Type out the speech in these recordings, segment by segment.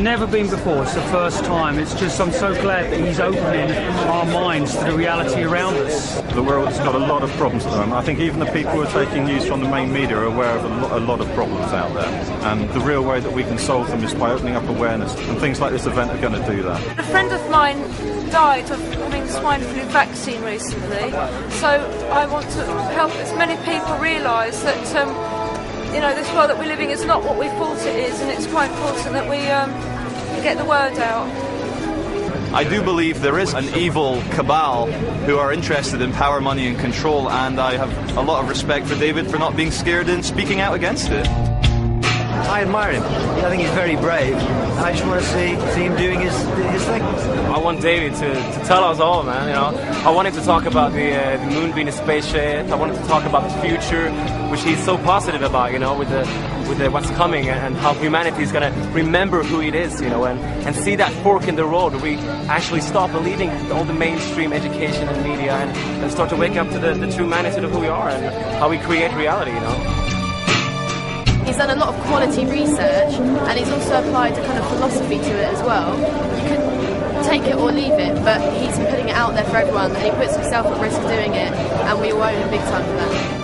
never been before. It's the first time. It's just, I'm so glad that he's opening our minds to the reality around us. The world's got a lot of problems at the moment. I think even the people who are taking news from the main media are aware of a lot of problems out there. And the real way that we can solve them is by opening up awareness. And things like this event are going to do that. A friend of mine died of having swine flu vaccine recently. So I want to help as many people realise that you know, this world that we're living is not what we thought it is, and it's quite important that we get the word out. I do believe there is an evil cabal who are interested in power, money and control, and I have a lot of respect for David for not being scared and speaking out against it. I admire him. I think he's very brave. I just want to see him doing his thing. I want David to tell us all, man. You know, I want him to talk about the moon being a spaceship. I want him to talk about the future, which he's so positive about. You know, with the what's coming and how humanity is gonna remember who it is. You know, and see that fork in the road where we actually stop believing all the mainstream education and media and start to wake up to the true magnitude of who we are and how we create reality. You know. He's done a lot of quality research, and he's also applied a kind of philosophy to it as well. You can take it or leave it, but he's putting it out there for everyone, and he puts himself at risk doing it, and we all owe him big time for that.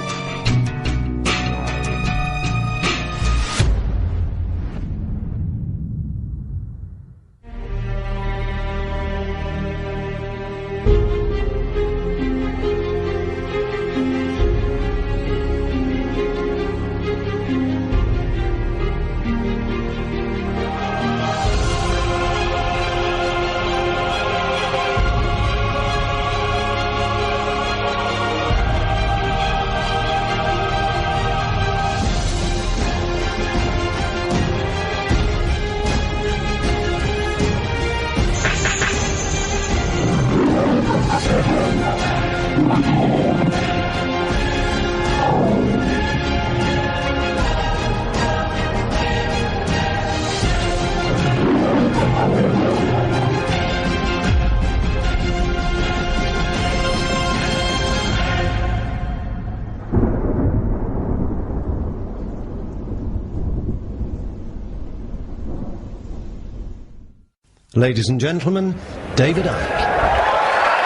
Ladies and gentlemen, David Icke.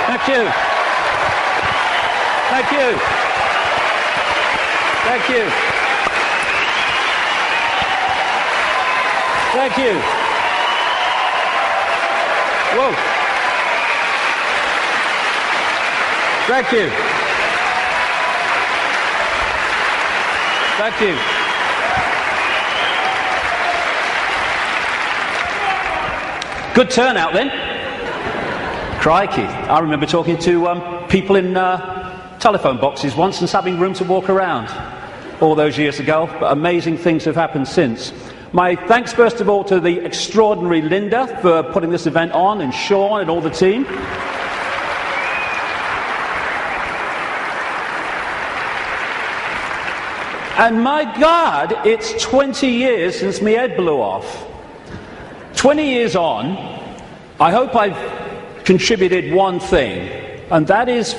Thank you. Thank you. Thank you. Thank you. Whoa. Thank you. Thank you. Good turnout then. Crikey. I remember talking to people in telephone boxes once and having room to walk around all those years ago, but amazing things have happened since. My thanks first of all to the extraordinary Linda for putting this event on, and Sean and all the team. And my God, it's 20 years since my head blew off. 20 years on, I hope I've contributed one thing, and that is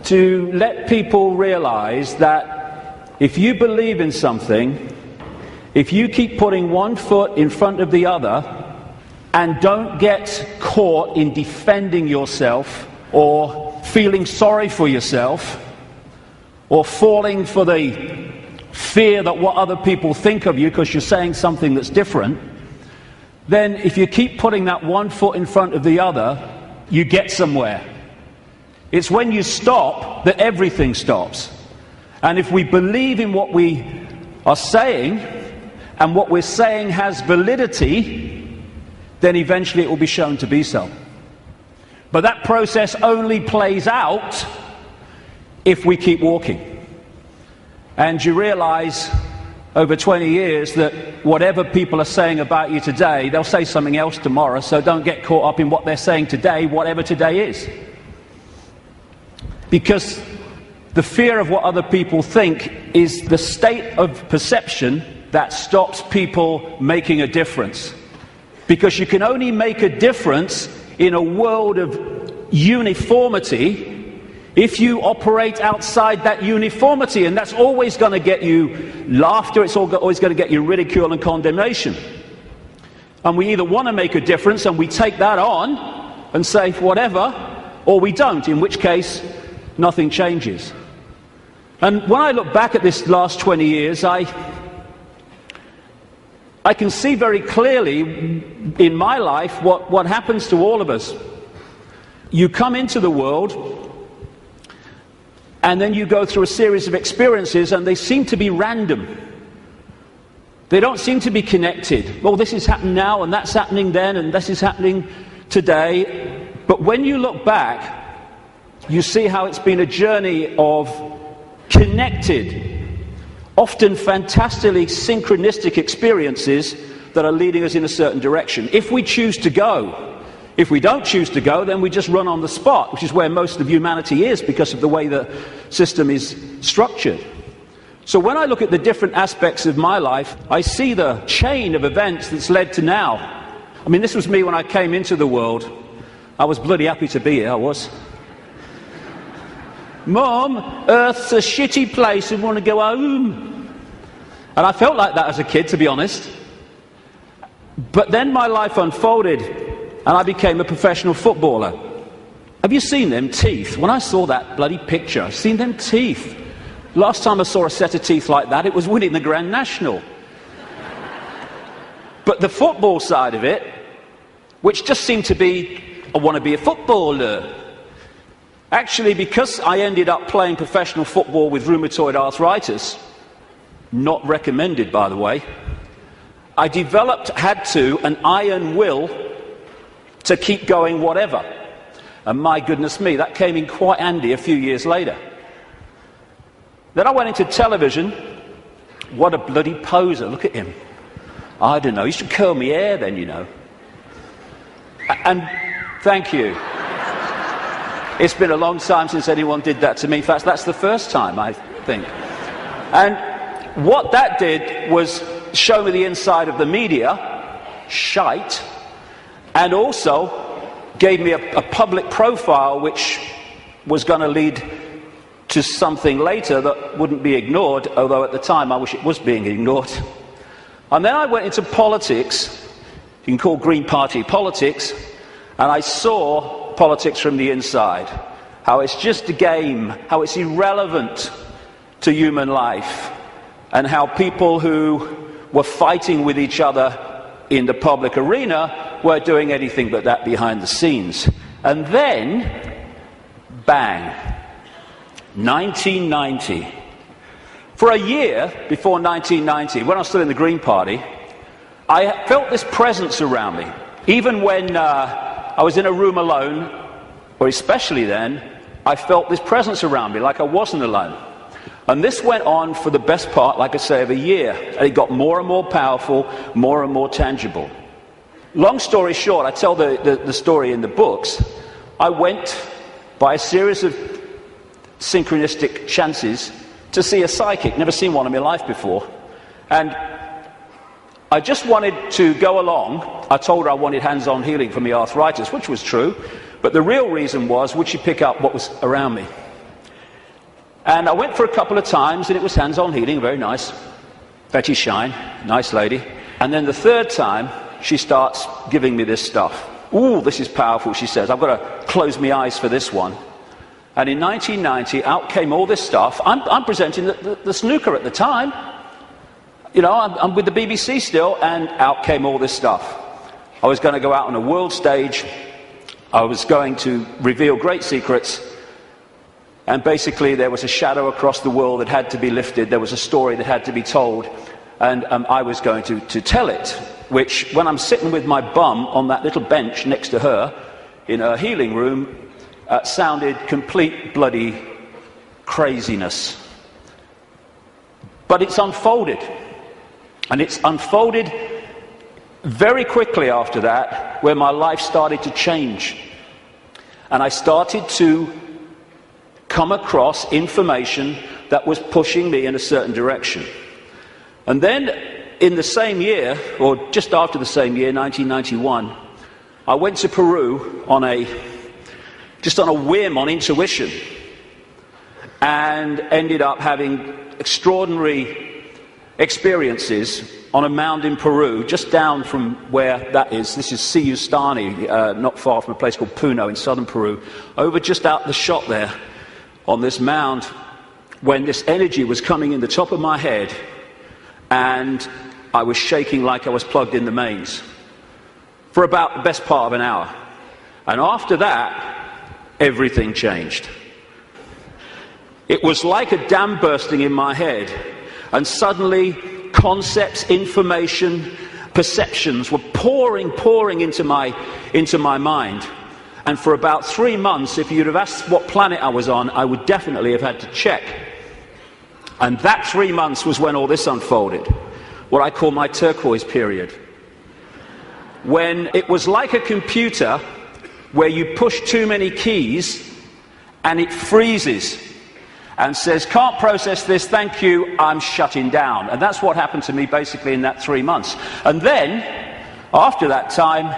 to let people realize that if you believe in something, if you keep putting one foot in front of the other and don't get caught in defending yourself or feeling sorry for yourself or falling for the fear that what other people think of you because you're saying something that's different, then if you keep putting that one foot in front of the other, you get somewhere. It's when you stop that everything stops. And if we believe in what we are saying, and what we're saying has validity, then eventually it will be shown to be so. But that process only plays out if we keep walking. And you realize over 20 years that whatever people are saying about you today, they'll say something else tomorrow, so don't get caught up in what they're saying today, whatever today is. Because the fear of what other people think is the state of perception that stops people making a difference. Because you can only make a difference in a world of uniformity if you operate outside that uniformity, and that's always going to get you laughter, it's always going to get you ridicule and condemnation. And we either want to make a difference and we take that on and say whatever, or we don't, in which case nothing changes. And when I look back at this last 20 years, I can see very clearly in my life what happens to all of us. You come into the world, and then you go through a series of experiences, and they seem to be random. They don't seem to be connected. Well, this is happening now, and that's happening then, and this is happening today. But when you look back, you see how it's been a journey of connected, often fantastically synchronistic experiences that are leading us in a certain direction. If we choose to go. If we don't choose to go, then we just run on the spot, which is where most of humanity is because of the way the system is structured. So when I look at the different aspects of my life, I see the chain of events that's led to now. I mean, this was me when I came into the world. I was bloody happy to be here, I was. Mum, Earth's a shitty place, I want to go home. And I felt like that as a kid, to be honest. But then my life unfolded, and I became a professional footballer. Have you seen them teeth? When I saw that bloody picture, I've seen them teeth. Last time I saw a set of teeth like that, it was winning the Grand National. But the football side of it, which just seemed to be, I want to be a footballer. Actually, because I ended up playing professional football with rheumatoid arthritis, not recommended by the way, I had an iron will to keep going whatever. And my goodness me, that came in quite handy a few years later. Then I went into television. What a bloody poser, look at him. I don't know, you should curl my hair then, you know. And thank you. It's been a long time since anyone did that to me. In fact, that's the first time, I think. And what that did was show me the inside of the media, shite, and also gave me a public profile which was going to lead to something later that wouldn't be ignored, although at the time I wish it was being ignored. And then I went into politics, you can call Green Party politics, and I saw politics from the inside, how it's just a game, how it's irrelevant to human life, and how people who were fighting with each other in the public arena weren't doing anything but that behind the scenes. And then, bang, 1990. For a year before 1990, when I was still in the Green Party, I felt this presence around me. Even when I was in a room alone, or especially then, I felt this presence around me, like I wasn't alone. And this went on for the best part, like I say, of a year. And it got more and more powerful, more and more tangible. Long story short, I tell the story in the books. I went by a series of synchronistic chances to see a psychic. Never seen one in my life before. And I just wanted to go along. I told her I wanted hands-on healing for my arthritis, which was true. But the real reason was, would she pick up what was around me? And I went for a couple of times, and it was hands-on healing, very nice. Betty Shine, nice lady. And then the third time, she starts giving me this stuff. Ooh, this is powerful, she says. I've got to close my eyes for this one. And in 1990, out came all this stuff. I'm presenting the snooker at the time. You know, I'm with the BBC still, and out came all this stuff. I was going to go out on a world stage. I was going to reveal great secrets. And basically, there was a shadow across the world that had to be lifted. There was a story that had to be told. And I was going to tell it, which, when I'm sitting with my bum on that little bench next to her in her healing room, sounded complete bloody craziness. But it's unfolded. And it's unfolded very quickly after that, where my life started to change. And I started to come across information that was pushing me in a certain direction. And then in the same year, or just after the same year, 1991, I went to Peru just on a whim, on intuition, and ended up having extraordinary experiences on a mound in Peru, just down from where that is. This is Siyustani, not far from a place called Puno in southern Peru. Over just out the shot there, on this mound, when this energy was coming in the top of my head, and I was shaking like I was plugged in the mains for about the best part of an hour. And after that, everything changed. It was like a dam bursting in my head, and suddenly concepts, information, perceptions were pouring into my mind. And for about 3 months, if you'd have asked what planet I was on, I would definitely have had to check. And that 3 months was when all this unfolded, what I call my turquoise period. When it was like a computer where you push too many keys and it freezes and says, can't process this, thank you, I'm shutting down. And that's what happened to me basically in that 3 months. And then, after that time,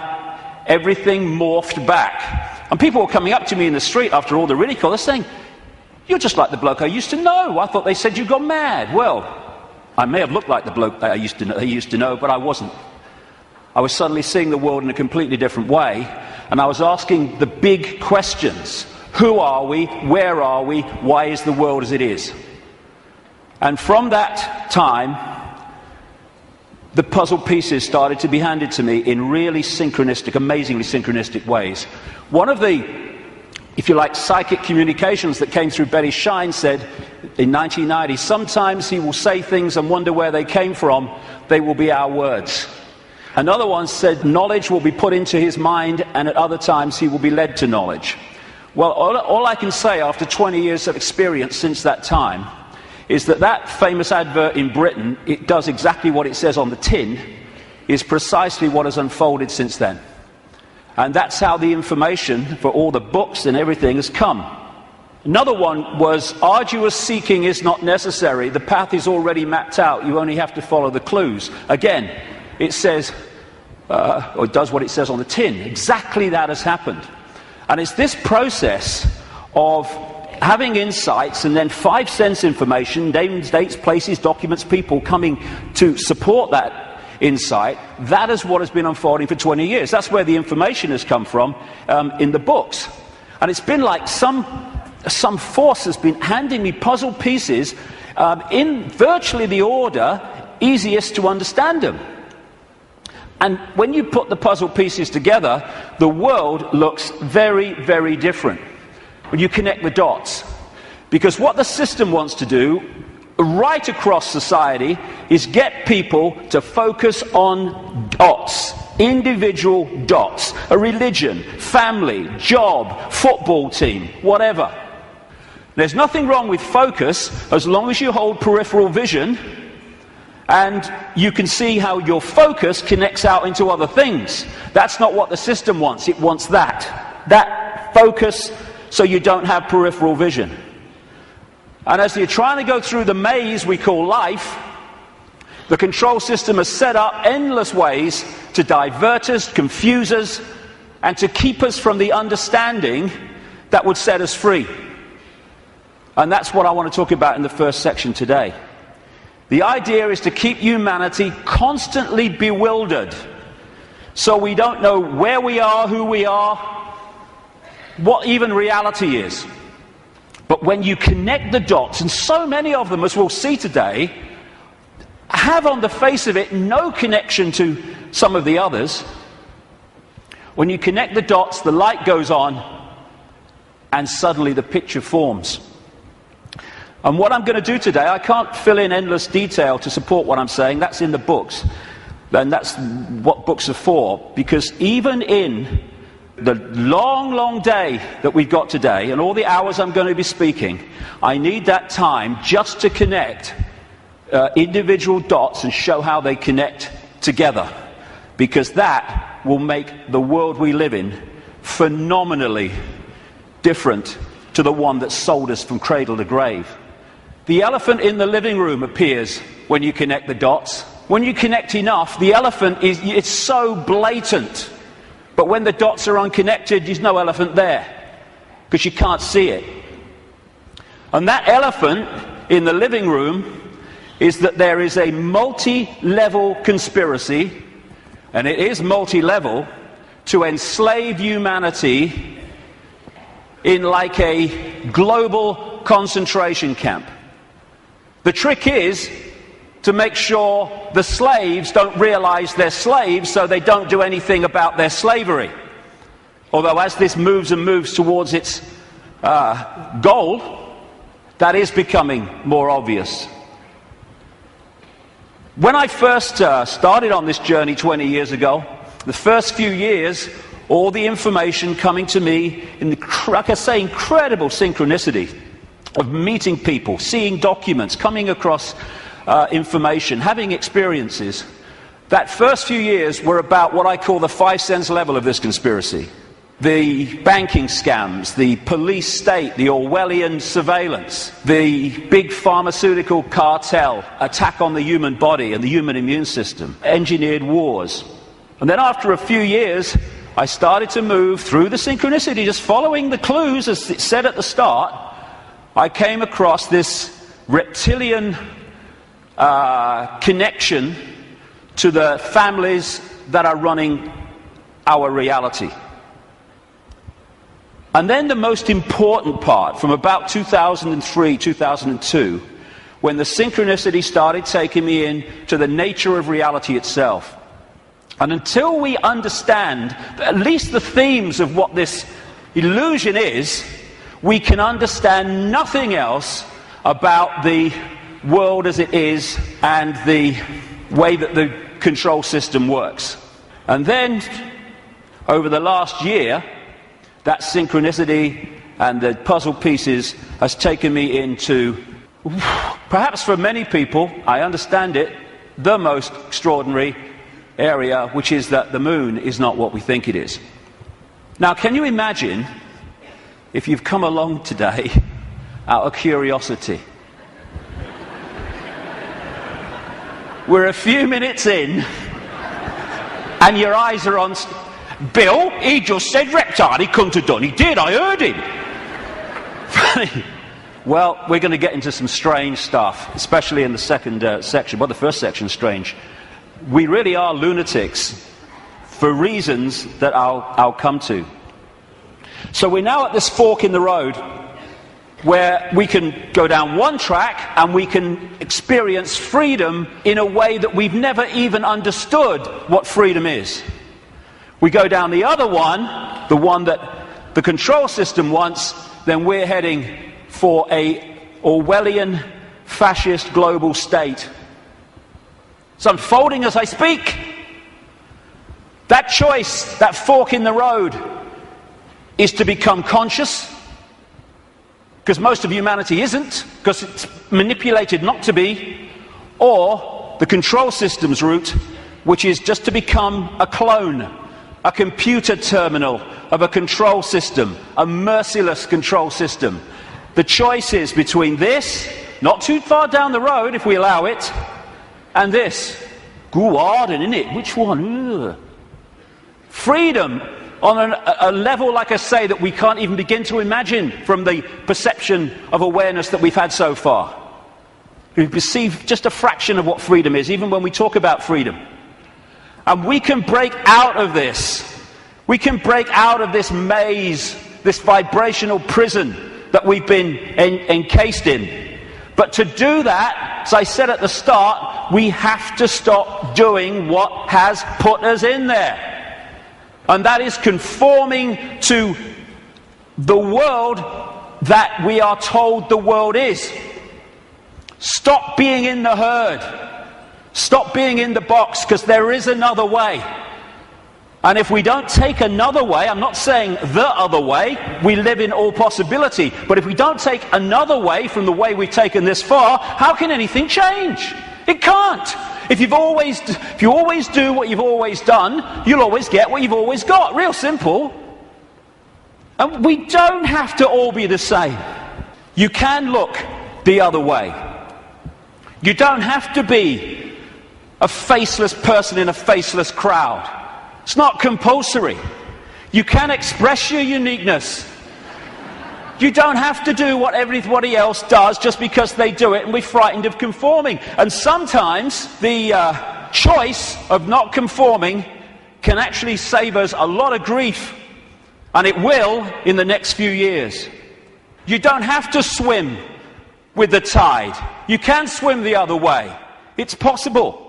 everything morphed back. And people were coming up to me in the street after all the ridicule, they're saying, you're just like the bloke I used to know. I thought they said you got mad. Well, I may have looked like the bloke that I used to know, but I wasn't. I was suddenly seeing the world in a completely different way, and I was asking the big questions. Who are we? Where are we? Why is the world as it is? And from that time, the puzzle pieces started to be handed to me in really synchronistic, amazingly synchronistic ways. One of the, if you like, psychic communications that came through Betty Shine said in 1990, sometimes he will say things and wonder where they came from. They will be our words. Another one said knowledge will be put into his mind, and at other times he will be led to knowledge. Well, all I can say after 20 years of experience since that time is that that famous advert in Britain, it does exactly what it says on the tin, is precisely what has unfolded since then. And that's how the information for all the books and everything has come. Another one was, arduous seeking is not necessary. The path is already mapped out. You only have to follow the clues. Again, it says, or it does what it says on the tin. Exactly that has happened. And it's this process of having insights and then 5 sense information, names, dates, places, documents, people coming to support that insight. That is what has been unfolding for 20 years. That's where the information has come from in the books. And it's been like some force has been handing me puzzle pieces in virtually the order easiest to understand them. And when you put the puzzle pieces together, the world looks very, very different when you connect the dots. Because what the system wants to do, right across society, is get people to focus on dots, individual dots, a religion, family, job, football team, whatever. There's nothing wrong with focus as long as you hold peripheral vision and you can see how your focus connects out into other things. That's not what the system wants. It wants that focus so you don't have peripheral vision. And as you're trying to go through the maze we call life, the control system has set up endless ways to divert us, confuse us, and to keep us from the understanding that would set us free. And that's what I want to talk about in the first section today. The idea is to keep humanity constantly bewildered, so we don't know where we are, who we are, what even reality is. But when you connect the dots, and so many of them, as we'll see today, have on the face of it no connection to some of the others, when you connect the dots, the light goes on, and suddenly the picture forms. And what I'm going to do today, I can't fill in endless detail to support what I'm saying. That's in the books. And that's what books are for. Because even in the long, long day that we've got today, and all the hours I'm going to be speaking, I need that time just to connect individual dots and show how they connect together. Because that will make the world we live in phenomenally different to the one that sold us from cradle to grave. The elephant in the living room appears when you connect the dots. When you connect enough, the elephant it's so blatant. But when the dots are unconnected, there's no elephant there, because you can't see it. And that elephant in the living room is that there is a multi-level conspiracy, and it is multi-level, to enslave humanity in like a global concentration camp. The trick is to make sure the slaves don't realize they're slaves, so they don't do anything about their slavery. Although as this moves and moves towards its goal, that is becoming more obvious. When I first started on this journey 20 years ago, the first few years, all the information coming to me in, like I say, incredible synchronicity of meeting people, seeing documents, coming across information, having experiences. That first few years were about what I call the 5 sense level of this conspiracy. The banking scams, the police state, the Orwellian surveillance, the big pharmaceutical cartel, attack on the human body and the human immune system, engineered wars. And then after a few years, I started to move through the synchronicity, just following the clues as it said at the start. I came across this reptilian connection to the families that are running our reality. And then the most important part, from about 2003, 2002, when the synchronicity started taking me in to the nature of reality itself. And until we understand at least the themes of what this illusion is, we can understand nothing else about the world as it is and the way that the control system works. And then, over the last year, that synchronicity and the puzzle pieces has taken me into, perhaps for many people, I understand it, the most extraordinary area, which is that the moon is not what we think it is. Now, can you imagine if you've come along today out of curiosity? We're a few minutes in, and your eyes are on Bill. He just said reptile. He couldn't have done. He did. I heard him. Funny. Well, we're going to get into some strange stuff, especially in the second section. Well, the first section is strange. We really are lunatics for reasons that I'll come to. So we're now at this fork in the road where we can go down one track and we can experience freedom in a way that we've never even understood what freedom is. We go down the other one, the one that the control system wants, then we're heading for a Orwellian fascist global state. It's unfolding as I speak. That choice, that fork in the road, is to become conscious, because most of humanity isn't, because it's manipulated not to be, or the control system's route, which is just to become a clone, a computer terminal of a control system, a merciless control system. The choice is between this, not too far down the road if we allow it, and this. Go hard, isn't it? Which one? Ugh. Freedom on a level, like I say, that we can't even begin to imagine from the perception of awareness that we've had so far. We perceive just a fraction of what freedom is, even when we talk about freedom. And we can break out of this. We can break out of this maze, this vibrational prison that we've been encased in. But to do that, as I said at the start, we have to stop doing what has put us in there. And that is conforming to the world that we are told the world is. Stop being in the herd. Stop being in the box, because there is another way. And if we don't take another way, I'm not saying the other way, we live in all possibility, but if we don't take another way from the way we've taken this far, how can anything change? It can't. If you always do what you've always done, you'll always get what you've always got. Real simple. And we don't have to all be the same. You can look the other way. You don't have to be a faceless person in a faceless crowd. It's not compulsory. You can express your uniqueness. You don't have to do what everybody else does just because they do it and we're frightened of conforming. And sometimes the choice of not conforming can actually save us a lot of grief, and it will in the next few years. You don't have to swim with the tide. You can swim the other way. It's possible.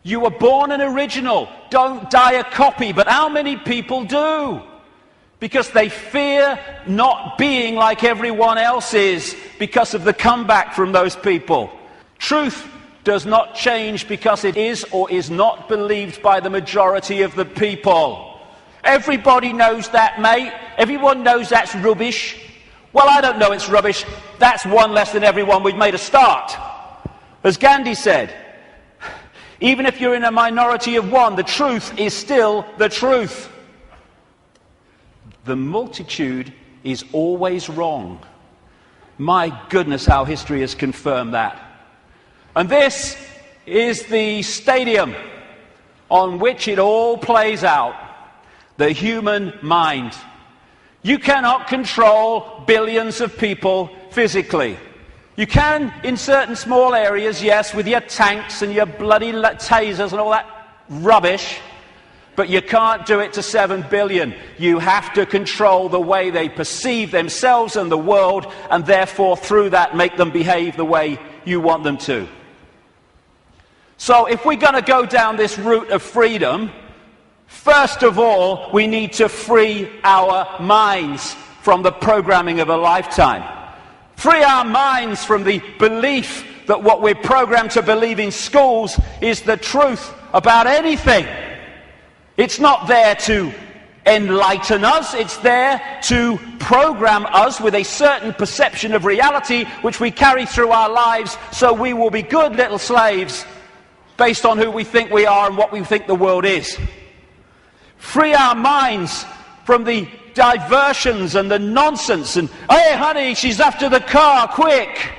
You were born an original. Don't die a copy. But how many people do? Because they fear not being like everyone else is because of the comeback from those people. Truth does not change because it is or is not believed by the majority of the people. Everybody knows that, mate. Everyone knows that's rubbish. Well, I don't know it's rubbish. That's one less than everyone. We've made a start. As Gandhi said, even if you're in a minority of one, the truth is still the truth. The multitude is always wrong. My goodness, how history has confirmed that. And this is the stadium on which it all plays out. The human mind. You cannot control billions of people physically. You can in certain small areas, yes, with your tanks and your bloody tasers and all that rubbish. But you can't do it to 7 billion. You have to control the way they perceive themselves and the world, and therefore through that make them behave the way you want them to. So if we're going to go down this route of freedom, first of all, we need to free our minds from the programming of a lifetime. Free our minds from the belief that what we're programmed to believe in schools is the truth about anything. It's not there to enlighten us, it's there to program us with a certain perception of reality which we carry through our lives, so we will be good little slaves based on who we think we are and what we think the world is. Free our minds from the diversions and the nonsense and, hey honey, she's after the car, quick.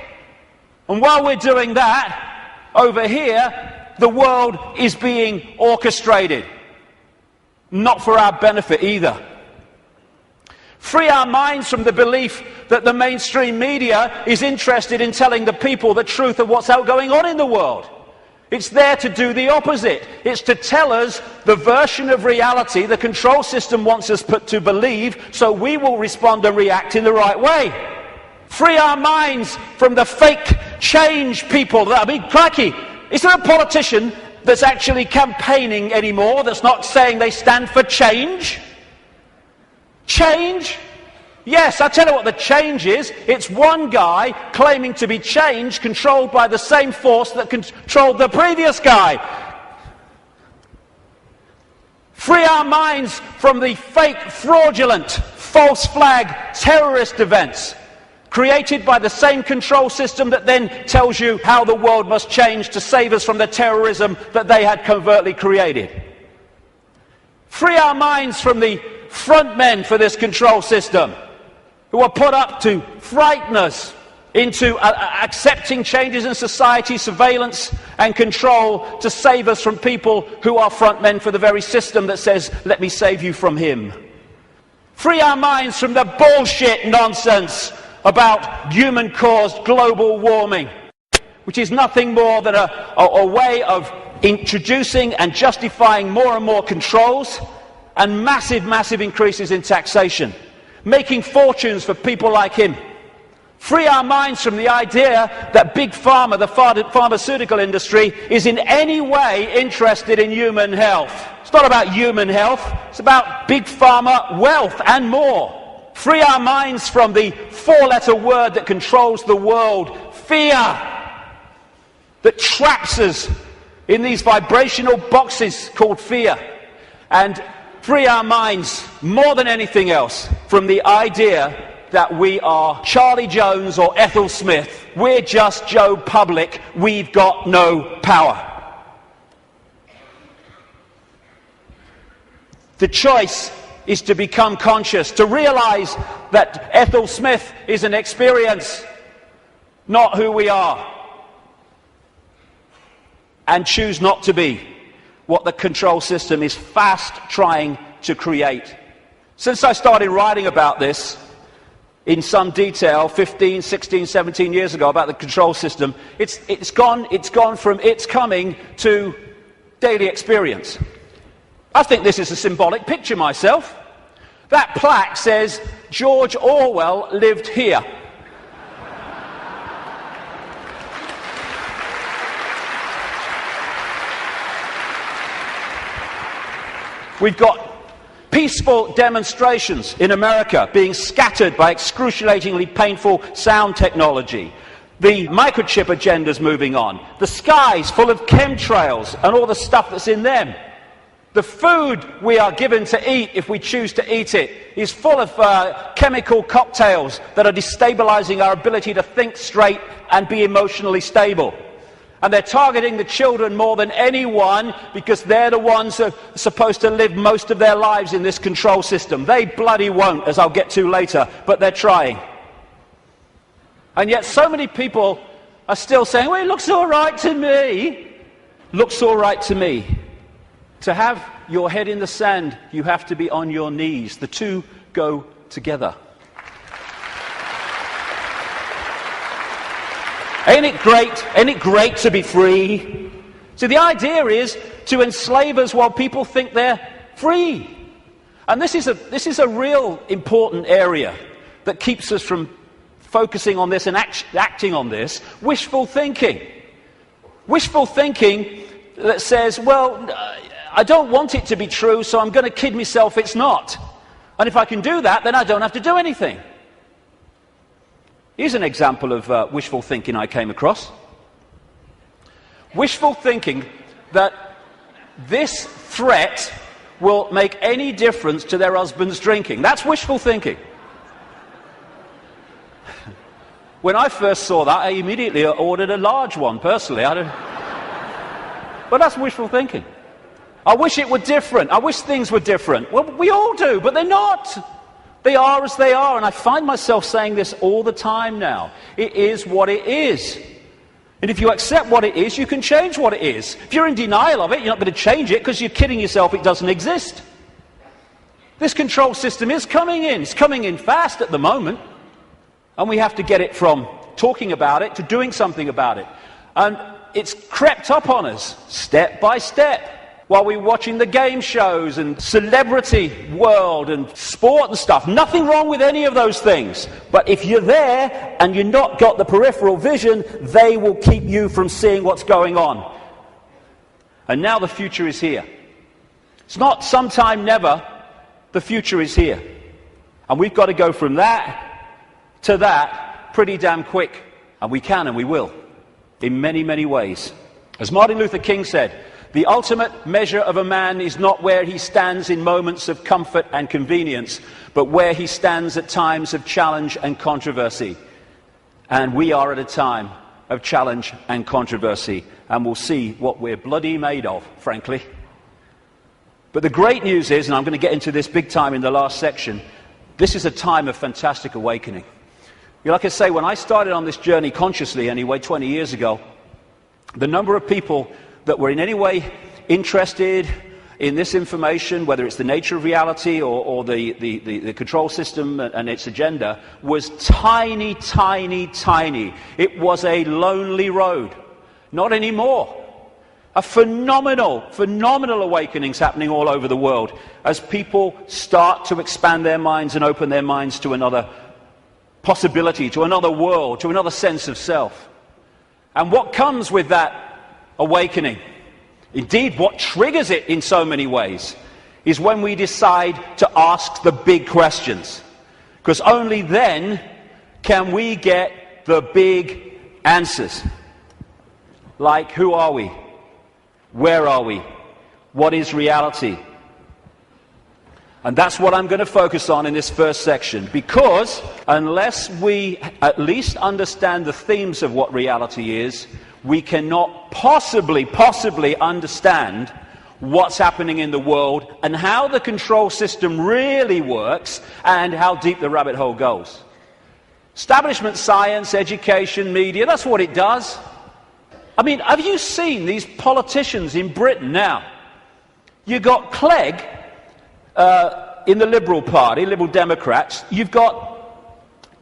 And while we're doing that, over here, the world is being orchestrated. Not for our benefit either. Free our minds from the belief that the mainstream media is interested in telling the people the truth of what's going on in the world. It's there to do the opposite. It's to tell us the version of reality the control system wants us to believe, so we will respond and react in the right way. Free our minds from the fake change people. I mean, crikey, is there a politician that's actually campaigning anymore, that's not saying they stand for change? Change? Yes, I tell you what the change is. It's one guy claiming to be change, controlled by the same force that controlled the previous guy. Free our minds from the fake, fraudulent, false flag terrorist events created by the same control system that then tells you how the world must change to save us from the terrorism that they had covertly created. Free our minds from the front men for this control system, who are put up to frighten us into accepting changes in society, surveillance and control to save us from people who are front men for the very system that says, let me save you from him. Free our minds from the bullshit nonsense about human-caused global warming, which is nothing more than a way of introducing and justifying more and more controls and massive, massive increases in taxation, making fortunes for people like him. Free our minds from the idea that Big Pharma, the pharmaceutical industry, is in any way interested in human health. It's not about human health, it's about Big Pharma wealth and more. Free our minds from the four-letter word that controls the world, fear, that traps us in these vibrational boxes called fear. And free our minds, more than anything else, from the idea that we are Charlie Jones or Ethel Smith. We're just Joe Public. We've got no power. The choice is to become conscious, to realize that Ethel Smith is an experience, not who we are, and choose not to be what the control system is fast trying to create. Since I started writing about this, in some detail 15, 16, 17 years ago about the control system. It's gone from its coming to daily experience. I think this is a symbolic picture myself. That plaque says, George Orwell lived here. We've got peaceful demonstrations in America being scattered by excruciatingly painful sound technology. The microchip agenda's moving on. The sky's full of chemtrails and all the stuff that's in them. The food we are given to eat, if we choose to eat it, is full of chemical cocktails that are destabilizing our ability to think straight and be emotionally stable. And they're targeting the children more than anyone because they're the ones who are supposed to live most of their lives in this control system. They bloody won't, as I'll get to later, but they're trying. And yet so many people are still saying, well, it looks all right to me. Looks all right to me. To have your head in the sand, you have to be on your knees. The two go together. Ain't it great? Ain't it great to be free? So the idea is to enslave us while people think they're free. And this is a real important area that keeps us from focusing on this and acting on this. Wishful thinking. Wishful thinking that says, well, I don't want it to be true, so I'm going to kid myself it's not. And if I can do that, then I don't have to do anything. Here's an example of wishful thinking I came across. Wishful thinking that this threat will make any difference to their husband's drinking. That's wishful thinking. When I first saw that, I immediately ordered a large one, personally. But that's wishful thinking. I wish it were different. I wish things were different. Well, we all do, but they're not. They are as they are, and I find myself saying this all the time now. It is what it is. And if you accept what it is, you can change what it is. If you're in denial of it, you're not going to change it because you're kidding yourself it doesn't exist. This control system is coming in. It's coming in fast at the moment. And we have to get it from talking about it to doing something about it. And it's crept up on us, step by step. While we're watching the game shows and celebrity world and sport and stuff. Nothing wrong with any of those things. But if you're there and you've not got the peripheral vision, they will keep you from seeing what's going on. And now the future is here. It's not sometime never. The future is here. And we've got to go from that to that pretty damn quick. And we can and we will. In many, many ways. As Martin Luther King said, the ultimate measure of a man is not where he stands in moments of comfort and convenience, but where he stands at times of challenge and controversy. And we are at a time of challenge and controversy, and we'll see what we're bloody made of, frankly. But the great news is, and I'm going to get into this big time in the last section, this is a time of fantastic awakening. Like I say, when I started on this journey consciously, anyway, 20 years ago, the number of people that were in any way interested in this information, whether it's the nature of reality or the control system and its agenda, was tiny, tiny, tiny. It was a lonely road. Not anymore. A phenomenal awakenings happening all over the world as people start to expand their minds and open their minds to another possibility, to another world, to another sense of self. And what comes with that awakening, indeed what triggers it in so many ways, is when we decide to ask the big questions. Because only then can we get the big answers. Like, who are we? Where are we? What is reality? And that's what I'm going to focus on in this first section, because unless we at least understand the themes of what reality is, we cannot possibly understand what's happening in the world and how the control system really works and how deep the rabbit hole goes. Establishment science, education, media, that's what it does. I mean, have you seen these politicians in Britain now? You got Clegg in the Liberal Party, Liberal Democrats. You've got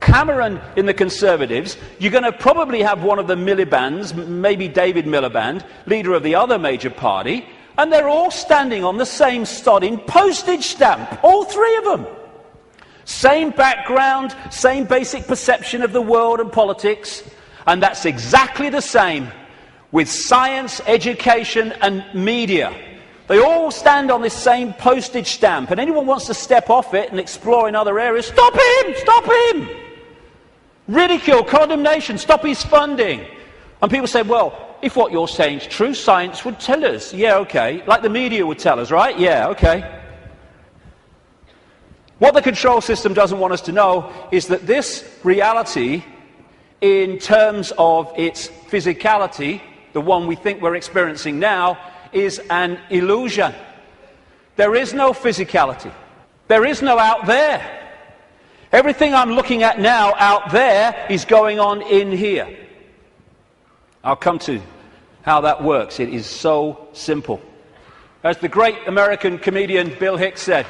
Cameron in the Conservatives, you're going to probably have one of the Miliband's, maybe David Miliband, leader of the other major party, and they're all standing on the same sodding postage stamp, all three of them. Same background, same basic perception of the world and politics, and that's exactly the same with science, education and media. They all stand on this same postage stamp, and anyone wants to step off it and explore in other areas, stop him! Stop him! Ridicule, condemnation, stop his funding. And people say, well, if what you're saying is true, science would tell us. Yeah, okay. Like the media would tell us, right? Yeah, okay. What the control system doesn't want us to know is that this reality, in terms of its physicality, the one we think we're experiencing now, is an illusion. There is no physicality. There is no out there. Everything I'm looking at now out there is going on in here. I'll come to how that works. It is so simple. As the great American comedian Bill Hicks said,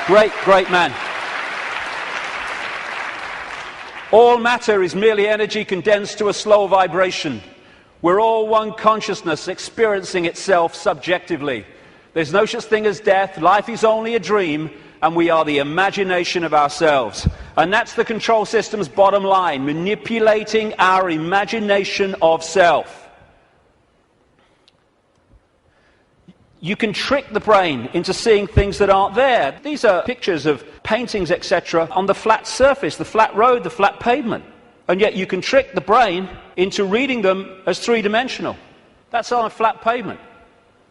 great man. All matter is merely energy condensed to a slow vibration. We're all one consciousness experiencing itself subjectively. There's no such thing as death. Life is only a dream, and we are the imagination of ourselves. And that's the control system's bottom line, manipulating our imagination of self. You can trick the brain into seeing things that aren't there. These are pictures of paintings, etc., on the flat surface, the flat road, the flat pavement. And yet you can trick the brain into reading them as three-dimensional. That's on a flat pavement.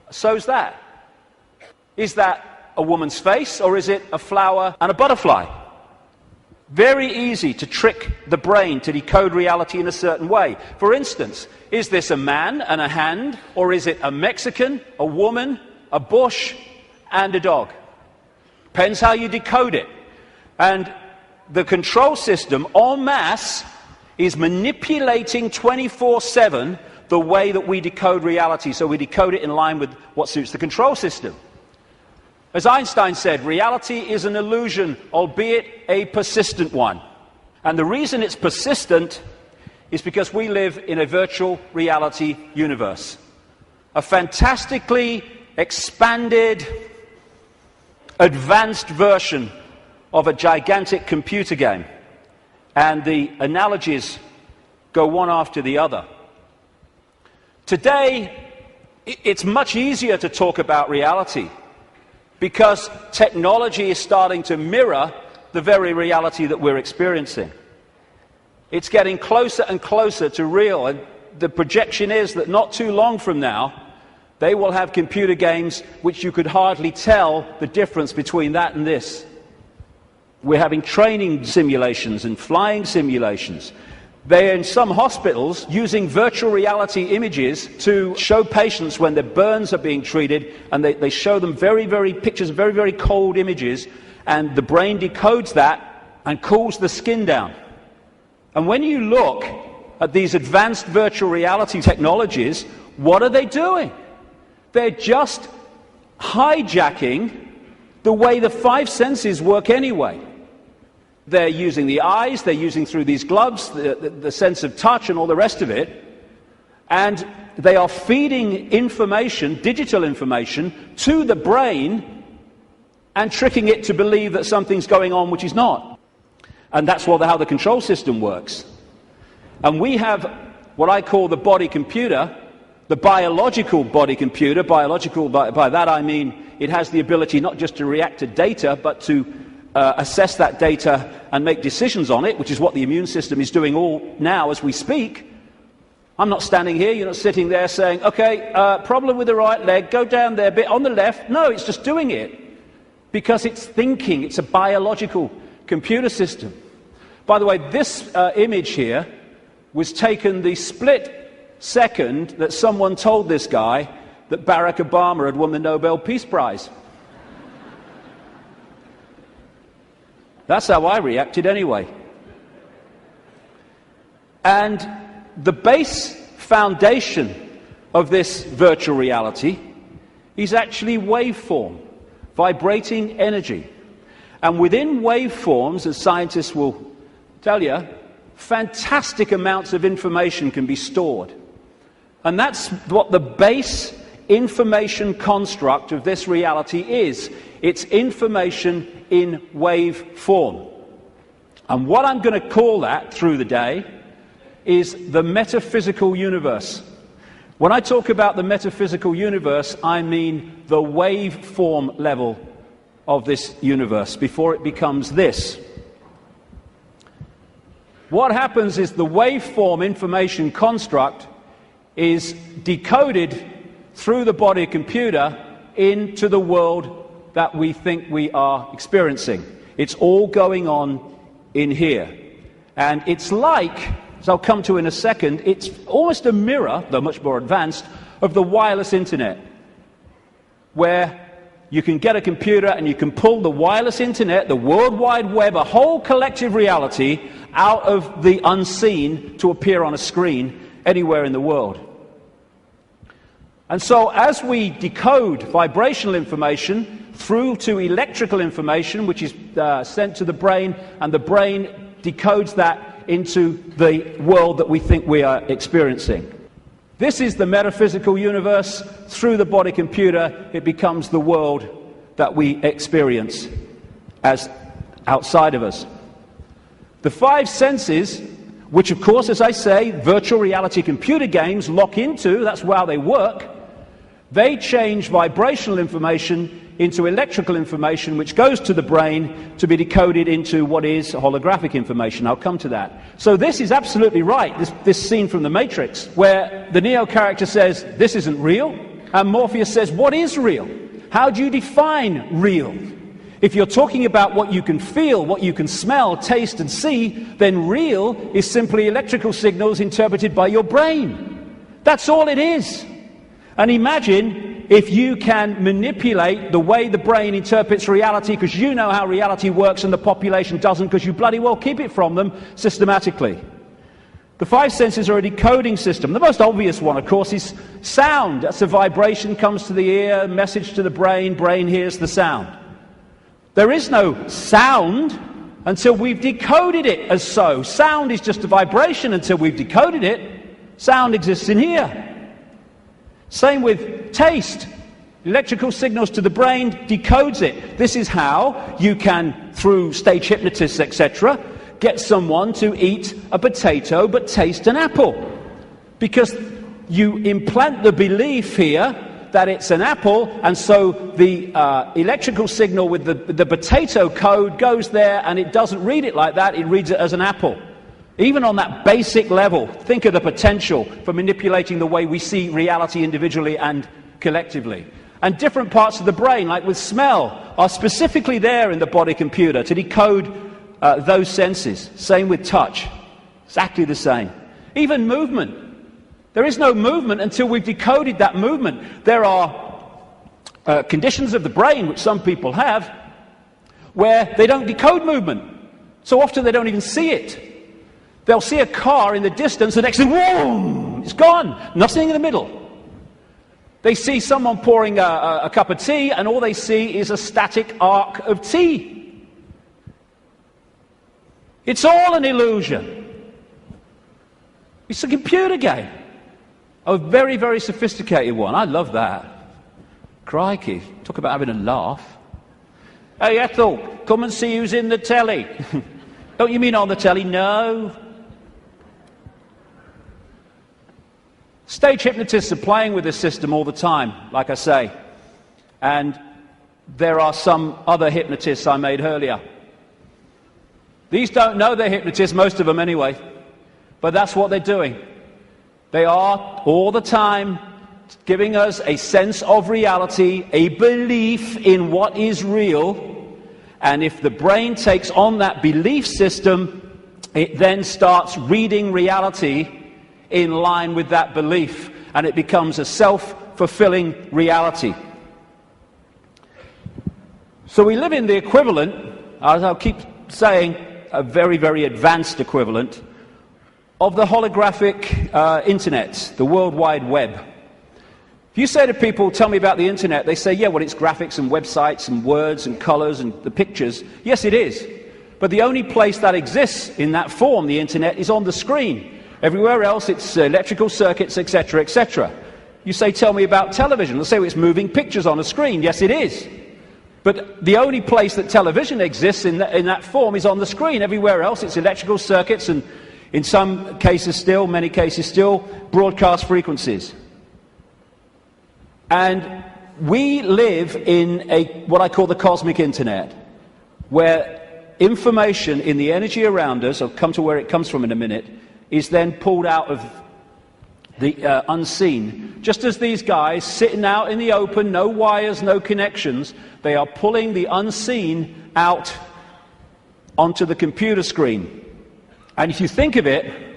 So's that. Is that a woman's face, or is it a flower and a butterfly? Very easy to trick the brain to decode reality in a certain way. For instance, is this a man and a hand, or is it a Mexican, a woman, a bush, and a dog? Depends how you decode it. And the control system, en masse, is manipulating 24/7 the way that we decode reality, so we decode it in line with what suits the control system. As Einstein said, reality is an illusion, albeit a persistent one. And the reason it's persistent is because we live in a virtual reality universe. A fantastically expanded, advanced version of a gigantic computer game. And the analogies go one after the other. Today, it's much easier to talk about reality, because technology is starting to mirror the very reality that we're experiencing. It's getting closer and closer to real, and the projection is that not too long from now, they will have computer games which you could hardly tell the difference between that and this. We're having training simulations and flying simulations. They're in some hospitals using virtual reality images to show patients when their burns are being treated, and they show them pictures, very cold images, and the brain decodes that and cools the skin down. And when you look at these advanced virtual reality technologies, what are they doing? They're just hijacking the way the five senses work anyway. They're using the eyes, they're using through these gloves, the sense of touch and all the rest of it, and they are feeding information, digital information, to the brain and tricking it to believe that something's going on which is not. And that's how the control system works. And we have what I call the body computer, the biological body computer. Biological, by that I mean it has the ability not just to react to data, but to assess that data and make decisions on it, which is what the immune system is doing all now as we speak. I'm not standing here, you're not sitting there saying, okay, problem with the right leg, go down there a bit on the left. No, it's just doing it because it's thinking. It's a biological computer system. By the way, this image here was taken the split second that someone told this guy that Barack Obama had won the Nobel Peace Prize. That's how I reacted anyway. And the base foundation of this virtual reality is actually waveform, vibrating energy. And within waveforms, as scientists will tell you, fantastic amounts of information can be stored. And that's what the base information construct of this reality is. It's information in wave form. And what I'm going to call that through the day is the metaphysical universe. When I talk about the metaphysical universe, I mean the waveform level of this universe before it becomes this. What happens is the waveform information construct is decoded through the body computer into the world that we think we are experiencing. It's all going on in here. And it's like, as I'll come to in a second, it's almost a mirror, though much more advanced, of the wireless internet, where you can get a computer and you can pull the wireless internet, the World Wide Web, a whole collective reality out of the unseen to appear on a screen anywhere in the world. And so as we decode vibrational information through to electrical information, which is sent to the brain, and the brain decodes that into the world that we think we are experiencing. This is the metaphysical universe. Through the body computer, it becomes the world that we experience as outside of us. The five senses, which of course, as I say, virtual reality computer games lock into, that's how they work, they change vibrational information into electrical information, which goes to the brain to be decoded into what is holographic information. I'll come to that. So this is absolutely right, this scene from The Matrix, where the Neo character says, this isn't real, and Morpheus says, what is real? How do you define real? If you're talking about what you can feel, what you can smell, taste, and see, then real is simply electrical signals interpreted by your brain. That's all it is. And imagine if you can manipulate the way the brain interprets reality, because you know how reality works and the population doesn't, because you bloody well keep it from them systematically. The five senses are a decoding system. The most obvious one, of course, is sound. That's a vibration, comes to the ear, message to the brain, brain hears the sound. There is no sound until we've decoded it as so. Sound is just a vibration until we've decoded it. Sound exists in here. Same with taste. Electrical signals to the brain decodes it. This is how you can, through stage hypnotists, etc., get someone to eat a potato but taste an apple. Because you implant the belief here that it's an apple, and so the electrical signal with the potato code goes there, and it doesn't read it like that, it reads it as an apple. Even on that basic level, think of the potential for manipulating the way we see reality individually and collectively. And different parts of the brain, like with smell, are specifically there in the body computer to decode those senses. Same with touch. Exactly the same. Even movement. There is no movement until we've decoded that movement. There are conditions of the brain, which some people have, where they don't decode movement. So often they don't even see it. They'll see a car in the distance, the next thing, whoom, it's gone. Nothing in the middle. They see someone pouring a cup of tea, and all they see is a static arc of tea. It's all an illusion. It's a computer game. A very, very sophisticated one. I love that. Crikey, talk about having a laugh. Hey, Ethel, come and see who's in the telly. Don't you mean on the telly? No. Stage hypnotists are playing with this system all the time, like I say. And there are some other hypnotists I made earlier. These don't know they're hypnotists, most of them anyway. But that's what they're doing. They are, all the time, giving us a sense of reality, a belief in what is real. And if the brain takes on that belief system, it then starts reading reality in line with that belief, and it becomes a self-fulfilling reality. So we live in the equivalent, as I'll keep saying, a very, very advanced equivalent of the holographic internet, the World Wide Web. If you say to people, tell me about the internet, they say, yeah, well, it's graphics and websites and words and colors and the pictures. Yes, it is. But the only place that exists in that form, the internet, is on the screen. Everywhere else, it's electrical circuits, etc., etc. You say, tell me about television. They'll say, well, it's moving pictures on a screen. Yes, it is. But the only place that television exists in that form is on the screen. Everywhere else, it's electrical circuits and, in some cases still, many cases still, broadcast frequencies. And we live in what I call the cosmic internet, where information in the energy around us, I'll come to where it comes from in a minute, is then pulled out of the unseen. Just as these guys sitting out in the open, no wires, no connections, they are pulling the unseen out onto the computer screen. And if you think of it,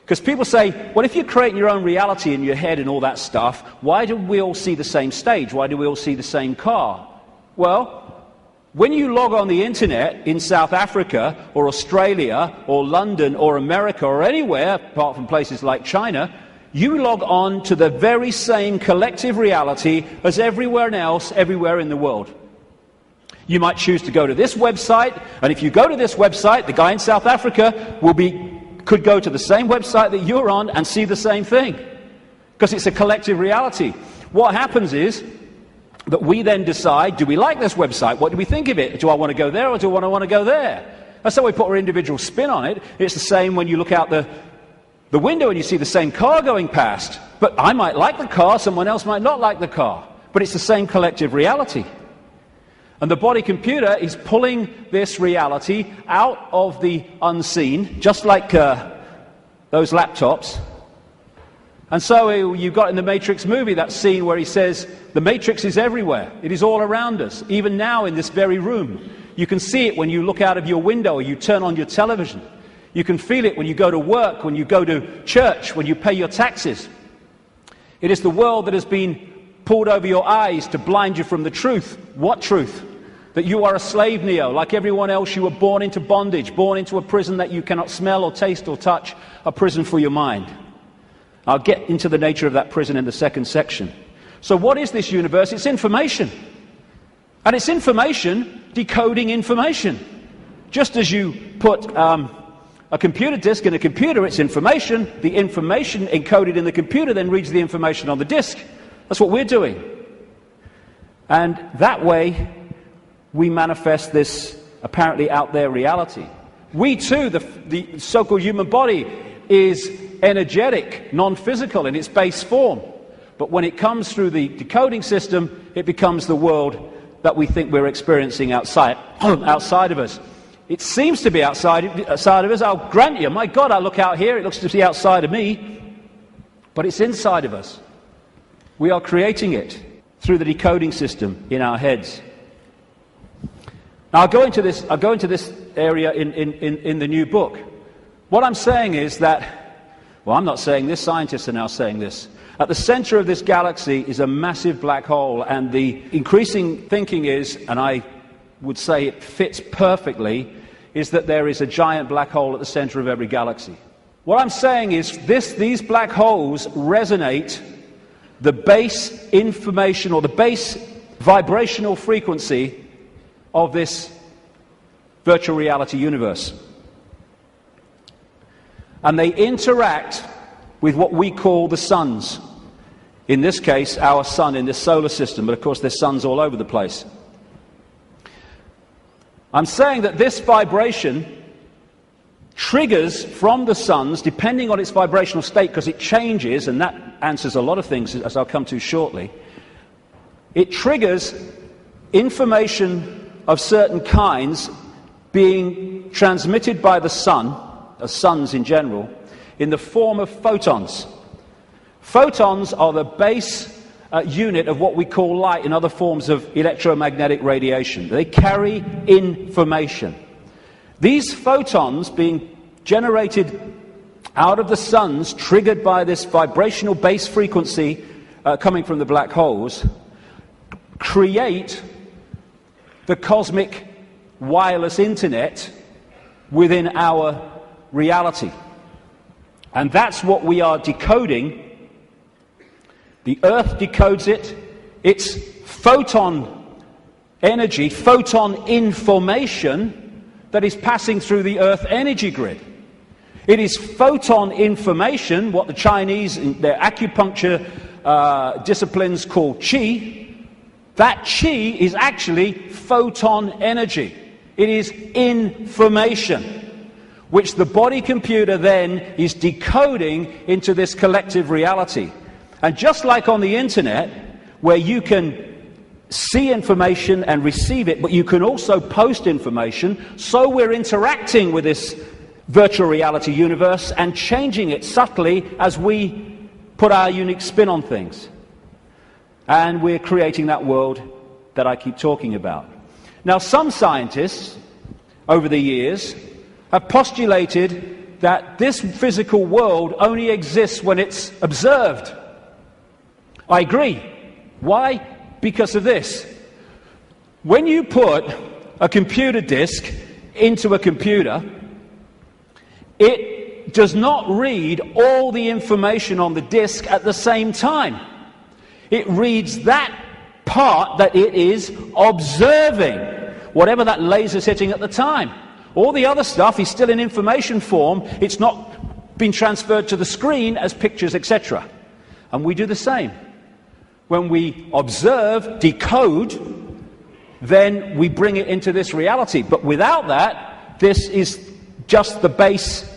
because people say, well, if you're creating your own reality in your head and all that stuff, why do we all see the same stage? Why do we all see the same car? Well, when you log on the internet in South Africa or Australia or London or America or anywhere, apart from places like China, you log on to the very same collective reality as everywhere else, everywhere in the world. You might choose to go to this website, and if you go to this website, the guy in South Africa could go to the same website that you're on and see the same thing, because it's a collective reality. What happens is that we then decide, do we like this website? What do we think of it? Do I want to go there or do I want to go there? And so we put our individual spin on it. It's the same when you look out the window and you see the same car going past. But I might like the car, someone else might not like the car. But it's the same collective reality. And the body computer is pulling this reality out of the unseen, just like those laptops. And so you got in the Matrix movie that scene where he says, the Matrix is everywhere. It is all around us, even now in this very room. You can see it when you look out of your window or you turn on your television. You can feel it when you go to work, when you go to church, when you pay your taxes. It is the world that has been pulled over your eyes to blind you from the truth. What truth? That you are a slave, Neo. Like everyone else, you were born into bondage, born into a prison that you cannot smell or taste or touch, a prison for your mind. I'll get into the nature of that prison in the second section. So what is this universe? It's information. And it's information decoding information. Just as you put a computer disk in a computer, it's information. The information encoded in the computer then reads the information on the disk. That's what we're doing. And that way, we manifest this apparently out there reality. We too, the so-called human body, is energetic, non-physical in its base form. But when it comes through the decoding system, it becomes the world that we think we're experiencing outside of us. It seems to be outside of us. I'll grant you, my God, I look out here, it looks to be outside of me. But it's inside of us. We are creating it through the decoding system in our heads. Now, I'll go into this area in the new book. What I'm saying is that, well, I'm not saying this, scientists are now saying this. At the center of this galaxy is a massive black hole, and the increasing thinking is, and I would say it fits perfectly, is that there is a giant black hole at the center of every galaxy. What I'm saying is these black holes resonate the base information or the base vibrational frequency of this virtual reality universe. And they interact with what we call the suns. In this case, our sun in this solar system, but of course there's suns all over the place. I'm saying that this vibration triggers from the suns, depending on its vibrational state, because it changes, and that answers a lot of things, as I'll come to shortly. It triggers information of certain kinds being transmitted by the sun, suns in general, in the form of photons. Photons are the base unit of what we call light and other forms of electromagnetic radiation. They carry information. These photons being generated out of the suns, triggered by this vibrational base frequency coming from the black holes, create the cosmic wireless internet within our reality. And that's what we are decoding The Earth decodes it. It's photon energy, photon information that is passing through the Earth energy grid. It is photon information, what the Chinese, in their acupuncture disciplines call qi. That qi is actually photon energy. It is information, which the body computer then is decoding into this collective reality. And just like on the internet, where you can see information and receive it, but you can also post information, so we're interacting with this virtual reality universe and changing it subtly as we put our unique spin on things. And we're creating that world that I keep talking about. Now, some scientists over the years have postulated that this physical world only exists when it's observed. I agree. Why? Because of this. When you put a computer disk into a computer, it does not read all the information on the disk at the same time. It reads that part that it is observing, whatever that laser's hitting at the time. All the other stuff is still in information form. It's not been transferred to the screen as pictures, etc. And we do the same. When we observe, decode, then we bring it into this reality. But without that, this is just the base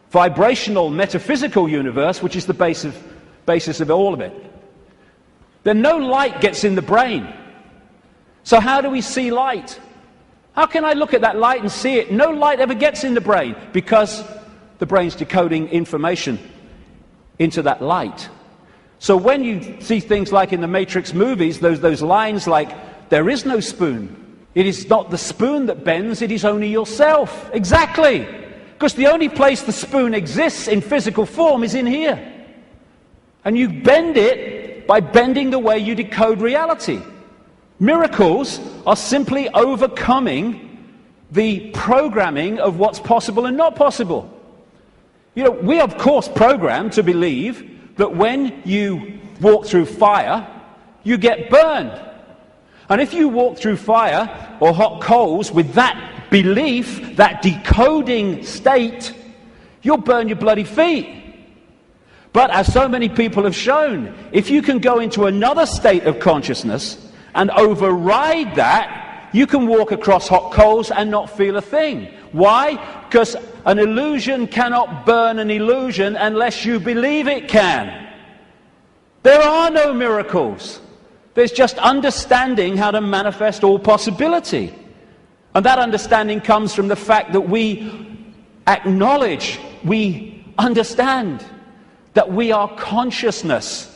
vibrational metaphysical universe, which is the basis of all of it. Then no light gets in the brain. So how do we see light? How can I look at that light and see it? No light ever gets in the brain because the brain's decoding information into that light. So when you see things like in the Matrix movies, those lines like, there is no spoon. It is not the spoon that bends, it is only yourself. Exactly. Because the only place the spoon exists in physical form is in here. And you bend it by bending the way you decode reality. Miracles are simply overcoming the programming of what's possible and not possible. You know, we are of course programmed to believe that when you walk through fire, you get burned. And if you walk through fire or hot coals with that belief, that decoding state, you'll burn your bloody feet. But as so many people have shown, if you can go into another state of consciousness and override that, you can walk across hot coals and not feel a thing. Why? Because an illusion cannot burn an illusion unless you believe it can. There are no miracles. There's just understanding how to manifest all possibility. And that understanding comes from the fact that we acknowledge, we understand that we are consciousness.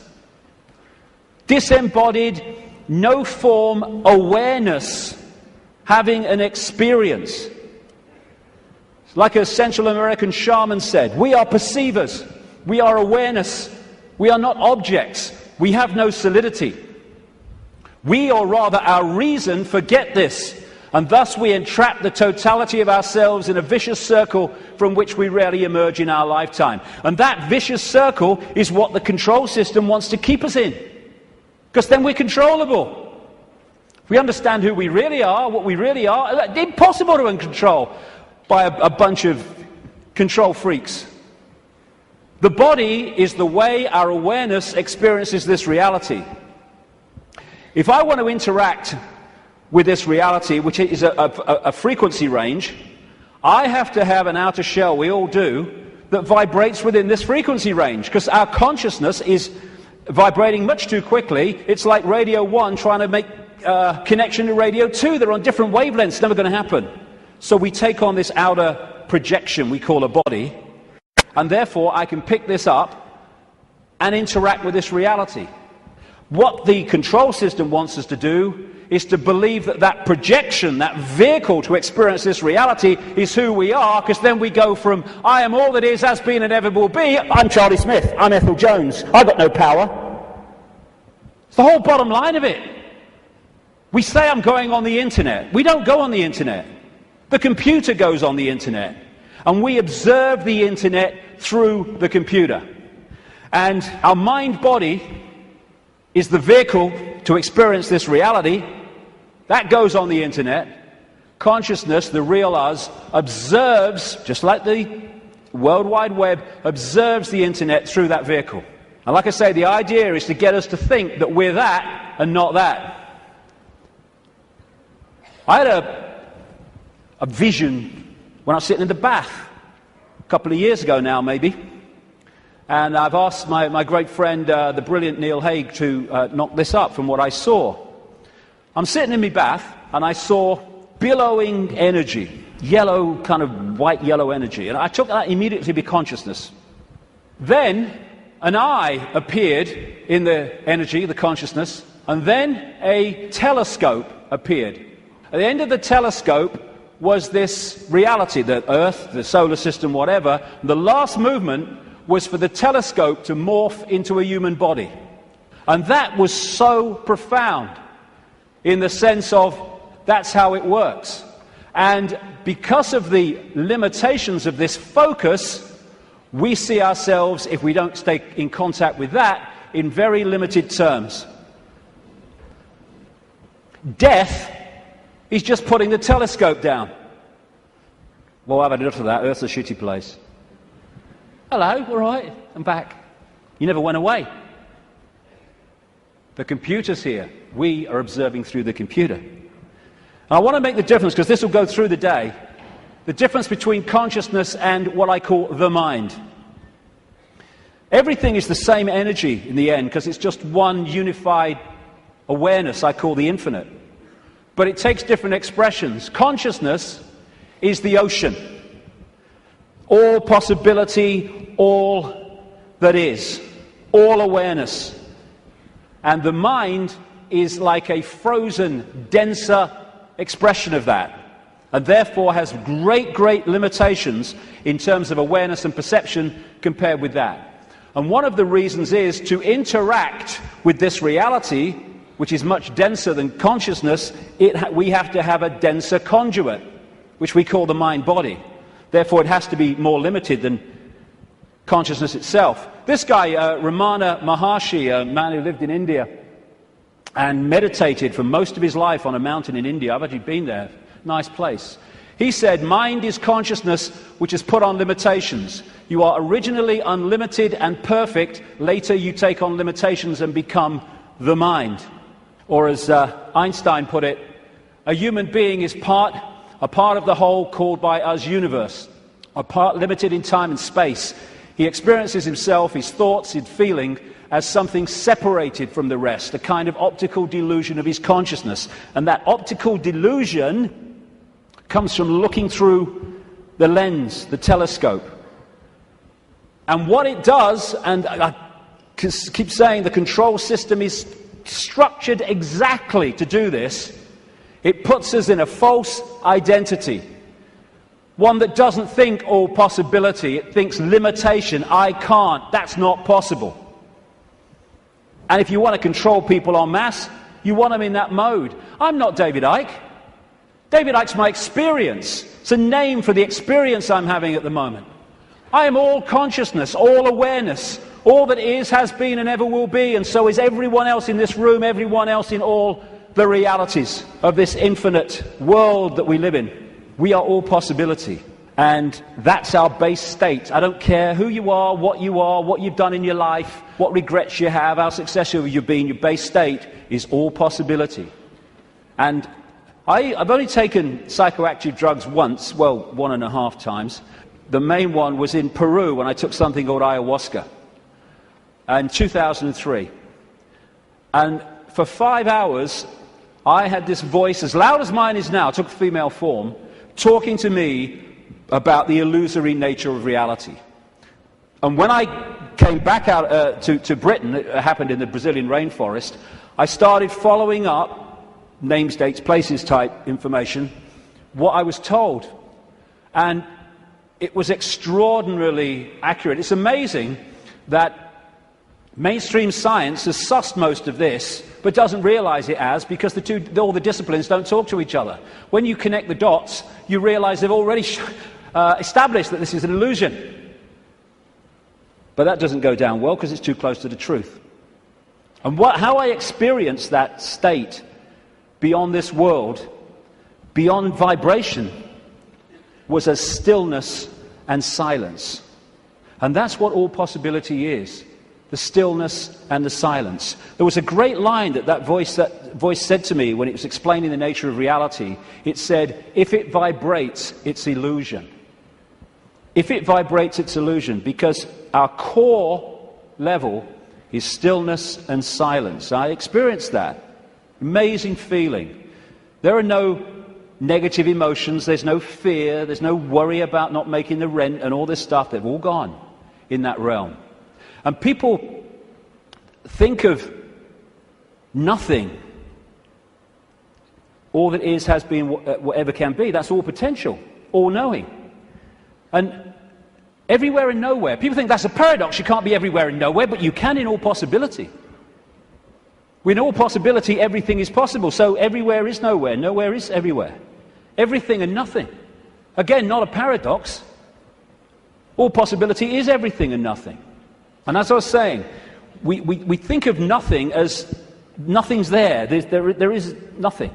Disembodied, no form awareness, having an experience. Like a Central American shaman said, we are perceivers, we are awareness, we are not objects, we have no solidity. We, or rather our reason, forget this, and thus we entrap the totality of ourselves in a vicious circle from which we rarely emerge in our lifetime. And that vicious circle is what the control system wants to keep us in, because then we're controllable. If we understand who we really are, what we really are, it's impossible to control by a bunch of control freaks. The body is the way our awareness experiences this reality. If I want to interact with this reality, which is a frequency range, I have to have an outer shell, we all do, that vibrates within this frequency range, because our consciousness is vibrating much too quickly. It's like Radio 1 trying to make connection to Radio 2. They're on different wavelengths. It's never going to happen. So we take on this outer projection we call a body, and therefore I can pick this up and interact with this reality. What the control system wants us to do is to believe that that projection, that vehicle to experience this reality, is who we are, because then we go from, I am all that is, has been, and ever will be, I'm Charlie Smith, I'm Ethel Jones, I've got no power. It's the whole bottom line of it. We say I'm going on the internet. We don't go on the internet. The computer goes on the internet. And we observe the internet through the computer. And our mind-body is the vehicle to experience this reality. That goes on the internet. Consciousness, the real us, observes, just like the World Wide Web, observes the internet through that vehicle. And like I say, the idea is to get us to think that we're that and not that. I had a vision when I was sitting in the bath a couple of years ago now, maybe. And I've asked my great friend, the brilliant Neil Haig, to knock this up from what I saw. I'm sitting in my bath, and I saw billowing energy, yellow, kind of white-yellow energy. And I took that immediately to be consciousness. Then an eye appeared in the energy, the consciousness, and then a telescope appeared. At the end of the telescope was this reality, the Earth, the solar system, whatever. The last movement was for the telescope to morph into a human body. And that was so profound in the sense of that's how it works. And because of the limitations of this focus, we see ourselves, if we don't stay in contact with that, in very limited terms. Death is just putting the telescope down. Well, I've had enough of that. Earth's a shitty place. Hello, all right, I'm back. You never went away. The computer's here. We are observing through the computer. And I want to make the difference, because this will go through the day, the difference between consciousness and what I call the mind. Everything is the same energy in the end, because it's just one unified awareness I call the infinite. But it takes different expressions. Consciousness is the ocean. All possibility, all that is, all awareness. And the mind is like a frozen, denser expression of that, and therefore has great, great limitations in terms of awareness and perception compared with that. And one of the reasons is to interact with this reality, which is much denser than consciousness, we have to have a denser conduit, which we call the mind-body. Therefore, it has to be more limited than consciousness itself. This guy, Ramana Maharshi, a man who lived in India and meditated for most of his life on a mountain in India. I've actually been there. Nice place. He said, mind is consciousness which is put on limitations. You are originally unlimited and perfect. Later you take on limitations and become the mind. Or as Einstein put it, a human being is a part of the whole called by us universe, a part limited in time and space. He experiences himself, his thoughts, his feeling, as something separated from the rest, a kind of optical delusion of his consciousness. And that optical delusion comes from looking through the lens, the telescope. And what it does, and I keep saying the control system is structured exactly to do this, it puts us in a false identity. One that doesn't think all possibility, it thinks limitation, I can't, that's not possible. And if you want to control people en masse, you want them in that mode. I'm not David Icke. David Icke's my experience. It's a name for the experience I'm having at the moment. I am all consciousness, all awareness. All that is, has been, and ever will be, and so is everyone else in this room, everyone else in all the realities of this infinite world that we live in. We are all possibility. And that's our base state. I don't care who you are, what you've done in your life, what regrets you have, how successful you've been. Your base state is all possibility. And I've only taken psychoactive drugs once, well, 1.5 times. The main one was in Peru when I took something called ayahuasca in 2003. And for 5 hours, I had this voice, as loud as mine is now, took female form, talking to me about the illusory nature of reality. And when I came back out to Britain, it happened in the Brazilian rainforest, I started following up names, dates, places type information, what I was told. And it was extraordinarily accurate. It's amazing that mainstream science has sussed most of this, but doesn't realize it as, because all the disciplines don't talk to each other. When you connect the dots, you realize they've already established that this is an illusion. But that doesn't go down well because it's too close to the truth. And how I experienced that state beyond this world, beyond vibration, was as stillness and silence. And that's what all possibility is, the stillness and the silence. There was a great line that voice said to me when it was explaining the nature of reality. It said, if it vibrates, it's illusion. If it vibrates, it's illusion, because our core level is stillness and silence. I experienced that. Amazing feeling. There are no negative emotions, there's no fear, there's no worry about not making the rent and all this stuff. They've all gone in that realm. And people think of nothing. All that is, has been, whatever can be. That's all potential, all knowing. And everywhere and nowhere. People think that's a paradox. You can't be everywhere and nowhere, but you can in all possibility. In all possibility, everything is possible. So everywhere is nowhere, nowhere is everywhere. Everything and nothing. Again, not a paradox. All possibility is everything and nothing. And as I was saying, we think of nothing as nothing's there. There is nothing.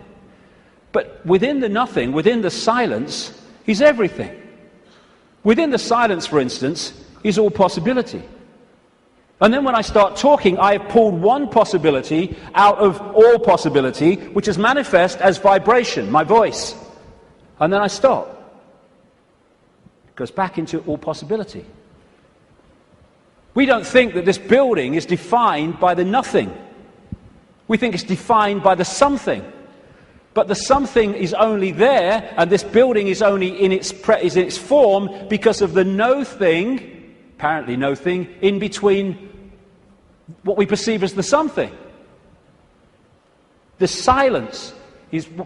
But within the nothing, within the silence, is everything. Within the silence, for instance, is all possibility. And then when I start talking, I have pulled one possibility out of all possibility, which is manifest as vibration, my voice. And then I stop. It goes back into all possibility. We don't think that this building is defined by the nothing. We think it's defined by the something. But the something is only there, and this building is only in its form because of the no thing, apparently no thing, in between what we perceive as the something. The silence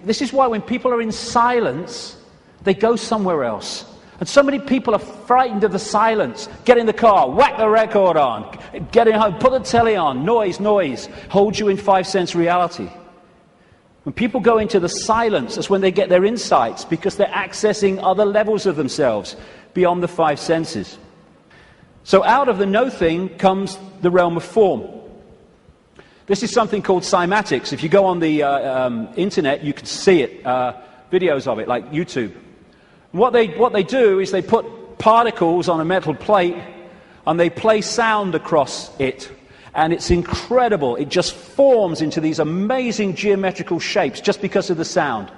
this is why when people are in silence, they go somewhere else. And so many people are frightened of the silence. Get in the car, whack the record on, get in home, put the telly on, noise, holds you in 5 sense reality. When people go into the silence, that's when they get their insights, because they're accessing other levels of themselves beyond the 5 senses. So out of the no thing comes the realm of form. This is something called cymatics. If you go on the internet, you can see it, videos of it, like YouTube. What they do is they put particles on a metal plate and they play sound across it. And it's incredible. It just forms into these amazing geometrical shapes just because of the sound.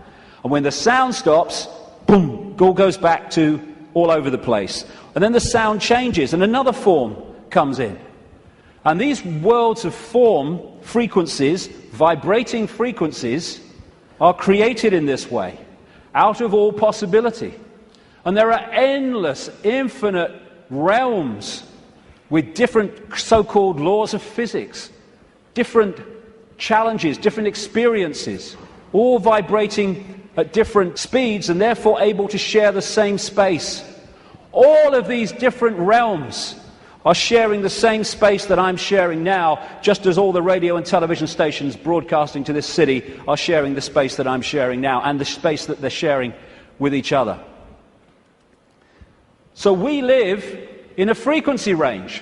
And when the sound stops, boom, it all goes back to all over the place. And then the sound changes and another form comes in. And these worlds of form, frequencies, vibrating frequencies, are created in this way, out of all possibility. And there are endless, infinite realms with different so-called laws of physics, different challenges, different experiences, all vibrating at different speeds and therefore able to share the same space. All of these different realms are sharing the same space that I'm sharing now, just as all the radio and television stations broadcasting to this city are sharing the space that I'm sharing now and the space that they're sharing with each other. So we live in a frequency range,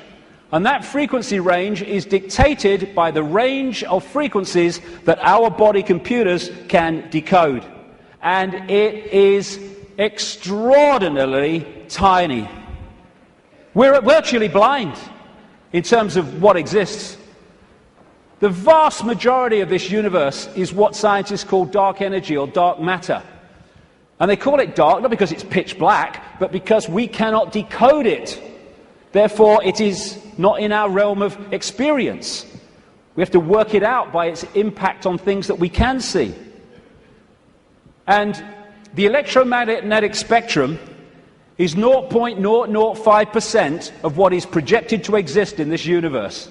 and that frequency range is dictated by the range of frequencies that our body computers can decode. And it is extraordinarily tiny. We're virtually blind in terms of what exists. The vast majority of this universe is what scientists call dark energy or dark matter. And they call it dark not because it's pitch black, but because we cannot decode it. Therefore, it is not in our realm of experience. We have to work it out by its impact on things that we can see. And the electromagnetic spectrum is 0.005% of what is projected to exist in this universe.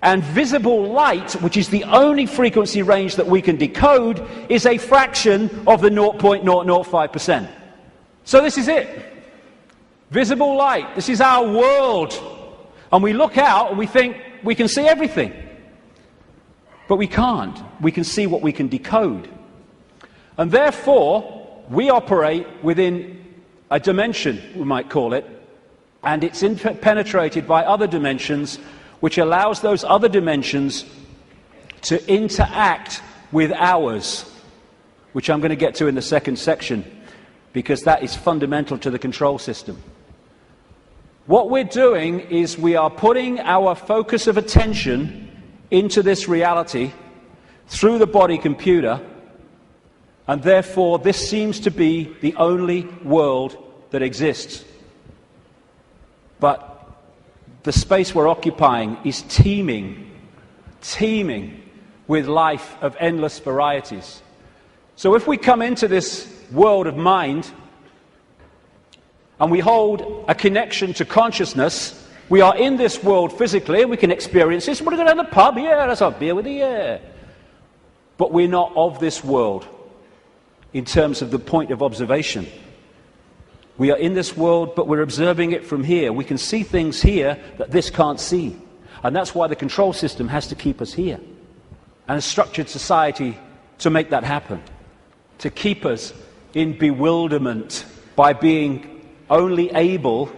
And visible light, which is the only frequency range that we can decode, is a fraction of the 0.005%. So this is it. Visible light. This is our world. And we look out and we think we can see everything. But we can't. We can see what we can decode. And therefore, we operate within a dimension, we might call it, and it's penetrated by other dimensions, which allows those other dimensions to interact with ours, which I'm going to get to in the second section, because that is fundamental to the control system. What we're doing is we are putting our focus of attention into this reality through the body computer, and therefore this seems to be the only world that exists. But the space we're occupying is teeming with life of endless varieties. So if we come into this world of mind and we hold a connection to consciousness, we are in this world physically, we can experience this. We're going to go to the pub, yeah, let's have a beer with you, yeah. But we're not of this world in terms of the point of observation. We are in this world, but we're observing it from here. We can see things here that this can't see. And that's why the control system has to keep us here. And a structured society to make that happen. To keep us in bewilderment by being only able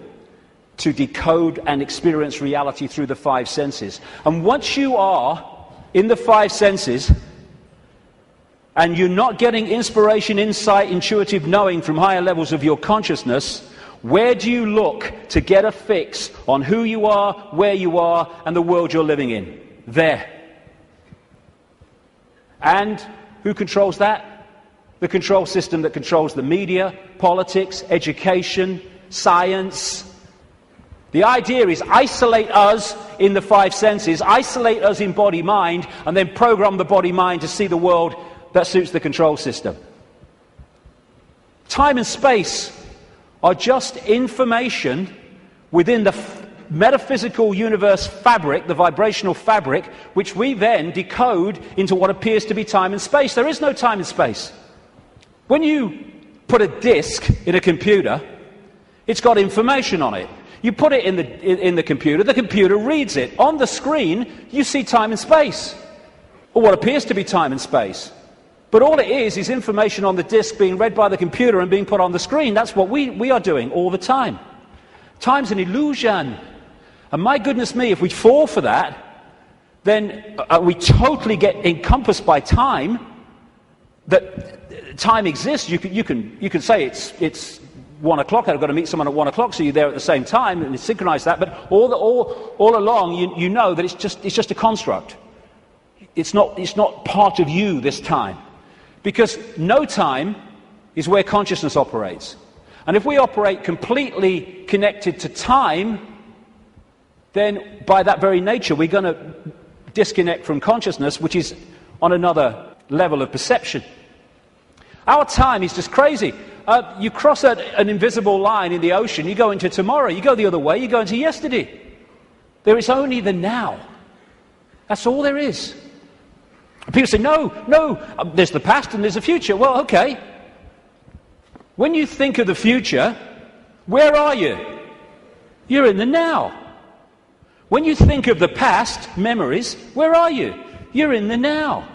to decode and experience reality through the five senses. And once you are in the five senses, and you're not getting inspiration, insight, intuitive knowing from higher levels of your consciousness, where do you look to get a fix on who you are, where you are, and the world you're living in? There. And who controls that? The control system that controls the media, politics, education, science. The idea is isolate us in the five senses, isolate us in body-mind, and then program the body-mind to see the world that suits the control system. Time and space are just information within the metaphysical universe fabric, the vibrational fabric, which we then decode into what appears to be time and space. There is no time and space. When you put a disk in a computer, it's got information on it. You put it in the computer reads it. On the screen, you see time and space, or what appears to be time and space. But all it is information on the disk being read by the computer and being put on the screen. That's what we are doing all the time. Time's an illusion. And my goodness me, if we fall for that, then we totally get encompassed by time, that time exists. You can say it's 1 o'clock, I've got to meet someone at 1 o'clock, so you're there at the same time, and you synchronize that, but all along you know that it's just a construct. It's not part of you this time. Because no time is where consciousness operates. And if we operate completely connected to time, then by that very nature we're going to disconnect from consciousness, which is on another level of perception. Our time is just crazy. You cross an invisible line in the ocean, you go into tomorrow, you go the other way, you go into yesterday. There is only the now. That's all there is. People say, no, there's the past and there's the future. Well, okay. When you think of the future, where are you? You're in the now. When you think of the past, memories, where are you? You're in the now.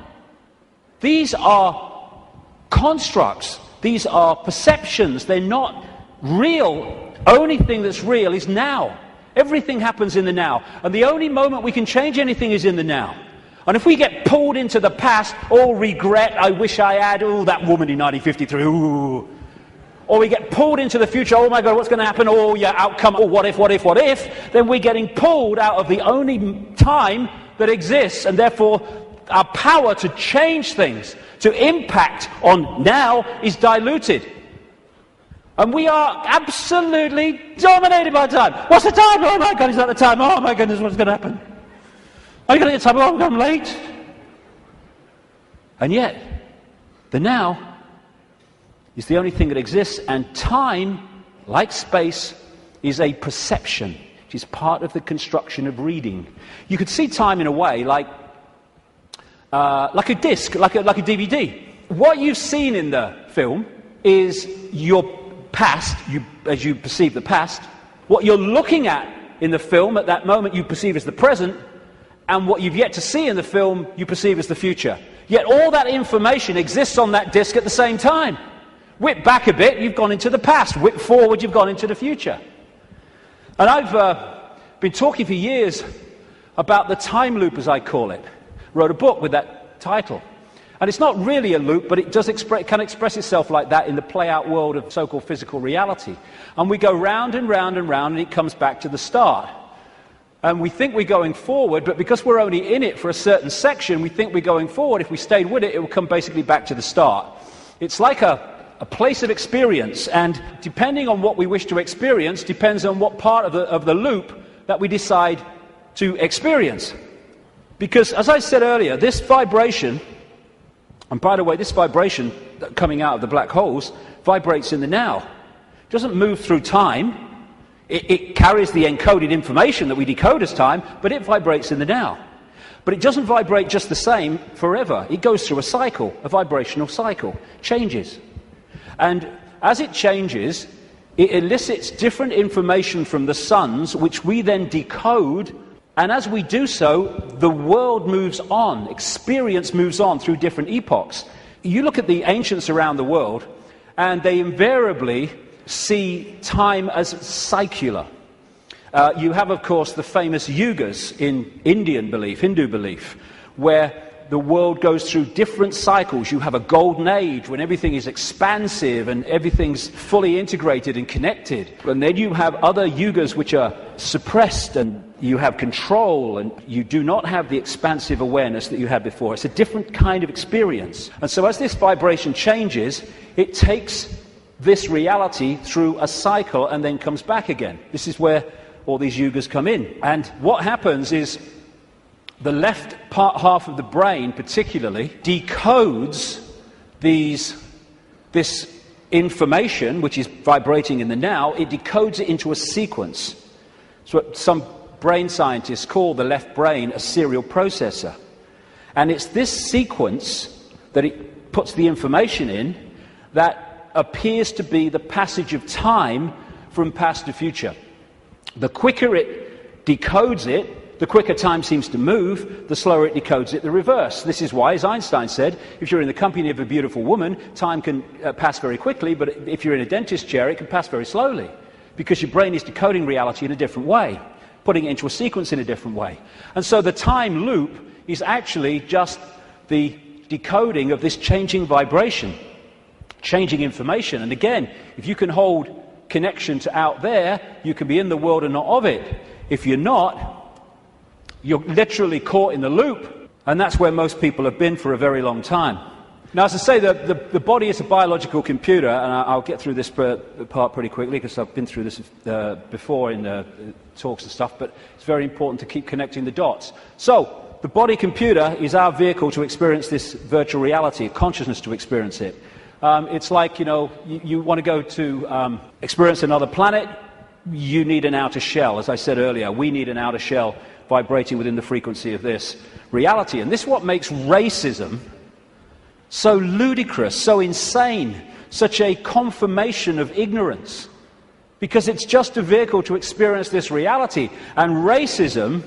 These are constructs. These are perceptions. They're not real. Only thing that's real is now. Everything happens in the now. And the only moment we can change anything is in the now. And if we get pulled into the past, all regret, I wish I had, that woman in 1953, ooh. Or we get pulled into the future, oh my God, what's going to happen? Oh, yeah, outcome, oh, what if? Then we're getting pulled out of the only time that exists, and therefore our power to change things, to impact on now, is diluted. And we are absolutely dominated by time. What's the time? Oh my God, is that the time? Oh my goodness, what's going to happen? Are you going to get time? Oh, I'm late. And yet, the now is the only thing that exists, and time, like space, is a perception. It is part of the construction of reading. You could see time in a way like a disc, like a DVD. What you've seen in the film is your past, as you perceive the past. What you're looking at in the film at that moment you perceive as the present, and what you've yet to see in the film you perceive as the future. Yet all that information exists on that disc at the same time. Whip back a bit, you've gone into the past. Whip forward, you've gone into the future. And I've been talking for years about the time loop, as I call it. wrote a book with that title. And it's not really a loop, but it does can express itself like that in the play-out world of so-called physical reality. And we go round and round and round, and it comes back to the start. And we think we're going forward, but because we're only in it for a certain section, we think we're going forward. If we stayed with it, it will come basically back to the start. It's like a place of experience, and depending on what we wish to experience, depends on what part of the loop that we decide to experience. Because, as I said earlier, this vibration, and by the way, this vibration coming out of the black holes vibrates in the now. It doesn't move through time. It carries the encoded information that we decode as time, but it vibrates in the now. But it doesn't vibrate just the same forever. It goes through a cycle, a vibrational cycle, changes. And as it changes, it elicits different information from the suns, which we then decode. And as we do so, the world moves on, experience moves on through different epochs. You look at the ancients around the world, and they invariably see time as secular. You have, of course, the famous yugas in Indian belief, Hindu belief, where the world goes through different cycles. You have a golden age when everything is expansive and everything's fully integrated and connected. And then you have other yugas which are suppressed, and you have control, and you do not have the expansive awareness that you had before. It's a different kind of experience. And so as this vibration changes, it takes this reality through a cycle and then comes back again. This is where all these yugas come in. And what happens is the left half of the brain particularly decodes this information, which is vibrating in the now. It decodes it into a sequence. It's what some brain scientists call the left brain a serial processor. And it's this sequence that it puts the information in that appears to be the passage of time from past to future. The quicker it decodes it, the quicker time seems to move, the slower it decodes it the reverse. This is why, as Einstein said, if you're in the company of a beautiful woman, time can pass very quickly, but if you're in a dentist chair, it can pass very slowly, because your brain is decoding reality in a different way, putting it into a sequence in a different way. And so the time loop is actually just the decoding of this changing vibration, changing information. And again, if you can hold connection to out there, you can be in the world and not of it. If you're not, you're literally caught in the loop, and that's where most people have been for a very long time. Now, as I say, the body is a biological computer, and I'll get through this part pretty quickly because I've been through this before in talks and stuff, but it's very important to keep connecting the dots. So, the body computer is our vehicle to experience this virtual reality, consciousness to experience it. It's like, you want to go to experience another planet, you need an outer shell. As I said earlier, we need an outer shell vibrating within the frequency of this reality. And this is what makes racism so ludicrous, so insane, such a confirmation of ignorance. Because it's just a vehicle to experience this reality. And racism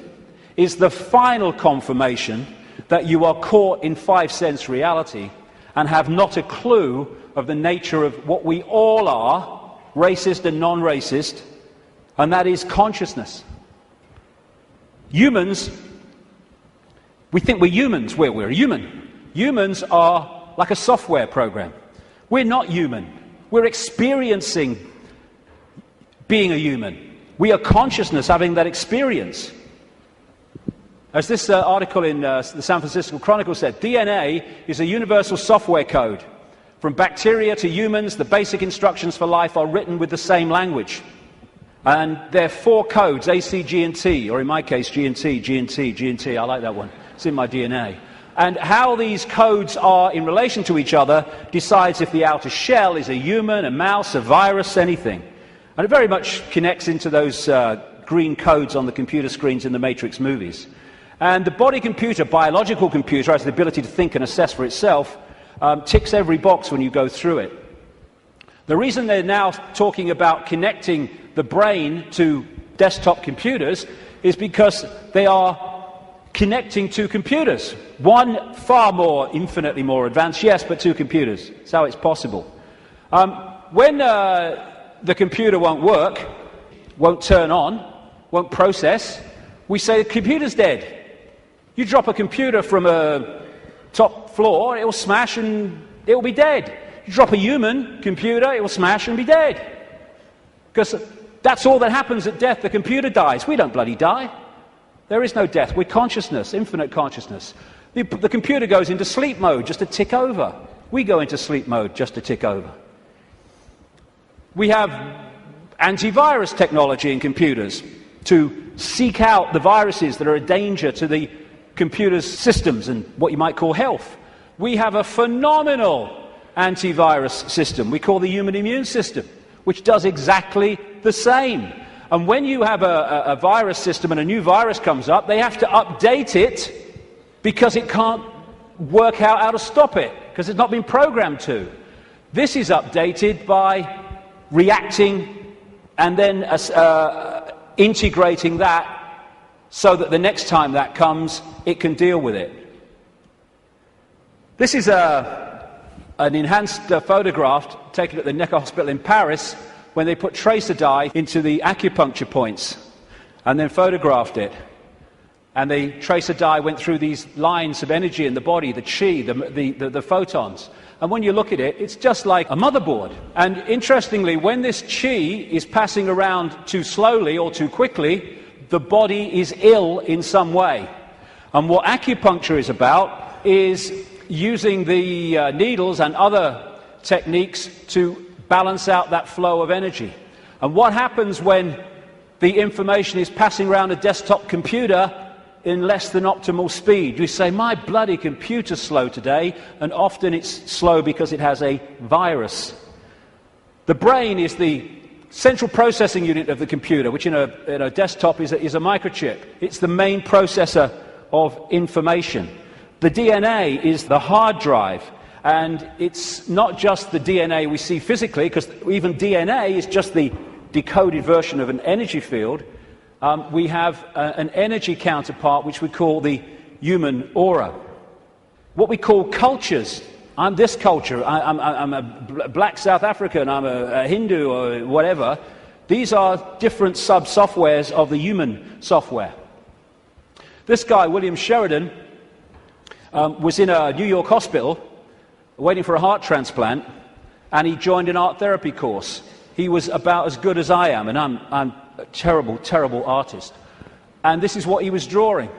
is the final confirmation that you are caught in five-sense reality and have not a clue of the nature of what we all are, racist and non-racist, and that is consciousness. Humans, we think we're humans. We're human. Humans are like a software program. We're not human. We're experiencing being a human. We are consciousness having that experience. As this article in the San Francisco Chronicle said, DNA is a universal software code. From bacteria to humans, the basic instructions for life are written with the same language. And there are four codes, A, C, G, and T, or in my case, G and T, G and T, G and T. I like that one. It's in my DNA. And how these codes are in relation to each other decides if the outer shell is a human, a mouse, a virus, anything. And it very much connects into those green codes on the computer screens in the Matrix movies. And the body computer, biological computer, has the ability to think and assess for itself, ticks every box when you go through it. The reason they're now talking about connecting the brain to desktop computers is because they are connecting two computers. One far more, infinitely more advanced, yes, but two computers. That's how it's possible. When the computer won't work, won't turn on, won't process, we say the computer's dead. You drop a computer from a top floor, it will smash and it will be dead. You drop a human computer, it will smash and be dead. Because that's all that happens at death. The computer dies. We don't bloody die. There is no death. We're consciousness, infinite consciousness. The computer goes into sleep mode just to tick over. We go into sleep mode just to tick over. We have antivirus technology in computers to seek out the viruses that are a danger to the computer's systems and what you might call health. We have a phenomenal antivirus system we call the human immune system, which does exactly the same. And when you have a virus system and a new virus comes up, they have to update it because it can't work out how to stop it, because it's not been programmed to. This is updated by reacting and then integrating that so that the next time that comes, it can deal with it. This is an enhanced photograph taken at the Necker Hospital in Paris when they put tracer dye into the acupuncture points and then photographed it. And the tracer dye went through these lines of energy in the body, the chi, the photons. And when you look at it, it's just like a motherboard. And interestingly, when this chi is passing around too slowly or too quickly, the body is ill in some way. And what acupuncture is about is using the needles and other techniques to balance out that flow of energy. And what happens when the information is passing around a desktop computer in less than optimal speed? You say, my bloody computer's slow today, and often it's slow because it has a virus. The brain is the central processing unit of the computer, which in a desktop is a microchip. It's the main processor of information. The DNA is the hard drive, and it's not just the DNA we see physically, because even DNA is just the decoded version of an energy field. We have an energy counterpart which we call the human aura. What we call cultures. I'm this culture, I'm a black South African, I'm a Hindu or whatever. These are different sub-softwares of the human software. This guy, William Sheridan, was in a New York hospital waiting for a heart transplant, and he joined an art therapy course. He was about as good as I am, and I'm a terrible, terrible artist. And this is what he was drawing.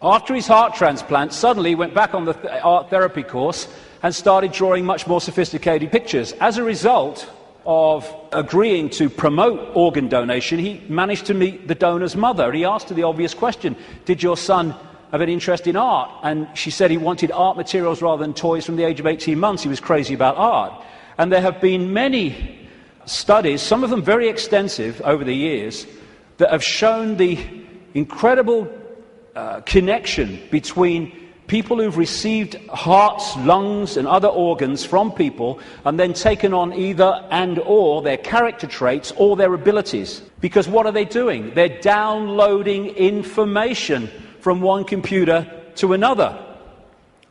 After his heart transplant, suddenly he went back on the art therapy course and started drawing much more sophisticated pictures. As a result of agreeing to promote organ donation, he managed to meet the donor's mother. He asked her the obvious question, did your son have an interest in art? And she said he wanted art materials rather than toys from the age of 18 months. He was crazy about art. And there have been many studies, some of them very extensive over the years, that have shown the incredible connection between people who've received hearts, lungs and other organs from people and then taken on either and or their character traits or their abilities. Because what are they doing? They're downloading information from one computer to another.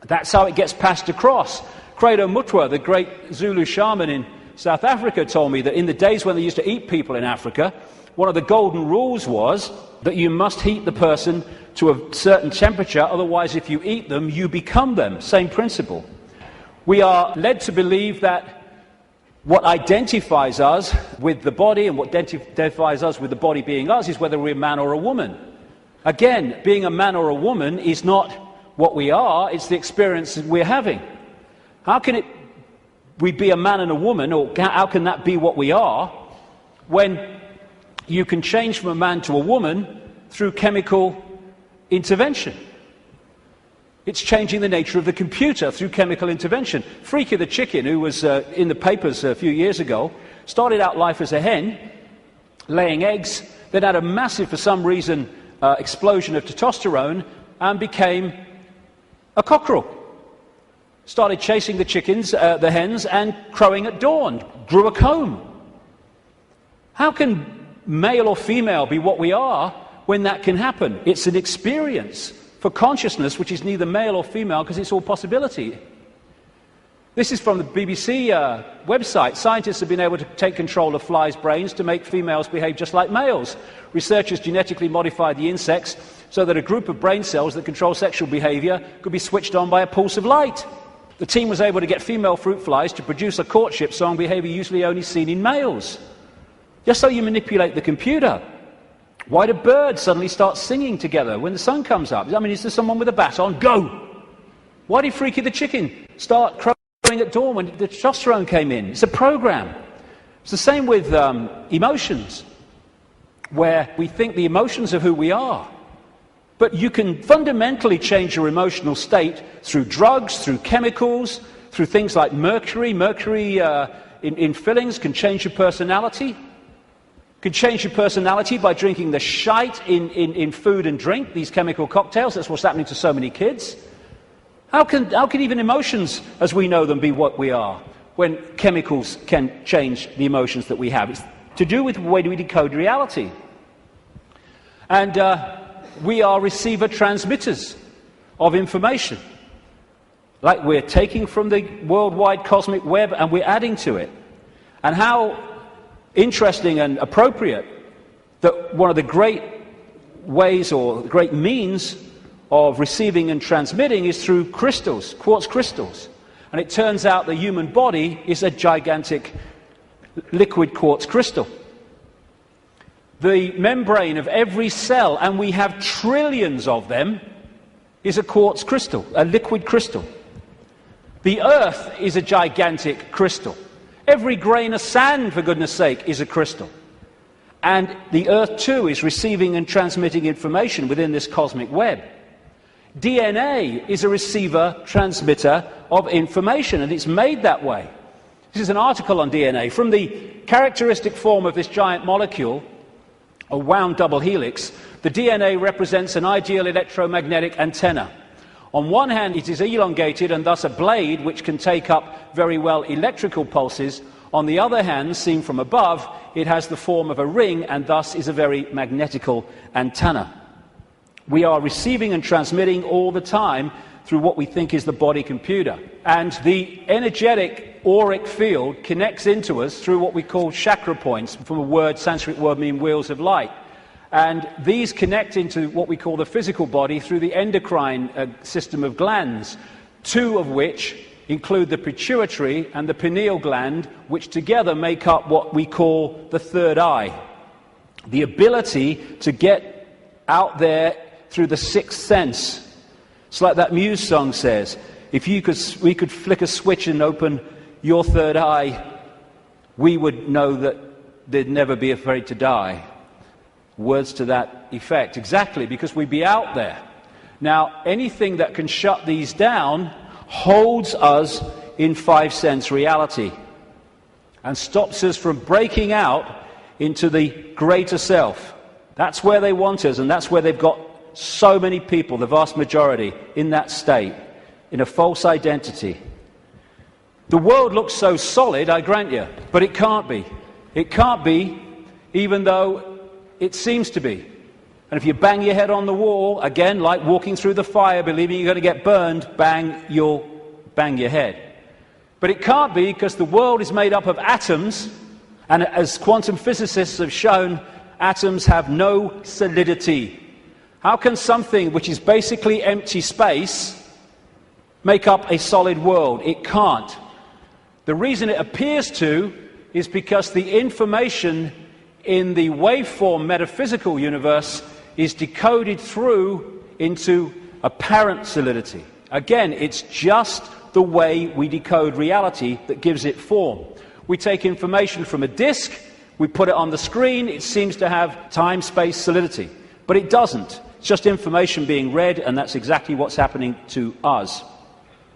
That's how it gets passed across. Credo Mutwa, the great Zulu shaman in South Africa, told me that in the days when they used to eat people in Africa, one of the golden rules was that you must heat the person to a certain temperature, otherwise if you eat them, you become them. Same principle. We are led to believe that what identifies us with the body and what identifies us with the body being us is whether we're a man or a woman. Again, being a man or a woman is not what we are, it's the experience we're having. How can we be a man and a woman, or how can that be what we are, when you can change from a man to a woman through chemical intervention? It's changing the nature of the computer through chemical intervention. Freaky the chicken, who was in the papers a few years ago, started out life as a hen, laying eggs, then had a massive, for some reason, explosion of testosterone, and became a cockerel. Started chasing the chickens, the hens, and crowing at dawn. Grew a comb. How can male or female be what we are when that can happen? It's an experience for consciousness which is neither male or female because it's all possibility. This is from the BBC website. Scientists have been able to take control of flies' brains to make females behave just like males. Researchers genetically modified the insects so that a group of brain cells that control sexual behavior could be switched on by a pulse of light. The team was able to get female fruit flies to produce a courtship song behavior usually only seen in males. Just so you manipulate the computer. Why do birds suddenly start singing together when the sun comes up? I mean, is there someone with a baton? Go! Why did Freaky the chicken start crowing at dawn when the testosterone came in? It's a program. It's the same with emotions, where we think the emotions are who we are. But you can fundamentally change your emotional state through drugs, through chemicals, through things like mercury. Mercury in fillings can change your personality. Can change your personality by drinking the shite in food and drink, these chemical cocktails. That's what's happening to so many kids. How can even emotions, as we know them, be what we are, when chemicals can change the emotions that we have? It's to do with the way we decode reality. And we are receiver-transmitters of information. Like we're taking from the worldwide cosmic web and we're adding to it. And how interesting and appropriate that one of the great ways or great means of receiving and transmitting is through crystals, quartz crystals. And it turns out the human body is a gigantic liquid quartz crystal. The membrane of every cell, and we have trillions of them, is a quartz crystal, a liquid crystal. The Earth is a gigantic crystal. Every grain of sand, for goodness sake, is a crystal. And the Earth, too, is receiving and transmitting information within this cosmic web. DNA is a receiver-transmitter of information, and it's made that way. This is an article on DNA. From the characteristic form of this giant molecule, a wound double helix, the DNA represents an ideal electromagnetic antenna. On one hand, it is elongated and thus a blade which can take up very well electrical pulses. On the other hand, seen from above, it has the form of a ring and thus is a very magnetical antenna. We are receiving and transmitting all the time through what we think is the body computer. And the energetic auric field connects into us through what we call chakra points, from a word, Sanskrit word meaning wheels of light. And these connect into what we call the physical body through the endocrine system of glands, two of which include the pituitary and the pineal gland, which together make up what we call the third eye. The ability to get out there through the sixth sense. It's like that Muse song says, if we could flick a switch and open your third eye, we would know that they'd never be afraid to die. Words to that effect. Exactly, because we'd be out there. Now, anything that can shut these down holds us in five-sense reality and stops us from breaking out into the greater self. That's where they want us, and that's where they've got so many people, the vast majority, in that state, in a false identity. The world looks so solid, I grant you, but it can't be. It can't be, even though it seems to be. And if you bang your head on the wall, again, like walking through the fire, believing you're going to get burned, bang, you'll bang your head. But it can't be, because the world is made up of atoms, and as quantum physicists have shown, atoms have no solidity. How can something which is basically empty space make up a solid world? It can't. The reason it appears to is because the information in the waveform metaphysical universe is decoded through into apparent solidity. Again, it's just the way we decode reality that gives it form. We take information from a disk, we put it on the screen, it seems to have time-space solidity. But it doesn't. It's just information being read, and that's exactly what's happening to us.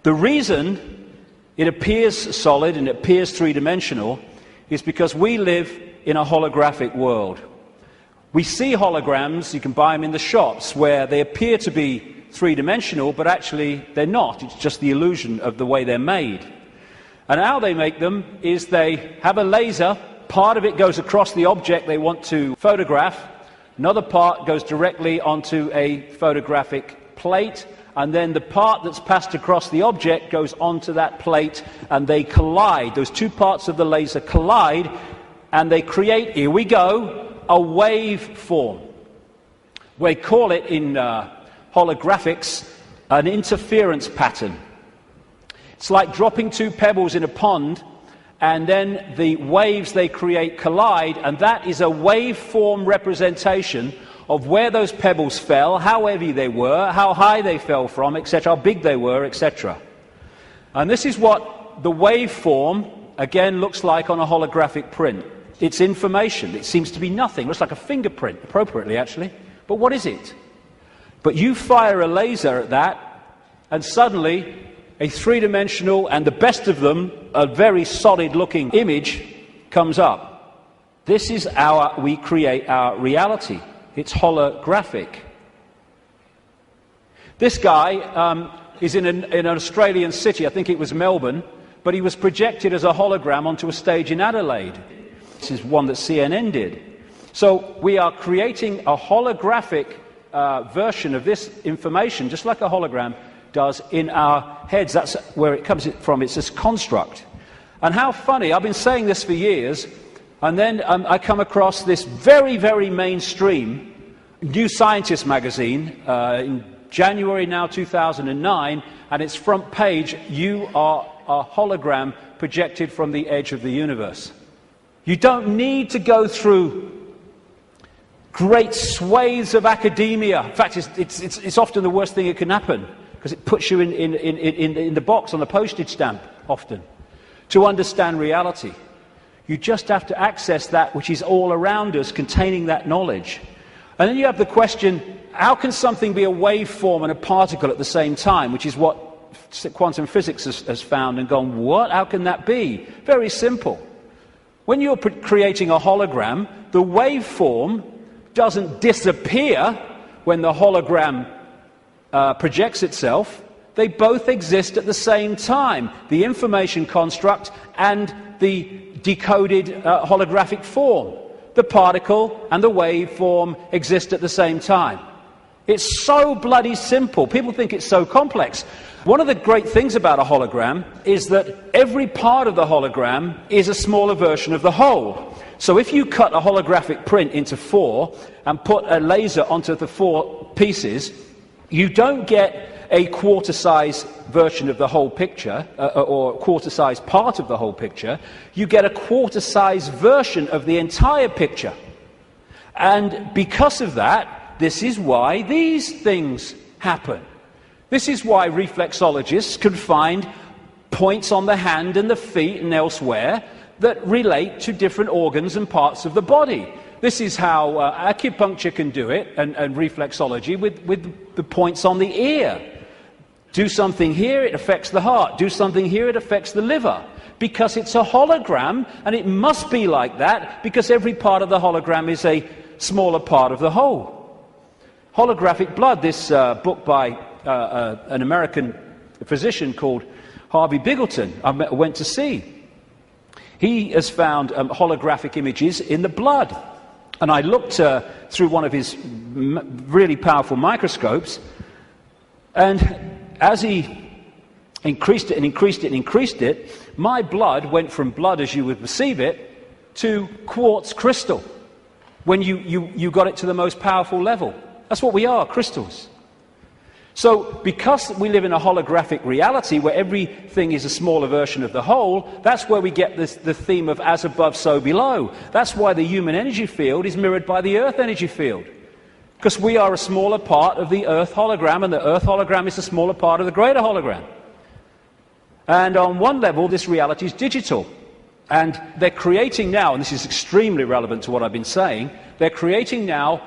The reason it appears solid and it appears three-dimensional is because we live in a holographic world. We see holograms, you can buy them in the shops, where they appear to be three-dimensional, but actually they're not. It's just the illusion of the way they're made. And how they make them is they have a laser, part of it goes across the object they want to photograph, another part goes directly onto a photographic plate, and then the part that's passed across the object goes onto that plate, and they collide. Those two parts of the laser collide, and they create, here we go, a waveform. We call it in holographics an interference pattern. It's like dropping two pebbles in a pond, and then the waves they create collide, and that is a waveform representation of where those pebbles fell, how heavy they were, how high they fell from, etc., how big they were, etc. And this is what the waveform, again, looks like on a holographic print. It's information. It seems to be nothing. It looks like a fingerprint, appropriately, actually. But what is it? But you fire a laser at that, and suddenly a three-dimensional, and the best of them, a very solid-looking image comes up. This is we create our reality. It's holographic. This guy is in an Australian city, I think it was Melbourne, but he was projected as a hologram onto a stage in Adelaide. This is one that CNN did. So we are creating a holographic version of this information, just like a hologram does in our heads. That's where it comes from. It's this construct. And how funny, I've been saying this for years, and then I come across this very, very mainstream New Scientist magazine in January now 2009, and its front page, "You are a hologram projected from the edge of the universe." You don't need to go through great swathes of academia. In fact, it's often the worst thing that can happen, because it puts you in the box on a postage stamp, often, to understand reality. You just have to access that which is all around us, containing that knowledge. And then you have the question, how can something be a waveform and a particle at the same time, which is what quantum physics has found and gone, what? How can that be? Very simple. When you're creating a hologram, the waveform doesn't disappear when the hologram projects itself. They both exist at the same time, the information construct and the decoded holographic form. The particle and the waveform exist at the same time. It's so bloody simple. People think it's so complex. One of the great things about a hologram is that every part of the hologram is a smaller version of the whole. So if you cut a holographic print into four and put a laser onto the four pieces, you don't get a quarter-size version of the whole picture, or a quarter-size part of the whole picture. You get a quarter-size version of the entire picture. And because of that, this is why these things happen. This is why reflexologists can find points on the hand and the feet and elsewhere that relate to different organs and parts of the body. This is how acupuncture can do it, and reflexology, with the points on the ear. Do something here, it affects the heart. Do something here, it affects the liver. Because it's a hologram, and it must be like that, because every part of the hologram is a smaller part of the whole. Holographic blood, this book by an American physician called Harvey Biggleton, I went to see. He has found holographic images in the blood. And I looked through one of his really powerful microscopes, and as he increased it and increased it and increased it, my blood went from blood as you would perceive it to quartz crystal when you got it to the most powerful level. That's what we are, crystals. So because we live in a holographic reality where everything is a smaller version of the whole, that's where we get the theme of as above, so below. That's why the human energy field is mirrored by the Earth energy field. Because we are a smaller part of the Earth hologram, and the Earth hologram is a smaller part of the greater hologram. And on one level, this reality is digital. And they're creating now, and this is extremely relevant to what I've been saying, they're creating now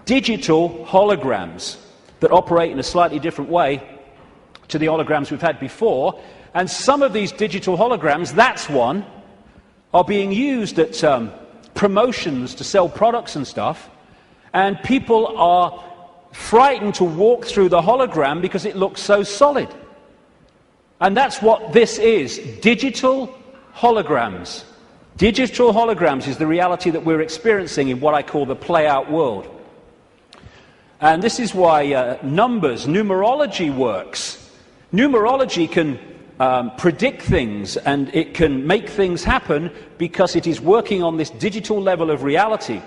digital holograms that operate in a slightly different way to the holograms we've had before. And some of these digital holograms, that's one, are being used at promotions to sell products and stuff. And people are frightened to walk through the hologram because it looks so solid. And that's what this is, digital holograms. Digital holograms is the reality that we're experiencing in what I call the play-out world. And this is why numerology works. Numerology can predict things, and it can make things happen because it is working on this digital level of reality.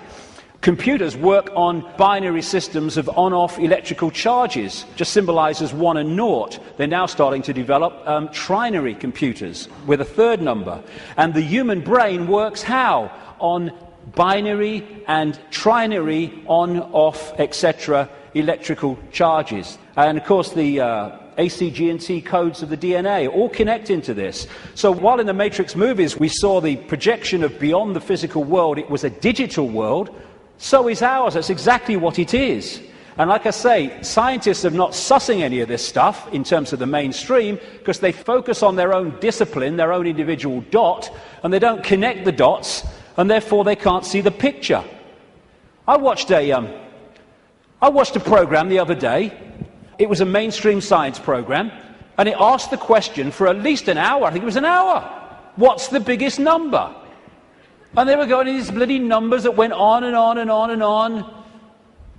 Computers work on binary systems of on-off electrical charges, just symbolized as 1 and 0. They're now starting to develop trinary computers with a third number. And the human brain works how? On binary and trinary on-off, etc. electrical charges. And of course the A, C, G and T codes of the DNA all connect into this. So while in the Matrix movies we saw the projection of beyond the physical world, it was a digital world, so is ours. That's exactly what it is. And like I say, scientists are not sussing any of this stuff in terms of the mainstream because they focus on their own discipline, their own individual dot, and they don't connect the dots, and therefore they can't see the picture. I watched a program the other day. It was a mainstream science program, and it asked the question for at least an hour. I think it was an hour. What's the biggest number? And they were going to these bloody numbers that went on and on and on and on,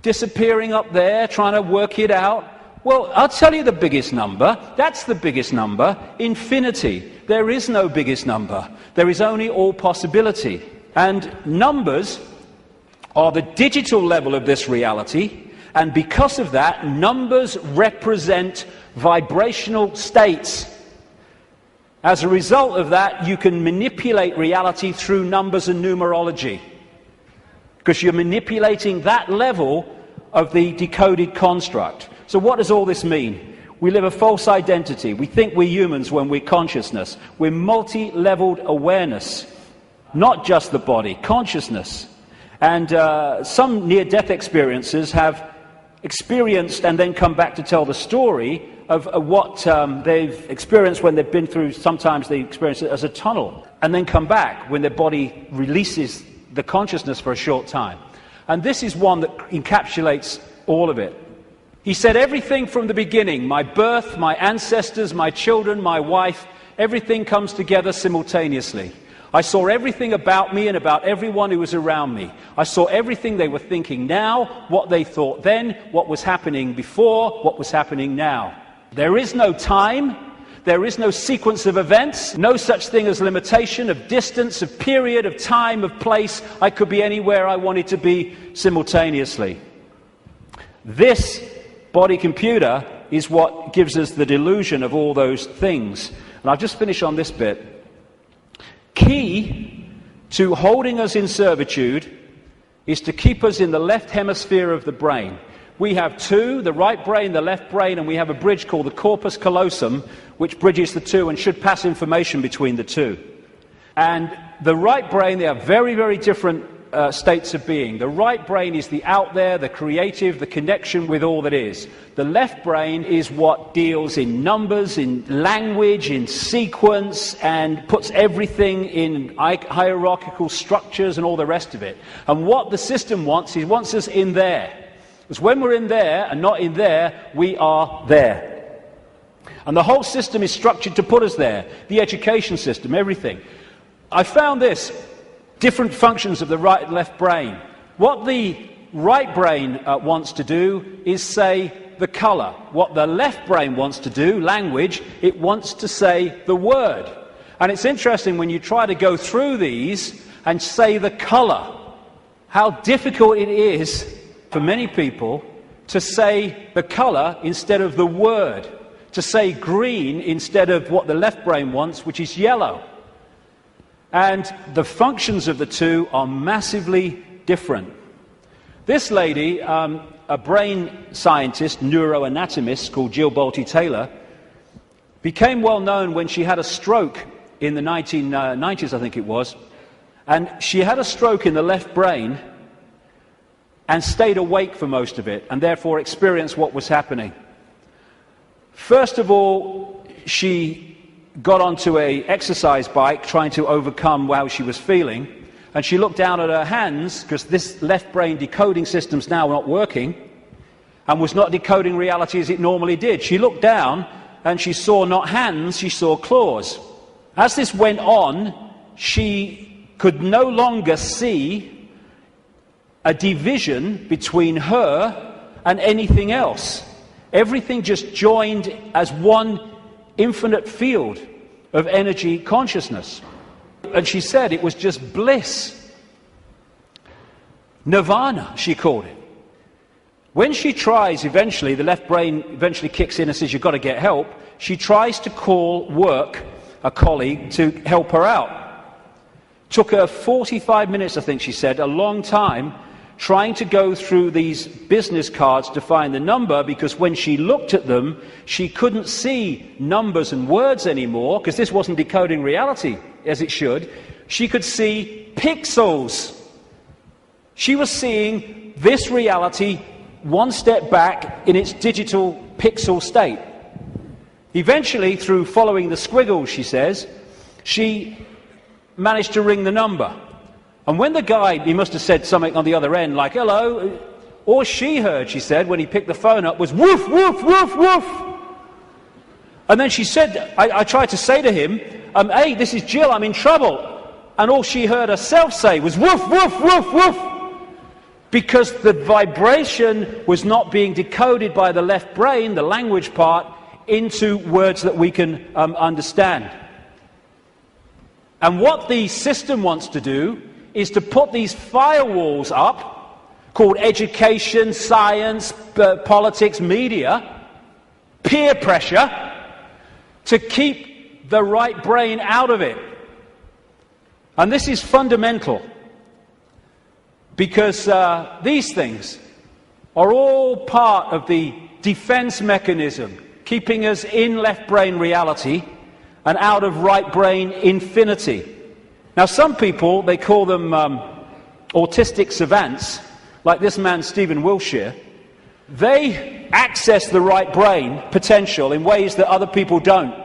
disappearing up there, trying to work it out. Well, I'll tell you the biggest number. That's the biggest number. Infinity. There is no biggest number. There is only all possibility. And numbers are the digital level of this reality. And because of that, numbers represent vibrational states. As a result of that, you can manipulate reality through numbers and numerology, because you're manipulating that level of the decoded construct. So what does all this mean? We live a false identity. We think we're humans when we're consciousness. We're multi-leveled awareness, not just the body, consciousness. And some near-death experiences have experienced and then come back to tell the story of what they've experienced when they've been through. Sometimes they experience it as a tunnel and then come back when their body releases the consciousness for a short time. And this is one that encapsulates all of it. He said everything from the beginning, my birth, my ancestors, my children, my wife, everything comes together simultaneously. I saw everything about me and about everyone who was around me. I saw everything they were thinking now, what they thought then, what was happening before, what was happening now. There is no time, there is no sequence of events, no such thing as limitation of distance, of period, of time, of place. I could be anywhere I wanted to be simultaneously. This body computer is what gives us the delusion of all those things. And I'll just finish on this bit. Key to holding us in servitude is to keep us in the left hemisphere of the brain. We have two, the right brain, the left brain, and we have a bridge called the corpus callosum, which bridges the two and should pass information between the two. And the right brain, they are very, very different states of being. The right brain is the out there, the creative, the connection with all that is. The left brain is what deals in numbers, in language, in sequence, and puts everything in hierarchical structures and all the rest of it. And what the system wants, it wants us in there. Because when we're in there and not in there, we are there. And the whole system is structured to put us there. The education system, everything. I found this. Different functions of the right and left brain. What the right brain wants to do is say the colour. What the left brain wants to do, language, it wants to say the word. And it's interesting when you try to go through these and say the colour, how difficult it is for many people to say the colour instead of the word, to say green instead of what the left brain wants, which is yellow. And the functions of the two are massively different. This lady, a brain scientist, neuroanatomist called Jill Bolte Taylor, became well known when she had a stroke in the 1990s, I think it was. And she had a stroke in the left brain and stayed awake for most of it, and therefore experienced what was happening. First of all, she got onto an exercise bike trying to overcome how she was feeling, and she looked down at her hands because this left brain decoding system's now not working and was not decoding reality as it normally did. She looked down and she saw not hands, she saw claws. As this went on, she could no longer see a division between her and anything else. Everything just joined as one infinite field of energy consciousness. And she said it was just bliss. Nirvana, she called it. When she tries, eventually, the left brain eventually kicks in and says, you've got to get help. She tries to call work, a colleague, to help her out. Took her 45 minutes, I think she said, a long time, trying to go through these business cards to find the number, because when she looked at them, she couldn't see numbers and words anymore, because this wasn't decoding reality as it should. She could see pixels. She was seeing this reality one step back in its digital pixel state. Eventually, through following the squiggles, she says, she managed to ring the number. And when the guy, he must have said something on the other end, like, hello, all she heard, she said, when he picked the phone up, was woof, woof, woof, woof. And then she said, I tried to say to him, hey, this is Jill, I'm in trouble. And all she heard herself say was woof, woof, woof, woof. Because the vibration was not being decoded by the left brain, the language part, into words that we can understand. And what the system wants to do is to put these firewalls up, called education, science, politics, media, peer pressure, to keep the right brain out of it. And this is fundamental, because these things are all part of the defense mechanism, keeping us in left brain reality and out of right brain infinity. Now, some people, they call them autistic savants, like this man, Stephen Wiltshire. They access the right brain potential in ways that other people don't.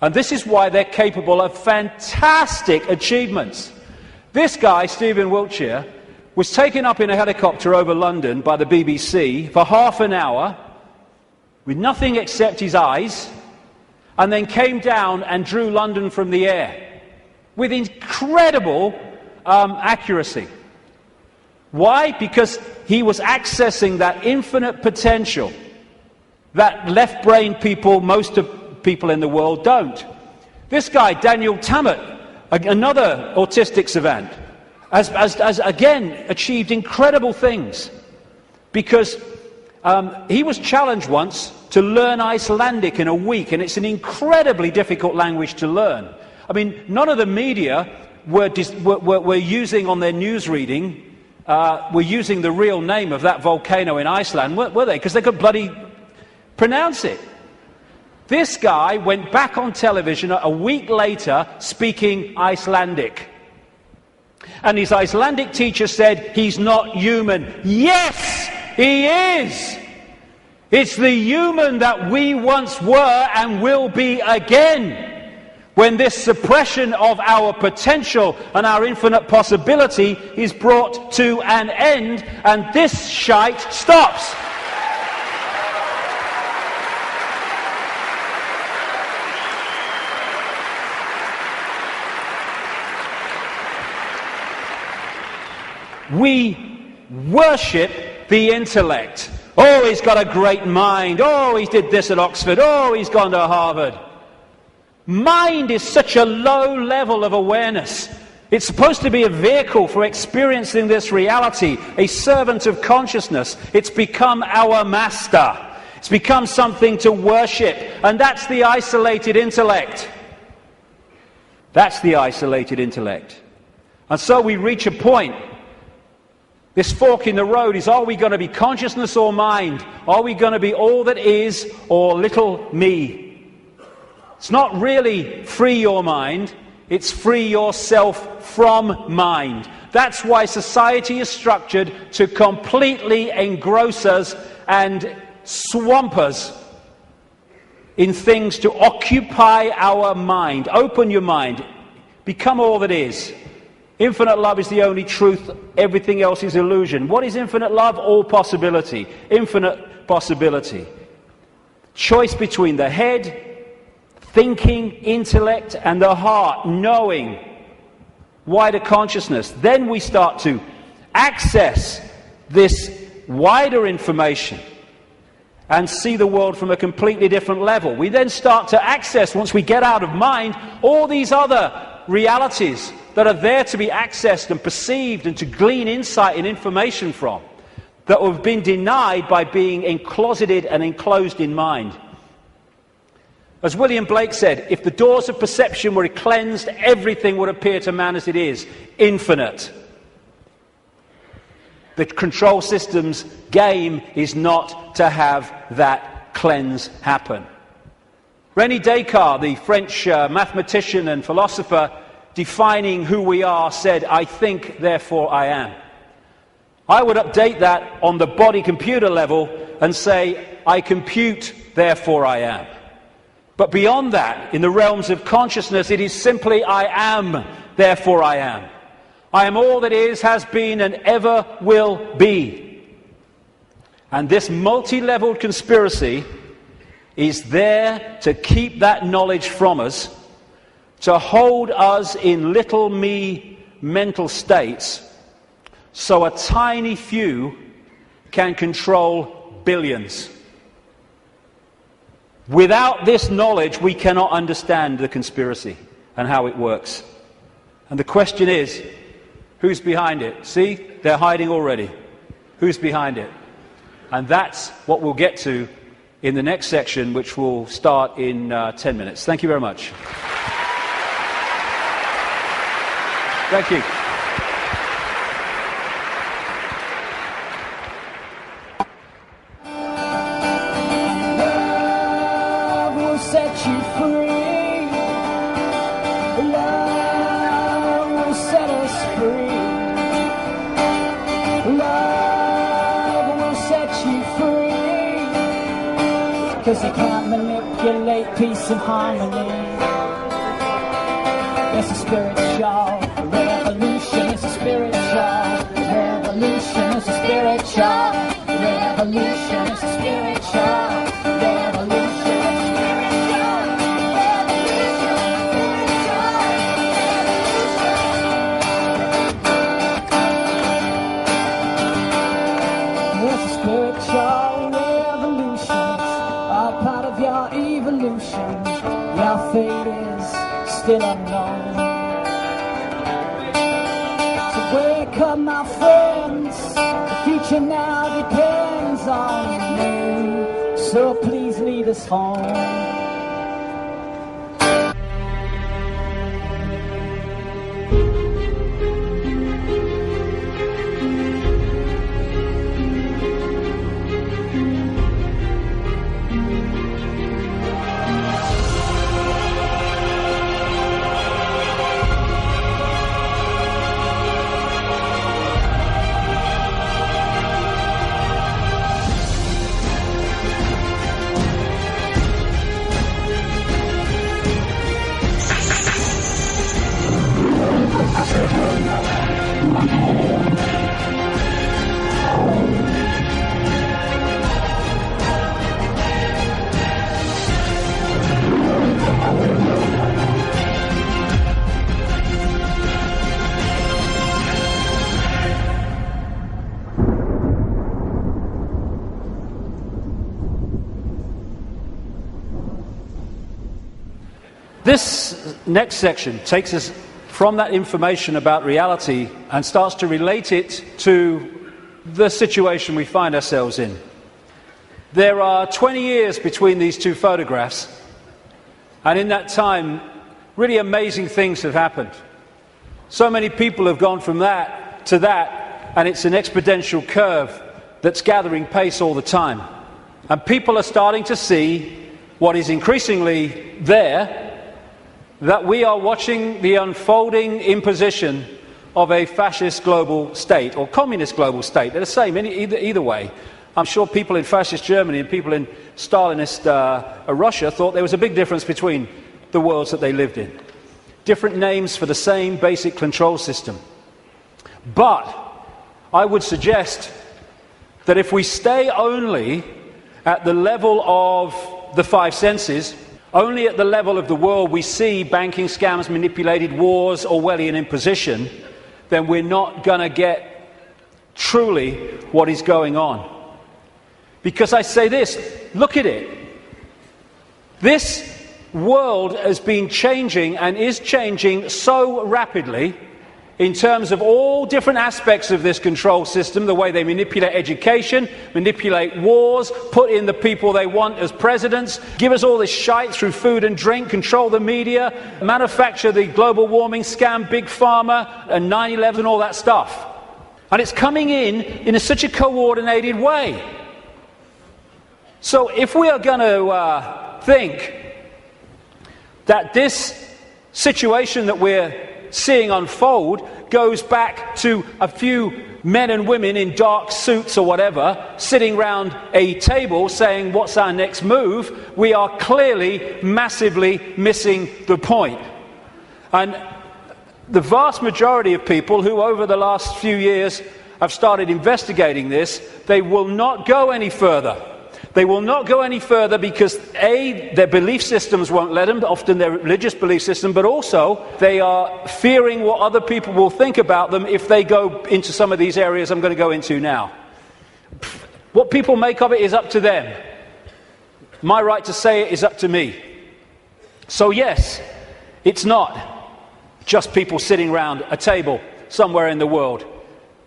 And this is why they're capable of fantastic achievements. This guy, Stephen Wiltshire, was taken up in a helicopter over London by the BBC for half an hour with nothing except his eyes, and then came down and drew London from the air with incredible accuracy. Why? Because he was accessing that infinite potential that left brain people, most of people in the world, don't. This guy, Daniel Tammet, another autistic savant, has again achieved incredible things, because he was challenged once to learn Icelandic in a week, and it's an incredibly difficult language to learn. I mean, none of the media were using on their news reading, were using the real name of that volcano in Iceland, were they? Because they could bloody pronounce it. This guy went back on television a week later speaking Icelandic. And his Icelandic teacher said, he's not human. Yes, he is! It's the human that we once were and will be again. When this suppression of our potential and our infinite possibility is brought to an end, and this shite stops. We worship the intellect. Oh, he's got a great mind. Oh, he did this at Oxford. Oh, he's gone to Harvard. Mind is such a low level of awareness. It's supposed to be a vehicle for experiencing this reality, a servant of consciousness. It's become our master. It's become something to worship. And that's the isolated intellect. That's the isolated intellect. And so we reach a point. This fork in the road is, are we going to be consciousness or mind? Are we going to be all that is or little me? It's not really free your mind, it's free yourself from mind. That's why society is structured to completely engross us and swamp us in things to occupy our mind. Open your mind, become all that is. Infinite love is the only truth, everything else is illusion. What is infinite love? All possibility, infinite possibility. Choice between the head, thinking, intellect, and the heart, knowing, wider consciousness. Then we start to access this wider information and see the world from a completely different level. We then start to access, once we get out of mind, all these other realities that are there to be accessed and perceived and to glean insight and information from, that have been denied by being encloseted and enclosed in mind. As William Blake said, if the doors of perception were cleansed, everything would appear to man as it is, infinite. The control system's game is not to have that cleanse happen. René Descartes, the French mathematician and philosopher, defining who we are, said, "I think, therefore I am." I would update that on the body-computer level and say, "I compute, therefore I am." But beyond that, in the realms of consciousness, it is simply, "I am, therefore I am." I am all that is, has been, and ever will be. And this multi-leveled conspiracy is there to keep that knowledge from us, to hold us in little me mental states, so a tiny few can control billions. Without this knowledge, we cannot understand the conspiracy and how it works. And the question is, who's behind it? See, they're hiding already. Who's behind it? And that's what we'll get to in the next section, which will start in 10 minutes. Thank you very much. Thank you. Love will set you free. Love will set us free. Love will set you free. 'Cause you can't manipulate peace and harmony. It's a spiritual revolution. It's a spiritual revolution. It's a spiritual revolution. It's a spiritual revolution. It's a spiritual revolution. It's all part of your evolution. Your fate is still unknown. So wake up, my friends. The future now depends on you. So please lead us home. This next section takes us from that information about reality and starts to relate it to the situation we find ourselves in. There are 20 years between these two photographs, and in that time, really amazing things have happened. So many people have gone from that to that, and it's an exponential curve that's gathering pace all the time. And people are starting to see what is increasingly there, that we are watching the unfolding imposition of a fascist global state, or communist global state. They're the same either way. I'm sure people in fascist Germany and people in Stalinist Russia thought there was a big difference between the worlds that they lived in. Different names for the same basic control system. But I would suggest that if we stay only at the level of the five senses, only at the level of the world we see banking scams, manipulated wars, Orwellian imposition, then we're not going to get truly what is going on. Because I say this, look at it. This world has been changing and is changing so rapidly in terms of all different aspects of this control system, the way they manipulate education, manipulate wars, put in the people they want as presidents, give us all this shite through food and drink, control the media, manufacture the global warming scam, Big Pharma, and 9/11 and all that stuff. And it's coming in such a coordinated way. So if we are going to think that this situation that we're seeing unfold goes back to a few men and women in dark suits or whatever sitting round a table saying what's our next move, we are clearly massively missing the point. And the vast majority of people who over the last few years have started investigating this, they will not go any further. They will not go any further because A, their belief systems won't let them, often their religious belief system, but also they are fearing what other people will think about them if they go into some of these areas I'm going to go into now. What people make of it is up to them. My right to say it is up to me. So yes, it's not just people sitting around a table somewhere in the world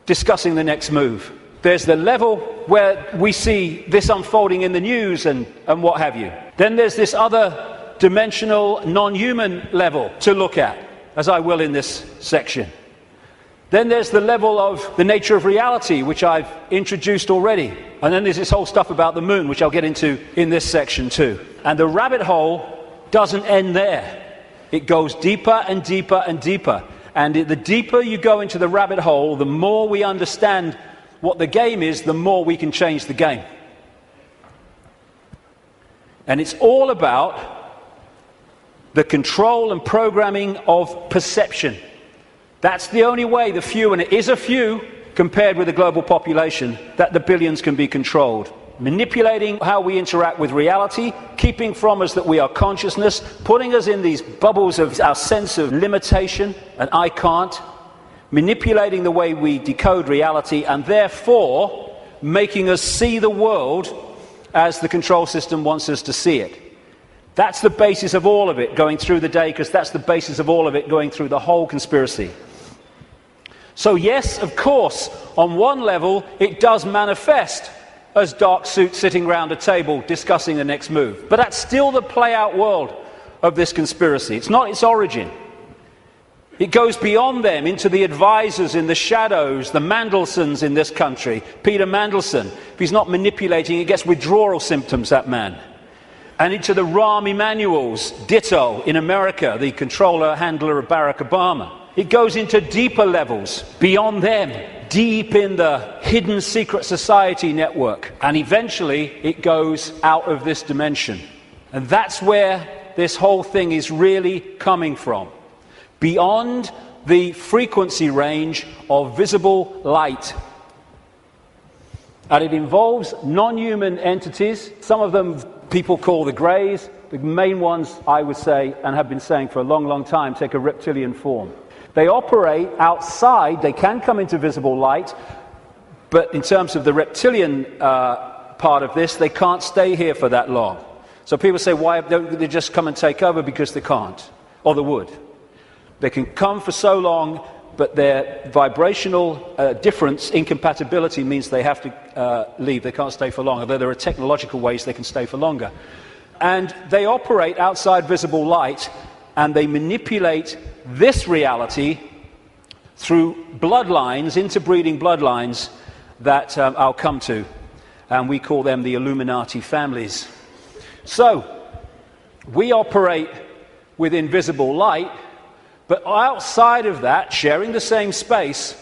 discussing the next move. There's the level where we see this unfolding in the news and what have you. Then there's this other dimensional, non-human level to look at, as I will in this section. Then there's the level of the nature of reality, which I've introduced already. And then there's this whole stuff about the moon, which I'll get into in this section too. And the rabbit hole doesn't end there. It goes deeper and deeper and deeper. And the deeper you go into the rabbit hole, the more we understand what the game is, the more we can change the game. And it's all about the control and programming of perception. That's the only way the few, and it is a few compared with the global population, that the billions can be controlled. Manipulating how we interact with reality, keeping from us that we are consciousness, putting us in these bubbles of our sense of limitation and I can't, manipulating the way we decode reality, and therefore making us see the world as the control system wants us to see it. That's the basis of all of it going through the day, because that's the basis of all of it going through the whole conspiracy. So yes, of course, on one level it does manifest as dark suits sitting around a table discussing the next move. But that's still the play-out world of this conspiracy. It's not its origin. It goes beyond them into the advisors in the shadows, the Mandelsons in this country. Peter Mandelson, if he's not manipulating, he gets withdrawal symptoms, that man. And into the Rahm Emanuels, ditto, in America, the controller, handler of Barack Obama. It goes into deeper levels, beyond them, deep in the hidden secret society network. And eventually, it goes out of this dimension. And that's where this whole thing is really coming from. Beyond the frequency range of visible light. And it involves non-human entities. Some of them people call the greys. The main ones, I would say, and have been saying for a long, long time, take a reptilian form. They operate outside. They can come into visible light. But in terms of the reptilian part of this, they can't stay here for that long. So people say, why don't they just come and take over? Because they can't. Or they would. They can come for so long, but their vibrational difference, incompatibility, means they have to leave. They can't stay for long, although there are technological ways they can stay for longer. And they operate outside visible light, and they manipulate this reality through bloodlines, interbreeding bloodlines, that I'll come to. And we call them the Illuminati families. So, we operate with invisible light, but outside of that, sharing the same space,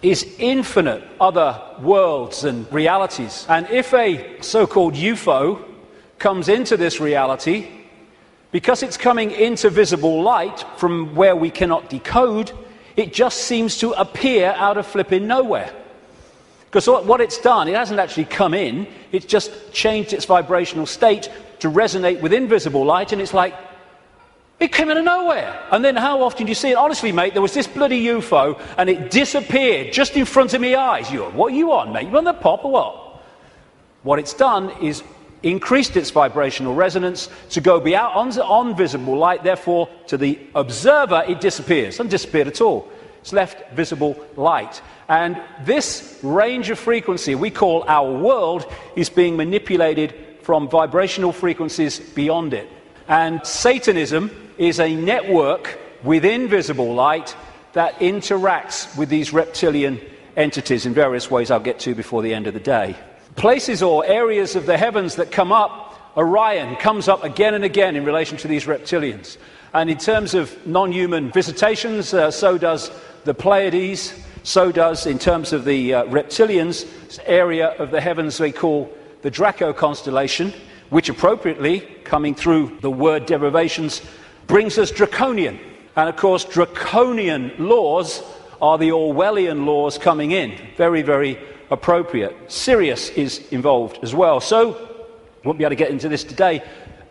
is infinite other worlds and realities. And if a so-called UFO comes into this reality, because it's coming into visible light from where we cannot decode, it just seems to appear out of flipping nowhere. Because what it's done, it hasn't actually come in, it's just changed its vibrational state to resonate with invisible light, and it's like, it came out of nowhere. And then how often do you see it? Honestly, mate, there was this bloody UFO, and it disappeared just in front of my eyes. What are you on, mate? You on the pop or what? What it's done is increased its vibrational resonance to go beyond on visible light. Therefore, to the observer, it disappears. Doesn't disappear at all. It's left visible light. And this range of frequency we call our world is being manipulated from vibrational frequencies beyond it. And Satanism is a network within visible light that interacts with these reptilian entities in various ways I'll get to before the end of the day. Places or areas of the heavens that come up, Orion comes up again and again in relation to these reptilians. And in terms of non-human visitations, so does the Pleiades, so does, in terms of the reptilians, area of the heavens they call the Draco constellation, which appropriately, coming through the word derivations, brings us draconian. And of course, draconian laws are the Orwellian laws coming in. Very, very appropriate. Sirius is involved as well. So, won't be able to get into this today.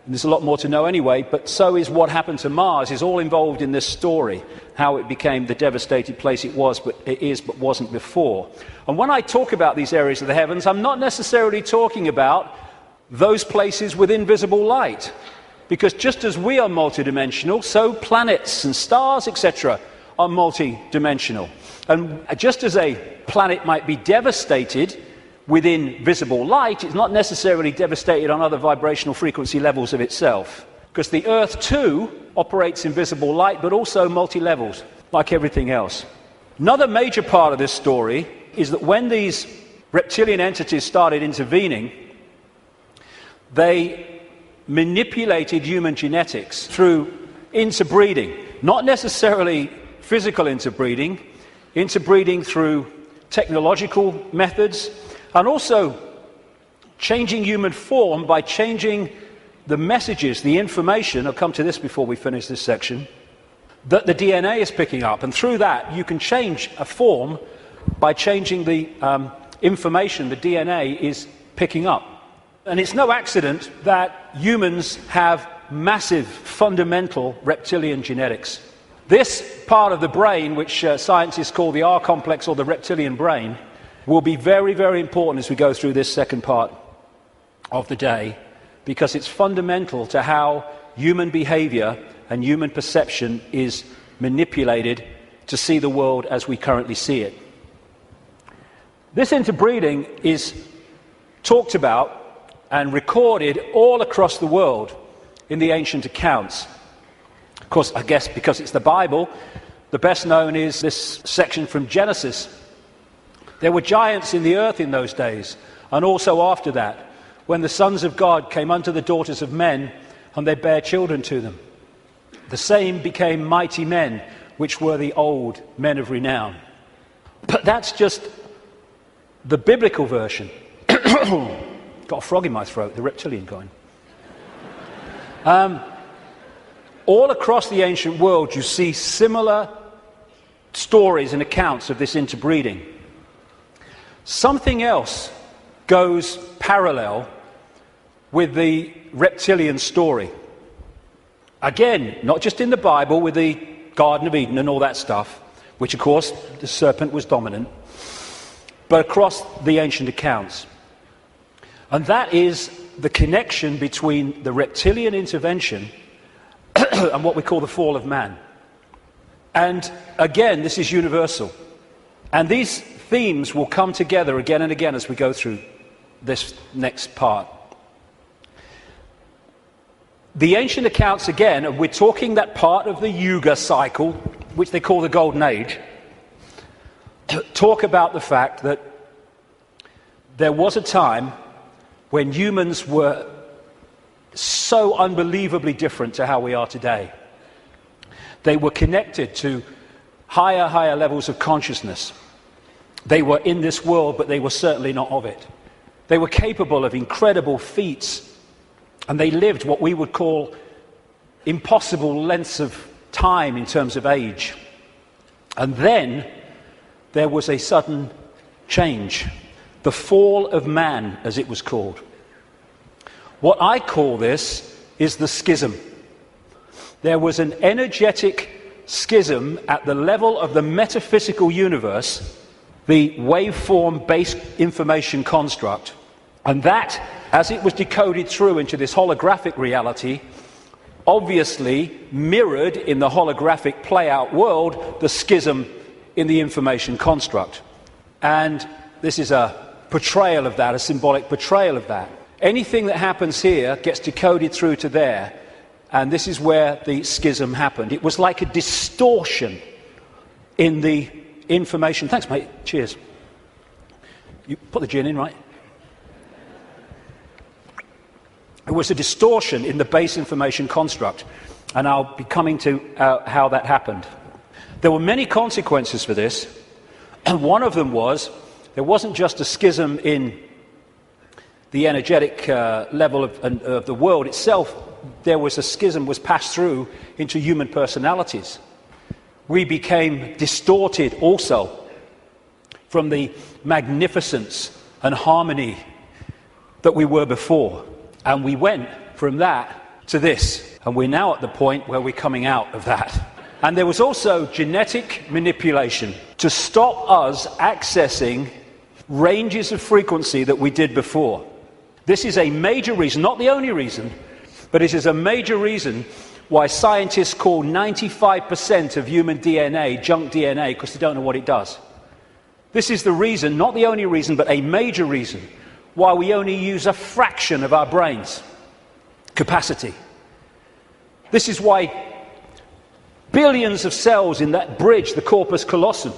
There's a lot more to know anyway, but so is what happened to Mars, is all involved in this story, how it became the devastated place it was, but it is, but wasn't before. And when I talk about these areas of the heavens, I'm not necessarily talking about those places with invisible light, because just as we are multidimensional, so planets and stars, etc., are multidimensional. And just as a planet might be devastated within visible light, it's not necessarily devastated on other vibrational frequency levels of itself. Because the Earth, too, operates in visible light, but also multi-levels, like everything else. Another major part of this story is that when these reptilian entities started intervening, they manipulated human genetics through interbreeding. Not necessarily physical interbreeding through technological methods, and also changing human form by changing the messages, the information, I'll come to this before we finish this section, that the DNA is picking up. And through that, you can change a form by changing the information the DNA is picking up. And it's no accident that humans have massive, fundamental reptilian genetics. This part of the brain, which scientists call the R complex or the reptilian brain, will be very, very important as we go through this second part of the day, because it's fundamental to how human behavior and human perception is manipulated to see the world as we currently see it. This interbreeding is talked about and recorded all across the world in the ancient accounts. Of course, I guess because it's the Bible, the best known is this section from Genesis. There were giants in the earth in those days, and also after that, when the sons of God came unto the daughters of men, and they bare children to them. The same became mighty men, which were the old men of renown. But that's just the biblical version. Got a frog in my throat, the reptilian going. All across the ancient world, you see similar stories and accounts of this interbreeding. Something else goes parallel with the reptilian story. Again, not just in the Bible with the Garden of Eden and all that stuff, which of course the serpent was dominant, but across the ancient accounts. And that is the connection between the reptilian intervention and what we call the fall of man. And again, this is universal. And these themes will come together again and again as we go through this next part. The ancient accounts, again, and we're talking that part of the Yuga cycle, which they call the Golden Age, talk about the fact that there was a time when humans were so unbelievably different to how we are today. They were connected to higher levels of consciousness. They were in this world, but they were certainly not of it. They were capable of incredible feats, and they lived what we would call impossible lengths of time in terms of age. And then there was a sudden change, the fall of man, as it was called. What I call this is the schism. There was an energetic schism at the level of the metaphysical universe, the waveform-based information construct, And that, as it was decoded through into this holographic reality, obviously mirrored in the holographic play-out world the schism in the information construct. And this is a portrayal of that, a symbolic portrayal of that. Anything that happens here gets decoded through to there, and this is where the schism happened. It was like a distortion in the information. Thanks, mate. Cheers. You put the gin in, right? It was a distortion in the base information construct, and I'll be coming to how that happened. There were many consequences for this, and one of them was there wasn't just a schism in the energetic level of the world itself. There was a schism was passed through into human personalities. We became distorted also from the magnificence and harmony that we were before. And we went from that to this. And we're now at the point where we're coming out of that. And there was also genetic manipulation to stop us accessing ranges of frequency that we did before. This is a major reason, not the only reason, but it is a major reason why scientists call 95% of human DNA junk DNA, because they don't know what it does. This is the reason, not the only reason, but a major reason why we only use a fraction of our brain's capacity. This is why billions of cells in that bridge, the corpus callosum,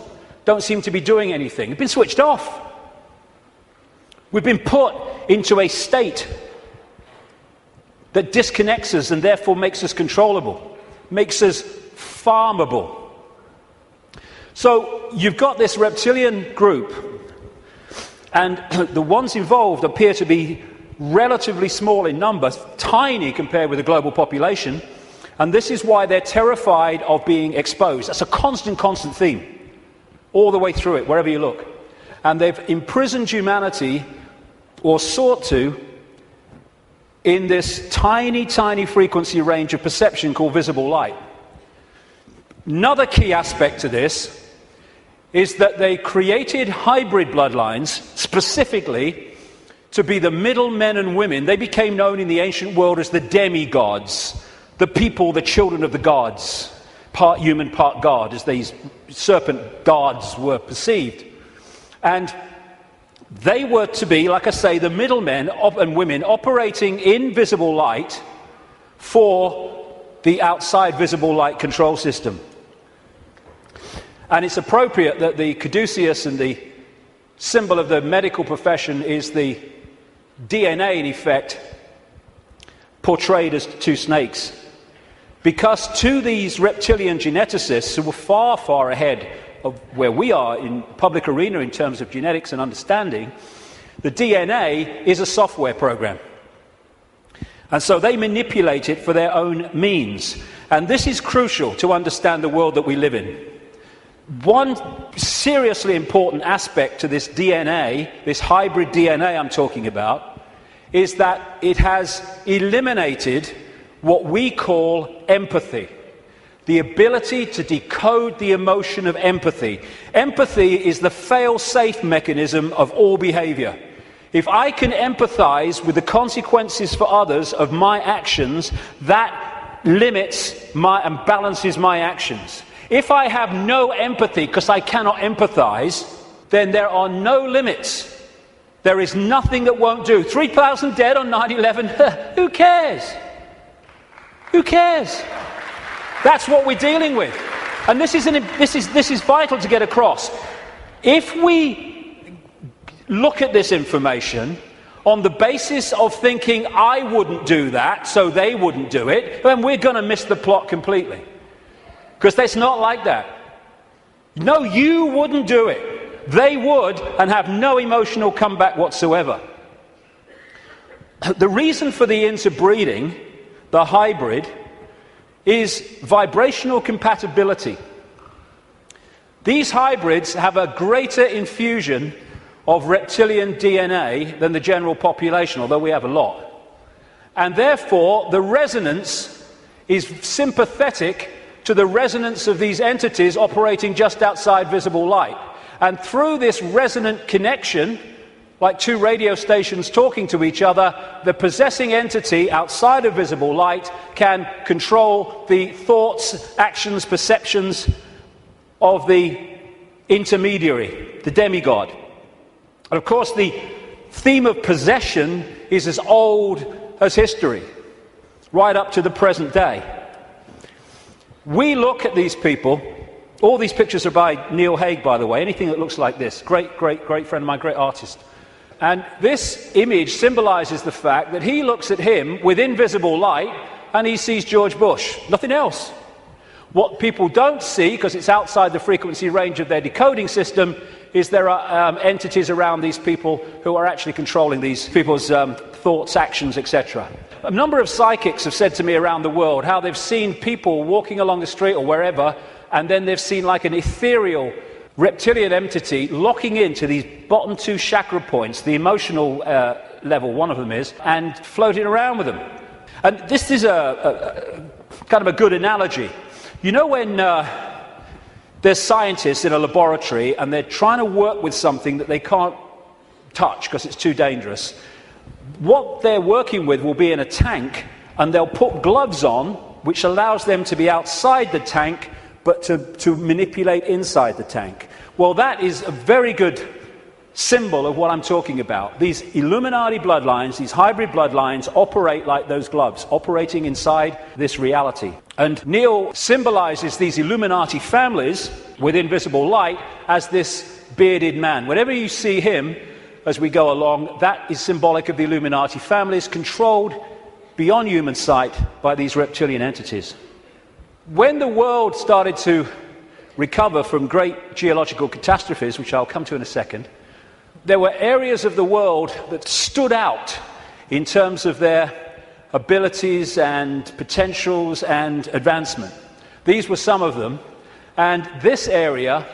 don't seem to be doing anything. They've been switched off. We've been put into a state that disconnects us and therefore makes us controllable, makes us farmable. So you've got this reptilian group, and the ones involved appear to be relatively small in number, tiny compared with the global population, and this is why they're terrified of being exposed. That's a constant theme, all the way through it, wherever you look. And they've imprisoned humanity, or sought to, in this tiny frequency range of perception called visible light. Another key aspect to this is that they created hybrid bloodlines specifically to be the middle men and women. They became known in the ancient world as the demigods, the people, the children of the gods, part human, part god, as these serpent gods were perceived. And they were to be, like I say, the middlemen and women operating in visible light for the outside visible light control system. And it's appropriate that the caduceus and the symbol of the medical profession is the DNA, in effect, portrayed as two snakes. Because to these reptilian geneticists, who were far ahead of where we are in public arena in terms of genetics and understanding, the DNA is a software program. And so they manipulate it for their own means. And this is crucial to understand the world that we live in. One seriously important aspect to this DNA, this hybrid DNA I'm talking about, is that it has eliminated what we call empathy. The ability to decode the emotion of empathy. Empathy is the fail-safe mechanism of all behavior. If I can empathize with the consequences for others of my actions, that limits and balances my actions. If I have no empathy because I cannot empathize, then there are no limits. There is nothing that won't do. 3,000 dead on 9/11, who cares? Who cares? That's what we're dealing with. And this is vital to get across. If we look at this information on the basis of thinking I wouldn't do that, so they wouldn't do it, then we're going to miss the plot completely. Because it's not like that. No, you wouldn't do it. They would, and have no emotional comeback whatsoever. The reason for the interbreeding, the hybrid, is vibrational compatibility. These hybrids have a greater infusion of reptilian DNA than the general population, although we have a lot. And therefore, the resonance is sympathetic to the resonance of these entities operating just outside visible light. And through this resonant connection, like two radio stations talking to each other, the possessing entity outside of visible light can control the thoughts, actions, perceptions of the intermediary, the demigod. And of course, the theme of possession is as old as history, right up to the present day. We look at these people. All these pictures are by Neil Haig, by the way. Anything that looks like this. Great, great, great friend of mine, great artist. And this image symbolizes the fact that he looks at him with invisible light and he sees George Bush. Nothing else. What people don't see, because it's outside the frequency range of their decoding system, is there are entities around these people who are actually controlling these people's thoughts, actions, etc. A number of psychics have said to me around the world how they've seen people walking along the street or wherever, and then they've seen like an ethereal reptilian entity locking into these bottom two chakra points, the emotional level, one of them is, and floating around with them. And this is a kind of a good analogy. You know when there's scientists in a laboratory and they're trying to work with something that they can't touch because it's too dangerous, what they're working with will be in a tank, and they'll put gloves on, which allows them to be outside the tank, but to manipulate inside the tank. Well, that is a very good symbol of what I'm talking about. These Illuminati bloodlines, these hybrid bloodlines, operate like those gloves, operating inside this reality. And Neil symbolizes these Illuminati families with invisible light as this bearded man. Whenever you see him as we go along, that is symbolic of the Illuminati families controlled beyond human sight by these reptilian entities. When the world started to recover from great geological catastrophes, which I'll come to in a second, there were areas of the world that stood out in terms of their abilities and potentials and advancement. These were some of them, and this area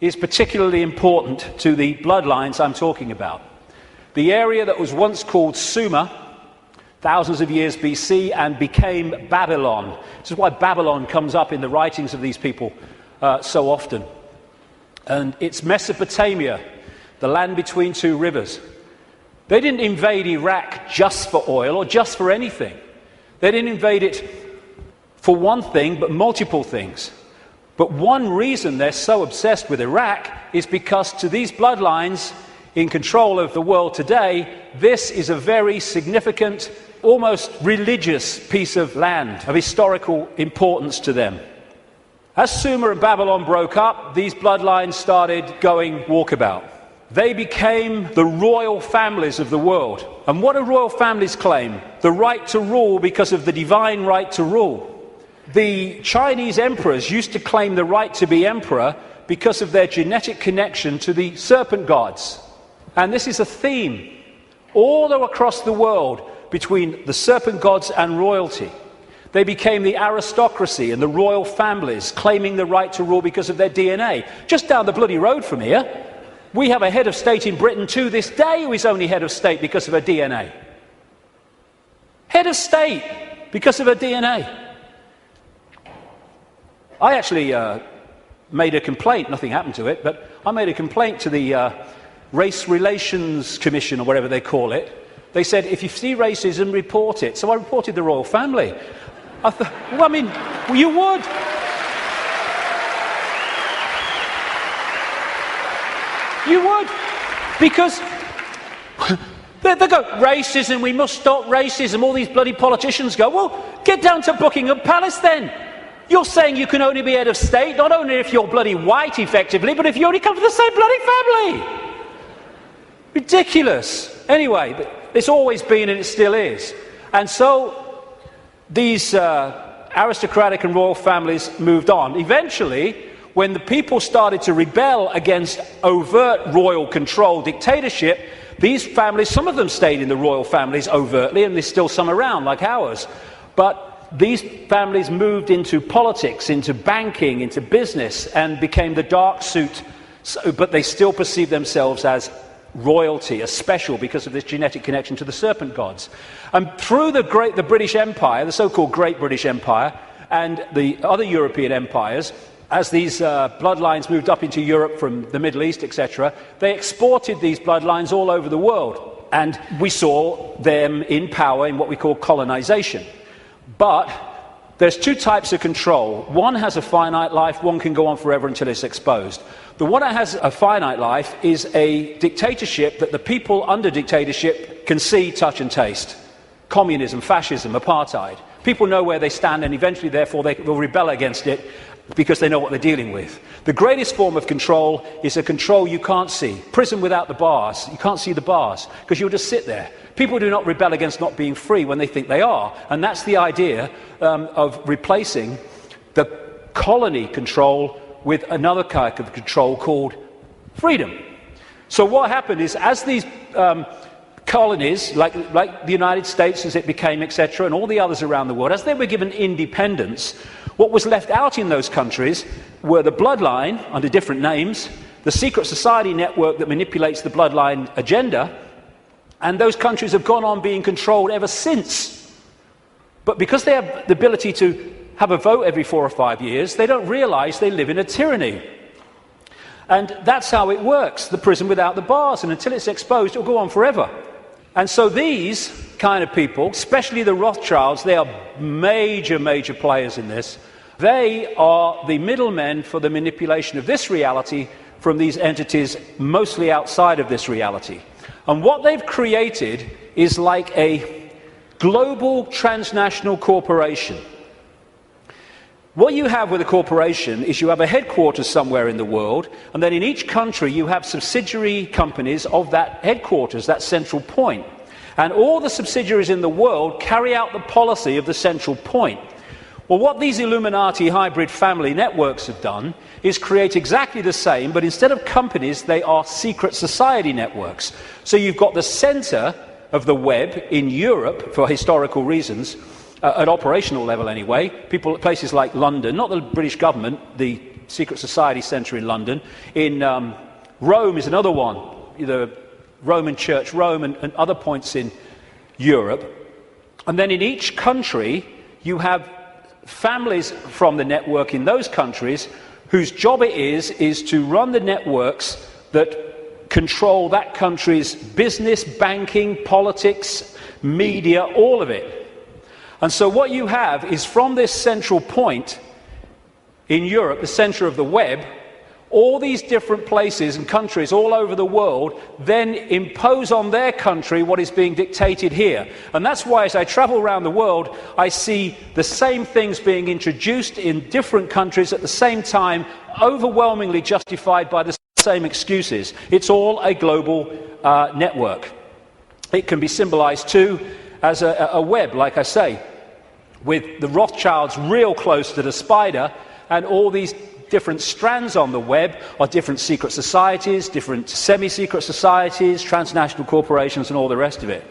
is particularly important to the bloodlines I'm talking about. The area that was once called Sumer, thousands of years BC, and became Babylon. This is why Babylon comes up in the writings of these people so often. And it's Mesopotamia, the land between two rivers. They didn't invade Iraq just for oil or just for anything. They didn't invade it for one thing, but multiple things. But one reason they're so obsessed with Iraq is because to these bloodlines in control of the world today, this is a very significant, almost religious piece of land, of historical importance to them. As Sumer and Babylon broke up, these bloodlines started going walkabout. They became the royal families of the world. And what do royal families claim? The right to rule because of the divine right to rule. The Chinese emperors used to claim the right to be emperor because of their genetic connection to the serpent gods. And this is a theme all across the world between the serpent gods and royalty. They became the aristocracy and the royal families, claiming the right to rule because of their DNA. Just down the bloody road from here, we have a head of state in Britain to this day who is only head of state because of her DNA. Head of state because of her DNA. I actually made a complaint, nothing happened to it, but I made a complaint to the Race Relations Commission, or whatever they call it. They said, if you see racism, report it. So I reported the royal family. I thought, well, I mean, you would. You would. Because they go, racism, we must stop racism. All these bloody politicians go, well, get down to Buckingham Palace then. You're saying you can only be head of state, not only if you're bloody white, effectively, but if you only come from the same bloody family. Ridiculous. Anyway, it's always been and it still is. And so these aristocratic and royal families moved on. Eventually, when the people started to rebel against overt royal control dictatorship, these families, some of them stayed in the royal families overtly, and there's still some around, like ours. But these families moved into politics, into banking, into business, and became the dark suit, but they still perceive themselves as royalty, as special because of this genetic connection to the serpent gods. And through the British Empire, the so-called Great British Empire, and the other European empires, as these bloodlines moved up into Europe from the Middle East, etc., they exported these bloodlines all over the world. And we saw them in power in what we call colonization. But there's two types of control. One has a finite life, one can go on forever until it's exposed. The one that has a finite life is a dictatorship that the people under dictatorship can see, touch and taste. Communism, fascism, apartheid. People know where they stand and eventually, therefore, they will rebel against it because they know what they're dealing with. The greatest form of control is a control you can't see. Prison without the bars. You can't see the bars because you'll just sit there. People do not rebel against not being free when they think they are. And that's the idea of replacing the colony control with another kind of control called freedom. So what happened is, as these colonies, like the United States as it became, etc., and all the others around the world, as they were given independence, what was left out in those countries were the bloodline, under different names, the secret society network that manipulates the bloodline agenda, and those countries have gone on being controlled ever since. But because they have the ability to have a vote every 4 or 5 years, they don't realize they live in a tyranny. And that's how it works, the prison without the bars, and until it's exposed, it'll go on forever. And so these kind of people, especially the Rothschilds, they are major, major players in this. They are the middlemen for the manipulation of this reality from these entities mostly outside of this reality. And what they've created is like a global transnational corporation. What you have with a corporation is you have a headquarters somewhere in the world, and then in each country you have subsidiary companies of that headquarters, that central point. And all the subsidiaries in the world carry out the policy of the central point. Well, what these Illuminati hybrid family networks have done is create exactly the same, but instead of companies, they are secret society networks. So you've got the center of the web in Europe, for historical reasons, at operational level anyway, people at places like London, not the British government, the secret society centre in London. In Rome is another one, the Roman Church, Rome, and other points in Europe. And then in each country, you have families from the network in those countries whose job it is to run the networks that control that country's business, banking, politics, media, all of it. And so what you have is, from this central point in Europe, the centre of the web, all these different places and countries all over the world then impose on their country what is being dictated here. And that's why, as I travel around the world, I see the same things being introduced in different countries at the same time, overwhelmingly justified by the same excuses. It's all a global network. It can be symbolized too as a web, like I say, with the Rothschilds real close to the spider, and all these different strands on the web are different secret societies, different semi-secret societies, transnational corporations, and all the rest of it.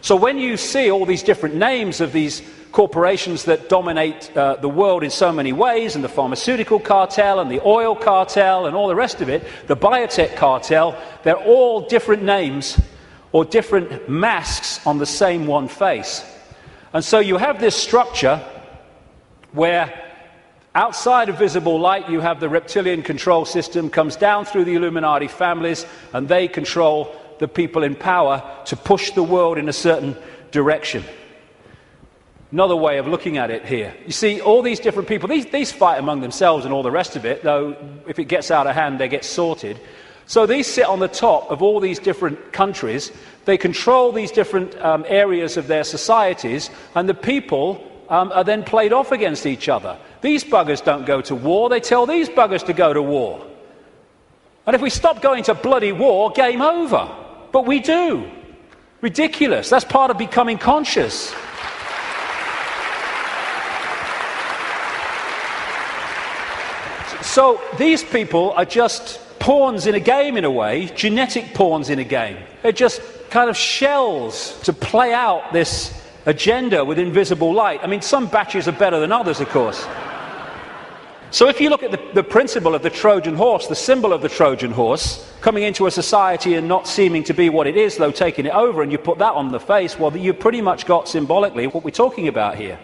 So when you see all these different names of these corporations that dominate the world in so many ways, and the pharmaceutical cartel and the oil cartel and all the rest of it, the biotech cartel, they're all different names or different masks on the same one face. And so you have this structure where outside of visible light you have the reptilian control system, comes down through the Illuminati families, and they control the people in power to push the world in a certain direction. Another way of looking at it here. You see, all these different people, these fight among themselves and all the rest of it, though if it gets out of hand they get sorted. So these sit on the top of all these different countries. They control these different areas of their societies, and the people are then played off against each other. These buggers don't go to war, they tell these buggers to go to war. And if we stop going to bloody war, game over. But we do. Ridiculous. That's part of becoming conscious. So these people are just pawns in a game, in a way, genetic pawns in a game. They're just kind of shells to play out this agenda with invisible light. I mean, some batches are better than others, of course. So if you look at the principle of the Trojan horse, the symbol of the Trojan horse, coming into a society and not seeming to be what it is, though taking it over, and you put that on the face, well, you've pretty much got symbolically what we're talking about here.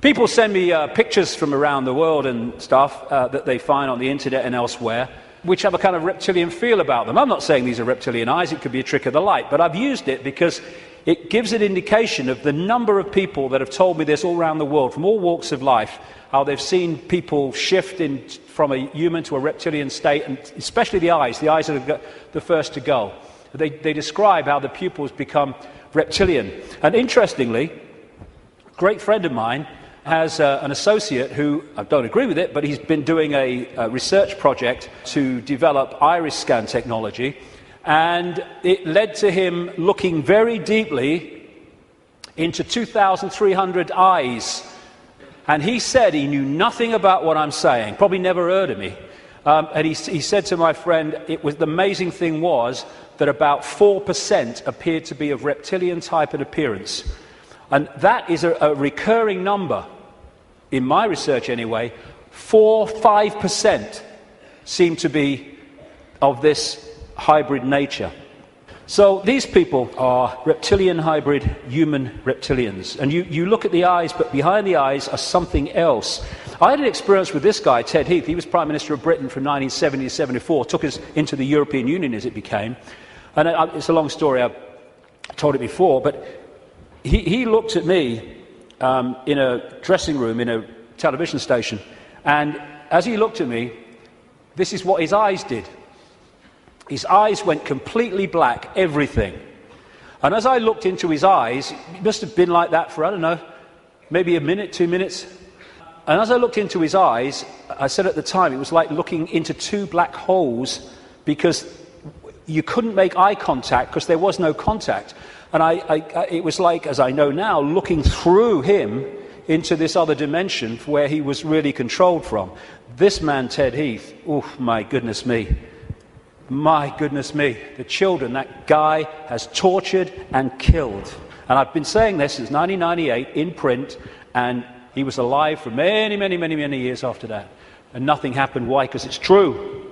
People send me pictures from around the world and stuff that they find on the internet and elsewhere, which have a kind of reptilian feel about them. I'm not saying these are reptilian eyes, it could be a trick of the light, but I've used it because it gives an indication of the number of people that have told me this all around the world, from all walks of life, how they've seen people shift from a human to a reptilian state, and especially the eyes are the first to go. They describe how the pupils become reptilian. And interestingly, a great friend of mine has an associate who, I don't agree with it, but he's been doing a research project to develop iris scan technology, and it led to him looking very deeply into 2,300 eyes. And he said he knew nothing about what I'm saying, probably never heard of me. And he said to my friend, the amazing thing was that about 4% appeared to be of reptilian type and appearance. And that is a recurring number, in my research anyway. 5% seem to be of this hybrid nature. So these people are reptilian hybrid human reptilians. And you look at the eyes, but behind the eyes are something else. I had an experience with this guy, Ted Heath. He was Prime Minister of Britain from 1970 to 74, took us into the European Union as it became. And it's a long story, I've told it before, but he looked at me in a dressing room in a television station, and as he looked at me, this is what his eyes did. His eyes went completely black, everything. And as I looked into his eyes, it must have been like that for, I don't know, maybe a minute, 2 minutes. And as I looked into his eyes, I said at the time, it was like looking into two black holes, because you couldn't make eye contact because there was no contact. And it was like, as I know now, looking through him into this other dimension where he was really controlled from. This man, Ted Heath, oh my goodness me. My goodness me, the children that guy has tortured and killed. And I've been saying this since 1998 in print, and he was alive for many, many, many, many years after that. And nothing happened. Why? Because it's true.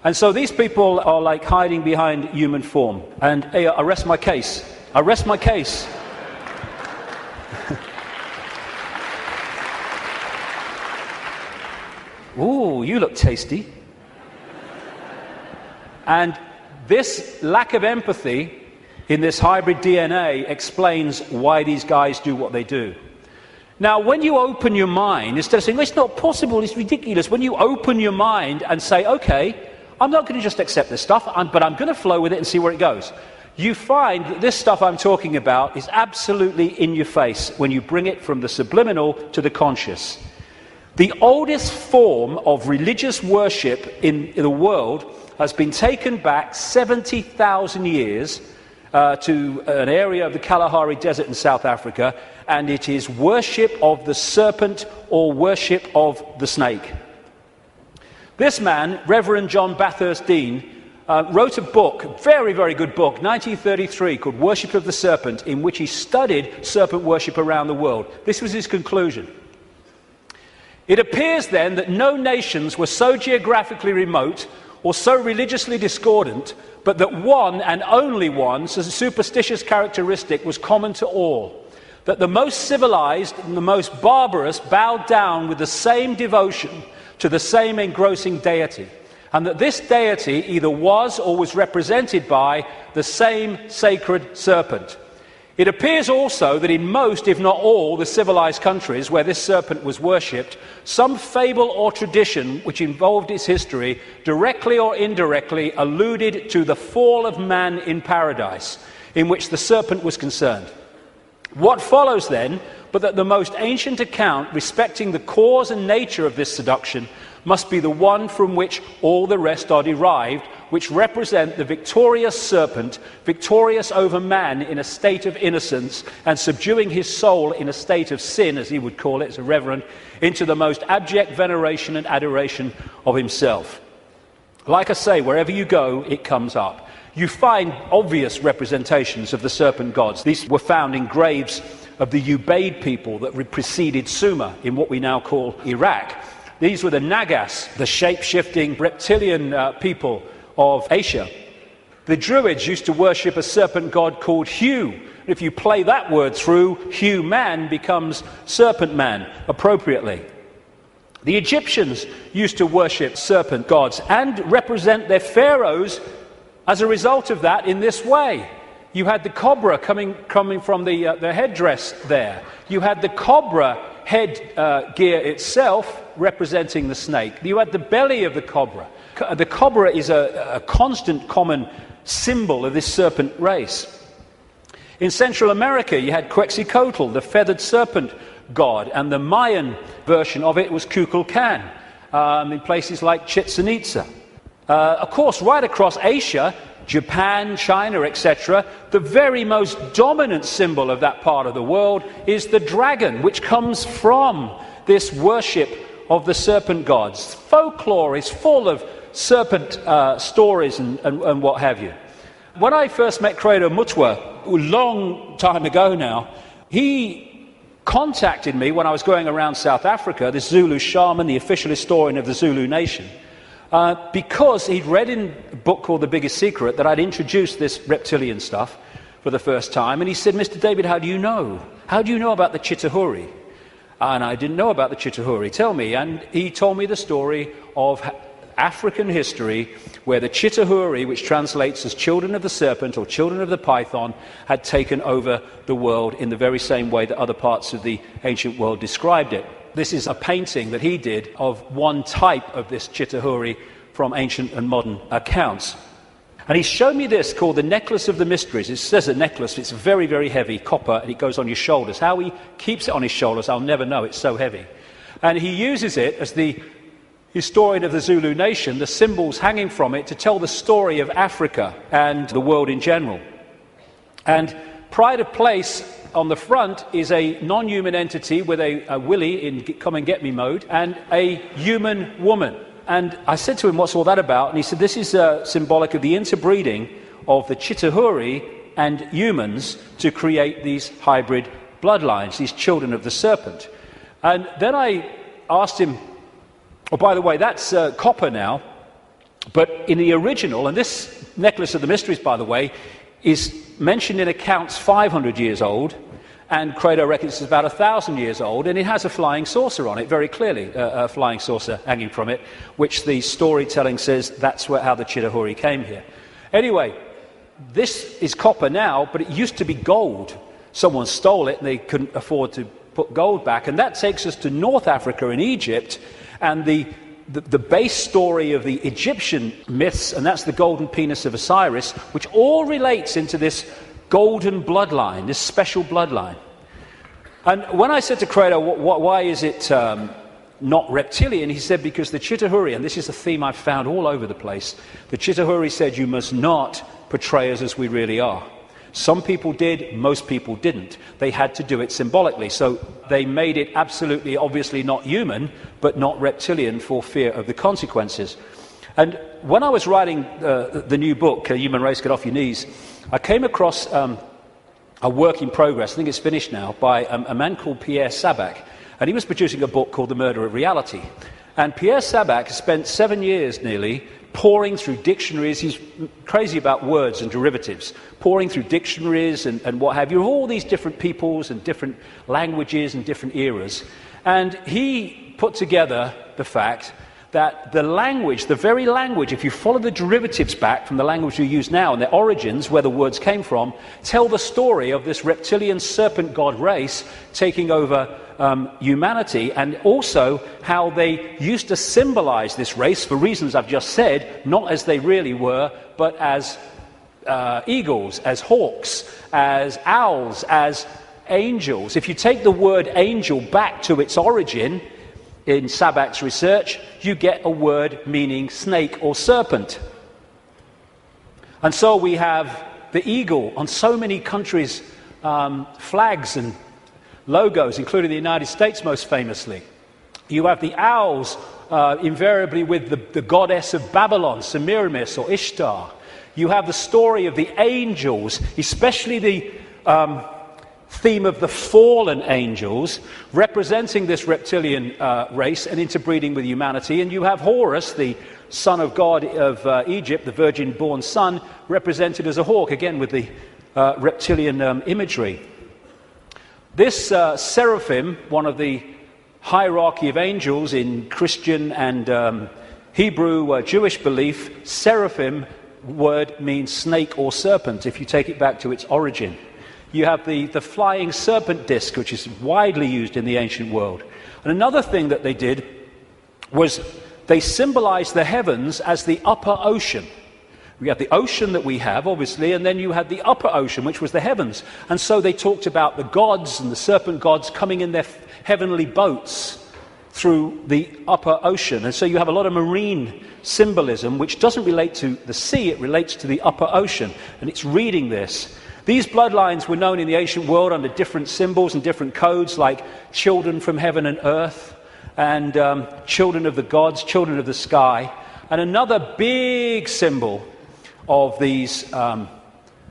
And so these people are like hiding behind human form. And hey, I rest my case. I rest my case. Ooh, you look tasty. And this lack of empathy in this hybrid DNA explains why these guys do what they do. Now, when you open your mind, instead of saying, well, it's not possible, it's ridiculous, when you open your mind and say, okay, I'm not going to just accept this stuff, but I'm going to flow with it and see where it goes, you find that this stuff I'm talking about is absolutely in your face when you bring it from the subliminal to the conscious. The oldest form of religious worship in the world has been taken back 70,000 years to an area of the Kalahari Desert in South Africa, and it is worship of the serpent or worship of the snake. This man, Reverend John Bathurst Dean, wrote a book, a very, very good book, 1933, called Worship of the Serpent, in which he studied serpent worship around the world. This was his conclusion. It appears then that no nations were so geographically remote or so religiously discordant, but that one and only one superstitious characteristic was common to all, that the most civilized and the most barbarous bowed down with the same devotion to the same engrossing deity, and that this deity either was or was represented by the same sacred serpent. It appears also that in most, if not all, the civilized countries where this serpent was worshipped, some fable or tradition which involved its history, directly or indirectly, alluded to the fall of man in paradise, in which the serpent was concerned. What follows then, but that the most ancient account respecting the cause and nature of this seduction must be the one from which all the rest are derived, which represent the victorious serpent, victorious over man in a state of innocence, and subduing his soul in a state of sin, as he would call it as a reverend, into the most abject veneration and adoration of himself. Like I say, wherever you go, it comes up. You find obvious representations of the serpent gods. These were found in graves of the Ubaid people that preceded Sumer in what we now call Iraq. These were the Nagas, the shape-shifting reptilian people of Asia. The Druids used to worship a serpent god called Hu. If you play that word through, Hu-man becomes serpent man, appropriately. The Egyptians used to worship serpent gods and represent their pharaohs as a result of that in this way. You had the cobra coming from the headdress there. You had the cobra head gear itself representing the snake. You had the belly of the cobra. The cobra is a constant common symbol of this serpent race. In Central America, you had Quetzalcoatl, the feathered serpent god, and the Mayan version of it was Kukulkan in places like Chichen Itza. Of course, right across Asia, Japan, China, etc., the very most dominant symbol of that part of the world is the dragon, which comes from this worship of the serpent gods. Folklore is full of serpent stories and what have you. When I first met Credo Mutwa, a long time ago now, he contacted me when I was going around South Africa, the Zulu shaman, the official historian of the Zulu nation, because he'd read in a book called The Biggest Secret that I'd introduced this reptilian stuff for the first time, and he said, Mr. David, how do you know? How do you know about the Chitahuri? And I didn't know about the Chitahuri. Tell me. And he told me the story of African history where the Chitahuri, which translates as children of the serpent or children of the python, had taken over the world in the very same way that other parts of the ancient world described it. This is a painting that he did of one type of this Chitahuri from ancient and modern accounts. And he showed me this called the Necklace of the Mysteries. It says a necklace, it's very, very heavy, copper, and it goes on your shoulders. How he keeps it on his shoulders, I'll never know, it's so heavy. And he uses it as the historian of the Zulu nation, the symbols hanging from it, to tell the story of Africa and the world in general. And pride of place on the front is a non-human entity with a willy in come and get me mode and a human woman. And I said to him, what's all that about? And he said, this is symbolic of the interbreeding of the Chitahuri and humans to create these hybrid bloodlines, these children of the serpent. And then I asked him, oh, by the way, that's copper now, but in the original, and this Necklace of the Mysteries, by the way, is mentioned in accounts 500 years old, and Credo reckons it's about 1,000 years old, and it has a flying saucer on it, very clearly, a flying saucer hanging from it, which the storytelling says that's how the Chitahuri came here. Anyway, this is copper now, but it used to be gold. Someone stole it, and they couldn't afford to put gold back, and that takes us to North Africa and Egypt, and the base story of the Egyptian myths, and that's the golden penis of Osiris, which all relates into this golden bloodline, this special bloodline. And when I said to Credo, why is it not reptilian, he said, because the Chitahuri, and this is a theme I've found all over the place, the Chitahuri said you must not portray us as we really are. Some people did, most people didn't. They had to do it symbolically. So they made it absolutely, obviously not human, but not reptilian for fear of the consequences. And when I was writing the new book, Human Race, Get Off Your Knees, I came across a work in progress, I think it's finished now, by a man called Pierre Sabac. And he was producing a book called The Murder of Reality. And Pierre Sabac spent 7 years nearly pouring through dictionaries. He's crazy about words and derivatives, pouring through dictionaries and what have you, all these different peoples and different languages and different eras. And he put together the fact that the language, the very language, if you follow the derivatives back from the language we use now and their origins, where the words came from, tell the story of this reptilian serpent god race taking over humanity, and also how they used to symbolize this race for reasons I've just said, not as they really were, but as eagles, as hawks, as owls, as angels. If you take the word angel back to its origin, in Sabac's research, you get a word meaning snake or serpent. And so we have the eagle on so many countries' flags and logos, including the United States most famously. You have the owls, invariably with the goddess of Babylon, Semiramis or Ishtar. You have the story of the angels, especially the theme of the fallen angels, representing this reptilian race and interbreeding with humanity. And you have Horus, the son of God of Egypt, the virgin-born son, represented as a hawk, again with the reptilian imagery. This seraphim, one of the hierarchy of angels in Christian and Hebrew Jewish belief, seraphim word means snake or serpent, if you take it back to its origin. You have the flying serpent disc, which is widely used in the ancient world. And another thing that they did was they symbolized the heavens as the upper ocean. We have the ocean that we have, obviously, and then you had the upper ocean, which was the heavens. And so they talked about the gods and the serpent gods coming in their heavenly boats through the upper ocean. And so you have a lot of marine symbolism, which doesn't relate to the sea, it relates to the upper ocean. And it's reading this. These bloodlines were known in the ancient world under different symbols and different codes, like children from heaven and earth, and children of the gods, children of the sky. And another big symbol of these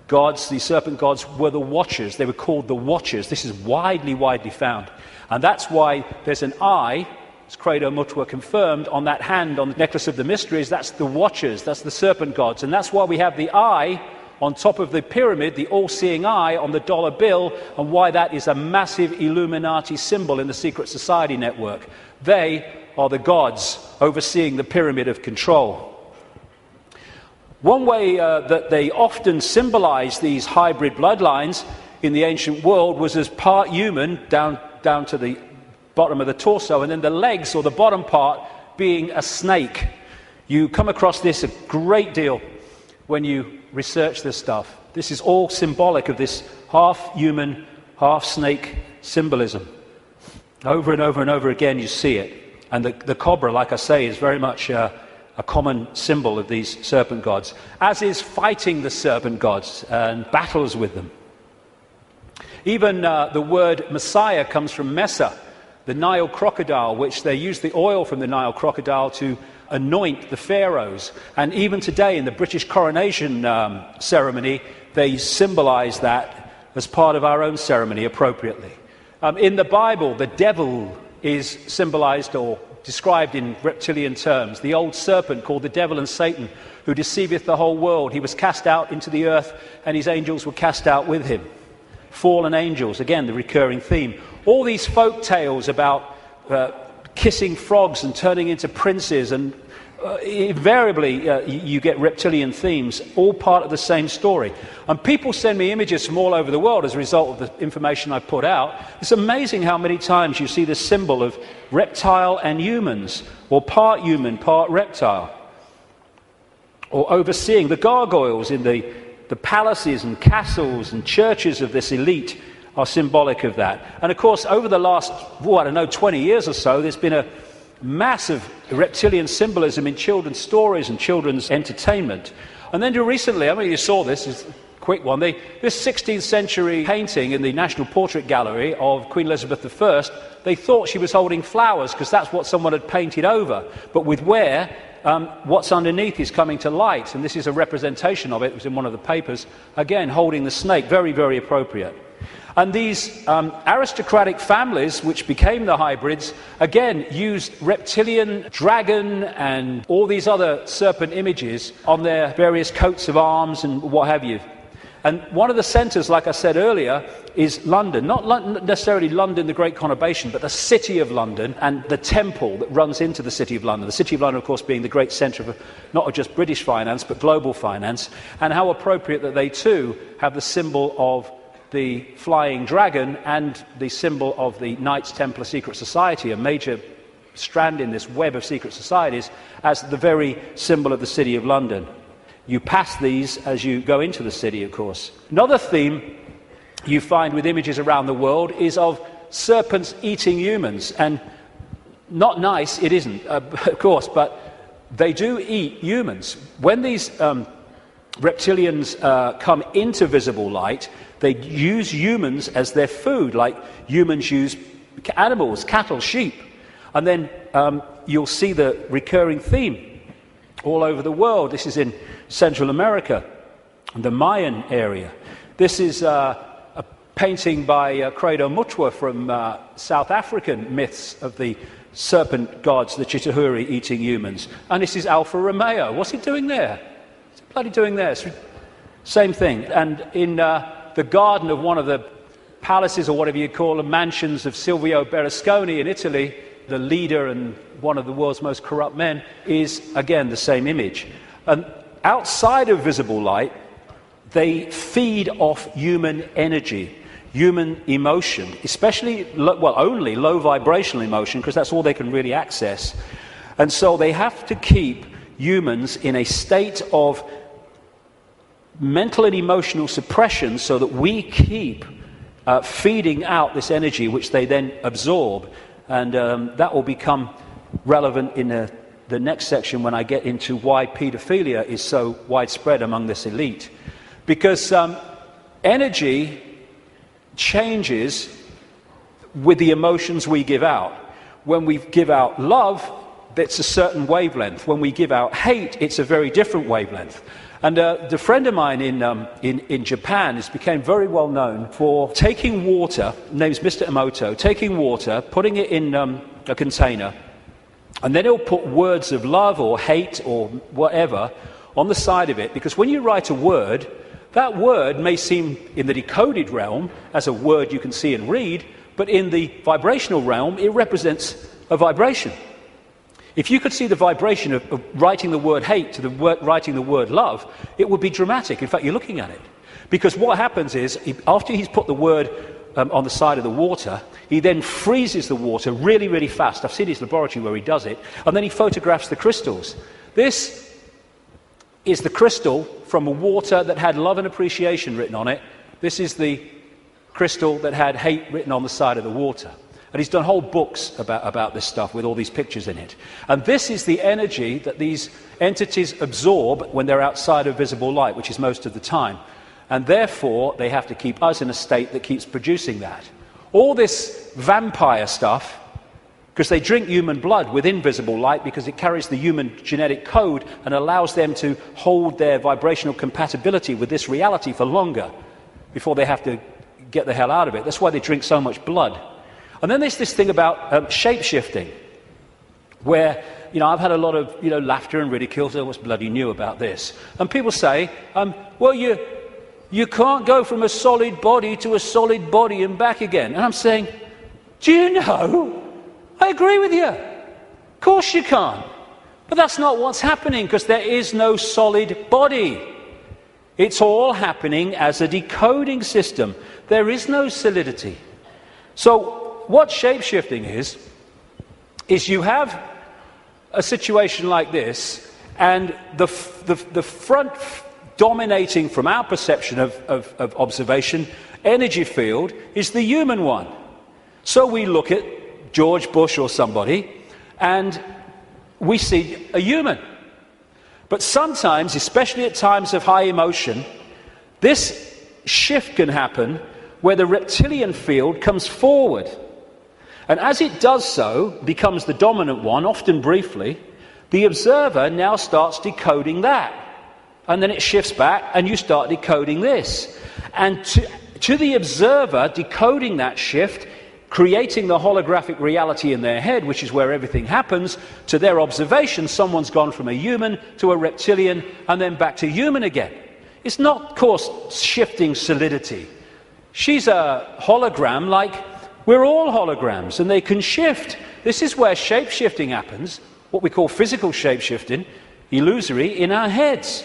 gods, these serpent gods, were the Watchers. They were called the Watchers. This is widely found. And that's why there's an eye, as Credo Mutua confirmed, on that hand, on the necklace of the mysteries. That's the Watchers, that's the serpent gods. And that's why we have the eye on top of the pyramid, the all-seeing eye on the dollar bill, and why that is a massive Illuminati symbol in the secret society network. They are the gods overseeing the pyramid of control. One way that they often symbolized these hybrid bloodlines in the ancient world was as part human, down to the bottom of the torso, and then the legs or the bottom part being a snake. You come across this a great deal when you research this stuff. This is all symbolic of this half-human, half-snake symbolism. Over and over and over again you see it. And the cobra, like I say, is very much a common symbol of these serpent gods, as is fighting the serpent gods and battles with them. Even the word Messiah comes from Mesa, the Nile crocodile, which they used the oil from the Nile crocodile to anoint the pharaohs. And even today in the British coronation ceremony, they symbolize that as part of our own ceremony appropriately. In the Bible, the devil is symbolized or described in reptilian terms. The old serpent called the devil and Satan, who deceiveth the whole world. He was cast out into the earth, and his angels were cast out with him. Fallen angels, again, the recurring theme. All these folk tales about kissing frogs and turning into princes, and invariably you get reptilian themes, all part of the same story. And people send me images from all over the world as a result of the information I put out. It's amazing how many times you see the symbol of reptile and humans, or part human, part reptile. Or overseeing the gargoyles in the palaces and castles and churches of this elite are symbolic of that. And of course, over the last, 20 years or so, there's been a massive reptilian symbolism in children's stories and children's entertainment. And then recently, you saw this, is a quick one, this 16th century painting in the National Portrait Gallery of Queen Elizabeth I, they thought she was holding flowers because that's what someone had painted over. But with what's underneath is coming to light, and this is a representation of it. It was in one of the papers, again holding the snake, very, very appropriate. And these aristocratic families, which became the hybrids, again used reptilian, dragon, and all these other serpent images on their various coats of arms and what have you. And one of the centres, like I said earlier, is London. Not necessarily London, the Great Conurbation, but the City of London and the temple that runs into the City of London. The City of London, of course, being the great centre of not just British finance, but global finance. And how appropriate that they, too, have the symbol of the flying dragon and the symbol of the Knights Templar Secret Society, a major strand in this web of secret societies, as the very symbol of the City of London. You pass these as you go into the city, of course. Another theme you find with images around the world is of serpents eating humans. And not nice, it isn't, of course, but they do eat humans. When these reptilians come into visible light, they use humans as their food, like humans use animals, cattle, sheep. And then you'll see the recurring theme all over the world. This is in Central America, the Mayan area. This is a painting by Credo Mutua from South African myths of the serpent gods, the Chitauri, eating humans. And this is Alfa Romeo. What's he doing there? What's he bloody doing there? Same thing. And in the garden of one of the palaces, or whatever you call them, mansions of Silvio Berlusconi in Italy, the leader and one of the world's most corrupt men, is, again, the same image. And outside of visible light, they feed off human energy, human emotion, especially, only low vibrational emotion, because that's all they can really access. And so they have to keep humans in a state of mental and emotional suppression so that we keep feeding out this energy, which they then absorb. And that will become relevant in the next section when I get into why paedophilia is so widespread among this elite. Because energy changes with the emotions we give out. When we give out love, it's a certain wavelength. When we give out hate, it's a very different wavelength. And the friend of mine in Japan became very well known for taking water, name's Mr. Emoto, taking water, putting it in a container, and then he'll put words of love or hate or whatever on the side of it, because when you write a word, that word may seem in the decoded realm as a word you can see and read, but in the vibrational realm, it represents a vibration. If you could see the vibration of writing the word hate to writing the word love, it would be dramatic. In fact, you're looking at it. Because what happens is, after he's put the word on the side of the water, he then freezes the water really, really fast. I've seen his laboratory where he does it. And then he photographs the crystals. This is the crystal from a water that had love and appreciation written on it. This is the crystal that had hate written on the side of the water. And he's done whole books about this stuff with all these pictures in it. And this is the energy that these entities absorb when they're outside of visible light, which is most of the time. And therefore, they have to keep us in a state that keeps producing that. All this vampire stuff, because they drink human blood with invisible light because it carries the human genetic code and allows them to hold their vibrational compatibility with this reality for longer before they have to get the hell out of it. That's why they drink so much blood. And then there's this thing about shape-shifting, where, I've had a lot of, laughter and ridicule. So what's bloody new about this? And people say, well, you can't go from a solid body to a solid body and back again. And I'm saying, do you know? I agree with you. Of course you can't. But that's not what's happening, because there is no solid body. It's all happening as a decoding system. There is no solidity. So what shape-shifting is you have a situation like this, and the front dominating from our perception of observation energy field is the human one. So we look at George Bush or somebody, and we see a human. But sometimes, especially at times of high emotion, this shift can happen where the reptilian field comes forward. And as it does so, becomes the dominant one, often briefly, the observer now starts decoding that. And then it shifts back, and you start decoding this. And to the observer, decoding that shift, creating the holographic reality in their head, which is where everything happens, to their observation, someone's gone from a human to a reptilian, and then back to human again. It's not, of course, shifting solidity. She's a hologram like we're all holograms, and they can shift. This is where shape-shifting happens, what we call physical shape-shifting, illusory, in our heads.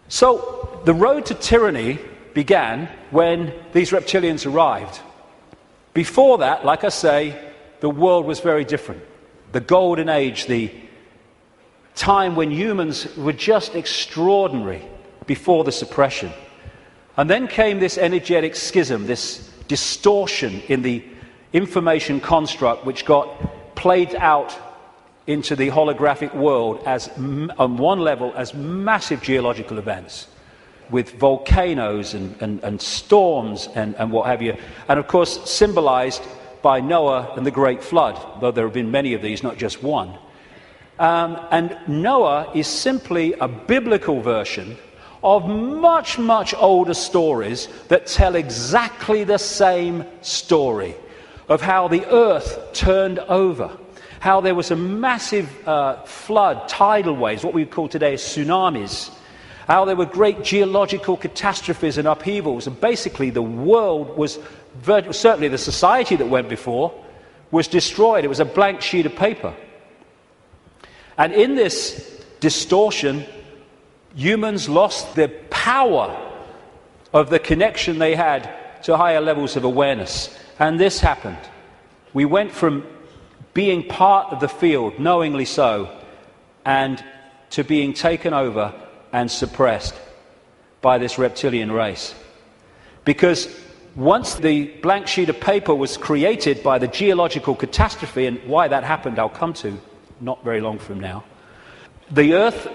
So the road to tyranny began when these reptilians arrived. Before that, like I say, the world was very different. The golden age, the time when humans were just extraordinary before the suppression. And then came this energetic schism, this distortion in the information construct, which got played out into the holographic world as, on one level, as massive geological events, with volcanoes and storms and what have you. And of course, symbolized by Noah and the Great Flood, though there have been many of these, not just one. And Noah is simply a biblical version of much, much older stories that tell exactly the same story of how the earth turned over, how there was a massive flood, tidal waves, what we would call today tsunamis, how there were great geological catastrophes and upheavals, and basically the world was, certainly the society that went before, was destroyed. It was a blank sheet of paper. And in this distortion, humans lost the power of the connection they had to higher levels of awareness. And this happened. We went from being part of the field, knowingly so, and to being taken over and suppressed by this reptilian race. Because once the blank sheet of paper was created by the geological catastrophe, and why that happened I'll come to not very long from now, the earth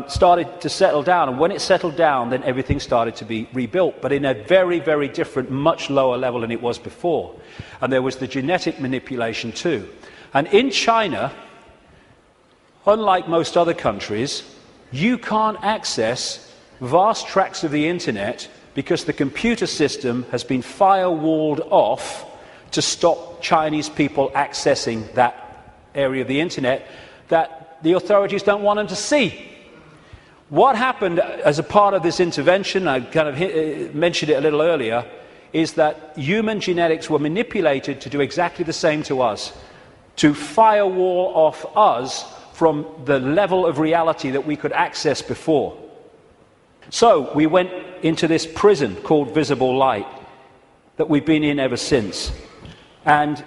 started to settle down, and when it settled down, then everything started to be rebuilt, but in a very, very different, much lower level than it was before. And there was the genetic manipulation too. And in China, unlike most other countries, you can't access vast tracts of the internet because the computer system has been firewalled off to stop Chinese people accessing that area of the internet that the authorities don't want them to see. What happened as a part of this intervention, I kind of mentioned it a little earlier, is that human genetics were manipulated to do exactly the same to us, to firewall off us from the level of reality that we could access before. So we went into this prison called visible light that we've been in ever since, and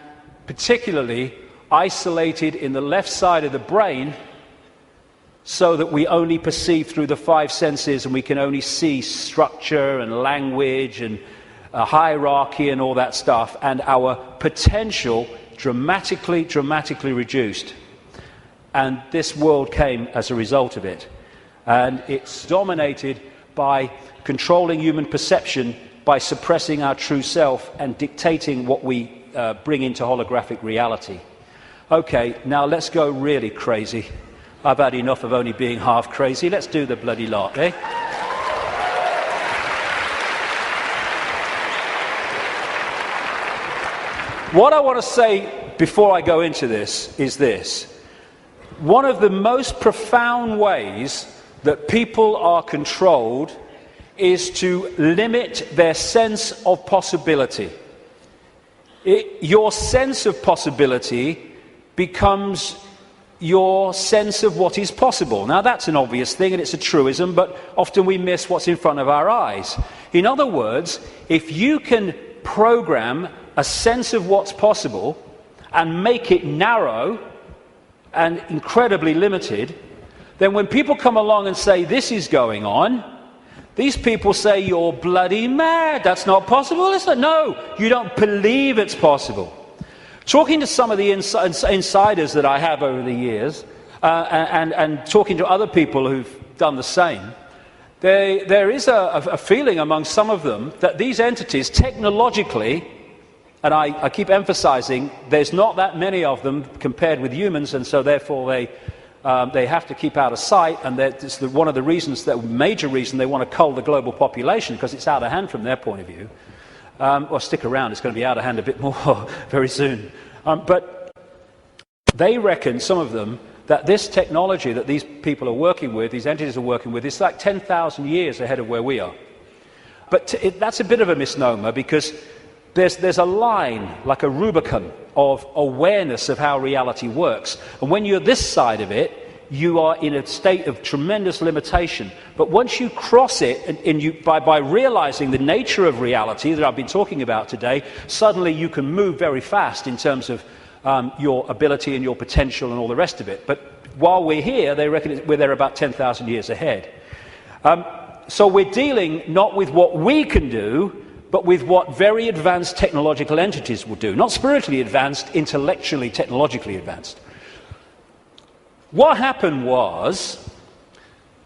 particularly isolated in the left side of the brain so that we only perceive through the five senses, and we can only see structure and language and hierarchy and all that stuff, and our potential dramatically reduced. And this world came as a result of it. And it's dominated by controlling human perception, by suppressing our true self and dictating what we bring into holographic reality. Okay, now let's go really crazy. I've had enough of only being half crazy. Let's do the bloody lot, eh? What I want to say before I go into this is this. One of the most profound ways that people are controlled is to limit their sense of possibility. Your sense of possibility becomes your sense of what is possible. Now that's an obvious thing and it's a truism, but often we miss what's in front of our eyes. In other words, if you can program a sense of what's possible and make it narrow and incredibly limited, then when people come along and say this is going on, these people say you're bloody mad, that's not possible. It's like, no, you don't believe it's possible. Talking to some of the insiders that I have over the years, and talking to other people who've done the same, there is a feeling among some of them that these entities technologically, and I keep emphasizing there's not that many of them compared with humans, and so therefore they have to keep out of sight, and it's one of the reasons, the major reason they want to cull the global population, because it's out of hand from their point of view. Or stick around, it's going to be out of hand a bit more very soon. But they reckon, some of them, that this technology that these people are working with, these entities are working with, is like 10,000 years ahead of where we are. But that's a bit of a misnomer, because there's a line, like a Rubicon, of awareness of how reality works. And when you're this side of it, you are in a state of tremendous limitation. But once you cross it, and by realizing the nature of reality that I've been talking about today, suddenly you can move very fast in terms of your ability and your potential and all the rest of it. But while we're here, they reckon we're there about 10,000 years ahead. So we're dealing not with what we can do, but with what very advanced technological entities will do. Not spiritually advanced, intellectually, technologically advanced. What happened was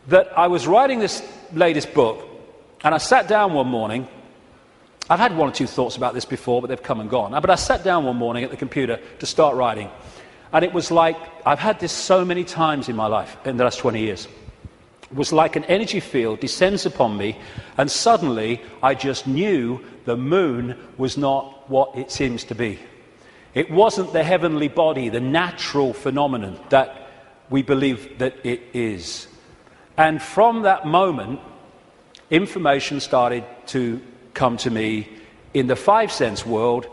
that I was writing this latest book, and I sat down one morning. I've had one or two thoughts about this before, but they've come and gone. But I sat down one morning at the computer to start writing, and it was like, I've had this so many times in my life, in the last 20 years. It was like an energy field descends upon me, and suddenly I just knew the moon was not what it seems to be. It wasn't the heavenly body, the natural phenomenon that we believe that it is. And from that moment, information started to come to me in the five-sense world,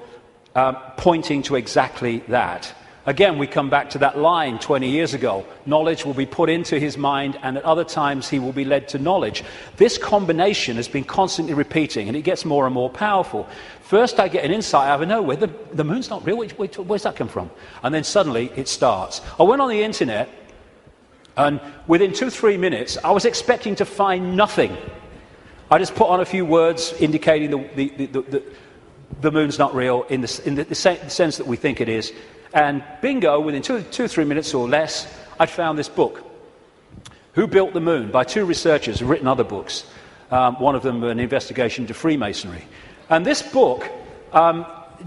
pointing to exactly that. Again, we come back to that line 20 years ago. Knowledge will be put into his mind, and at other times he will be led to knowledge. This combination has been constantly repeating, and it gets more and more powerful. First I get an insight out of nowhere. The moon's not real. Where's that come from? And then suddenly it starts. I went on the internet, and within 2-3 minutes, I was expecting to find nothing. I just put on a few words indicating the moon's not real in the sense that we think it is. And bingo, within 2-3 minutes or less, I'd found this book, Who Built the Moon, by two researchers who've written other books. One of them an investigation into Freemasonry. And this book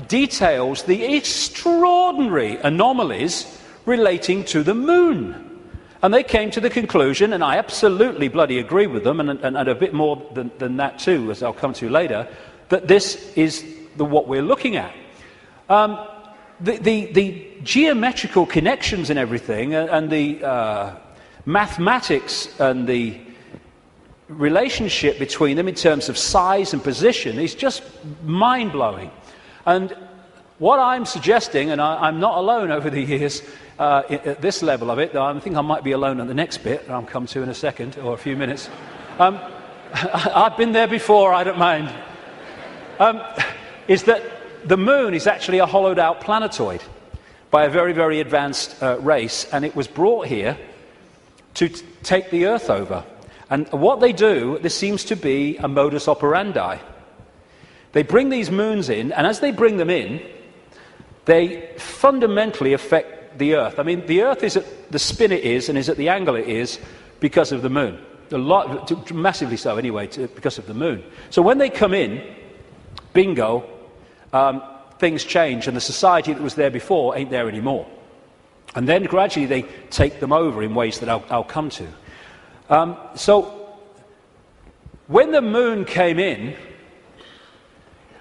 details the extraordinary anomalies relating to the moon. And they came to the conclusion, and I absolutely bloody agree with them, and a bit more than that too, as I'll come to later, that this is what we're looking at. The geometrical connections and everything, and the mathematics and the relationship between them in terms of size and position is just mind-blowing. And what I'm suggesting, and I'm not alone over the years at this level of it, though I think I might be alone at the next bit, that I'll come to in a second, or a few minutes. I've been there before, I don't mind. Is that the moon is actually a hollowed-out planetoid by a very, very advanced race, and it was brought here to take the Earth over. And what they do, this seems to be a modus operandi. They bring these moons in, and as they bring them in, they fundamentally affect the Earth. I mean, the Earth is at the spin it is, and is at the angle it is, because of the moon. Massively so, anyway, because of the moon. So when they come in, bingo, things change, and the society that was there before ain't there anymore. And then gradually they take them over in ways that I'll come to. So when the moon came in,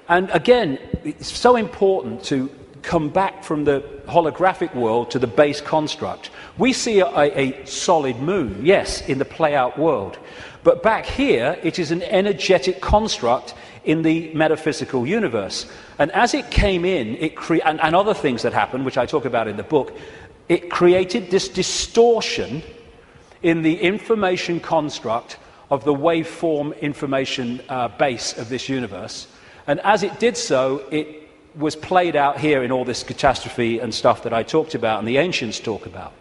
and again, it's so important to come back from the holographic world to the base construct. We see a solid moon, yes, in the play-out world. But back here, it is an energetic construct in the metaphysical universe. And as it came in, and other things that happened, which I talk about in the book, it created this distortion in the information construct of the waveform information base of this universe. And as it did so, it was played out here in all this catastrophe and stuff that I talked about and the ancients talk about.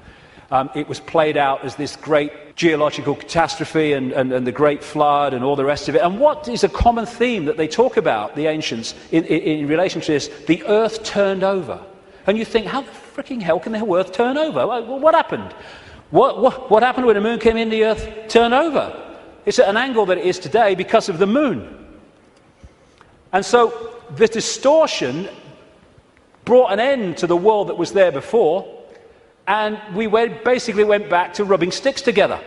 It was played out as this great geological catastrophe and the great flood and all the rest of it. And what is a common theme that they talk about, the ancients, in relation to this? The earth turned over. And you think, how the freaking hell can the earth turn over? Well, what happened? What happened when the moon came in, the earth turned over? It's at an angle that it is today because of the moon. And so the distortion brought an end to the world that was there before, and we basically went back to rubbing sticks together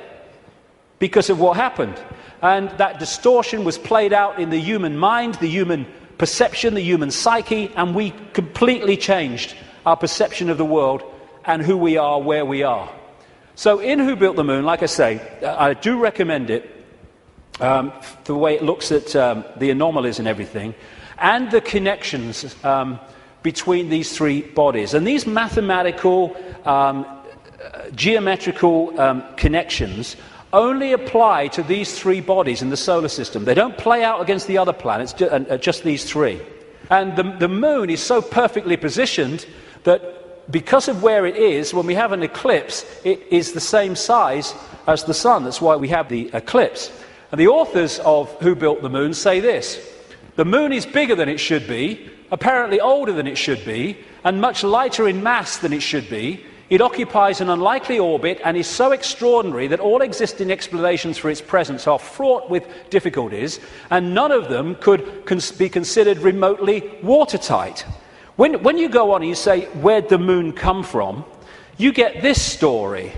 because of what happened. And that distortion was played out in the human mind, the human perception, the human psyche, and we completely changed our perception of the world and who we are, where we are. So in Who Built the Moon, like I say, I do recommend it, the way it looks at the anomalies and everything, and the connections between these three bodies. And these mathematical, geometrical connections only apply to these three bodies in the solar system. They don't play out against the other planets, just these three. And the moon is so perfectly positioned that because of where it is, when we have an eclipse, it is the same size as the sun. That's why we have the eclipse. And the authors of Who Built the Moon say this: the moon is bigger than it should be, apparently older than it should be, and much lighter in mass than it should be. It occupies an unlikely orbit and is so extraordinary that all existing explanations for its presence are fraught with difficulties, and none of them could be considered remotely watertight. When you go on and you say, where'd the moon come from? You get this story.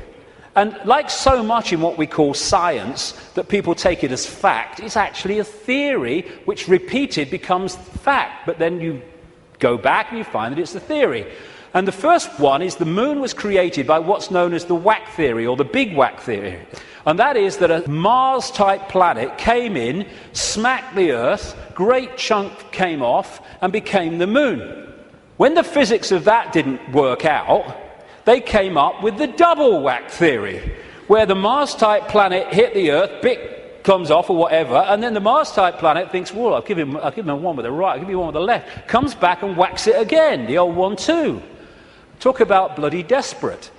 And like so much in what we call science, that people take it as fact, it's actually a theory which repeated becomes fact, but then you go back and you find that it's the theory. And the first one is the moon was created by what's known as the whack theory, or the big whack theory. And that is that a Mars-type planet came in, smacked the Earth, great chunk came off, and became the moon. When the physics of that didn't work out, they came up with the double whack theory, where the Mars-type planet hit the Earth, bit comes off or whatever, and then the Mars-type planet thinks, well, I'll give him one with the right, I'll give you one with the left, comes back and whacks it again, the old 1-2. Talk about bloody desperate.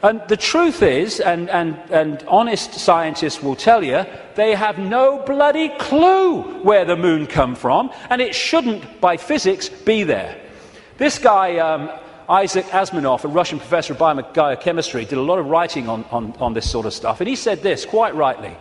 And the truth is, and honest scientists will tell you, they have no bloody clue where the moon come from, and it shouldn't, by physics, be there. This guy, Isaac Asimov, a Russian professor of biochemistry, did a lot of writing on this sort of stuff, and he said this, quite rightly: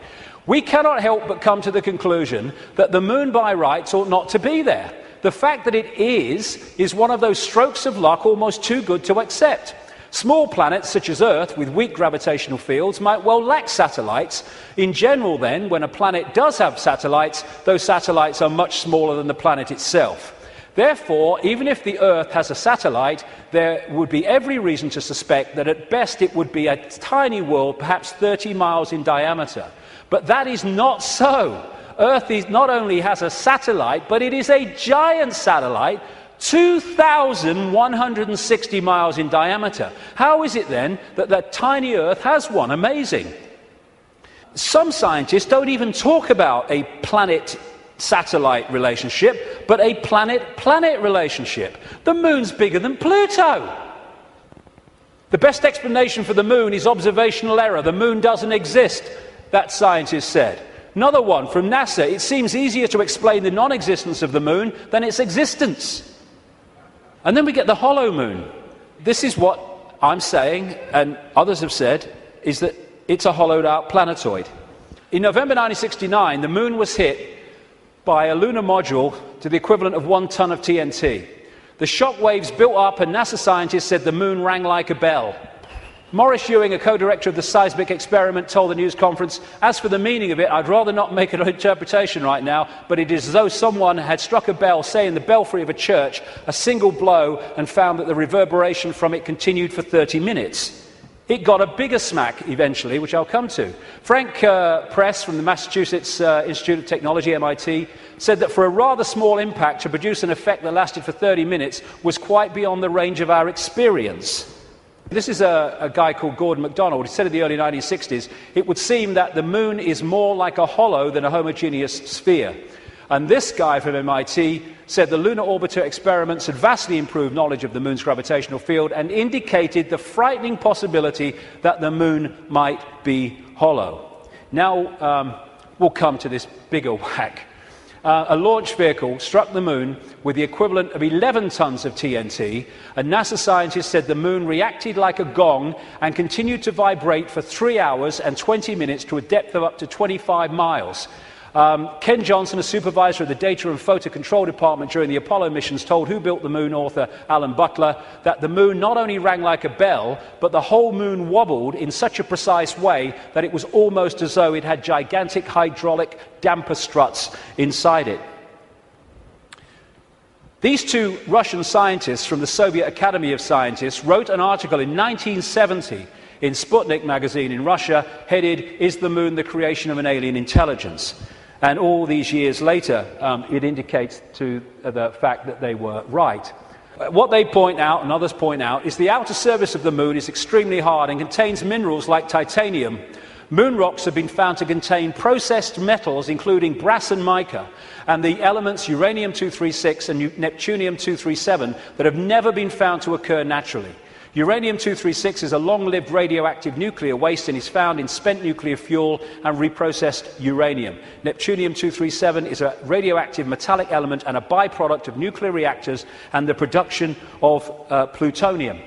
we cannot help but come to the conclusion that the moon by rights ought not to be there. The fact that it is one of those strokes of luck almost too good to accept. Small planets such as Earth with weak gravitational fields might well lack satellites. In general then, when a planet does have satellites, those satellites are much smaller than the planet itself. Therefore, even if the Earth has a satellite, there would be every reason to suspect that at best it would be a tiny world, perhaps 30 miles in diameter. But that is not so. Earth not only has a satellite, but it is a giant satellite, 2,160 miles in diameter. How is it then that that tiny Earth has one? Amazing. Some scientists don't even talk about a planet-satellite relationship, but a planet-planet relationship. The moon's bigger than Pluto. The best explanation for the moon is observational error. The moon doesn't exist, that scientist said. Another one from NASA: it seems easier to explain the non-existence of the moon than its existence. And then we get the hollow moon. This is what I'm saying, and others have said, is that it's a hollowed out planetoid. In November 1969, the moon was hit by a lunar module to the equivalent of 1 ton of TNT. The shock waves built up, and NASA scientists said the moon rang like a bell. Maurice Ewing, a co-director of the seismic experiment, told the news conference, "As for the meaning of it, I'd rather not make an interpretation right now, but it is as though someone had struck a bell, say in the belfry of a church, a single blow, and found that the reverberation from it continued for 30 minutes. It got a bigger smack eventually, which I'll come to. Frank Press from the Massachusetts Institute of Technology, MIT, said that for a rather small impact to produce an effect that lasted for 30 minutes was quite beyond the range of our experience. This is a guy called Gordon MacDonald. He said in the early 1960s, it would seem that the moon is more like a hollow than a homogeneous sphere. And this guy from MIT said the lunar orbiter experiments had vastly improved knowledge of the moon's gravitational field and indicated the frightening possibility that the moon might be hollow. Now we'll come to this bigger whack. A launch vehicle struck the moon with the equivalent of 11 tons of TNT, and NASA scientists said the moon reacted like a gong and continued to vibrate for 3 hours and 20 minutes to a depth of up to 25 miles. Ken Johnson, a supervisor of the Data and Photo Control Department during the Apollo missions, told Who Built the Moon author Alan Butler that the moon not only rang like a bell, but the whole moon wobbled in such a precise way that it was almost as though it had gigantic hydraulic damper struts inside it. These two Russian scientists from the Soviet Academy of Scientists wrote an article in 1970 in Sputnik magazine in Russia, headed, "Is the Moon the Creation of an Alien Intelligence?" And all these years later, it indicates to the fact that they were right. What they point out, and others point out, is the outer surface of the Moon is extremely hard and contains minerals like titanium. Moon rocks have been found to contain processed metals, including brass and mica, and the elements uranium-236 and neptunium-237 that have never been found to occur naturally. Uranium-236 is a long-lived radioactive nuclear waste and is found in spent nuclear fuel and reprocessed uranium. Neptunium-237 is a radioactive metallic element and a byproduct of nuclear reactors and the production of plutonium.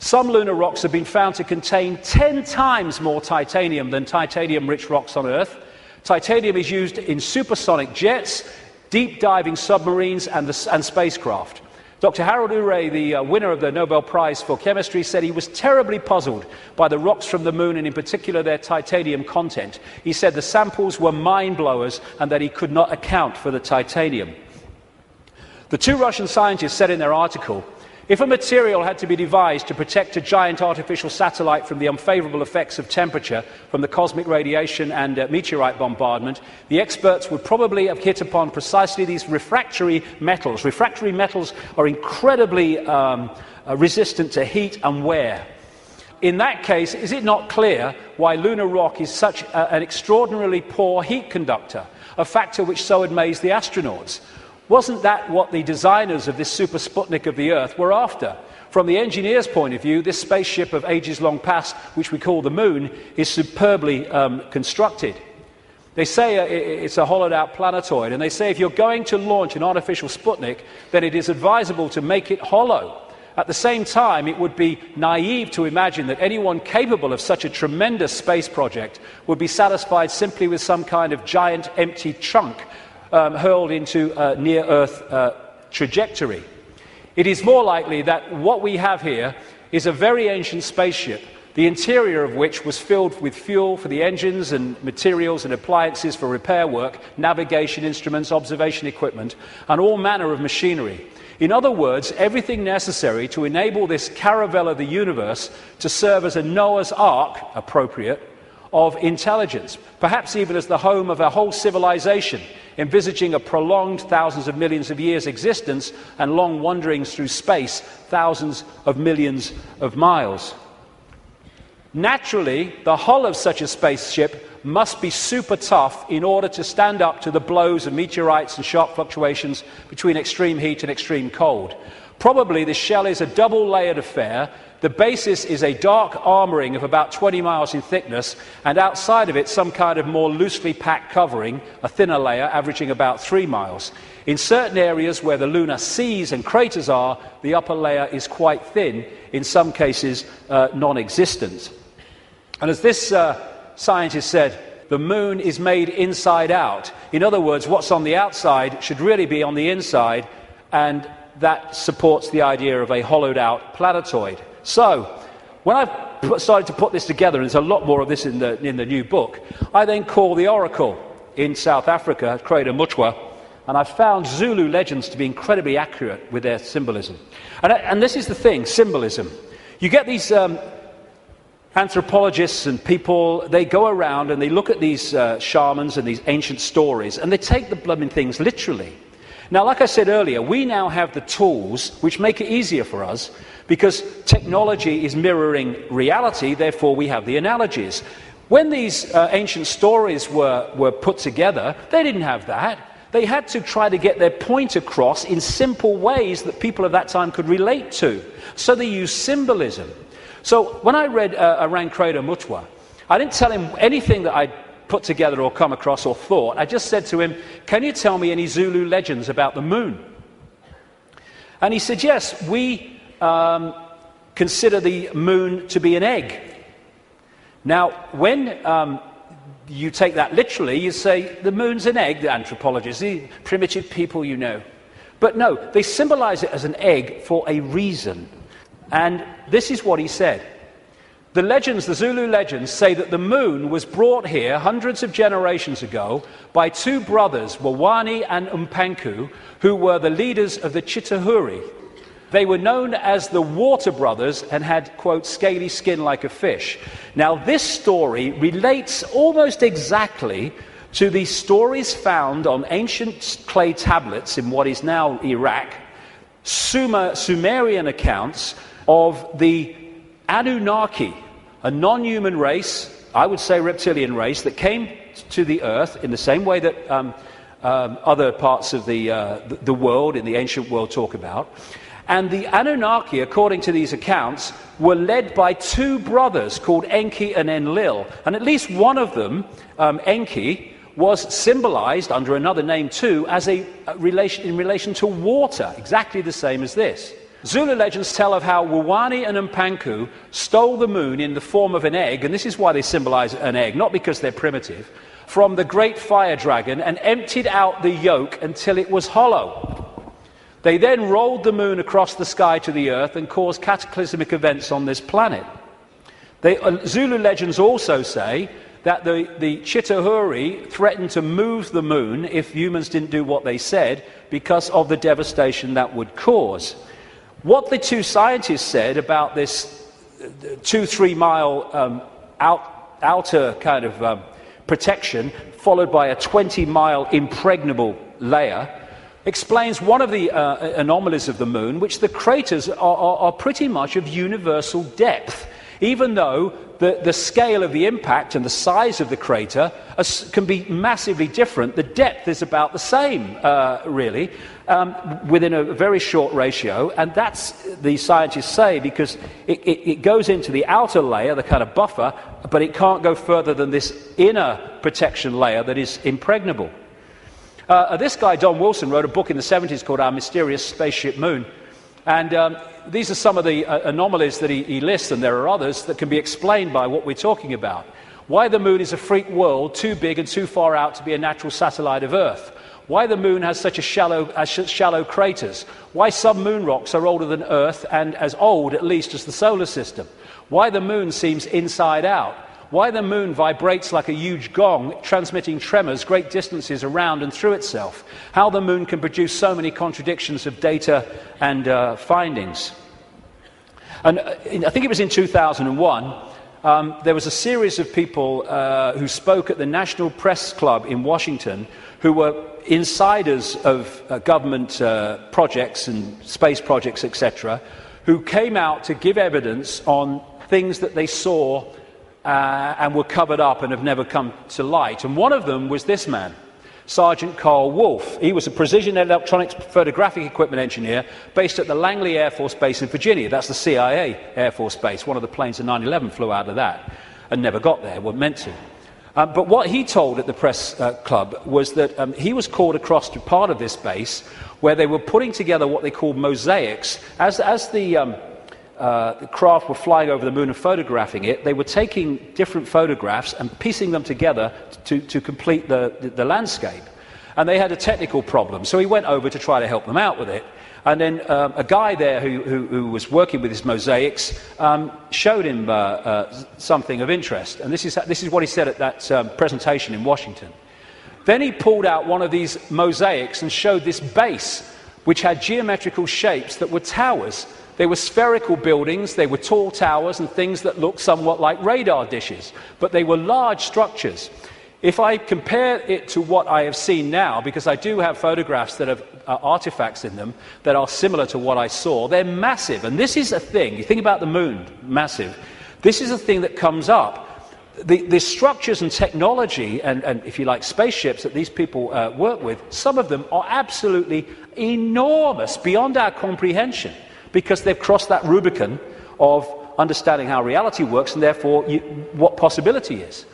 Some lunar rocks have been found to contain 10 times more titanium than titanium-rich rocks on Earth. Titanium is used in supersonic jets, deep-diving submarines and spacecraft. Dr. Harold Urey, the winner of the Nobel Prize for Chemistry, said he was terribly puzzled by the rocks from the moon and in particular their titanium content. He said the samples were mind-blowers and that he could not account for the titanium. The two Russian scientists said in their article, if a material had to be devised to protect a giant artificial satellite from the unfavourable effects of temperature from the cosmic radiation and meteorite bombardment, the experts would probably have hit upon precisely these refractory metals. Refractory metals are incredibly resistant to heat and wear. In that case, is it not clear why lunar rock is such an extraordinarily poor heat conductor, a factor which so amazed the astronauts? Wasn't that what the designers of this super Sputnik of the Earth were after? From the engineer's point of view, this spaceship of ages long past, which we call the Moon, is superbly constructed. They say it's a hollowed-out planetoid, and they say if you're going to launch an artificial Sputnik, then it is advisable to make it hollow. At the same time, it would be naive to imagine that anyone capable of such a tremendous space project would be satisfied simply with some kind of giant empty chunk hurled into a near-Earth trajectory. It is more likely that what we have here is a very ancient spaceship, the interior of which was filled with fuel for the engines and materials and appliances for repair work, navigation instruments, observation equipment, and all manner of machinery. In other words, everything necessary to enable this caravel of the universe to serve as a Noah's Ark, appropriate, of intelligence, perhaps even as the home of a whole civilization, envisaging a prolonged thousands of millions of years existence and long wanderings through space, thousands of millions of miles. Naturally, the hull of such a spaceship must be super tough in order to stand up to the blows of meteorites and sharp fluctuations between extreme heat and extreme cold. Probably the shell is a double-layered affair. The basis is a dark armouring of about 20 miles in thickness, and outside of it some kind of more loosely packed covering, a thinner layer averaging about 3 miles. In certain areas where the lunar seas and craters are, the upper layer is quite thin, in some cases non-existent. And as this scientist said, the Moon is made inside out. In other words, what's on the outside should really be on the inside, and that supports the idea of a hollowed-out planetoid. So, when I started to put this together, and there's a lot more of this in the new book, I then called the oracle in South Africa, Crater Mutwa, and I found Zulu legends to be incredibly accurate with their symbolism. And this is the thing, symbolism. You get these anthropologists and people, they go around and they look at these shamans and these ancient stories, and they take the blooming things literally. Now, like I said earlier, we now have the tools which make it easier for us because technology is mirroring reality, therefore we have the analogies. When these ancient stories were put together, they didn't have that. They had to try to get their point across in simple ways that people of that time could relate to. So they used symbolism. So when I read around Crater Mutwa, I didn't tell him anything that I'd put together or come across or thought. I just said to him, can you tell me any Zulu legends about the Moon? And he said, yes, we consider the Moon to be an egg. Now, when you take that literally, you say, the Moon's an egg, the anthropologists, the primitive people you know. But no, they symbolize it as an egg for a reason. And this is what he said. The legends, the Zulu legends, say that the Moon was brought here hundreds of generations ago by two brothers, Wawani and Umpanku, who were the leaders of the Chitahuri. They were known as the Water Brothers and had, quote, scaly skin like a fish. Now, this story relates almost exactly to the stories found on ancient clay tablets in what is now Iraq, Sumerian accounts of the Anunnaki, a non-human race, I would say reptilian race, that came to the earth in the same way that other parts of the world, in the ancient world, talk about. And the Anunnaki, according to these accounts, were led by two brothers called Enki and Enlil. And at least one of them, Enki, was symbolized under another name too as in relation to water, exactly the same as this. Zulu legends tell of how Wawani and Umpanku stole the Moon in the form of an egg, and this is why they symbolize an egg, not because they're primitive, from the great fire dragon and emptied out the yolk until it was hollow. They then rolled the Moon across the sky to the Earth and caused cataclysmic events on this planet. Zulu legends also say that the Chitauri threatened to move the moon if humans didn't do what they said because of the devastation that would cause. What the two scientists said about this 2-3 mile outer kind of protection, followed by a 20-mile impregnable layer, explains one of the anomalies of the moon, which the craters are pretty much of universal depth, even though the scale of the impact and the size of the crater can be massively different. The depth is about the same, really, within a very short ratio, and that's, the scientists say, because it goes into the outer layer, the kind of buffer, but it can't go further than this inner protection layer that is impregnable. This guy, Don Wilson, wrote a book in the 70s called Our Mysterious Spaceship Moon, and these are some of the anomalies that he lists, and there are others that can be explained by what we're talking about. Why the moon is a freak world, too big and too far out to be a natural satellite of Earth. Why the moon has such shallow craters. Why some moon rocks are older than Earth and as old, at least, as the solar system. Why the moon seems inside out. Why the moon vibrates like a huge gong, transmitting tremors great distances around and through itself. How the moon can produce so many contradictions of data and findings. And I think it was in 2001, there was a series of people who spoke at the National Press Club in Washington who were insiders of government projects and space projects, etc., who came out to give evidence on things that they saw and were covered up and have never come to light. And one of them was this man, Sergeant Carl Wolf. He was a precision electronics photographic equipment engineer based at the Langley Air Force Base in Virginia. That's the CIA Air Force Base. One of the planes in 9/11 flew out of that and never got there, weren't meant to. But what he told at the press club was that he was called across to part of this base where they were putting together what they called mosaics. As the craft were flying over the moon and photographing it, they were taking different photographs and piecing them together to complete the landscape. And they had a technical problem, so he went over to try to help them out with it. And then a guy there who was working with his mosaics showed him something of interest. And this is what he said at that presentation in Washington. Then he pulled out one of these mosaics and showed this base, which had geometrical shapes that were towers. They were spherical buildings, they were tall towers and things that looked somewhat like radar dishes, but they were large structures. If I compare it to what I have seen now, because I do have photographs that have artifacts in them that are similar to what I saw, they're massive. And this is a thing, you think about the moon, massive. This is a thing that comes up. The structures and technology and, if you like, spaceships that these people work with, some of them are absolutely enormous, beyond our comprehension, because they've crossed that Rubicon of understanding how reality works and therefore what possibility is.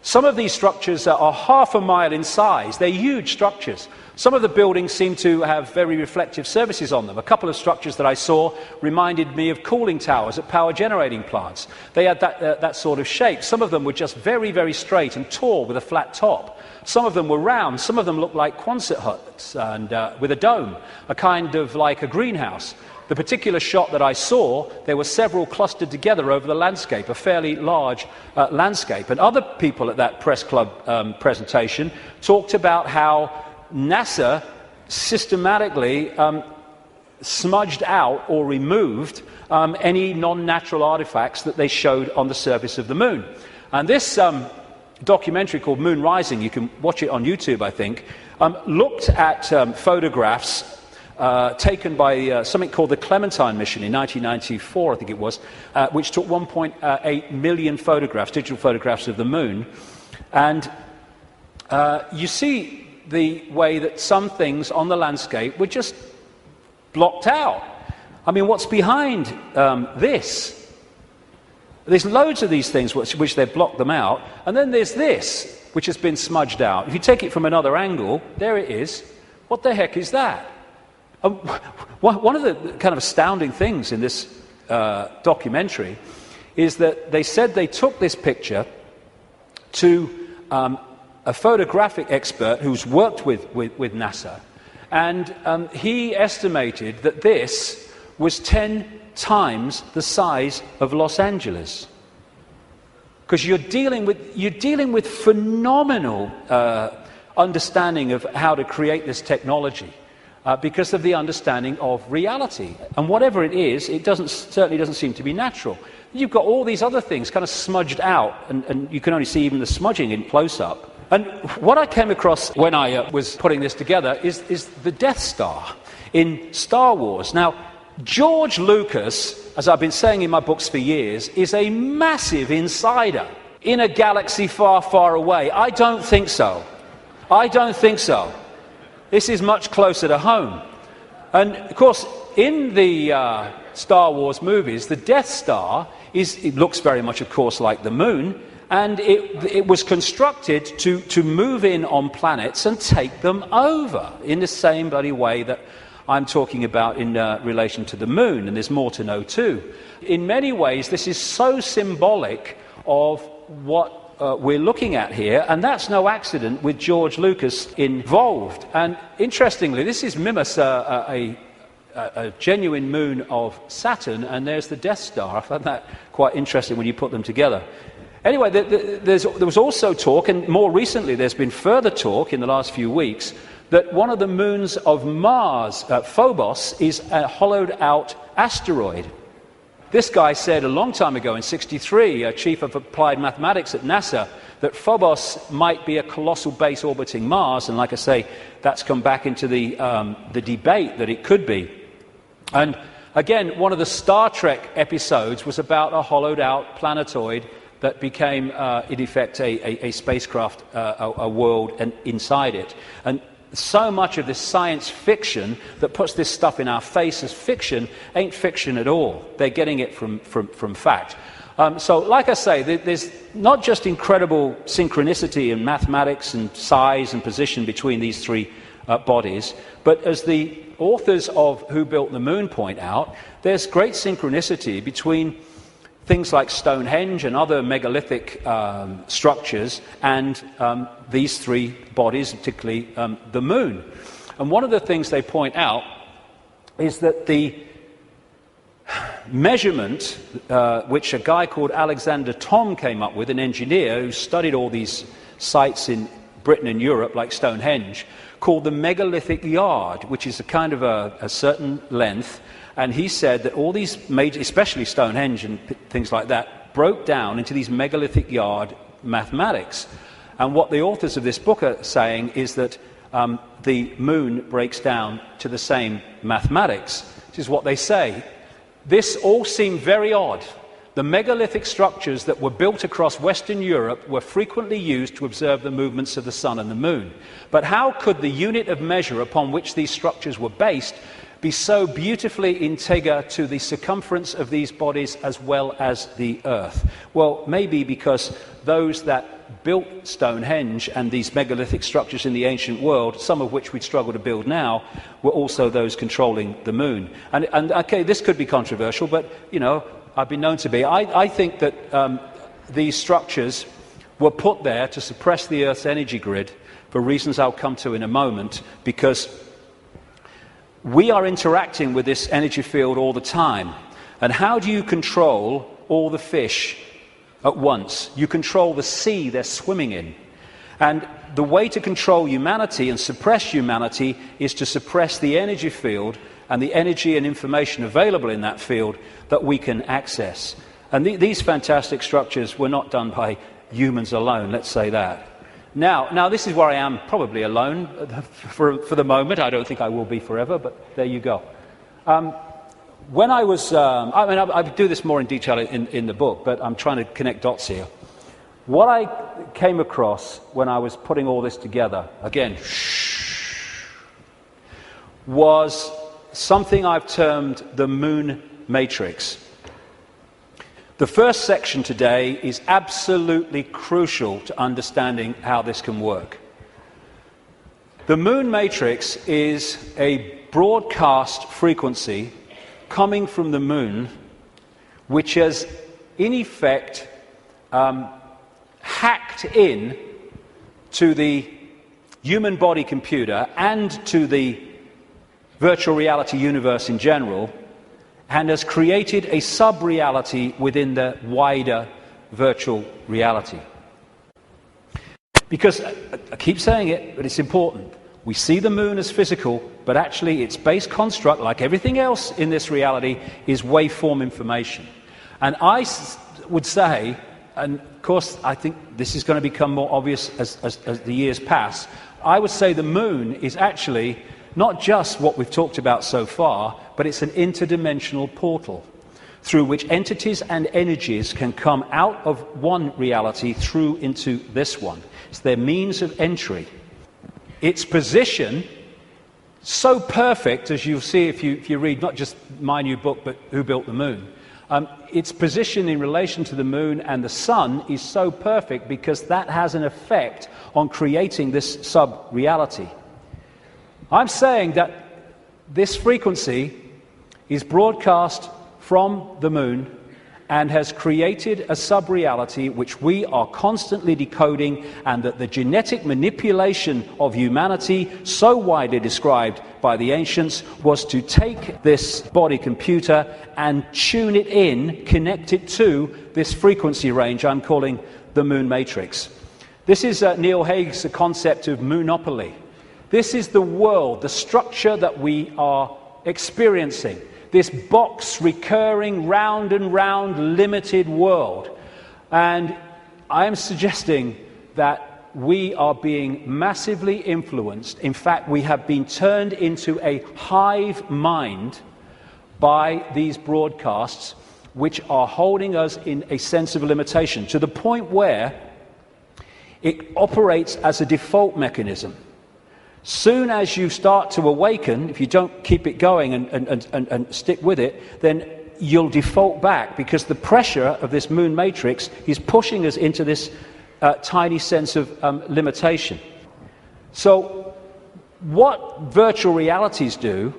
Some of these structures are half a mile in size. They're huge structures. Some of the buildings seem to have very reflective surfaces on them. A couple of structures that I saw reminded me of cooling towers at power generating plants. They had that sort of shape. Some of them were just very, very straight and tall with a flat top. Some of them were round. Some of them looked like Quonset huts and with a dome, a kind of like a greenhouse. The particular shot that I saw, there were several clustered together over the landscape, a fairly large landscape. And other people at that press club presentation talked about how NASA systematically smudged out or removed any non-natural artifacts that they showed on the surface of the moon. And this documentary called Moon Rising, you can watch it on YouTube, I think, looked at photographs taken by something called the Clementine mission in 1994, I think it was, which took 1.8 million photographs, digital photographs of the moon. And you see the way that some things on the landscape were just blocked out. I mean, what's behind this? There's loads of these things which they've blocked them out, and then there's this, which has been smudged out. If you take it from another angle, there it is. What the heck is that? One of the kind of astounding things in this documentary is that they said they took this picture to a photographic expert who's worked with NASA, and he estimated that this was 10 times the size of Los Angeles. because you're dealing with phenomenal understanding of how to create this technology because of the understanding of reality. And whatever it is, it certainly doesn't seem to be natural. You've got all these other things kind of smudged out, and you can only see even the smudging in close-up. And what I came across when I was putting this together is the Death Star in Star Wars. Now, George Lucas, as I've been saying in my books for years, is a massive insider in a galaxy far, far away. I don't think so. I don't think so. This is much closer to home. And, of course, in the Star Wars movies, the Death Star it looks very much, of course, like the moon, and it was constructed to move in on planets and take them over in the same bloody way that I'm talking about in relation to the moon, and there's more to know too. In many ways, this is so symbolic of what we're looking at here, and that's no accident with George Lucas involved. And interestingly, this is Mimas, a genuine moon of Saturn, and there's the Death Star. I found that quite interesting when you put them together. Anyway, there was also talk, and more recently there's been further talk in the last few weeks, that one of the moons of Mars, Phobos, is a hollowed-out asteroid. This guy said a long time ago, in '63, chief of applied mathematics at NASA, that Phobos might be a colossal base orbiting Mars, and like I say, that's come back into the debate that it could be. And again, one of the Star Trek episodes was about a hollowed-out planetoid that became, in effect, a spacecraft, a world, and inside it. And so much of this science fiction that puts this stuff in our face as fiction ain't fiction at all. They're getting it from fact. So, like I say, there's not just incredible synchronicity in mathematics and size and position between these three bodies, but as the authors of Who Built the Moon point out, there's great synchronicity between things like Stonehenge and other megalithic structures and these three bodies, particularly the moon. And one of the things they point out is that the measurement, which a guy called Alexander Thom came up with, an engineer who studied all these sites in Britain and Europe, like Stonehenge, called the megalithic yard, which is a kind of a certain length. And he said that all these major, especially Stonehenge and things like that, broke down into these megalithic yard mathematics. And what the authors of this book are saying is that the moon breaks down to the same mathematics. This is what they say. This all seemed very odd. The megalithic structures that were built across Western Europe were frequently used to observe the movements of the sun and the moon. But how could the unit of measure upon which these structures were based be so beautifully integer to the circumference of these bodies as well as the Earth? Well, maybe because those that built Stonehenge and these megalithic structures in the ancient world, some of which we'd struggle to build now, were also those controlling the moon. And okay, this could be controversial, but, you know, I've been known to be. I think that these structures were put there to suppress the Earth's energy grid for reasons I'll come to in a moment, because we are interacting with this energy field all the time. And how do you control all the fish at once? You control the sea they're swimming in. And the way to control humanity and suppress humanity is to suppress the energy field and the energy and information available in that field that we can access. And these fantastic structures were not done by humans alone, let's say that. Now this is where I am probably alone for the moment. I don't think I will be forever, but there you go. When I was, I do this more in detail in the book, but I'm trying to connect dots here. What I came across when I was putting all this together, again, was something I've termed the moon matrix. The first section today is absolutely crucial to understanding how this can work. The moon matrix is a broadcast frequency coming from the moon, which has, in effect, hacked in to the human body computer and to the virtual reality universe in general, and has created a sub-reality within the wider virtual reality. Because, I keep saying it, but it's important. We see the moon as physical, but actually its base construct, like everything else in this reality, is waveform information. And I would say, and of course I think this is going to become more obvious as the years pass, I would say the moon is actually not just what we've talked about so far, but it's an interdimensional portal through which entities and energies can come out of one reality through into this one. It's their means of entry. Its position, so perfect, as you'll see if you read not just my new book, but Who Built the Moon. Its position in relation to the moon and the sun is so perfect because that has an effect on creating this sub-reality. I'm saying that this frequency is broadcast from the moon and has created a sub-reality which we are constantly decoding, and that the genetic manipulation of humanity, so widely described by the ancients, was to take this body computer and tune it in, connect it to this frequency range I'm calling the moon matrix. This is Neil Haig's concept of moonopoly. This is the world, the structure that we are experiencing. This box, recurring, round and round, limited world. And I am suggesting that we are being massively influenced. In fact, we have been turned into a hive mind by these broadcasts, which are holding us in a sense of limitation, to the point where it operates as a default mechanism. Soon as you start to awaken, if you don't keep it going and stick with it, then you'll default back, because the pressure of this moon matrix is pushing us into this tiny sense of limitation. So what virtual realities do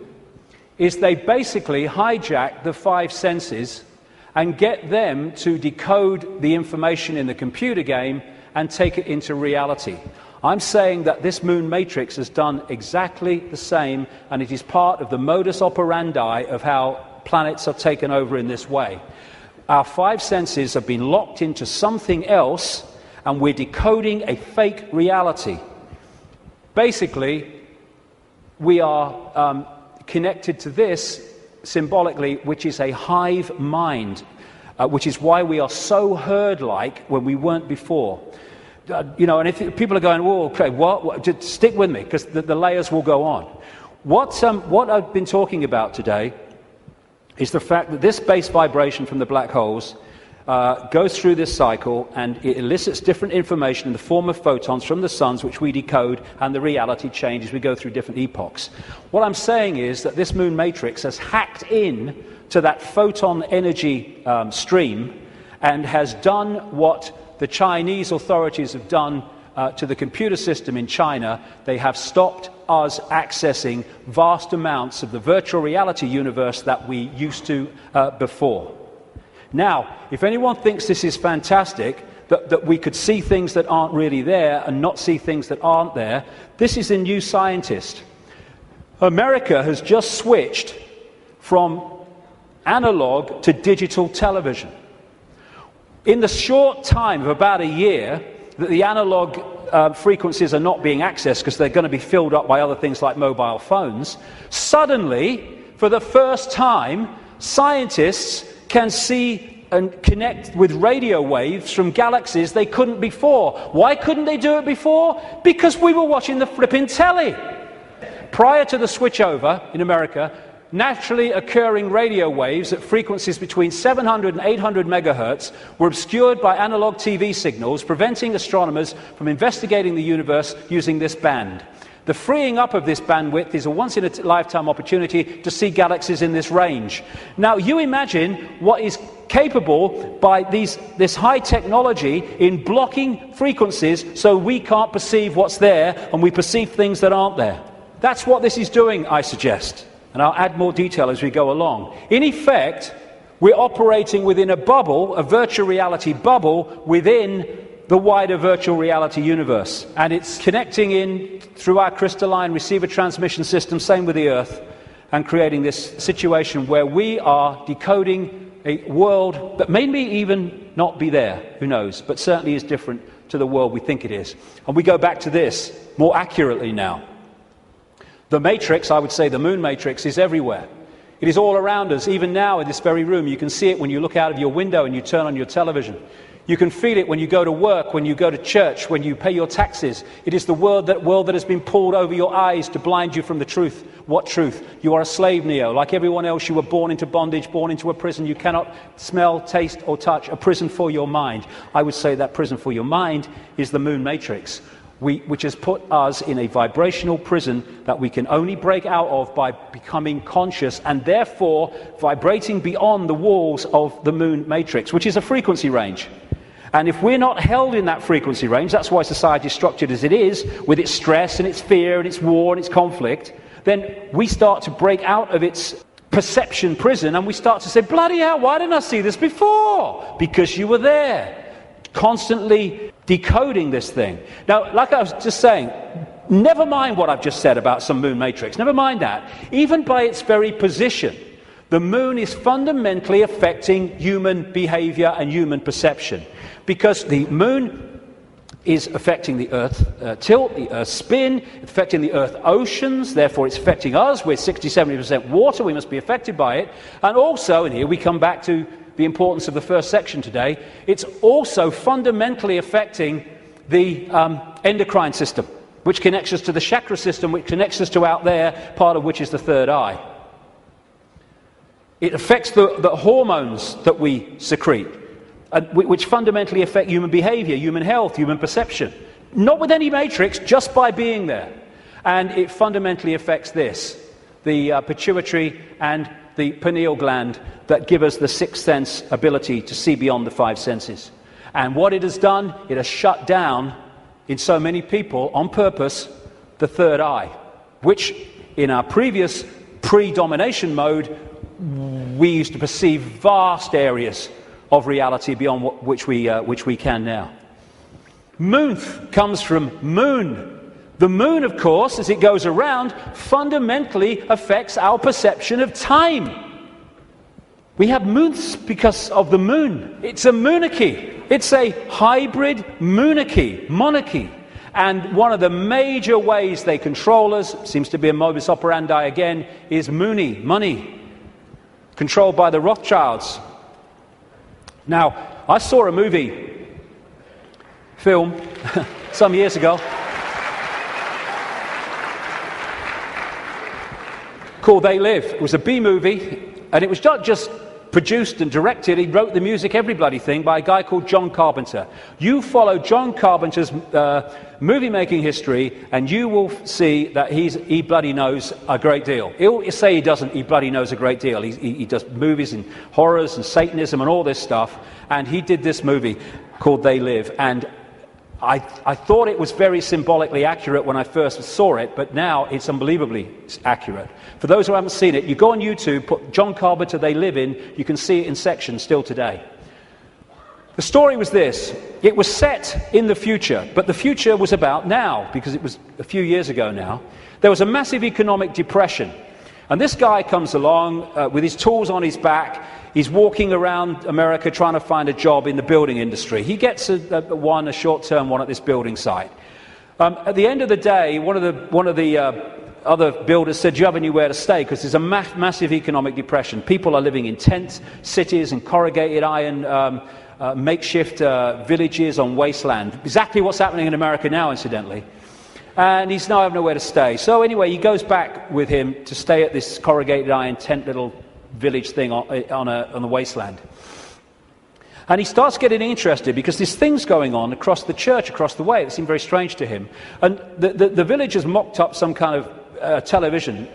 is they basically hijack the five senses and get them to decode the information in the computer game and take it into reality. I'm saying that this moon matrix has done exactly the same, and it is part of the modus operandi of how planets are taken over in this way. Our five senses have been locked into something else, and we're decoding a fake reality. Basically, we are connected to this symbolically, which is a hive mind, which is why we are so herd-like when we weren't before. And if people are going, "Whoa, okay, what?" Just stick with me, because the layers will go on. What I've been talking about today is the fact that this base vibration from the black holes goes through this cycle, and it elicits different information in the form of photons from the suns, which we decode, and the reality changes. We go through different epochs. What I'm saying is that this moon matrix has hacked in to that photon energy stream and has done what the Chinese authorities have done to the computer system in China. They have stopped us accessing vast amounts of the virtual reality universe that we used to before. Now, if anyone thinks this is fantastic, that we could see things that aren't really there and not see things that aren't there, this is a new scientist. America has just switched from analog to digital television. In the short time of about a year that the analog frequencies are not being accessed because they're going to be filled up by other things like mobile phones, suddenly, for the first time, scientists can see and connect with radio waves from galaxies they couldn't before. Why couldn't they do it before? Because we were watching the flipping telly. Prior to the switchover in America, naturally occurring radio waves at frequencies between 700 and 800 megahertz were obscured by analog TV signals, preventing astronomers from investigating the universe using this band. The freeing up of this bandwidth is a once-in-a-lifetime opportunity to see galaxies in this range. Now, you imagine what is capable by this high technology in blocking frequencies so we can't perceive what's there and we perceive things that aren't there. That's what this is doing, I suggest. And I'll add more detail as we go along. In effect, we're operating within a bubble, a virtual reality bubble, within the wider virtual reality universe. And it's connecting in through our crystalline receiver transmission system, same with the Earth, and creating this situation where we are decoding a world that may be even not be there, who knows, but certainly is different to the world we think it is. And we go back to this more accurately now. The matrix, I would say the moon matrix, is everywhere. It is all around us, even now in this very room. You can see it when you look out of your window and you turn on your television. You can feel it when you go to work, when you go to church, when you pay your taxes. It is the world that has been pulled over your eyes to blind you from the truth. What truth? You are a slave, Neo. Like everyone else, you were born into bondage, born into a prison. You cannot smell, taste, or touch. A prison for your mind. I would say that prison for your mind is the moon matrix, which has put us in a vibrational prison that we can only break out of by becoming conscious and therefore vibrating beyond the walls of the moon matrix, which is a frequency range. And if we're not held in that frequency range, that's why society is structured as it is, with its stress and its fear and its war and its conflict, then we start to break out of its perception prison and we start to say, bloody hell, why didn't I see this before? Because you were there, constantly decoding this thing. Now, like I was just saying, never mind what I've just said about some moon matrix, never mind that. Even by its very position, the moon is fundamentally affecting human behavior and human perception. Because the moon is affecting the Earth tilt, the Earth spin, affecting the Earth oceans, therefore it's affecting us. We're 60-70% water, we must be affected by it. And also, and here we come back to the importance of the first section today, it's also fundamentally affecting the endocrine system, which connects us to the chakra system, which connects us to out there, part of which is the third eye. It affects the hormones that we secrete, which fundamentally affect human behavior, human health, human perception. Not with any matrix, just by being there. And it fundamentally affects this, the pituitary and the pineal gland that give us the sixth sense ability to see beyond the five senses. And what it has done, it has shut down, in so many people, on purpose, the third eye, which in our previous pre-domination mode, we used to perceive vast areas of reality beyond which we can now. Moonth comes from moon. The moon, of course, as it goes around, fundamentally affects our perception of time. We have moonths because of the moon. It's a monarchy. It's a hybrid monarchy. And one of the major ways they control us, seems to be a modus operandi again, is money. Controlled by the Rothschilds. Now, I saw a film some years ago called They Live. It was a B-movie, and it was not just produced and directed, he wrote the music, every bloody thing, by a guy called John Carpenter. You follow John Carpenter's movie-making history, and you will see that he bloody knows a great deal. He'll say he doesn't, he bloody knows a great deal. He does movies and horrors and Satanism and all this stuff, and he did this movie called They Live, and I thought it was very symbolically accurate when I first saw it, but now it's unbelievably accurate. For those who haven't seen it, you go on YouTube, put John Carpenter They Live in, you can see it in sections still today. The story was this: it was set in the future, but the future was about now, because it was a few years ago now. There was a massive economic depression, and this guy comes along with his tools on his back. He's walking around America trying to find a job in the building industry. He gets a short-term one at this building site. At the end of the day, one of the other builders said, "Do you have anywhere to stay?" Because there's a massive economic depression. People are living in tent cities and corrugated iron makeshift villages on wasteland. Exactly what's happening in America now, incidentally. And he's now having nowhere to stay. So anyway, he goes back with him to stay at this corrugated iron tent little village thing on the wasteland. And he starts getting interested because there's things going on across the church, across the way, that seem very strange to him. And the villagers mocked up some kind of television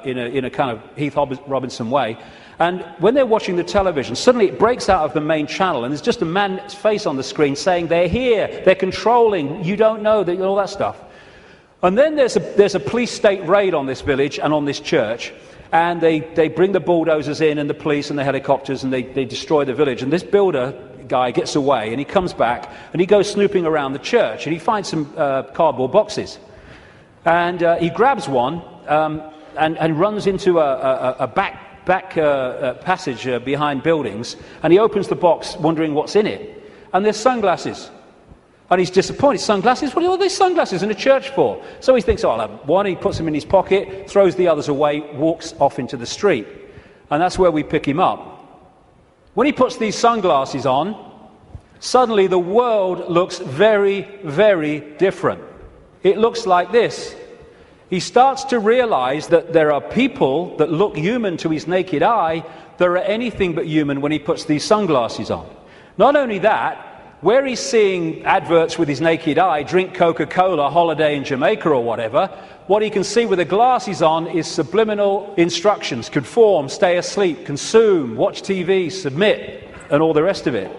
in a kind of Heath Robinson way. And when they're watching the television, suddenly it breaks out of the main channel, and there's just a man's face on the screen saying, "They're here, they're controlling, you don't know," all that stuff. And then there's a police state raid on this village and on this church. And they bring the bulldozers in and the police and the helicopters, and they destroy the village. And this builder guy gets away, and he comes back and he goes snooping around the church, and he finds some cardboard boxes. And he grabs one and runs into a back back passage behind buildings, and he opens the box wondering what's in it. And there's sunglasses. And he's disappointed. Sunglasses? What are all these sunglasses in a church for? So he thinks, oh, I'll have one. He puts them in his pocket, throws the others away, walks off into the street. And that's where we pick him up. When he puts these sunglasses on, suddenly the world looks very, very different. It looks like this. He starts to realize that there are people that look human to his naked eye that are anything but human when he puts these sunglasses on. Not only that, where he's seeing adverts with his naked eye, drink Coca-Cola, holiday in Jamaica or whatever, what he can see with the glasses on is subliminal instructions: conform, stay asleep, consume, watch TV, submit, and all the rest of it.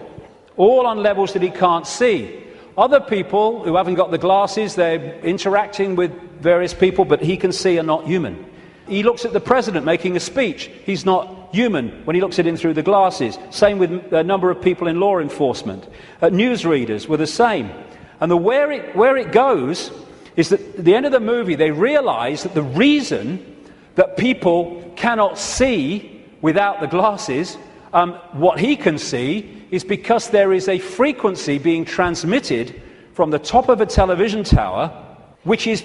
All on levels that he can't see. Other people who haven't got the glasses, they're interacting with various people, but he can see are not human. He looks at the president making a speech. He's not human when he looks at him through the glasses. Same with a number of people in law enforcement. Newsreaders were the same. And where it goes is that at the end of the movie they realize that the reason that people cannot see without the glasses, what he can see, is because there is a frequency being transmitted from the top of a television tower which is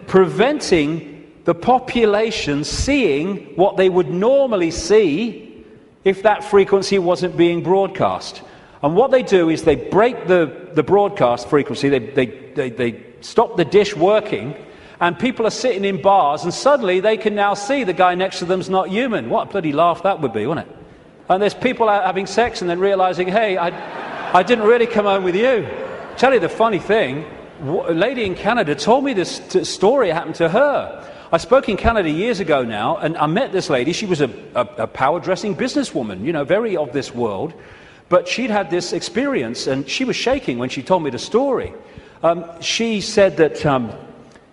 preventing the population seeing what they would normally see if that frequency wasn't being broadcast. And what they do is they break the broadcast frequency, they stop the dish working, and people are sitting in bars, and suddenly they can now see the guy next to them's not human. What a bloody laugh that would be, wouldn't it? And there's people out having sex and then realizing, hey, I didn't really come home with you. Tell you the funny thing, a lady in Canada told me this story happened to her. I spoke in Canada years ago now, and I met this lady. She was a power-dressing businesswoman, you know, very of this world. But she'd had this experience, and she was shaking when she told me the story. She said that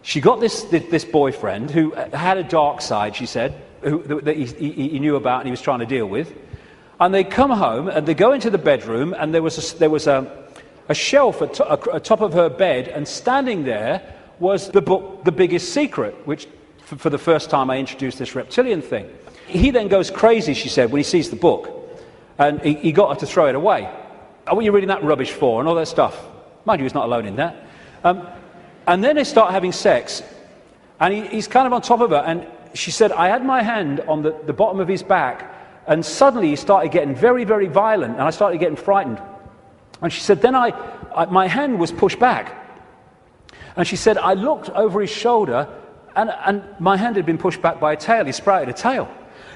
she got this boyfriend who had a dark side, she said, that he knew about and he was trying to deal with. And they come home, and they go into the bedroom, and there was a shelf at top of her bed, and standing there was the book, The Biggest Secret, which for the first time I introduced this reptilian thing. He then goes crazy, she said, when he sees the book. And he got her to throw it away. Oh, what are you reading that rubbish for? And all that stuff. Mind you, he's not alone in that. And then they start having sex. And he's kind of on top of her. And she said, I had my hand on the bottom of his back. And suddenly he started getting very, very violent. And I started getting frightened. And she said, then my hand was pushed back. And she said, I looked over his shoulder. And my hand had been pushed back by a tail. He sprouted a tail.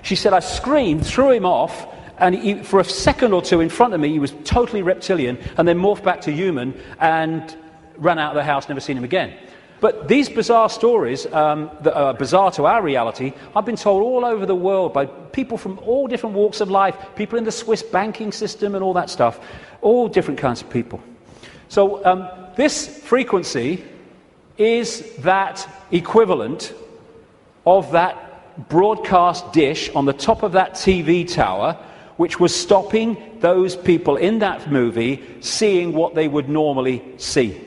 She said, I screamed, threw him off. And for a second or two in front of me, he was totally reptilian, and then morphed back to human and ran out of the house, never seen him again. But these bizarre stories that are bizarre to our reality, I've been told all over the world by people from all different walks of life, people in the Swiss banking system and all that stuff, all different kinds of people. So this frequency is that equivalent of that broadcast dish on the top of that TV tower, which was stopping those people in that movie seeing what they would normally see.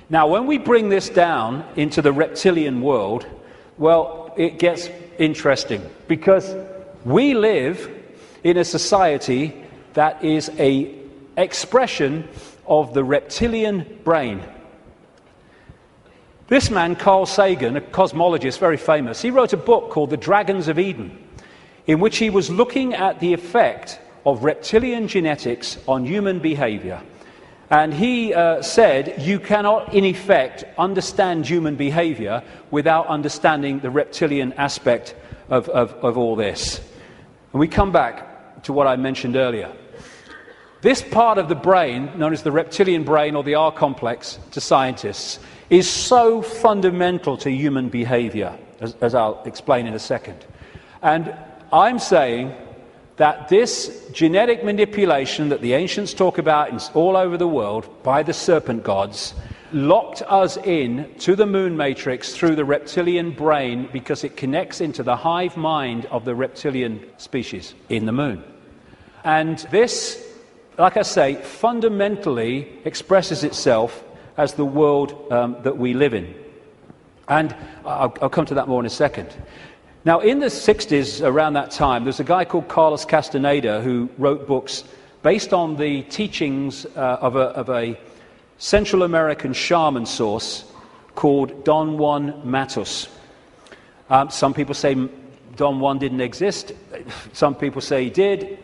Now, when we bring this down into the reptilian world, well, it gets interesting, because we live in a society that is an expression of the reptilian brain. This man, Carl Sagan, a cosmologist, very famous, he wrote a book called The Dragons of Eden, in which he was looking at the effect of reptilian genetics on human behavior. And he said, you cannot, in effect, understand human behavior without understanding the reptilian aspect of all this. And we come back to what I mentioned earlier. This part of the brain, known as the reptilian brain or the R complex to scientists, is so fundamental to human behavior, as I'll explain in a second. And I'm saying that this genetic manipulation that the ancients talk about all over the world by the serpent gods locked us in to the moon matrix through the reptilian brain, because it connects into the hive mind of the reptilian species in the moon. And this, like I say, fundamentally expresses itself as the world that we live in. And I'll come to that more in a second. Now, in the 60s, around that time, there's a guy called Carlos Castaneda who wrote books based on the teachings of a Central American shaman source called Don Juan Matus. Some people say Don Juan didn't exist. Some people say he did.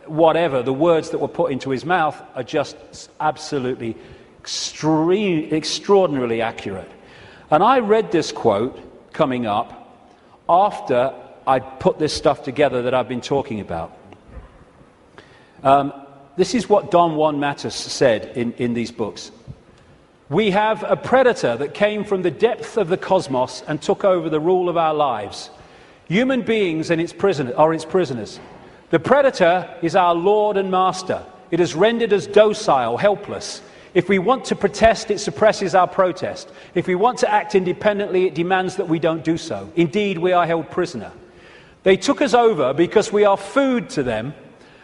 Whatever, the words that were put into his mouth are just absolutely extraordinarily accurate. And I read this quote coming up after I'd put this stuff together that I've been talking about. This is what Don Juan Matus said in these books. We have a predator that came from the depth of the cosmos and took over the rule of our lives. Human beings and are its prisoners. The predator is our lord and master. It has rendered us docile, helpless. If we want to protest, it suppresses our protest. If we want to act independently, it demands that we don't do so. Indeed, we are held prisoner. They took us over because we are food to them,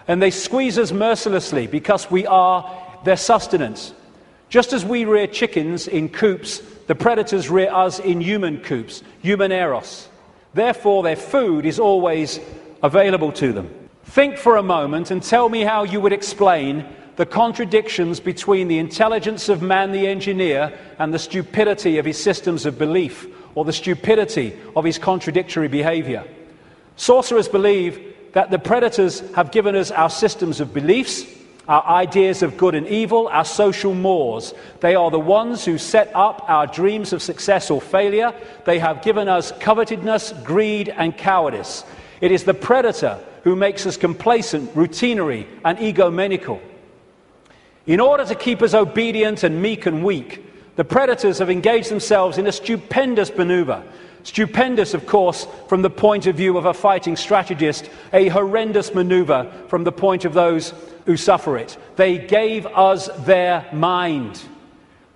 and they squeeze us mercilessly because we are their sustenance. Just as we rear chickens in coops, the predators rear us in human coops, human eros. Therefore, their food is always available to them. Think for a moment and tell me how you would explain the contradictions between the intelligence of man the engineer and the stupidity of his systems of belief, or the stupidity of his contradictory behavior. Sorcerers believe that the predators have given us our systems of beliefs, our ideas of good and evil, our social mores. They are the ones who set up our dreams of success or failure. They have given us covetousness, greed, and cowardice. It is the predator who makes us complacent, routinary, and egomaniacal. In order to keep us obedient and meek and weak, the predators have engaged themselves in a stupendous maneuver. Stupendous, of course, from the point of view of a fighting strategist, a horrendous maneuver from the point of those who suffer it. They gave us their mind.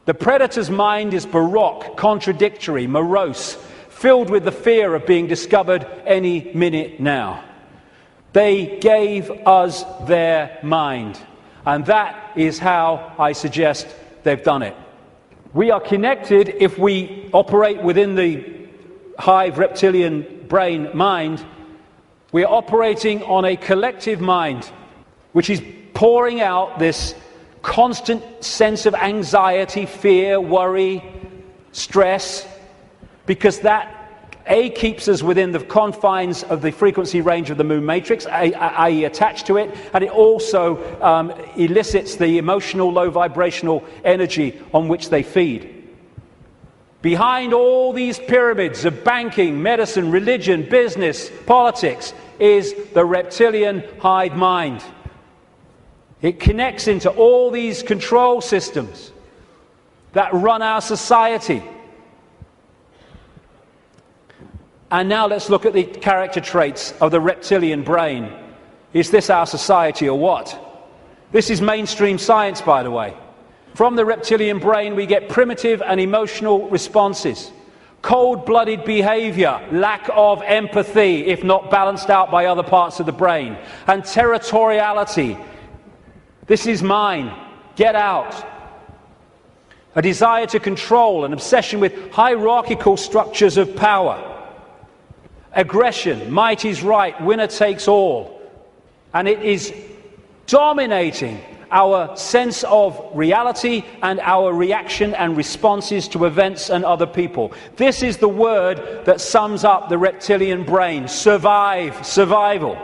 The predator's mind is baroque, contradictory, morose, filled with the fear of being discovered any minute now. They gave us their mind. And that is how I suggest they've done it. We are connected if we operate within the hive reptilian brain mind. We are operating on a collective mind, which is pouring out this constant sense of anxiety, fear, worry, stress, because that keeps us within the confines of the frequency range of the moon matrix, i.e. attached to it, and it also elicits the emotional low vibrational energy on which they feed. Behind all these pyramids of banking, medicine, religion, business, politics is the reptilian hive mind. It connects into all these control systems that run our society. And now let's look at the character traits of the reptilian brain. Is this our society or what? This is mainstream science, by the way. From the reptilian brain, we get primitive and emotional responses, cold-blooded behavior, lack of empathy, if not balanced out by other parts of the brain, and territoriality. This is mine. Get out. A desire to control, an obsession with hierarchical structures of power. Aggression, might is right, winner takes all. And it is dominating our sense of reality and our reaction and responses to events and other people. This is the word that sums up the reptilian brain: survive, survival.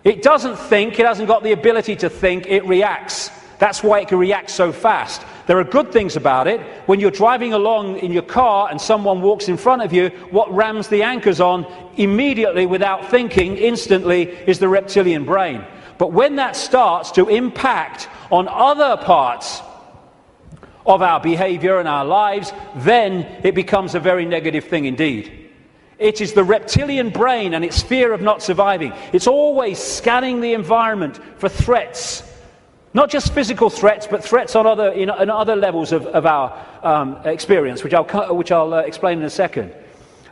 It doesn't think, it hasn't got the ability to think, it reacts. That's why it can react so fast. There are good things about it. When you're driving along in your car and someone walks in front of you, what rams the anchors on immediately, without thinking, instantly, is the reptilian brain. But when that starts to impact on other parts of our behavior and our lives, then it becomes a very negative thing indeed. It is the reptilian brain and its fear of not surviving. It's always scanning the environment for threats. Not just physical threats, but threats on other levels of our experience, which I'll explain in a second.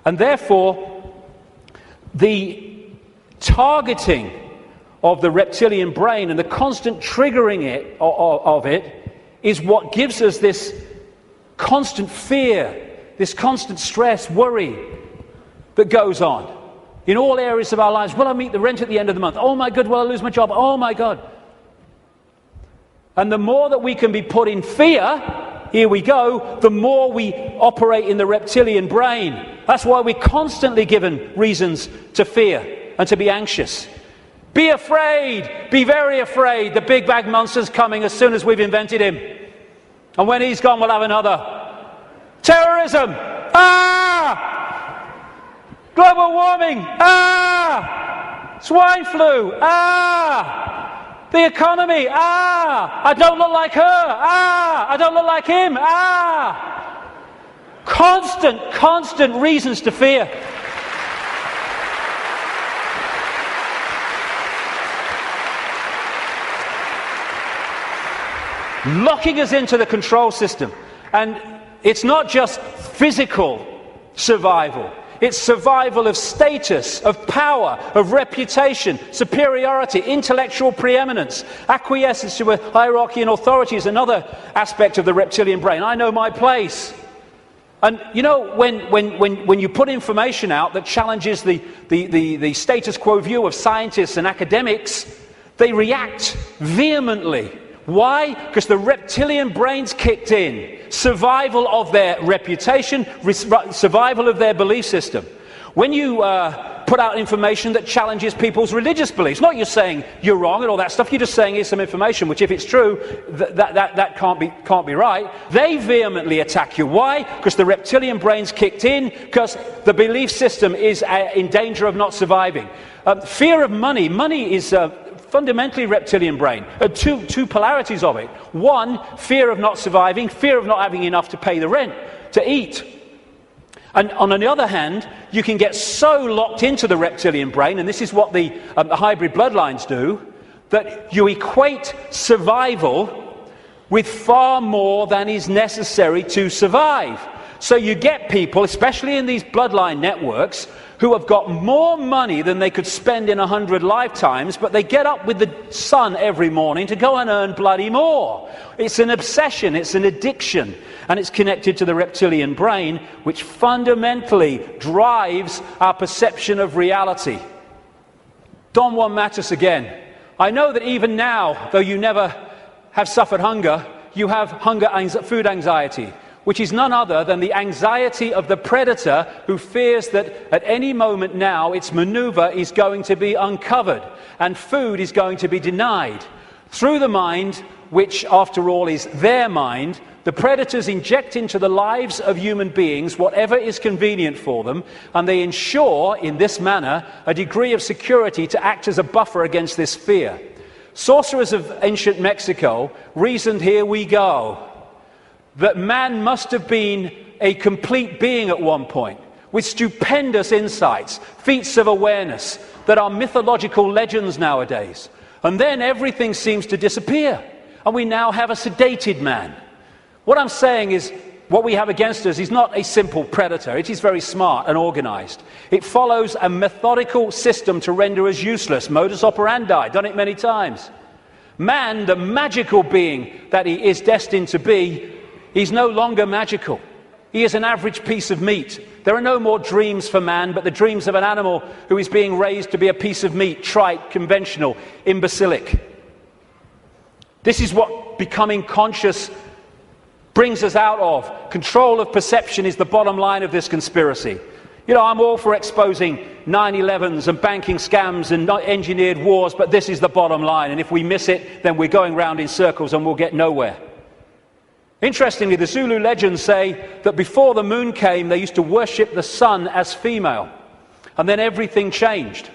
And therefore, the targeting of the reptilian brain and the constant triggering of it is what gives us this constant fear, this constant stress, worry that goes on. in all areas of our lives. Will I meet the rent at the end of the month? Oh my God, will I lose my job? Oh my God. And the more that we can be put in fear, here we go, the more we operate in the reptilian brain. That's why we're constantly given reasons to fear and to be anxious. Be afraid, be very afraid. The big bad monster's coming as soon as we've invented him. And when he's gone, we'll have another. Terrorism! Ah! Global warming! Ah! Swine flu! Ah! The economy! Ah! I don't look like her! Ah! I don't look like him! Ah! Constant reasons to fear. Locking us into the control system. And it's not just physical survival. It's survival of status, of power, of reputation, superiority, intellectual preeminence. Acquiescence to a hierarchy and authority is another aspect of the reptilian brain. I know my place. And you know, when you put information out that challenges the status quo view of scientists and academics, they react vehemently. Why? Because the reptilian brain's kicked in. Survival of their reputation, survival of their belief system. When you put out information that challenges people's religious beliefs, not you're saying you're wrong and all that stuff, you're just saying here's some information, which if it's true, that can't be right. They vehemently attack you. Why? Because the reptilian brain's kicked in, because the belief system is in danger of not surviving. Fear of money. Money is fundamentally reptilian brain. Two polarities of it. One, fear of not surviving, fear of not having enough to pay the rent, to eat. And on the other hand, you can get so locked into the reptilian brain, and this is what the hybrid bloodlines do, that you equate survival with far more than is necessary to survive. So you get people, especially in these bloodline networks, who have got more money than they could spend in 100 lifetimes, but they get up with the sun every morning to go and earn bloody more. It's an obsession, it's an addiction, and it's connected to the reptilian brain, which fundamentally drives our perception of reality. Don Juan Matus again. I know that even now, though you never have suffered hunger, you have food anxiety, which is none other than the anxiety of the predator who fears that at any moment now its maneuver is going to be uncovered and food is going to be denied. Through the mind, which after all is their mind, the predators inject into the lives of human beings whatever is convenient for them, and they ensure in this manner a degree of security to act as a buffer against this fear. Sorcerers of ancient Mexico reasoned, here we go, that man must have been a complete being at one point, with stupendous insights, feats of awareness that are mythological legends nowadays. And then everything seems to disappear, and we now have a sedated man. What I'm saying is, what we have against us is not a simple predator. It is very smart and organized. It follows a methodical system to render us useless. Modus operandi, done it many times. Man, the magical being that he is destined to be, he's no longer magical. He is an average piece of meat. There are no more dreams for man, but the dreams of an animal who is being raised to be a piece of meat, trite, conventional, imbecilic. This is what becoming conscious brings us out of. Control of perception is the bottom line of this conspiracy. You know, I'm all for exposing 9/11s and banking scams and engineered wars, but this is the bottom line. And if we miss it, then we're going round in circles and we'll get nowhere. Interestingly, the Zulu legends say that before the moon came, they used to worship the sun as female. And then everything changed.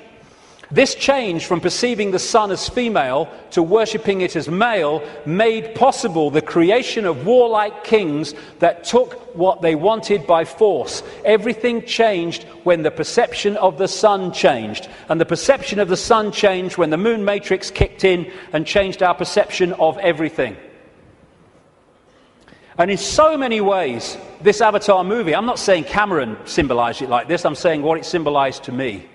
This change from perceiving the sun as female to worshipping it as male made possible the creation of warlike kings that took what they wanted by force. Everything changed when the perception of the sun changed. And the perception of the sun changed when the moon matrix kicked in and changed our perception of everything. And in so many ways, this Avatar movie, I'm not saying Cameron symbolized it like this, I'm saying what it symbolized to me.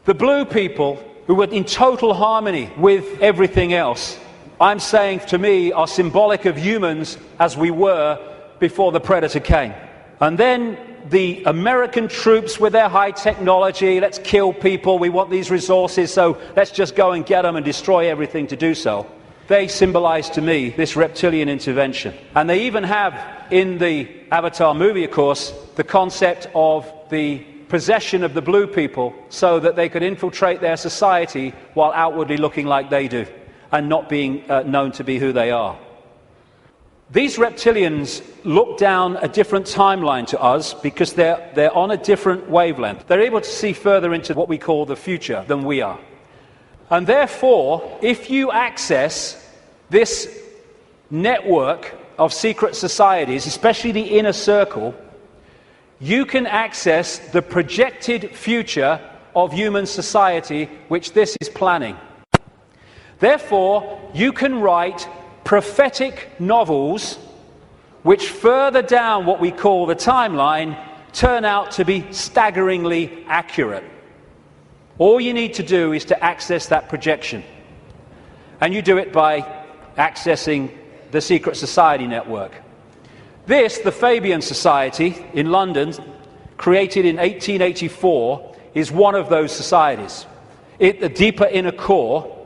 The blue people, who were in total harmony with everything else, I'm saying to me are symbolic of humans as we were before the predator came. And then the American troops with their high technology, let's kill people, we want these resources, so let's just go and get them and destroy everything to do so. They symbolize to me this reptilian intervention. And they even have, in the Avatar movie, of course, the concept of the possession of the blue people so that they could infiltrate their society while outwardly looking like they do and not being known to be who they are. These reptilians look down a different timeline to us because they're on a different wavelength. They're able to see further into what we call the future than we are. And therefore, if you access this network of secret societies, especially the inner circle, you can access the projected future of human society which this is planning. Therefore, you can write prophetic novels which further down what we call the timeline turn out to be staggeringly accurate. All you need to do is to access that projection. And you do it by accessing the Secret Society network. This, the Fabian Society in London, created in 1884, is one of those societies. The deeper inner core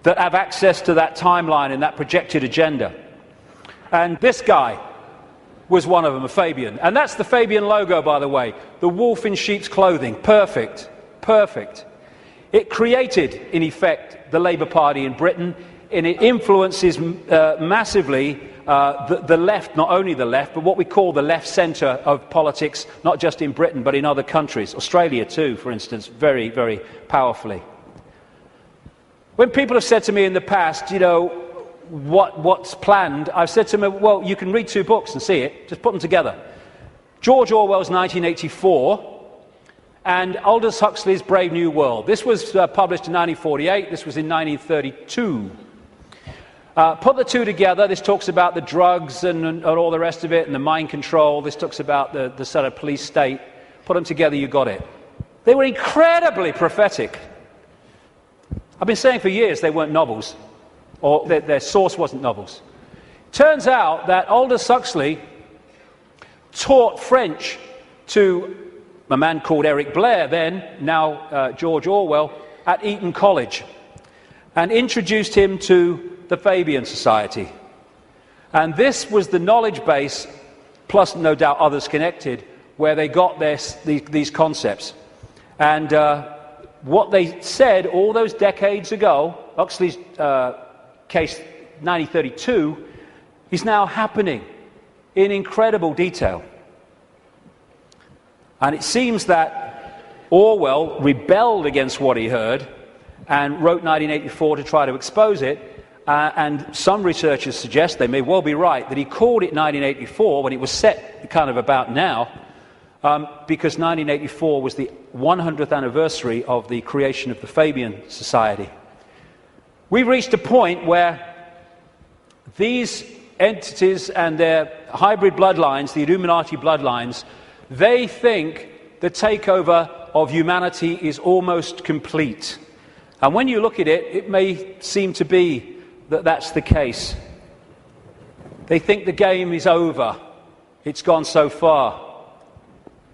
that have access to that timeline and that projected agenda. And this guy was one of them, a Fabian. And that's the Fabian logo, by the way. The wolf in sheep's clothing. Perfect. Perfect. It created, in effect, the Labour Party in Britain, and it influences massively the left, not only the left, but what we call the left centre of politics, not just in Britain, but in other countries. Australia too, for instance, very, very powerfully. When people have said to me in the past, you know, what's planned, I've said to them, well, you can read two books and see it, just put them together. George Orwell's 1984 and Aldous Huxley's Brave New World. This was published in 1948, this was in 1932. Put the two together, this talks about the drugs and all the rest of it, and the mind control, this talks about the sort of police state. Put them together, you got it. They were incredibly prophetic. I've been saying for years they weren't novels, or their source wasn't novels. Turns out that Aldous Huxley taught French to a man called Eric Blair then, now George Orwell, at Eton College, and introduced him to the Fabian Society. And this was the knowledge base, plus no doubt others connected, where they got these concepts. And what they said all those decades ago, Huxley's case 1932, is now happening in incredible detail. And it seems that Orwell rebelled against what he heard and wrote 1984 to try to expose it. And some researchers suggest, they may well be right, that he called it 1984 when it was set kind of about now, because 1984 was the 100th anniversary of the creation of the Fabian Society. We've reached a point where these entities and their hybrid bloodlines, the Illuminati bloodlines, they think the takeover of humanity is almost complete. And when you look at it, it may seem to be that that's the case. They think the game is over. It's gone so far.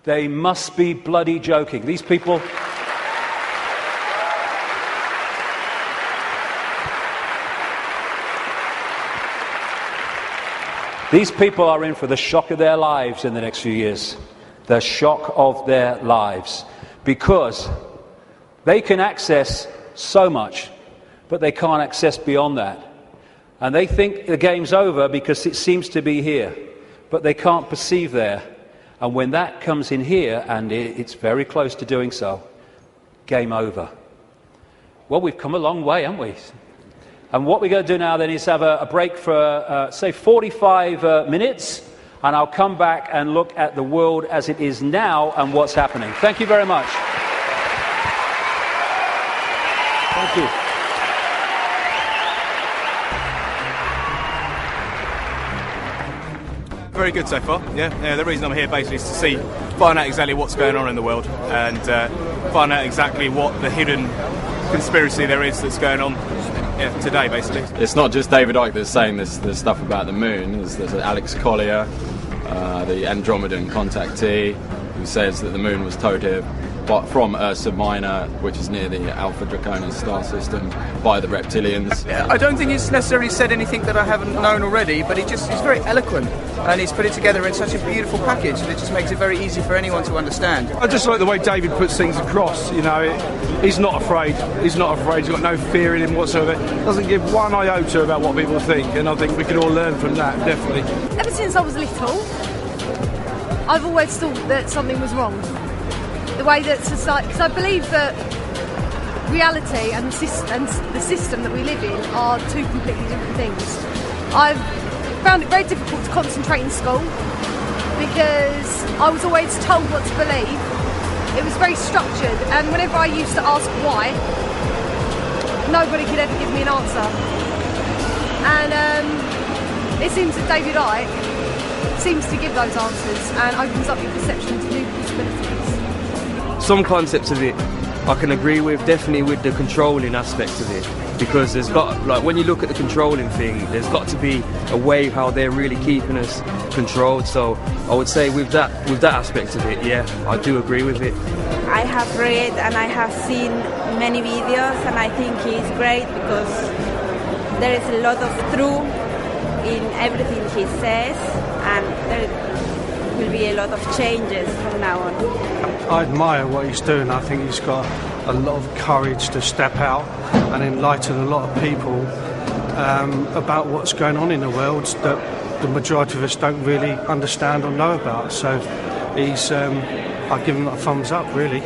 They must be bloody joking. These people... These people are in for the shock of their lives in the next few years. The shock of their lives. Because they can access so much, but they can't access beyond that. And they think the game's over because it seems to be here, but they can't perceive there. And when that comes in here, and it's very close to doing so, game over. Well, we've come a long way, haven't we? And what we're going to do now then is have a break for, say, 45 minutes, and I'll come back and look at the world as it is now and what's happening. Thank you very much. Thank you. Very good so far, yeah. The reason I'm here basically is to find out exactly what's going on in the world and find out exactly what the hidden conspiracy there is that's going on today, basically. It's not just David Icke that's saying this stuff about the moon. There's Alex Collier, the Andromedan contactee, who says that the moon was towed here but from Ursa Minor, which is near the Alpha Draconis star system, by the reptilians. I don't think he's necessarily said anything that I haven't known already, but he's very eloquent, and he's put it together in such a beautiful package that it just makes it very easy for anyone to understand. I just like the way David puts things across. You know, he's not afraid. He's not afraid. He's got no fear in him whatsoever. Doesn't give one iota about what people think, and I think we can all learn from that, definitely. Ever since I was little, I've always thought that something was wrong. The way that society, because I believe that reality and the system that we live in are two completely different things. I've found it very difficult to concentrate in school because I was always told what to believe. It was very structured, and whenever I used to ask why, nobody could ever give me an answer. And it seems that David Icke seems to give those answers and opens up your perception to new possibilities. Some concepts of it I can agree with, definitely with the controlling aspect of it, because there's got, like, when you look at the controlling thing, there's got to be a way how they're really keeping us controlled. So I would say with that aspect of it, yeah, I do agree with it. I have read and I have seen many videos, and I think he's great because there is a lot of truth in everything he says, and there will be a lot of changes from now on. I admire what he's doing. I think he's got a lot of courage to step out and enlighten a lot of people about what's going on in the world that the majority of us don't really understand or know about. So he's, I give him a thumbs up, really.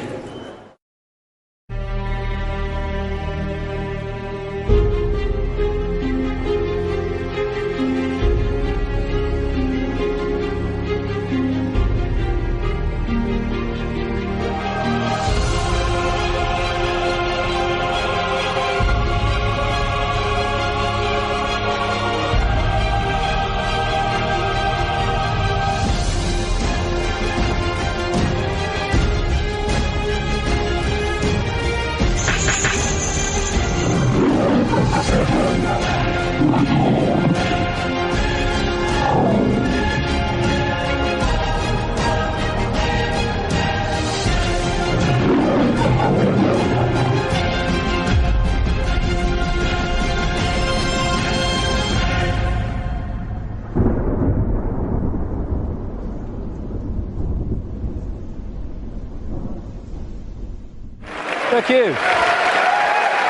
Thank you.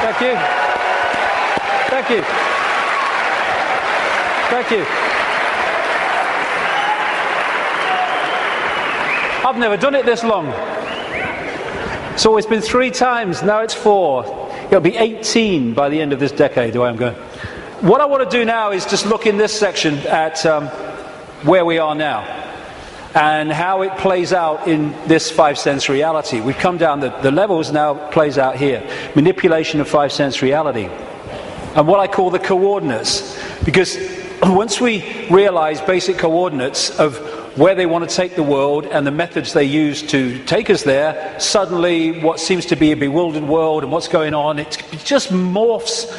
Thank you. Thank you. Thank you. I've never done it this long. It's always been 3 times, now it's 4. It'll be 18 by the end of this decade, the way I'm going. What I want to do now is just look in this section at where we are now and how it plays out in this 5-sense reality. We've come down the levels, now plays out here. Manipulation of 5-sense reality. And what I call the coordinates. Because once we realize basic coordinates of where they want to take the world and the methods they use to take us there, suddenly what seems to be a bewildered world and what's going on, it just morphs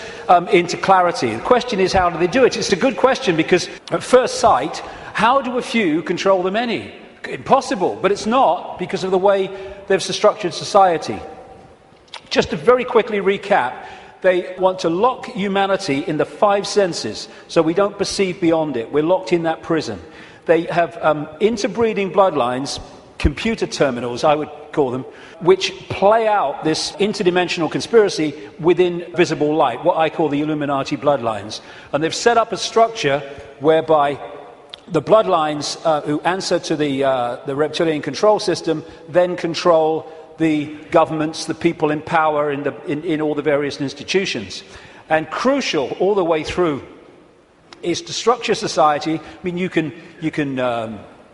into clarity. The question is, how do they do it? It's a good question, because at first sight, how do a few control the many? Impossible, but it's not, because of the way they've structured society. Just to very quickly recap, they want to lock humanity in the 5 senses, so we don't perceive beyond it. We're locked in that prison. They have interbreeding bloodlines, computer terminals, I would call them, which play out this interdimensional conspiracy within visible light, what I call the Illuminati bloodlines. And they've set up a structure whereby the bloodlines who answer to the reptilian control system then control the governments, the people in power in all the various institutions. And crucial all the way through is to structure society. I mean, you can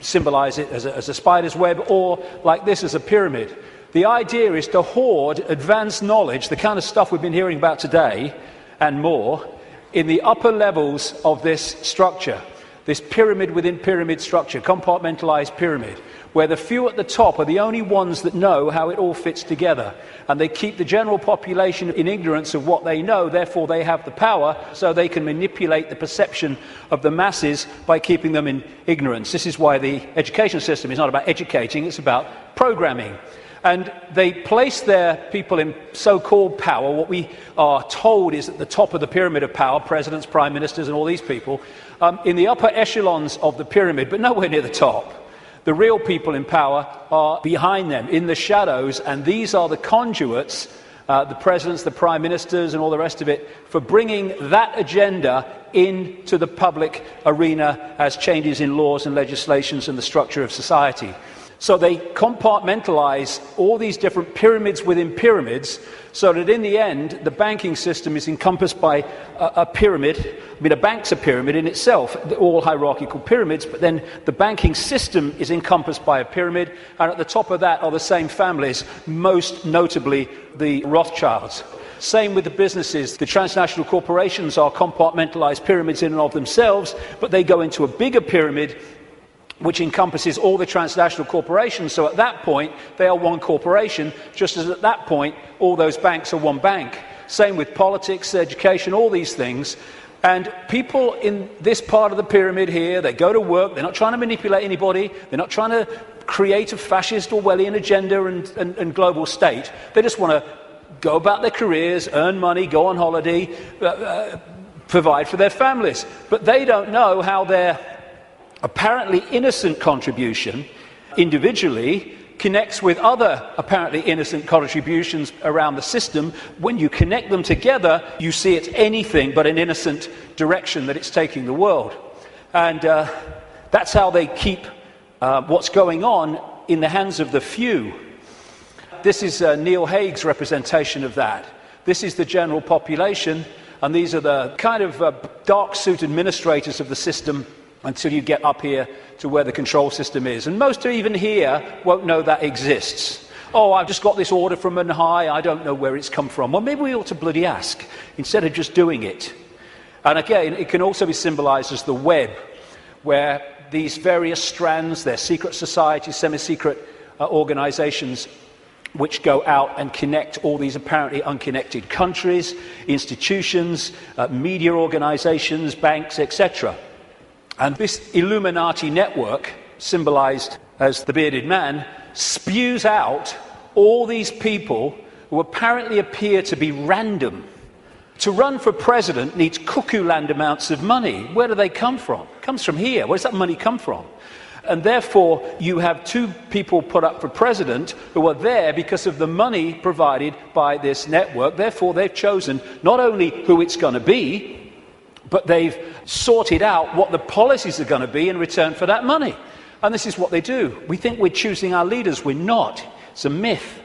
symbolize it as a spider's web, or like this as a pyramid. The idea is to hoard advanced knowledge, the kind of stuff we've been hearing about today and more, in the upper levels of this structure. this pyramid within pyramid structure, compartmentalized pyramid, where the few at the top are the only ones that know how it all fits together. And they keep the general population in ignorance of what they know, therefore they have the power, so they can manipulate the perception of the masses by keeping them in ignorance. This is why the education system is not about educating, it's about programming. And they place their people in so-called power. What we are told is at the top of the pyramid of power, presidents, prime ministers, and all these people, in the upper echelons of the pyramid, but nowhere near the top. The real people in power are behind them, in the shadows, and these are the conduits, the presidents, the prime ministers, and all the rest of it, for bringing that agenda into the public arena as changes in laws and legislations and the structure of society. So they compartmentalize all these different pyramids within pyramids so that in the end, the banking system is encompassed by a pyramid. I mean, a bank's a pyramid in itself, all hierarchical pyramids, but then the banking system is encompassed by a pyramid, and at the top of that are the same families, most notably the Rothschilds. Same with the businesses. The transnational corporations are compartmentalized pyramids in and of themselves, but they go into a bigger pyramid which encompasses all the transnational corporations. So at that point, they are one corporation, just as at that point, all those banks are one bank. Same with politics, education, all these things. And people in this part of the pyramid here, they go to work, they're not trying to manipulate anybody, they're not trying to create a fascist Orwellian agenda and global state. They just want to go about their careers, earn money, go on holiday, provide for their families. But they don't know how their apparently innocent contribution individually connects with other apparently innocent contributions around the system. When you connect them together, you see it's anything but an innocent direction that it's taking the world. And that's how they keep what's going on in the hands of the few. This is Neil Haig's representation of that. This is the general population, and these are the kind of dark suit administrators of the system until you get up here to where the control system is. And most even here won't know that exists. Oh, I've just got this order from on high, I don't know where it's come from. Well, maybe we ought to bloody ask, instead of just doing it. And again, it can also be symbolized as the web, where these various strands, they're secret societies, semi-secret organizations, which go out and connect all these apparently unconnected countries, institutions, media organizations, banks, etc. And this Illuminati network, symbolized as the bearded man, spews out all these people who apparently appear to be random. To run for president needs cuckoo land amounts of money. Where do they come from? It comes from here. Where does that money come from? And therefore, you have two people put up for president who are there because of the money provided by this network. Therefore, they've chosen not only who it's going to be, but they've sorted out what the policies are going to be in return for that money. And this is what they do. We think we're choosing our leaders. We're not. It's a myth.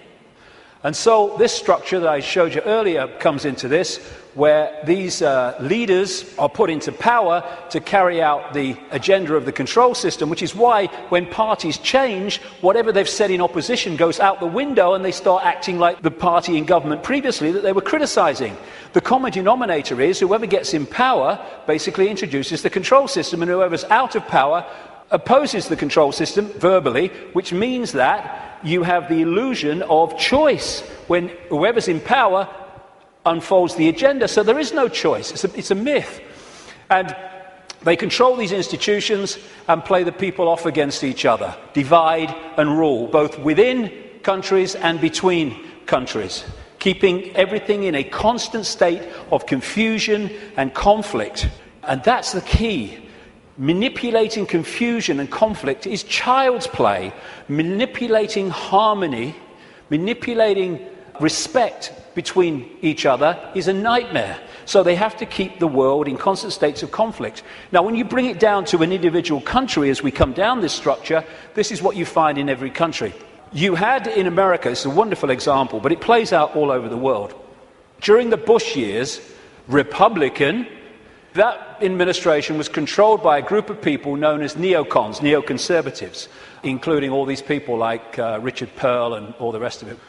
And so this structure that I showed you earlier comes into this, where these leaders are put into power to carry out the agenda of the control system, which is why when parties change, whatever they've said in opposition goes out the window and they start acting like the party in government previously that they were criticizing. The common denominator is whoever gets in power basically introduces the control system, and whoever's out of power opposes the control system verbally, which means that you have the illusion of choice when whoever's in power unfolds the agenda. So there is no choice. It's a myth. And they control these institutions and play the people off against each other, divide and rule, both within countries and between countries, keeping everything in a constant state of confusion and conflict. And that's the key. Manipulating confusion and conflict is child's play. Manipulating harmony, manipulating respect between each other is a nightmare. So they have to keep the world in constant states of conflict. Now, when you bring it down to an individual country, as we come down this structure, this is what you find in every country. You had in America, it's a wonderful example, but it plays out all over the world. During the Bush years, Republican, that administration was controlled by a group of people known as neocons, neoconservatives, including all these people like Richard Pearl and all the rest of it.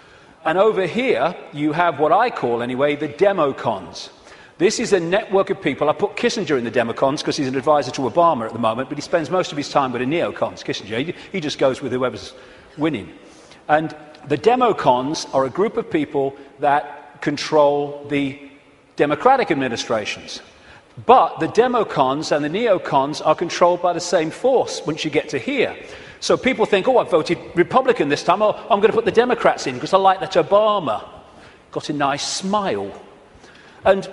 And over here, you have what I call, anyway, the democons. This is a network of people. I put Kissinger in the democons because he's an advisor to Obama at the moment, but he spends most of his time with the neocons, Kissinger. He just goes with whoever's winning. And the democons are a group of people that control the democratic administrations. But the democons and the neocons are controlled by the same force once you get to here. So people think, oh, I voted Republican this time. Oh, I'm going to put the Democrats in because I like that Obama. Got a nice smile. And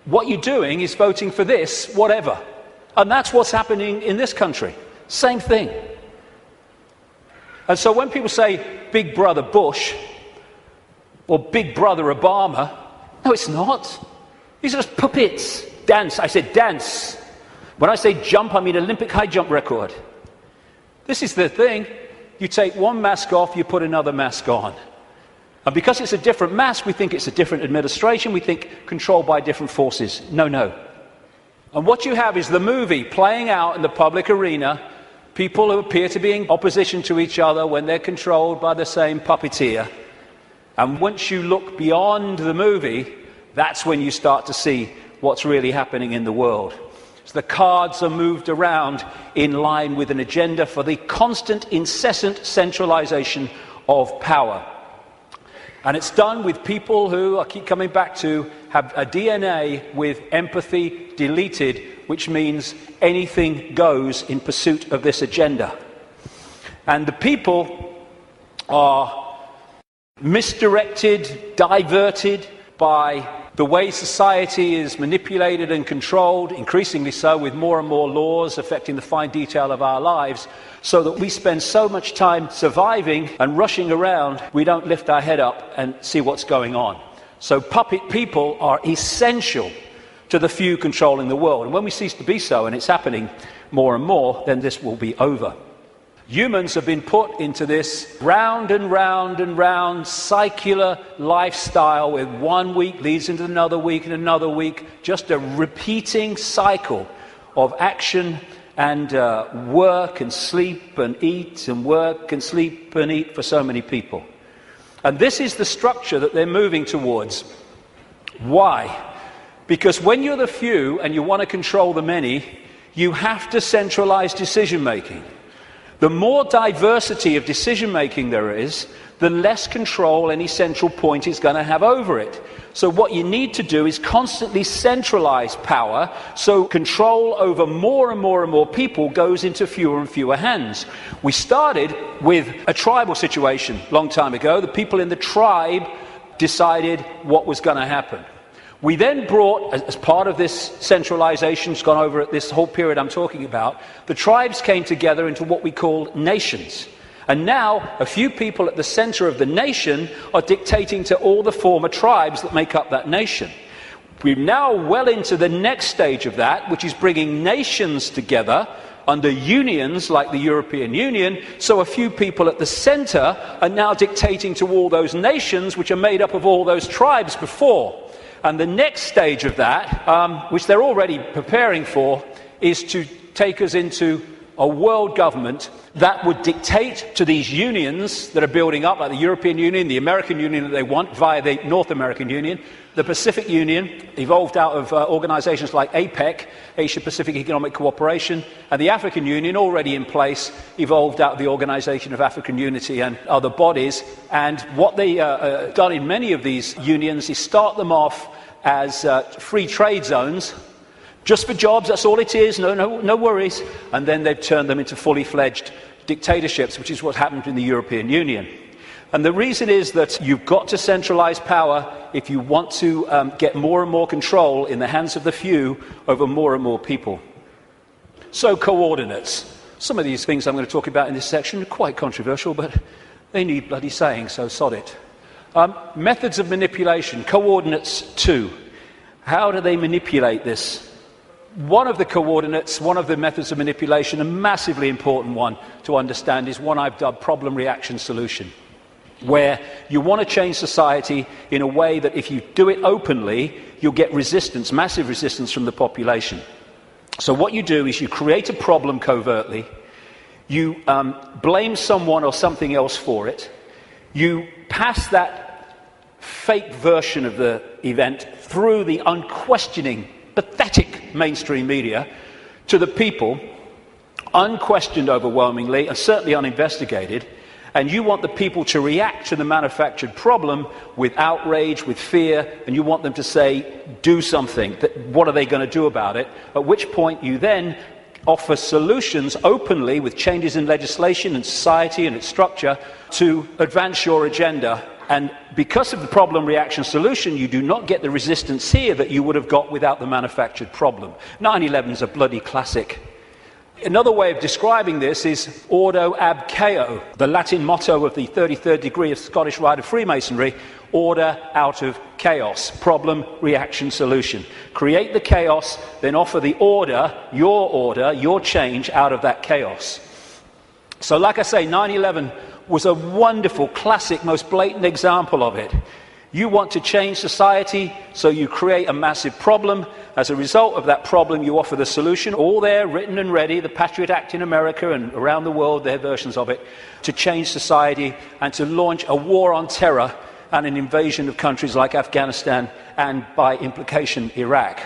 what you're doing is voting for this, whatever. And that's what's happening in this country. Same thing. And so when people say Big Brother Bush or Big Brother Obama, no, it's not. These are just puppets. Dance. I said dance. When I say jump, I mean Olympic high jump record. This is the thing. You take one mask off, you put another mask on. And because it's a different mask, we think it's a different administration. We think controlled by different forces. No, no. And what you have is the movie playing out in the public arena, people who appear to be in opposition to each other when they're controlled by the same puppeteer. And once you look beyond the movie, that's when you start to see what's really happening in the world. So the cards are moved around in line with an agenda for the constant, incessant centralization of power. And it's done with people who, I keep coming back to, have a DNA with empathy deleted, which means anything goes in pursuit of this agenda. And the people are misdirected, diverted by the way society is manipulated and controlled, increasingly so with more and more laws affecting the fine detail of our lives, so that we spend so much time surviving and rushing around, we don't lift our head up and see what's going on. So puppet people are essential to the few controlling the world. And when we cease to be so, and it's happening more and more, then this will be over. Humans have been put into this round and round and round circular lifestyle where 1 week leads into another week and another week, just a repeating cycle of action and work and sleep and eat and work and sleep and eat for so many people. And this is the structure that they're moving towards. Why? Because when you're the few and you want to control the many, you have to centralize decision-making. The more diversity of decision-making there is, the less control any central point is going to have over it. So what you need to do is constantly centralize power, so control over more and more and more people goes into fewer and fewer hands. We started with a tribal situation a long time ago. The people in the tribe decided what was going to happen. We then brought, as part of this centralization, it's gone over at this whole period I'm talking about, the tribes came together into what we call nations. And now, a few people at the center of the nation are dictating to all the former tribes that make up that nation. We're now well into the next stage of that, which is bringing nations together under unions like the European Union, so a few people at the center are now dictating to all those nations, which are made up of all those tribes before. And the next stage of that, which they're already preparing for, is to take us into a world government that would dictate to these unions that are building up, like the European Union, the American Union that they want via the North American Union, the Pacific Union, evolved out of organizations like APEC, Asia-Pacific Economic Cooperation, and the African Union, already in place, evolved out of the Organization of African Unity and other bodies. And what they done in many of these unions is start them off as free trade zones, just for jobs, that's all it is, no worries. And then they've turned them into fully fledged dictatorships, which is what happened in the European Union. And the reason is that you've got to centralize power if you want to get more and more control in the hands of the few over more and more people. So coordinates. Some of these things I'm going to talk about in this section are quite controversial, but they need bloody saying, so sod it. Methods of manipulation. Coordinates 2. How do they manipulate this? One of the coordinates, one of the methods of manipulation, a massively important one to understand, is one I've dubbed problem, reaction, solution, where you want to change society in a way that if you do it openly, you'll get resistance, massive resistance from the population. So what you do is you create a problem covertly, you blame someone or something else for it, you pass that fake version of the event through the unquestioning, pathetic mainstream media to the people, unquestioned overwhelmingly and certainly uninvestigated, and you want the people to react to the manufactured problem with outrage, with fear, and you want them to say, do something. What are they going to do about it? At which point you then offer solutions openly with changes in legislation and society and its structure to advance your agenda. And because of the problem reaction solution, you do not get the resistance here that you would have got without the manufactured problem. 9/11 is a bloody classic. Another way of describing this is ordo ab chaos, the Latin motto of the 33rd degree of Scottish Rite of Freemasonry: order out of chaos, problem, reaction, solution. Create the chaos, then offer the order, your change out of that chaos. So like I say, 9/11 was a wonderful, classic, most blatant example of it. You want to change society, so you create a massive problem. As a result of that problem, you offer the solution, all there, written and ready, the Patriot Act in America and around the world, their versions of it, to change society and to launch a war on terror and an invasion of countries like Afghanistan and, by implication, Iraq.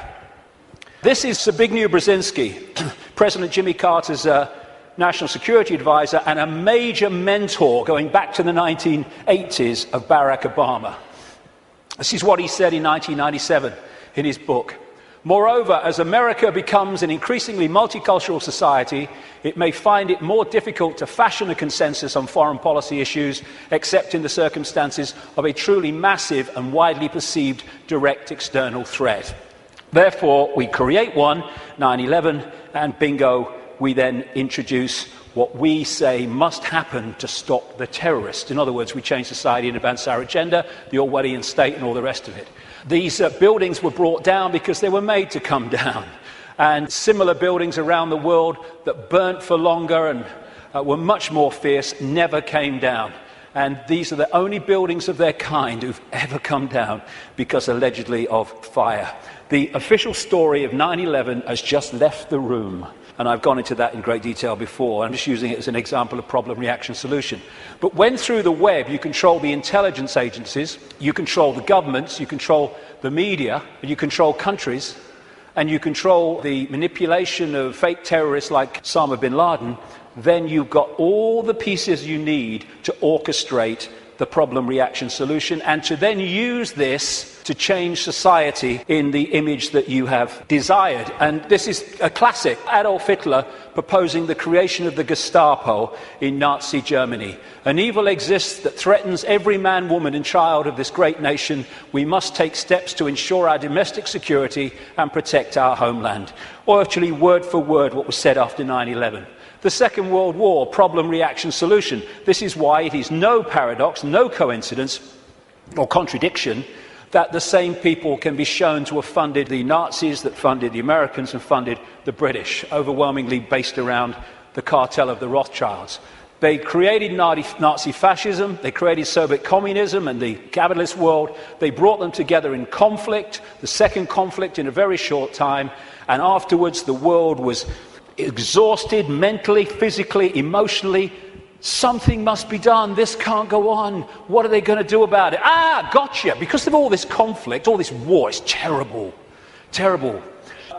This is Zbigniew Brzezinski, President Jimmy Carter's national security advisor and a major mentor going back to the 1980s of Barack Obama. This is what he said in 1997 in his book. Moreover, as America becomes an increasingly multicultural society, it may find it more difficult to fashion a consensus on foreign policy issues, except in the circumstances of a truly massive and widely perceived direct external threat. Therefore, we create one, 9/11, and bingo, we then introduce what we say must happen to stop the terrorists. In other words, we change society and advance our agenda, the Orwellian state and all the rest of it. These buildings were brought down because they were made to come down. And similar buildings around the world that burnt for longer and were much more fierce never came down. And these are the only buildings of their kind who've ever come down because allegedly of fire. The official story of 9/11 has just left the room. And I've gone into that in great detail before. I'm just using it as an example of problem, reaction, solution. But when through the web you control the intelligence agencies, you control the governments, you control the media, you control countries, and you control the manipulation of fake terrorists like Osama bin Laden, then you've got all the pieces you need to orchestrate the problem, reaction, solution, and to then use this to change society in the image that you have desired. And this is a classic. Adolf Hitler proposing the creation of the Gestapo in Nazi Germany. An evil exists that threatens every man, woman and child of this great nation. We must take steps to ensure our domestic security and protect our homeland. Or actually, word for word, what was said after 9/11. The Second World War, problem, reaction, solution. This is why it is no paradox, no coincidence or contradiction that the same people can be shown to have funded the Nazis, that funded the Americans and funded the British, overwhelmingly based around the cartel of the Rothschilds. They created Nazi fascism, they created Soviet communism and the capitalist world. They brought them together in conflict, the second conflict in a very short time, and afterwards the world was exhausted mentally, physically, emotionally. Something must be done. This can't go on. What are they going to do about it? Gotcha. Because of all this conflict, all this war, it's terrible. Terrible.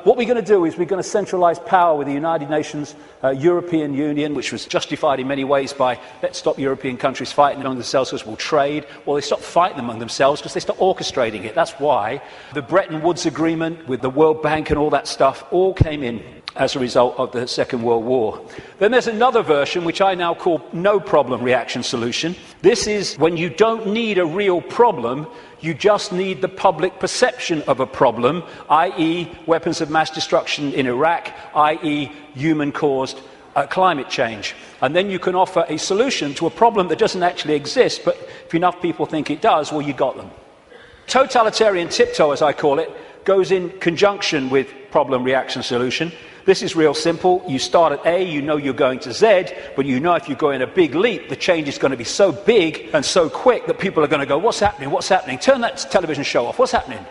What we're going to do is we're going to centralize power with the United Nations, European Union, which was justified in many ways by let's stop European countries fighting among themselves because we'll trade. Well, they stopped fighting among themselves because they stopped orchestrating it. That's why the Bretton Woods Agreement with the World Bank and all that stuff all came in as a result of the Second World War. Then there's another version, which I now call no problem reaction solution. This is when you don't need a real problem, you just need the public perception of a problem, i.e. weapons of mass destruction in Iraq, i.e. human-caused climate change. And then you can offer a solution to a problem that doesn't actually exist, but if enough people think it does, well, you got them. Totalitarian tiptoe, as I call it, goes in conjunction with problem, reaction, solution. This is real simple. You start at A, you know you're going to Z, but you know if you go in a big leap, the change is going to be so big and so quick that people are going to go, what's happening, what's happening? Turn that television show off, what's happening?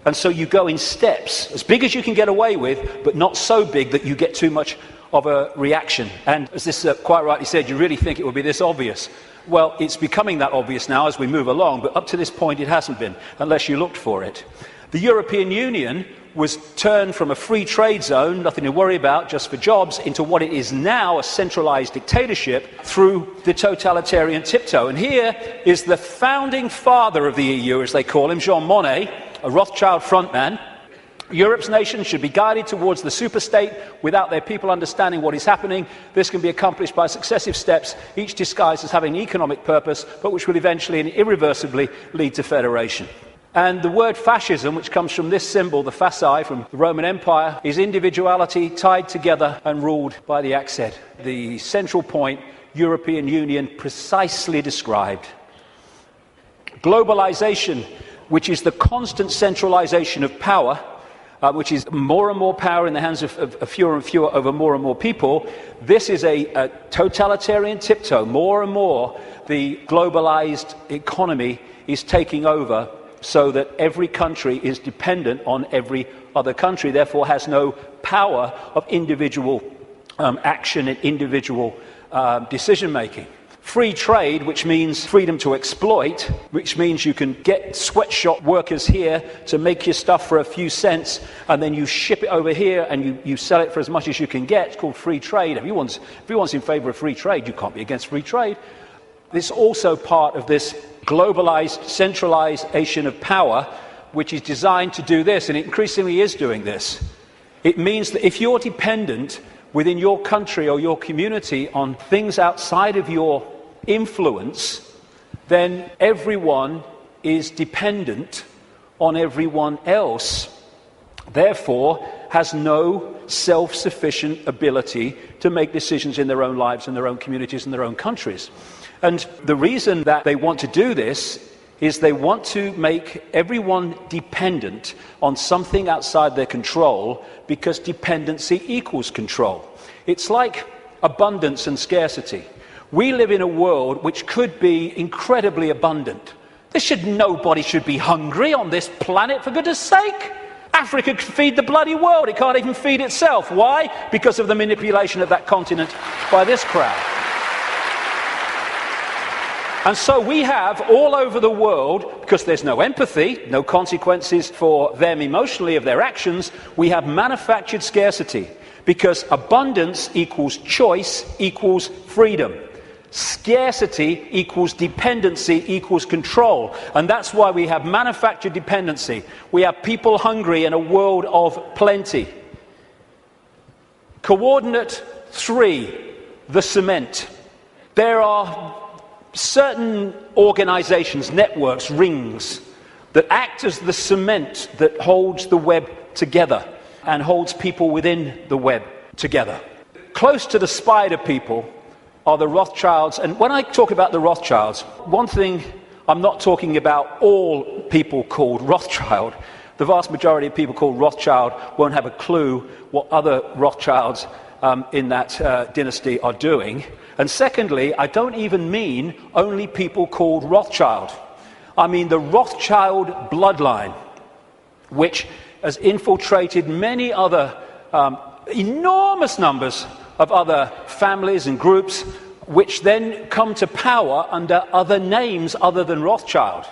And so you go in steps, as big as you can get away with, but not so big that you get too much of a reaction. And as this quite rightly said, you really think it would be this obvious. Well, it's becoming that obvious now as we move along, but up to this point it hasn't been, unless you looked for it. The European Union was turned from a free trade zone, nothing to worry about, just for jobs, into what it is now, a centralised dictatorship, through the totalitarian tiptoe. And here is the founding father of the EU, as they call him, Jean Monnet, a Rothschild frontman. Europe's nations should be guided towards the superstate without their people understanding what is happening. This can be accomplished by successive steps, each disguised as having an economic purpose, but which will eventually and irreversibly lead to federation. And the word fascism, which comes from this symbol, the fasci from the Roman Empire, is individuality tied together and ruled by the accent. The central point, European Union, precisely described. Globalization, which is the constant centralization of power, which is more and more power in the hands of fewer and fewer over more and more people. This is a totalitarian tiptoe. More and more, the globalized economy is taking over, so that every country is dependent on every other country, therefore has no power of individual action and individual decision-making. Free trade, which means freedom to exploit, which means you can get sweatshop workers here to make your stuff for a few cents, and then you ship it over here and you sell it for as much as you can get. It's called free trade. Everyone's in favour of free trade. You can't be against free trade. This is also part of this globalized centralization of power, which is designed to do this, and it increasingly is doing this. It means that if you're dependent within your country or your community on things outside of your influence, then everyone is dependent on everyone else, therefore has no self-sufficient ability to make decisions in their own lives and their own communities and their own countries. And the reason that they want to do this is they want to make everyone dependent on something outside their control, because dependency equals control. It's like abundance and scarcity. We live in a world which could be incredibly abundant. Nobody should be hungry on this planet, for goodness sake. Africa could feed the bloody world. It can't even feed itself. Why? Because of the manipulation of that continent by this crowd. And so we have all over the world, because there's no empathy, no consequences for them emotionally of their actions, we have manufactured scarcity, because abundance equals choice equals freedom. Scarcity equals dependency equals control. And that's why we have manufactured dependency. We have people hungry in a world of plenty. Coordinate 3, the cement. There are certain organizations, networks, rings, that act as the cement that holds the web together and holds people within the web together. Close to the spider people are the Rothschilds. And when I talk about the Rothschilds, one thing, I'm not talking about all people called Rothschild. The vast majority of people called Rothschild won't have a clue what other Rothschilds in that dynasty are doing. And secondly, I don't even mean only people called Rothschild. I mean the Rothschild bloodline, which has infiltrated many other enormous numbers of other families and groups, which then come to power under other names other than Rothschild.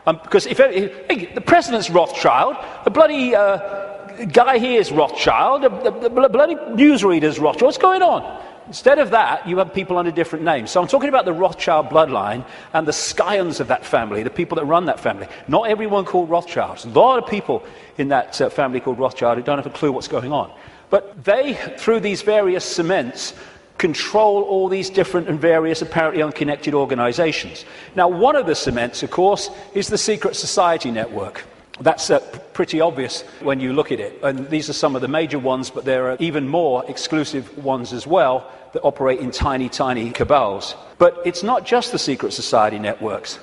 Because if the president's Rothschild, the bloody guy here is Rothschild, the bloody newsreader's Rothschild. What's going on? Instead of that, you have people under different names. So I'm talking about the Rothschild bloodline and the scions of that family, the people that run that family. Not everyone called Rothschild. There's a lot of people in that family called Rothschild who don't have a clue what's going on. But they, through these various cements, control all these different and various apparently unconnected organizations. Now, one of the cements, of course, is the secret society network. That's pretty obvious when you look at it. And these are some of the major ones, but there are even more exclusive ones as well that operate in tiny, tiny cabals. But it's not just the secret society networks.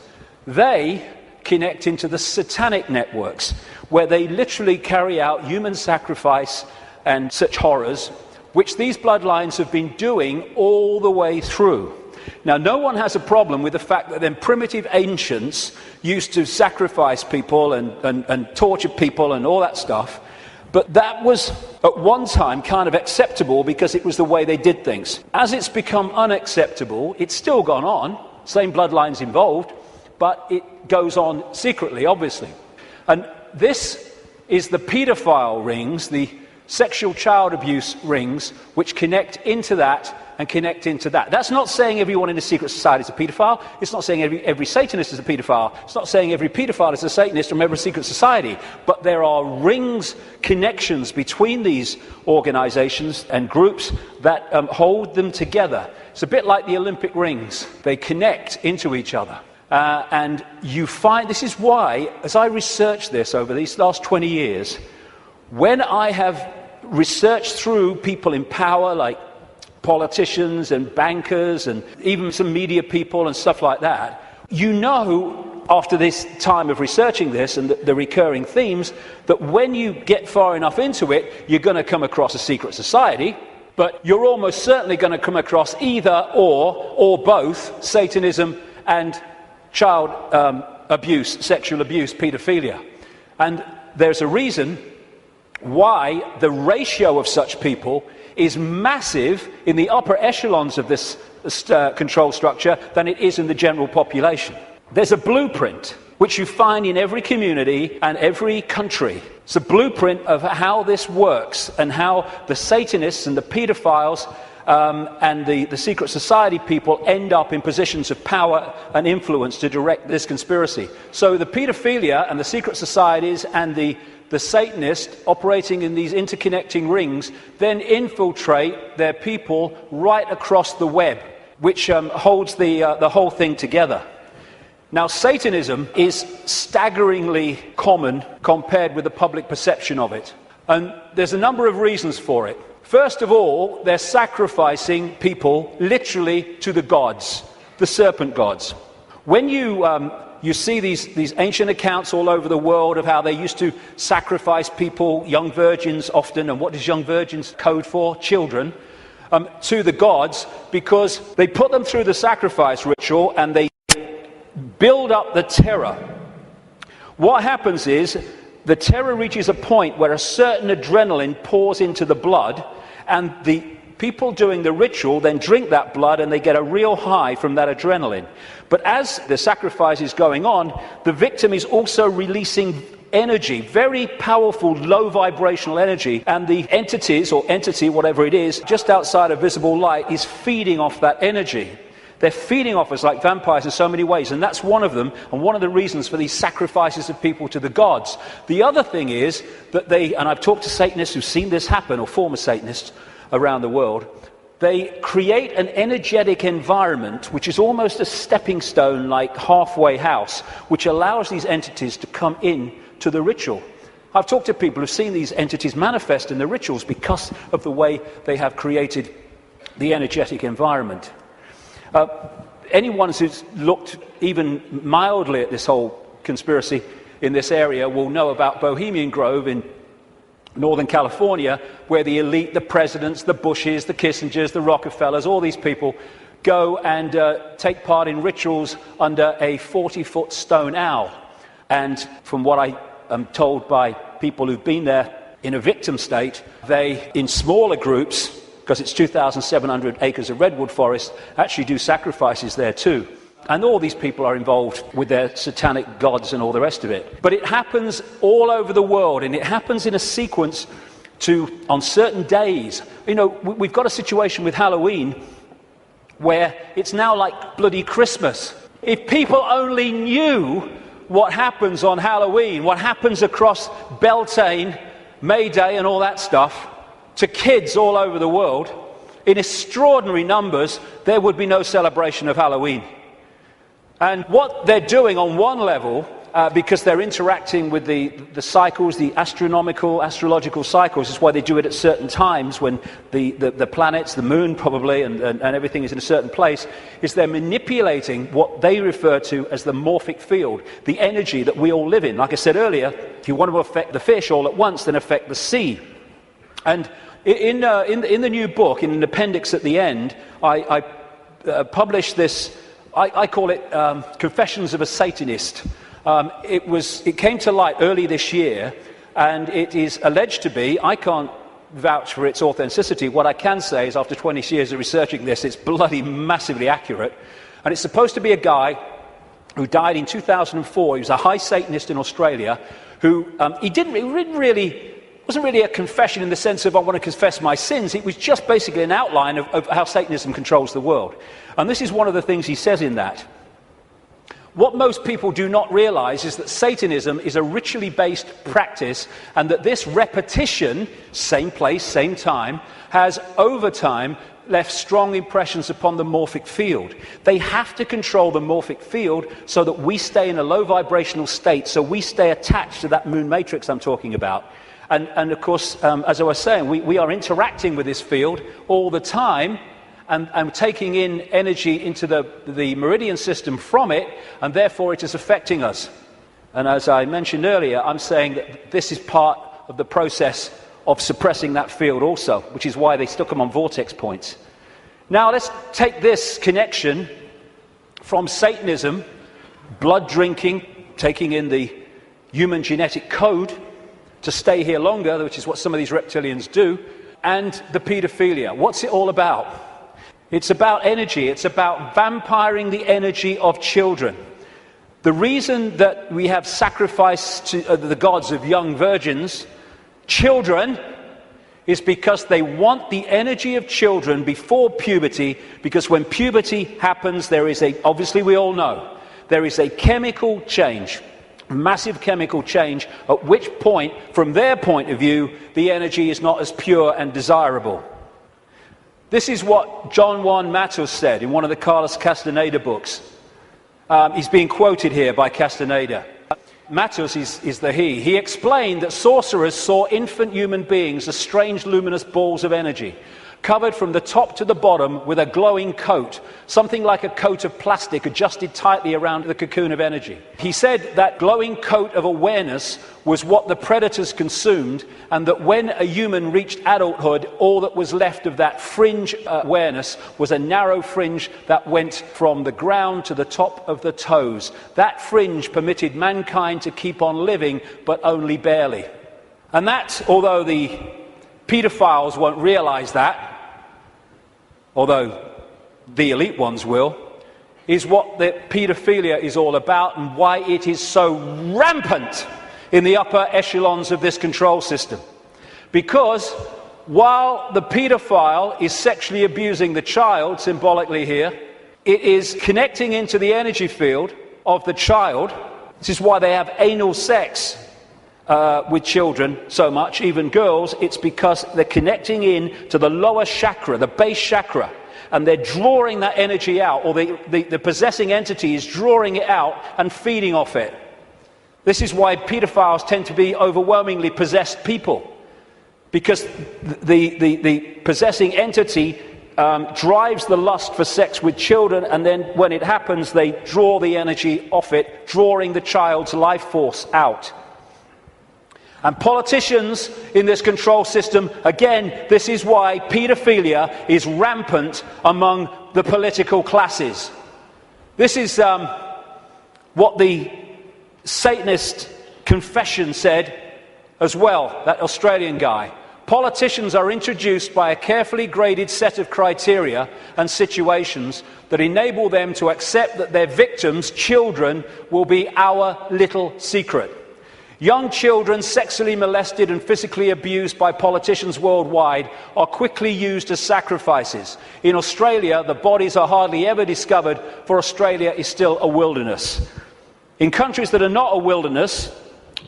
They connect into the satanic networks, where they literally carry out human sacrifice and such horrors, which these bloodlines have been doing all the way through. Now, no one has a problem with the fact that then primitive ancients used to sacrifice people and torture people and all that stuff, but that was at one time kind of acceptable because it was the way they did things. As it's become unacceptable, it's still gone on, same bloodlines involved, but it goes on secretly, obviously. And this is the paedophile rings, the sexual child abuse rings, which connect into that and connect into that. That's not saying everyone in a secret society is a paedophile. It's not saying every Satanist is a paedophile. It's not saying every paedophile is a Satanist or a member of a secret society. But there are rings, connections between these organizations and groups that hold them together. It's a bit like the Olympic rings. They connect into each other. And you find, this is why, as I researched this over these last 20 years, when I have researched through people in power like politicians and bankers and even some media people and stuff like that, you know, after this time of researching this and the recurring themes, that when you get far enough into it, you're going to come across a secret society, but you're almost certainly going to come across either or both Satanism and child abuse, sexual abuse, paedophilia. And there's a reason why the ratio of such people is massive in the upper echelons of this control structure than it is in the general population. There's a blueprint which you find in every community and every country. It's a blueprint of how this works and how the Satanists and the paedophiles and the secret society people end up in positions of power and influence to direct this conspiracy. So the paedophilia and the secret societies and the Satanists operating in these interconnecting rings then infiltrate their people right across the web, which holds the whole thing together. Now, Satanism is staggeringly common compared with the public perception of it. And there's a number of reasons for it. First of all, they're sacrificing people literally to the gods, the serpent gods. When you see these ancient accounts all over the world of how they used to sacrifice people, young virgins often, and what does young virgins code for? Children, to the gods, because they put them through the sacrifice ritual and they build up the terror. What happens is the terror reaches a point where a certain adrenaline pours into the blood, and the people doing the ritual then drink that blood and they get a real high from that adrenaline. But as the sacrifice is going on, the victim is also releasing energy, very powerful, low vibrational energy, and the entities, or entity, whatever it is, just outside of visible light is feeding off that energy. They're feeding off us like vampires in so many ways, and that's one of them, and one of the reasons for these sacrifices of people to the gods. The other thing is that they, and I've talked to Satanists who've seen this happen, or former Satanists around the world, they create an energetic environment which is almost a stepping stone, like halfway house, which allows these entities to come in to the ritual. I've talked to people who've seen these entities manifest in the rituals because of the way they have created the energetic environment. Anyone who's looked even mildly at this whole conspiracy in this area will know about Bohemian Grove in Northern California, where the elite, the presidents, the Bushes, the Kissingers, the Rockefellers, all these people go and take part in rituals under a 40-foot stone owl. And from what I am told by people who've been there in a victim state, they, in smaller groups, because it's 2,700 acres of redwood forest, actually do sacrifices there too. And all these people are involved with their satanic gods and all the rest of it. But it happens all over the world, and it happens in a sequence on certain days. You know, we've got a situation with Halloween where it's now like bloody Christmas. If people only knew what happens on Halloween, what happens across Beltane, May Day and all that stuff, to kids all over the world, in extraordinary numbers, there would be no celebration of Halloween. And what they're doing on one level, because they're interacting with the cycles, the astrological cycles, is why they do it at certain times when the planets, the moon probably, and everything is in a certain place, is they're manipulating what they refer to as the morphic field, the energy that we all live in. Like I said earlier, if you want to affect the fish all at once, then affect the sea. And in the new book, in an appendix at the end, I published this, I call it Confessions of a Satanist. It came to light early this year, and it is alleged to be, I can't vouch for its authenticity, what I can say is after 20 years of researching this, it's bloody massively accurate. And it's supposed to be a guy who died in 2004. He was a high Satanist in Australia who, wasn't really a confession in the sense of I want to confess my sins. It was just basically an outline of how Satanism controls the world. And this is one of the things he says in that. What most people do not realize is that Satanism is a ritually based practice, and that this repetition, same place, same time, has over time left strong impressions upon the morphic field. They have to control the morphic field so that we stay in a low vibrational state, so we stay attached to that moon matrix I'm talking about. And of course, as I was saying, we are interacting with this field all the time, and taking in energy into the meridian system from it, and therefore it is affecting us. And as I mentioned earlier, I'm saying that this is part of the process of suppressing that field also, which is why they stuck them on vortex points. Now let's take this connection from Satanism, blood drinking, taking in the human genetic code to stay here longer, which is what some of these reptilians do, and the paedophilia. What's it all about? It's about energy. It's about vampiring the energy of children. The reason that we have sacrifice to the gods of young virgins, children, is because they want the energy of children before puberty, because when puberty happens, there is obviously we all know, there is a chemical change, massive chemical change, at which point, from their point of view, the energy is not as pure and desirable. This is what John Juan Matos said in one of the Carlos Castaneda books. He's being quoted here by Castaneda. Matos is the he. He explained that sorcerers saw infant human beings as strange luminous balls of energy, covered from the top to the bottom with a glowing coat, something like a coat of plastic adjusted tightly around the cocoon of energy. He said that glowing coat of awareness was what the predators consumed, and that when a human reached adulthood, all that was left of that fringe awareness was a narrow fringe that went from the ground to the top of the toes. That fringe permitted mankind to keep on living, but only barely. And that, although the pedophiles won't realize that, although the elite ones will, is what the paedophilia is all about, and why it is so rampant in the upper echelons of this control system. Because while the paedophile is sexually abusing the child, symbolically here, it is connecting into the energy field of the child. This is why they have anal sex with children so much, even girls. It's because they're connecting in to the lower chakra, the base chakra, and they're drawing that energy out, or the possessing entity is drawing it out and feeding off it. This is why pedophiles tend to be overwhelmingly possessed people, because the possessing entity drives the lust for sex with children, and then when it happens, they draw the energy off it, drawing the child's life force out. And politicians in this control system, again, this is why paedophilia is rampant among the political classes. This is what the Satanist confession said as well, that Australian guy. Politicians are introduced by a carefully graded set of criteria and situations that enable them to accept that their victims, children, will be our little secret. Young children sexually molested and physically abused by politicians worldwide are quickly used as sacrifices. In Australia, the bodies are hardly ever discovered, for Australia is still a wilderness. In countries that are not a wilderness,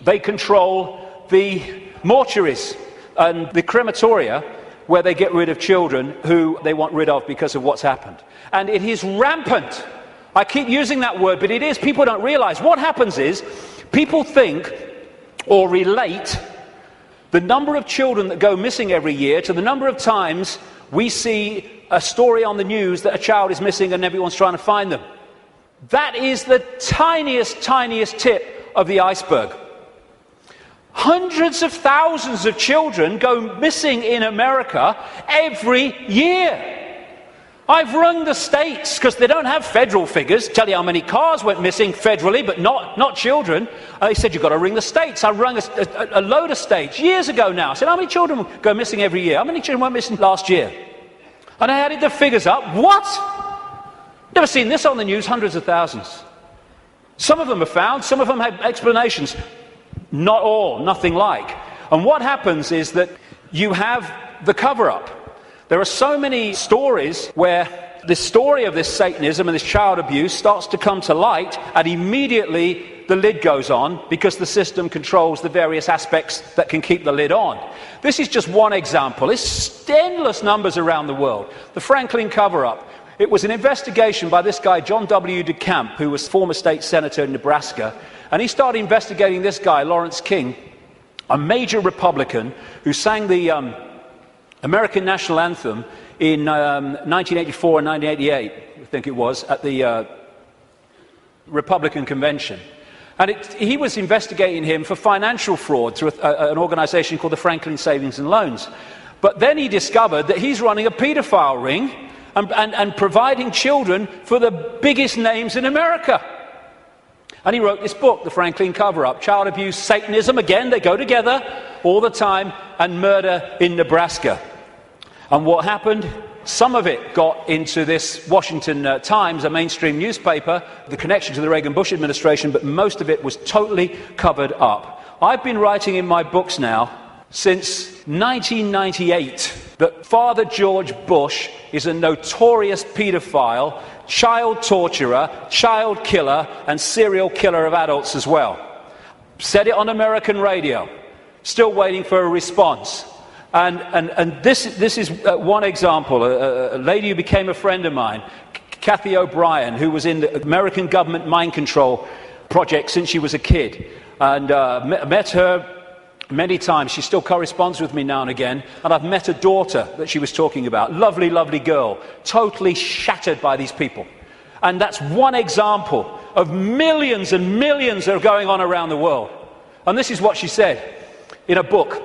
they control the mortuaries and the crematoria, where they get rid of children who they want rid of because of what's happened. And it is rampant. I keep using that word, but it is. People don't realize. What happens is, people think or relate the number of children that go missing every year to the number of times we see a story on the news that a child is missing and everyone's trying to find them. That is the tiniest tip of the iceberg. Hundreds of thousands of children go missing in America every year. I've rung the states, because they don't have federal figures, tell you how many cars went missing federally, but not children. And they said, you've got to ring the states. I rung a load of states years ago now. I said, how many children go missing every year? How many children went missing last year? And I added the figures up. What? Never seen this on the news, hundreds of thousands. Some of them are found, some of them have explanations. Not all, nothing like. And what happens is that you have the cover-up. There are so many stories where the story of this Satanism and this child abuse starts to come to light, and immediately the lid goes on because the system controls the various aspects that can keep the lid on. This is just one example. It's endless numbers around the world. The Franklin cover-up. It was an investigation by this guy, John W. DeCamp, who was former state senator in Nebraska, and he started investigating this guy, Lawrence King, a major Republican who sang the American national anthem in 1984 and 1988, I think it was, at the Republican convention. And he was investigating him for financial fraud through an organization called the Franklin Savings and Loans. But then he discovered that he's running a pedophile ring and providing children for the biggest names in America. And he wrote this book, The Franklin Cover-Up, Child Abuse, Satanism, again, they go together all the time, and murder in Nebraska. And what happened? Some of it got into this Washington Times, a mainstream newspaper, the connection to the Reagan-Bush administration, but most of it was totally covered up. I've been writing in my books now since 1998 that Father George Bush is a notorious paedophile, child torturer, child killer, and serial killer of adults as well. Said it on American radio. Still waiting for a response. And this is one example. A lady who became a friend of mine, Kathy O'Brien, who was in the American government mind control project since she was a kid. And met her many times. She still corresponds with me now and again. And I've met a daughter that she was talking about. Lovely, lovely girl. Totally shattered by these people. And that's one example of millions and millions that are going on around the world. And this is what she said in a book,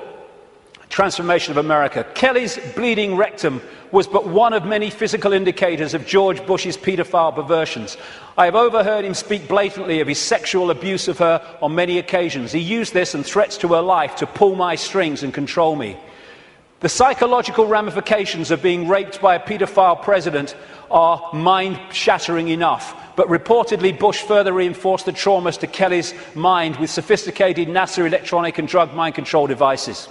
Transformation of America. Kelly's bleeding rectum was but one of many physical indicators of George Bush's paedophile perversions. I have overheard him speak blatantly of his sexual abuse of her on many occasions. He used this and threats to her life to pull my strings and control me. The psychological ramifications of being raped by a paedophile president are mind-shattering enough. But reportedly, Bush further reinforced the traumas to Kelly's mind with sophisticated NASA electronic and drug mind control devices.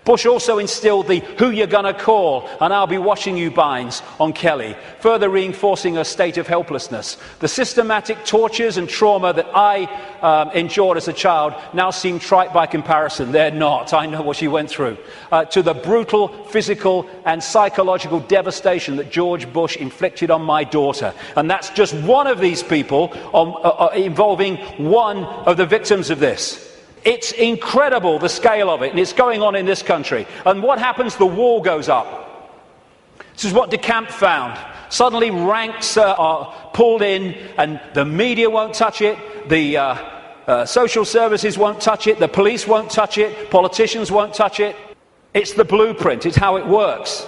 Bush also instilled the "who you're gonna call and I'll be watching you" binds on Kelly, further reinforcing her state of helplessness. The systematic tortures and trauma that I endured as a child now seem trite by comparison. They're not. I know what she went through. To the brutal physical and psychological devastation that George Bush inflicted on my daughter. And that's just one of these people involving one of the victims of this. It's incredible, the scale of it, and it's going on in this country. And what happens? The wall goes up. This is what DeCamp found. Suddenly ranks are pulled in, and the media won't touch it, the social services won't touch it, the police won't touch it, politicians won't touch it. It's the blueprint, it's how it works.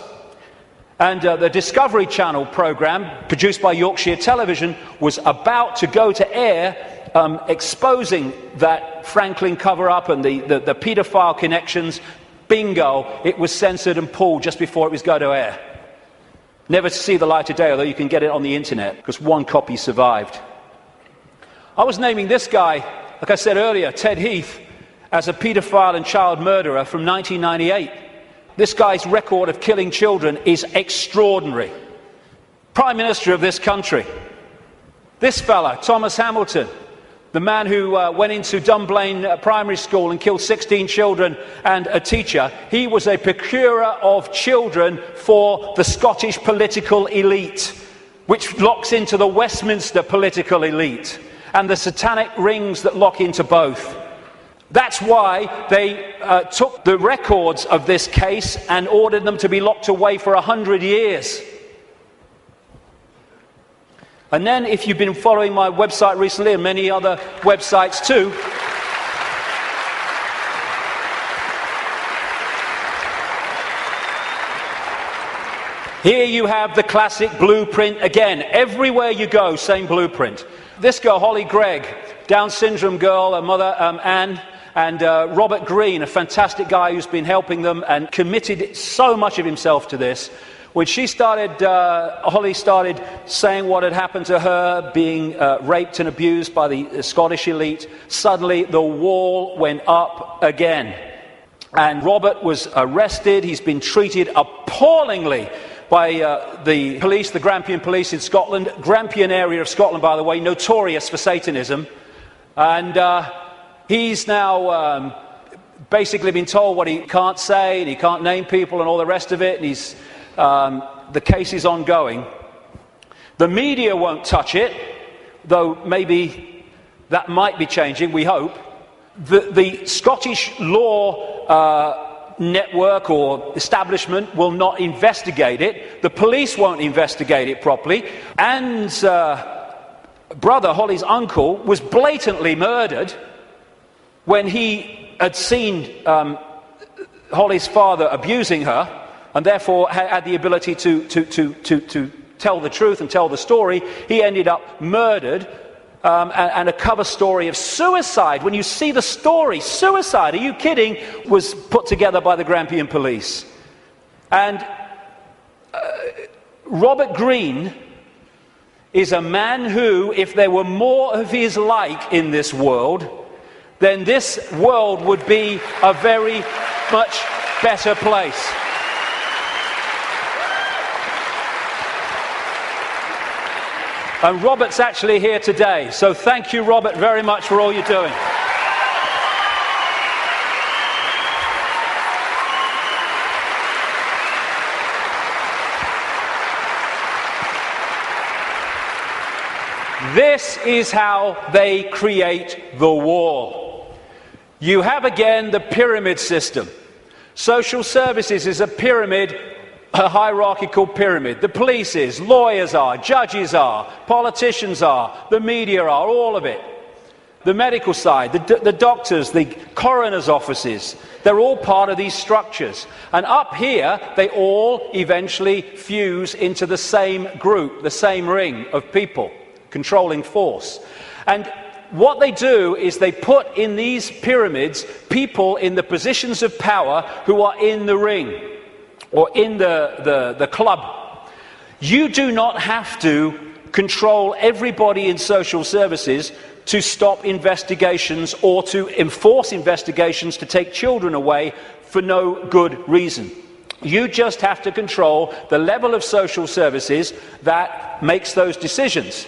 And the Discovery Channel programme, produced by Yorkshire Television, was about to go to air exposing that Franklin cover-up and the paedophile connections. Bingo, it was censored and pulled just before it was going to air. Never to see the light of day, although you can get it on the internet, because one copy survived. I was naming this guy, like I said earlier, Ted Heath, as a paedophile and child murderer from 1998. This guy's record of killing children is extraordinary. Prime Minister of this country. This fella, Thomas Hamilton, the man who went into Dunblane Primary School and killed 16 children and a teacher, he was a procurer of children for the Scottish political elite, which locks into the Westminster political elite, and the satanic rings that lock into both. That's why they took the records of this case and ordered them to be locked away for 100 years. And then, if you've been following my website recently, and many other websites too, here you have the classic blueprint again. Everywhere you go, same blueprint. This girl, Holly Gregg, Down syndrome girl, her mother Anne, and Robert Greene, a fantastic guy who's been helping them and committed so much of himself to this, when Holly started saying what had happened to her, being raped and abused by the Scottish elite, suddenly the wall went up again. And Robert was arrested. He's been treated appallingly by the police, the Grampian police in Scotland. Grampian area of Scotland, by the way, notorious for Satanism. And he's now basically been told what he can't say, and he can't name people and all the rest of it. And the case is ongoing. The media won't touch it, though maybe that might be changing, we hope. The Scottish law network or establishment will not investigate it. The police won't investigate it properly. Anne's brother, Holly's uncle, was blatantly murdered when he had seen Holly's father abusing her, and therefore had the ability to tell the truth and tell the story. He ended up murdered. And a cover story of suicide. When you see the story, suicide, are you kidding, was put together by the Grampian police. And Robert Greene is a man who, if there were more of his like in this world, then this world would be a very much better place. And Robert's actually here today, so thank you, Robert, very much for all you're doing. This is how they create the wall. You have again the pyramid system. Social services is a pyramid, a hierarchical pyramid. The police is, lawyers are, judges are, politicians are, the media are, all of it. The medical side, the doctors, the coroner's offices, they're all part of these structures. And up here, they all eventually fuse into the same group, the same ring of people, controlling force. And what they do is they put in these pyramids people in the positions of power who are in the ring, or in the club. You do not have to control everybody in social services to stop investigations or to enforce investigations to take children away for no good reason. You just have to control the level of social services that makes those decisions.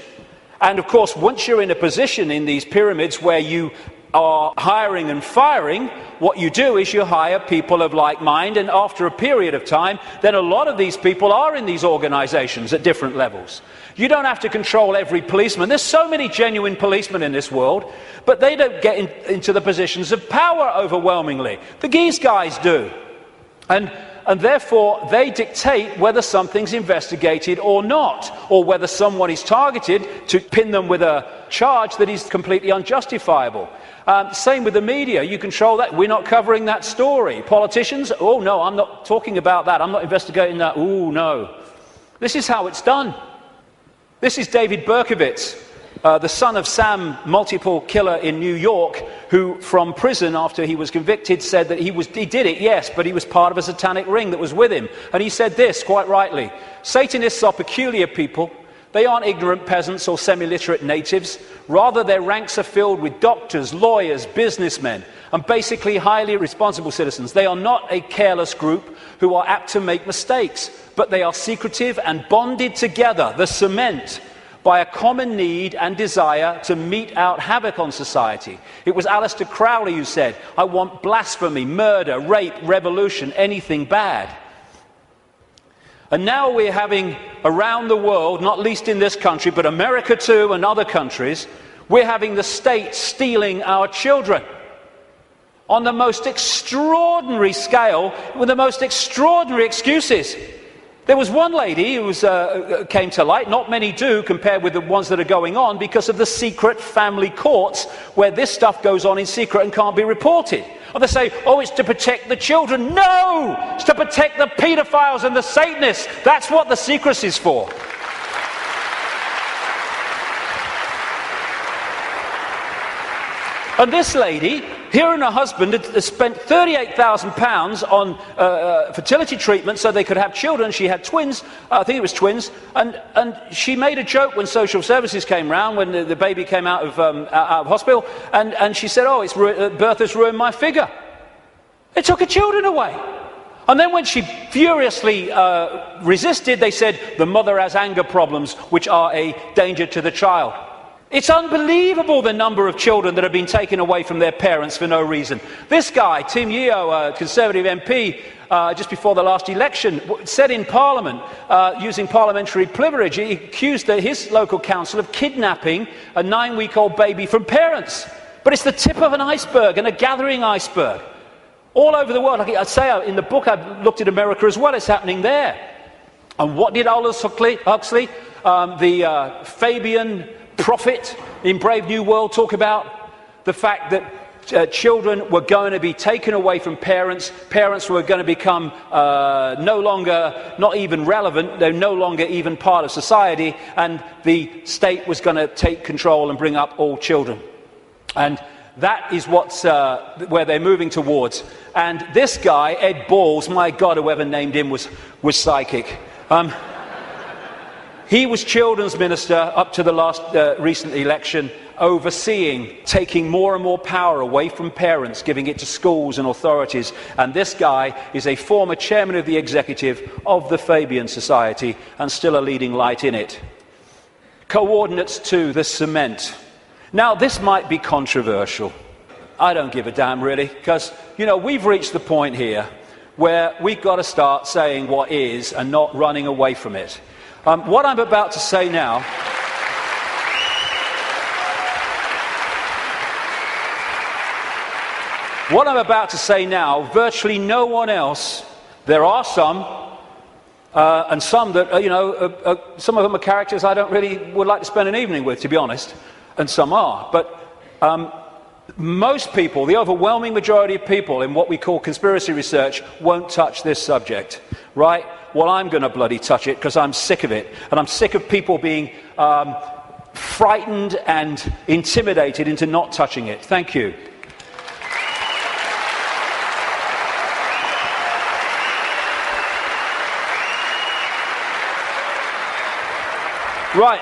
And of course, once you're in a position in these pyramids where you are hiring and firing, what you do is you hire people of like mind, and after a period of time, then a lot of these people are in these organizations at different levels. You don't have to control every policeman. There's so many genuine policemen in this world, but they don't get into the positions of power overwhelmingly. The Geese guys do. And therefore, they dictate whether something's investigated or not, or whether someone is targeted to pin them with a charge that is completely unjustifiable. Same with the media. You control that. We're not covering that story. Politicians, oh no, I'm not talking about that. I'm not investigating that. Oh no. This is how it's done. This is David Berkowitz, the son of Sam, multiple killer in New York, who from prison after he was convicted said that he did it, yes, but he was part of a satanic ring that was with him. And he said this, quite rightly: Satanists are peculiar people. They aren't ignorant peasants or semi-literate natives. Rather, their ranks are filled with doctors, lawyers, businessmen, and basically highly responsible citizens. They are not a careless group who are apt to make mistakes, but they are secretive and bonded together, the cement, by a common need and desire to mete out havoc on society. It was Aleister Crowley who said, "I want blasphemy, murder, rape, revolution, anything bad." And now we're having, around the world, not least in this country, but America too and other countries, we're having the state stealing our children on the most extraordinary scale, with the most extraordinary excuses. There was one lady who came to light, not many do compared with the ones that are going on, because of the secret family courts where this stuff goes on in secret and can't be reported. Or they say, oh, it's to protect the children. No! It's to protect the paedophiles and the Satanists. That's what the secrecy's for. And this lady Here and her husband had spent £38,000 on fertility treatment so they could have children. She had twins, I think it was twins, and she made a joke when social services came round, when the baby came out of hospital, and she said, oh, birth has ruined my figure. They took her children away. And then when she furiously resisted, they said, the mother has anger problems, which are a danger to the child. It's unbelievable the number of children that have been taken away from their parents for no reason. This guy, Tim Yeo, a Conservative MP, just before the last election, said in Parliament, using parliamentary privilege, he accused his local council of kidnapping a 9-week-old baby from parents. But it's the tip of an iceberg, and a gathering iceberg. All over the world, like I say in the book, I've looked at America as well, it's happening there. And what did Aldous Huxley, the Fabian prophet in Brave New World, talk about? The fact that children were going to be taken away from parents, parents were going to become no longer, not even relevant, they're no longer even part of society, and the state was going to take control and bring up all children. And that is where they're moving towards. And this guy, Ed Balls, my God, whoever named him was psychic. He was children's minister up to the last recent election, overseeing, taking more and more power away from parents, giving it to schools and authorities. And this guy is a former chairman of the executive of the Fabian Society and still a leading light in it. Coordinates to the cement. Now, this might be controversial. I don't give a damn, really, because, you know, we've reached the point here where we've got to start saying what is and not running away from it. What I'm about to say now virtually no one else, there are some, and some that, some of them are characters I don't really would like to spend an evening with, to be honest, and some are. But most people, the overwhelming majority of people in what we call conspiracy research, won't touch this subject, right? Well, I'm going to bloody touch it because I'm sick of it. And I'm sick of people being frightened and intimidated into not touching it. Thank you. Right.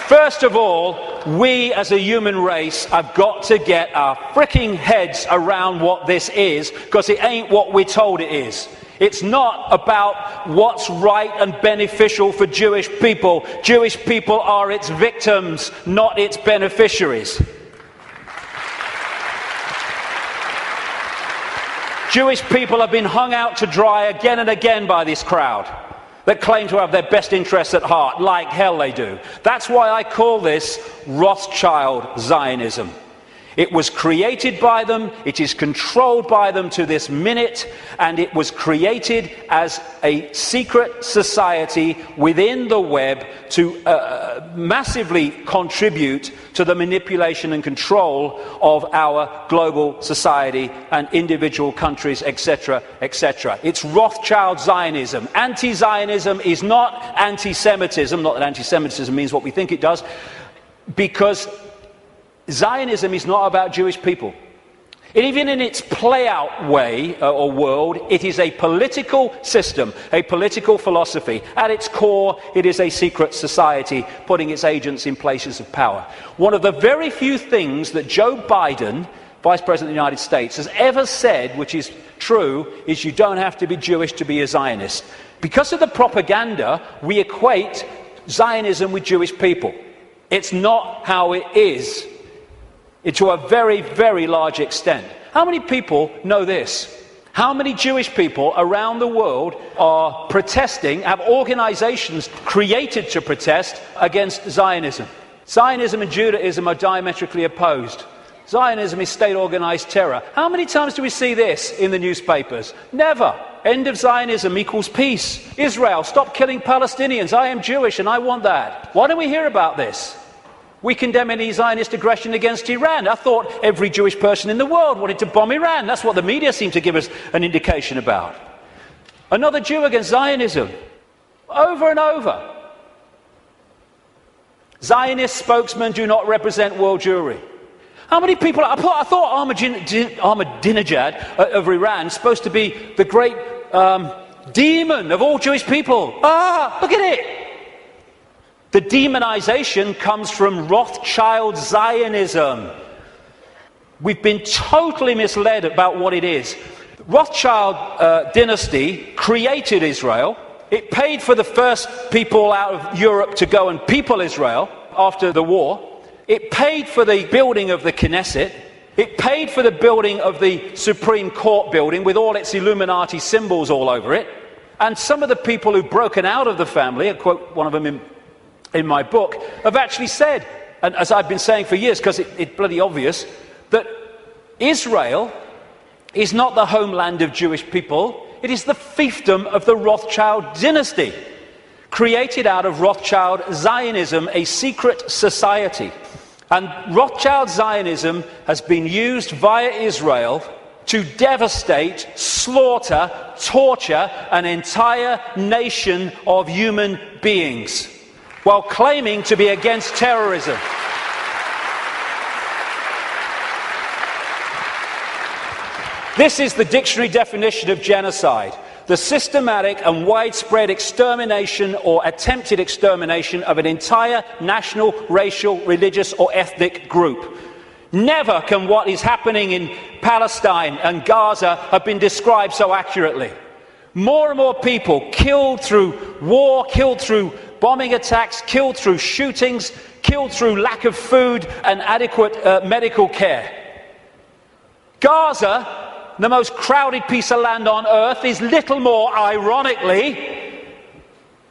First of all, we as a human race have got to get our fricking heads around what this is, because it ain't what we're told it is. It's not about what's right and beneficial for Jewish people. Jewish people are its victims, not its beneficiaries. Jewish people have been hung out to dry again and again by this crowd that claim to have their best interests at heart, like hell they do. That's why I call this Rothschild Zionism. It was created by them, it is controlled by them to this minute, and it was created as a secret society within the web to massively contribute to the manipulation and control of our global society and individual countries, etc., etc. It's Rothschild Zionism. Anti-Zionism is not anti-Semitism, not that anti-Semitism means what we think it does, because Zionism is not about Jewish people. Even in its play-out way or world, it is a political system, a political philosophy. At its core, it is a secret society putting its agents in places of power. One of the very few things that Joe Biden, Vice President of the United States, has ever said, which is true, is you don't have to be Jewish to be a Zionist. Because of the propaganda, we equate Zionism with Jewish people. It's not how it is. To a very, very large extent. How many people know this? How many Jewish people around the world are protesting, have organizations created to protest against Zionism? Zionism and Judaism are diametrically opposed. Zionism is state-organized terror. How many times do we see this in the newspapers? Never. End of Zionism equals peace. Israel, stop killing Palestinians. I am Jewish and I want that. Why don't we hear about this? We condemn any Zionist aggression against Iran. I thought every Jewish person in the world wanted to bomb Iran. That's what the media seem to give us an indication about. Another Jew against Zionism. Over and over. Zionist spokesmen do not represent world Jewry. How many people? I thought Ahmadinejad of Iran is supposed to be the great demon of all Jewish people. Look at it. The demonization comes from Rothschild Zionism. We've been totally misled about what it is. Rothschild dynasty created Israel. It paid for the first people out of Europe to go and people Israel after the war. It paid for the building of the Knesset. It paid for the building of the Supreme Court building with all its Illuminati symbols all over it. And some of the people who've broken out of the family, I quote one of them in my book, have actually said, and as I've been saying for years, because it's bloody obvious, that Israel is not the homeland of Jewish people. It is the fiefdom of the Rothschild dynasty, created out of Rothschild Zionism, a secret society. And Rothschild Zionism has been used via Israel to devastate, slaughter, torture an entire nation of human beings, while claiming to be against terrorism. This is the dictionary definition of genocide: the systematic and widespread extermination or attempted extermination of an entire national, racial, religious or ethnic group. Never can what is happening in Palestine and Gaza have been described so accurately. More and more people killed through war, killed through bombing attacks, killed through shootings, killed through lack of food and adequate medical care. Gaza, the most crowded piece of land on earth, is little more, ironically,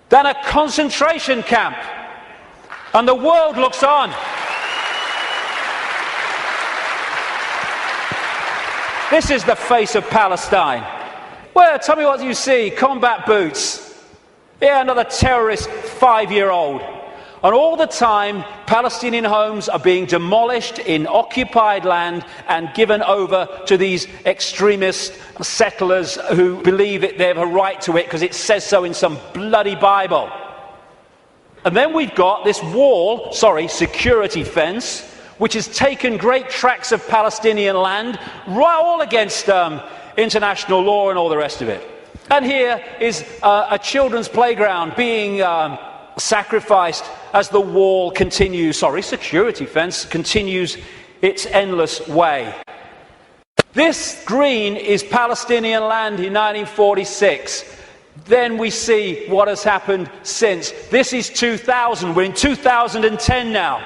than a concentration camp. And the world looks on. This is the face of Palestine. Well, tell me what you see. Combat boots. Yeah, another terrorist 5-year-old. And all the time, Palestinian homes are being demolished in occupied land and given over to these extremist settlers who believe that they have a right to it because it says so in some bloody Bible. And then we've got this security fence, which has taken great tracts of Palestinian land, all against international law and all the rest of it. And here is a children's playground being sacrificed as the security fence continues its endless way. This green is Palestinian land in 1946. Then we see what has happened since. This is 2000. We're in 2010 now.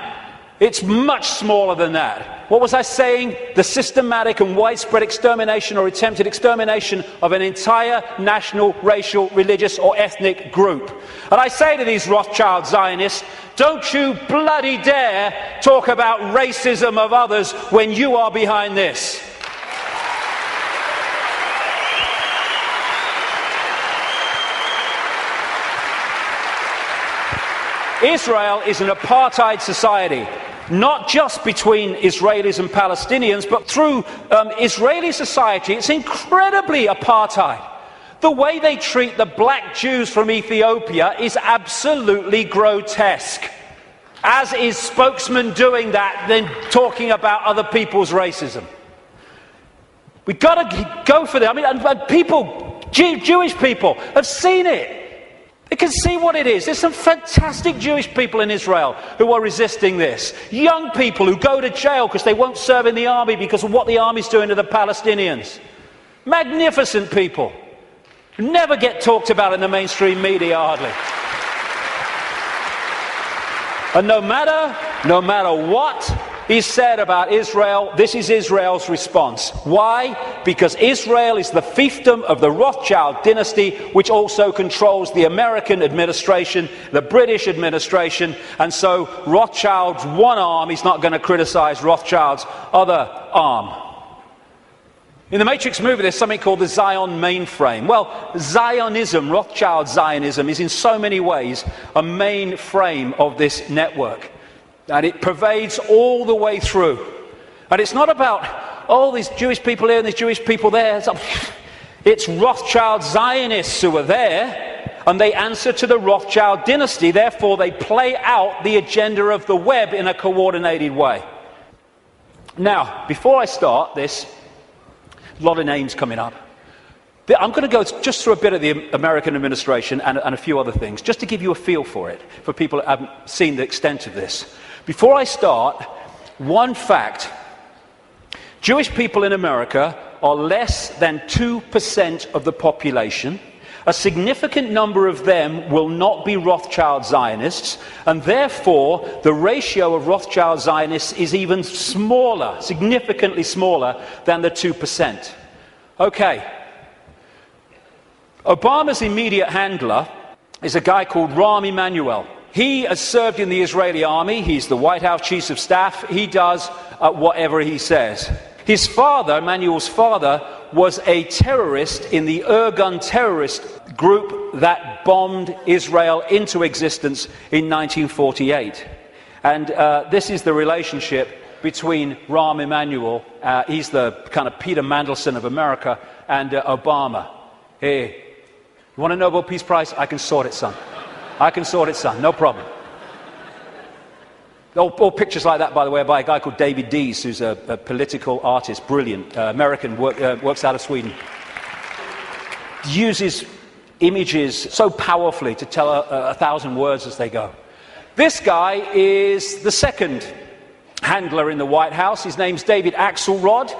It's much smaller than that. What was I saying? The systematic and widespread extermination or attempted extermination of an entire national, racial, religious or ethnic group. And I say to these Rothschild Zionists, don't you bloody dare talk about racism of others when you are behind this. Israel is an apartheid society, not just between Israelis and Palestinians, but through Israeli society. It's incredibly apartheid. The way they treat the black Jews from Ethiopia is absolutely grotesque. As is spokesman doing that, then talking about other people's racism. We've got to go for that. I mean, and people, Jewish people, have seen it. They can see what it is. There's some fantastic Jewish people in Israel who are resisting this. Young people who go to jail because they won't serve in the army because of what the army's doing to the Palestinians. Magnificent people who never get talked about in the mainstream media hardly. And no matter what is said about Israel, this is Israel's response. Why? Because Israel is the fiefdom of the Rothschild dynasty, which also controls the American administration, the British administration, and so Rothschild's one arm is not going to criticize Rothschild's other arm. In the Matrix movie, there's something called the Zion mainframe. Well, Zionism, Rothschild Zionism, is in so many ways a mainframe of this network. And it pervades all the way through. And it's not about, these Jewish people here and these Jewish people there. It's Rothschild Zionists who are there, and they answer to the Rothschild dynasty. Therefore, they play out the agenda of the web in a coordinated way. Now, before I start this, a lot of names coming up. I'm going to go just through a bit of the American administration and a few other things, just to give you a feel for it, for people that haven't seen the extent of this. Before I start, one fact. Jewish people in America are less than 2% of the population. A significant number of them will not be Rothschild Zionists, and therefore the ratio of Rothschild Zionists is even smaller, significantly smaller than the 2%. Okay. Obama's immediate handler is a guy called Rahm Emanuel. He has served in the Israeli army. He's the White House Chief of Staff. He does whatever he says. His father, Emanuel's father, was a terrorist in the Irgun terrorist group that bombed Israel into existence in 1948. And this is the relationship between Rahm Emanuel, he's the kind of Peter Mandelson of America, and Obama. Hey, you want a Nobel Peace Prize? I can sort it, son. I can sort it, son. No problem. All pictures like that, by the way, are by a guy called David Dees, who's a political artist, brilliant, American, works out of Sweden. Uses images so powerfully to tell 1,000 words as they go. This guy is the second handler in the White House. His name's David Axelrod,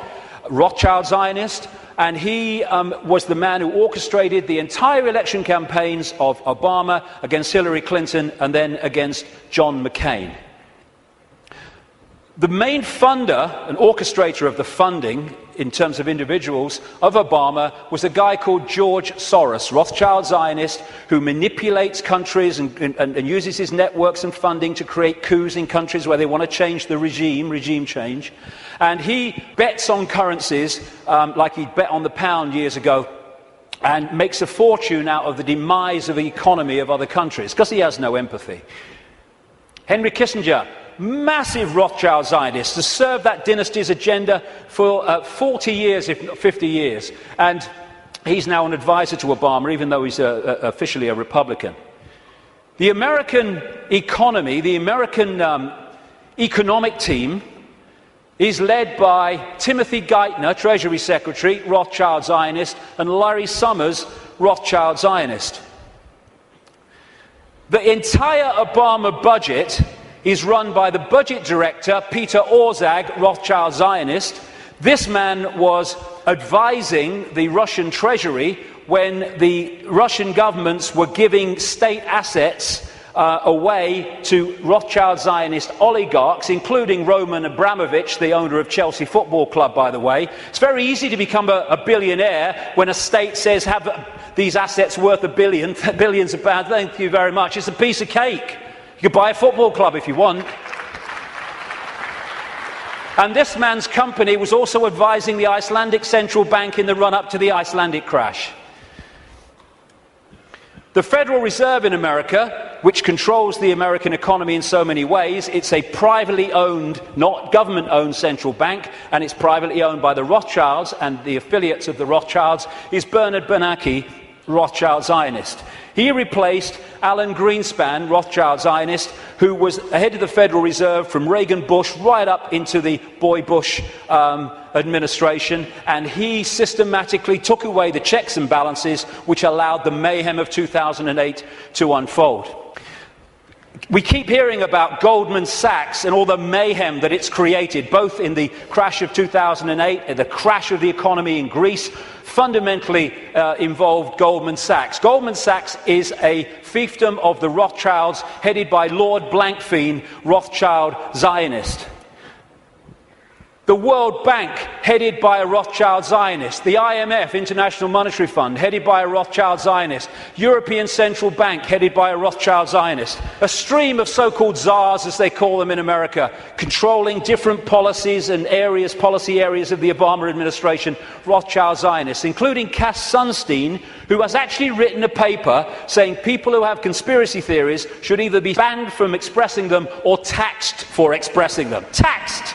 Rothschild Zionist, and he was the man who orchestrated the entire election campaigns of Obama against Hillary Clinton and then against John McCain. The main funder and orchestrator of the funding, in terms of individuals, of Obama was a guy called George Soros, Rothschild Zionist, who manipulates countries and uses his networks and funding to create coups in countries where they want to change the regime change. And he bets on currencies like he bet on the pound years ago, and makes a fortune out of the demise of the economy of other countries, because he has no empathy. Henry Kissinger, massive Rothschild Zionist, has served that dynasty's agenda for 40 years, if not 50 years. And he's now an advisor to Obama, even though he's officially a Republican. The American economy, the American economic team, is led by Timothy Geithner, Treasury Secretary, Rothschild Zionist, and Larry Summers, Rothschild Zionist. The entire Obama budget is run by the budget director, Peter Orszag, Rothschild Zionist. This man was advising the Russian treasury when the Russian governments were giving state assets away to Rothschild Zionist oligarchs, including Roman Abramovich, the owner of Chelsea Football Club, by the way. It's very easy to become a billionaire when a state says, have these assets worth billions of pounds. Thank you very much. It's a piece of cake. You could buy a football club if you want. And this man's company was also advising the Icelandic Central Bank in the run-up to the Icelandic crash. The Federal Reserve in America, which controls the American economy in so many ways, it's a privately owned, not government-owned central bank, and it's privately owned by the Rothschilds and the affiliates of the Rothschilds, is Bernard Bernanke, Rothschild Zionist. He replaced Alan Greenspan, Rothschild Zionist, who was head of the Federal Reserve from Reagan Bush right up into the Boy Bush administration, and he systematically took away the checks and balances which allowed the mayhem of 2008 to unfold. We keep hearing about Goldman Sachs and all the mayhem that it's created, both in the crash of 2008 and the crash of the economy in Greece. Fundamentally involved Goldman Sachs. Goldman Sachs is a fiefdom of the Rothschilds, headed by Lord Blankfein, Rothschild Zionist. The World Bank, headed by a Rothschild Zionist. The IMF, International Monetary Fund, headed by a Rothschild Zionist. European Central Bank, headed by a Rothschild Zionist. A stream of so-called czars, as they call them in America, controlling different policies and policy areas of the Obama administration, Rothschild Zionists, including Cass Sunstein, who has actually written a paper saying people who have conspiracy theories should either be banned from expressing them or taxed for expressing them. Taxed!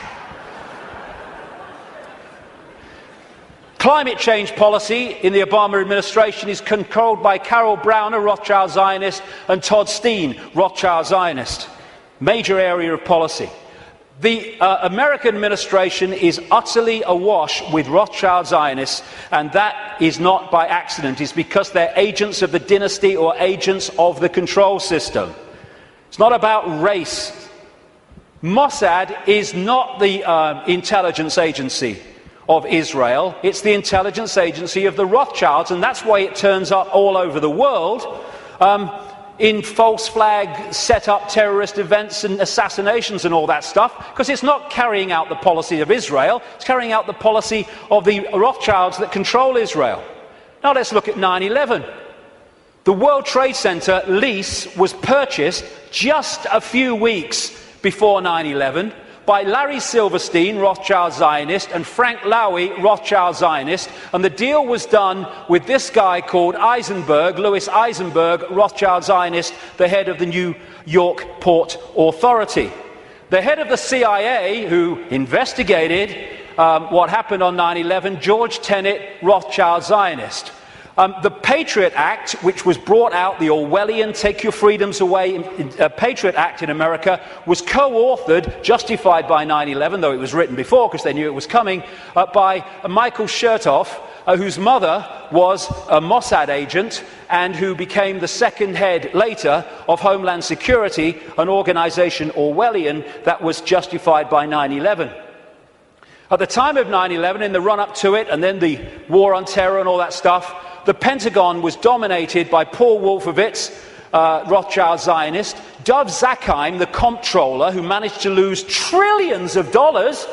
Climate change policy in the Obama administration is controlled by Carol Browner, Rothschild Zionist, and Todd Steen, Rothschild Zionist. Major area of policy. The American administration is utterly awash with Rothschild Zionists, and that is not by accident. It's because they're agents of the dynasty or agents of the control system. It's not about race. Mossad is not the intelligence agency of Israel. It's the intelligence agency of the Rothschilds, and that's why it turns up all over the world in false flag set-up terrorist events and assassinations and all that stuff, because it's not carrying out the policy of Israel, it's carrying out the policy of the Rothschilds that control Israel. Now let's look at 9/11. The World Trade Center lease was purchased just a few weeks before 9/11 by Larry Silverstein, Rothschild Zionist, and Frank Lowy, Rothschild Zionist, and the deal was done with this guy called Eisenberg, Louis Eisenberg, Rothschild Zionist, the head of the New York Port Authority. The head of the CIA, who investigated what happened on 9/11, George Tenet, Rothschild Zionist. The Patriot Act, which was brought out, the Orwellian Take Your Freedoms Away Patriot Act in America, was co-authored, justified by 9/11, though it was written before because they knew it was coming, by Michael Chertoff, whose mother was a Mossad agent and who became the second head later of Homeland Security, an organization Orwellian that was justified by 9/11. At the time of 9/11, in the run-up to it, and then the war on terror and all that stuff, the Pentagon was dominated by Paul Wolfowitz, Rothschild Zionist, Dov Zakheim, the comptroller, who managed to lose trillions of dollars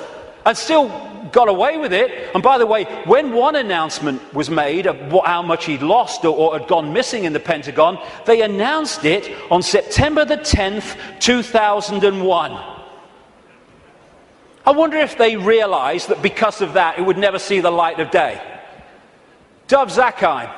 and still got away with it. And by the way, when one announcement was made of how much he'd lost or had gone missing in the Pentagon, they announced it on September the 10th, 2001. I wonder if they realized that because of that, it would never see the light of day. Dov Zakheim,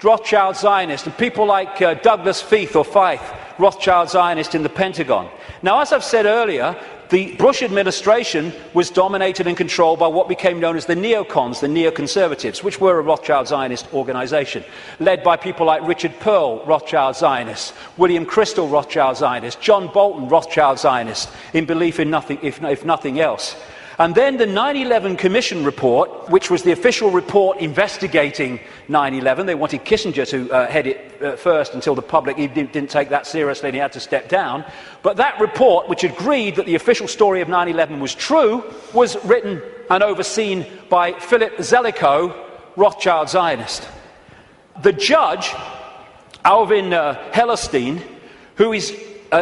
Rothschild Zionist, and people like Douglas Feith or Feith, Rothschild Zionist in the Pentagon. Now, as I've said earlier, the Bush administration was dominated and controlled by what became known as the neocons, the neoconservatives, which were a Rothschild Zionist organization, led by people like Richard Pearl, Rothschild Zionist, William Crystal, Rothschild Zionist, John Bolton, Rothschild Zionist, in belief in nothing, if nothing else. And then the 9/11 Commission report, which was the official report investigating 9/11. They wanted Kissinger to head it first until the public didn't take that seriously and he had to step down. But that report, which agreed that the official story of 9/11 was true, was written and overseen by Philip Zelikow, Rothschild Zionist. The judge, Alvin Hellerstein, who is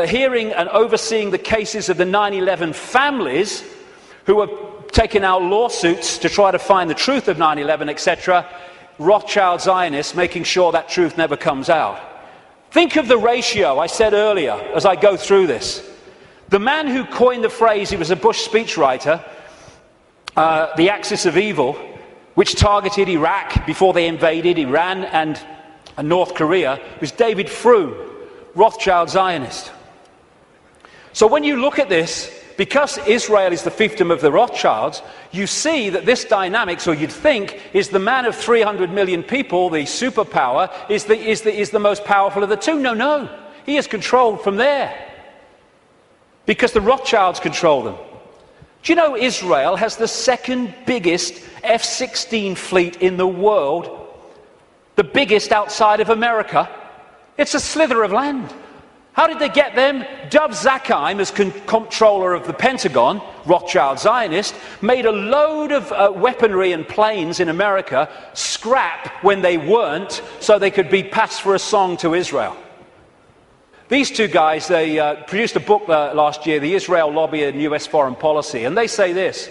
hearing and overseeing the cases of the 9/11 families, who have taken out lawsuits to try to find the truth of 9/11, etc., Rothschild Zionists, making sure that truth never comes out. Think of the ratio I said earlier as I go through this. The man who coined the phrase, he was a Bush speechwriter, the axis of evil, which targeted Iraq before they invaded Iran and North Korea, was David Froome, Rothschild Zionist. So when you look at this, because Israel is the fiefdom of the Rothschilds, you see that this dynamics, or you'd think, is the man of 300 million people, the superpower, is the most powerful of the two. No. He is controlled from there. Because the Rothschilds control them. Do you know Israel has the second biggest F-16 fleet in the world? The biggest outside of America? It's a slither of land. How did they get them? Dov Zakheim, as comptroller of the Pentagon, Rothschild Zionist, made a load of weaponry and planes in America scrap when they weren't, so they could be passed for a song to Israel. These two guys, they produced a book last year, The Israel Lobby and US Foreign Policy, and they say this: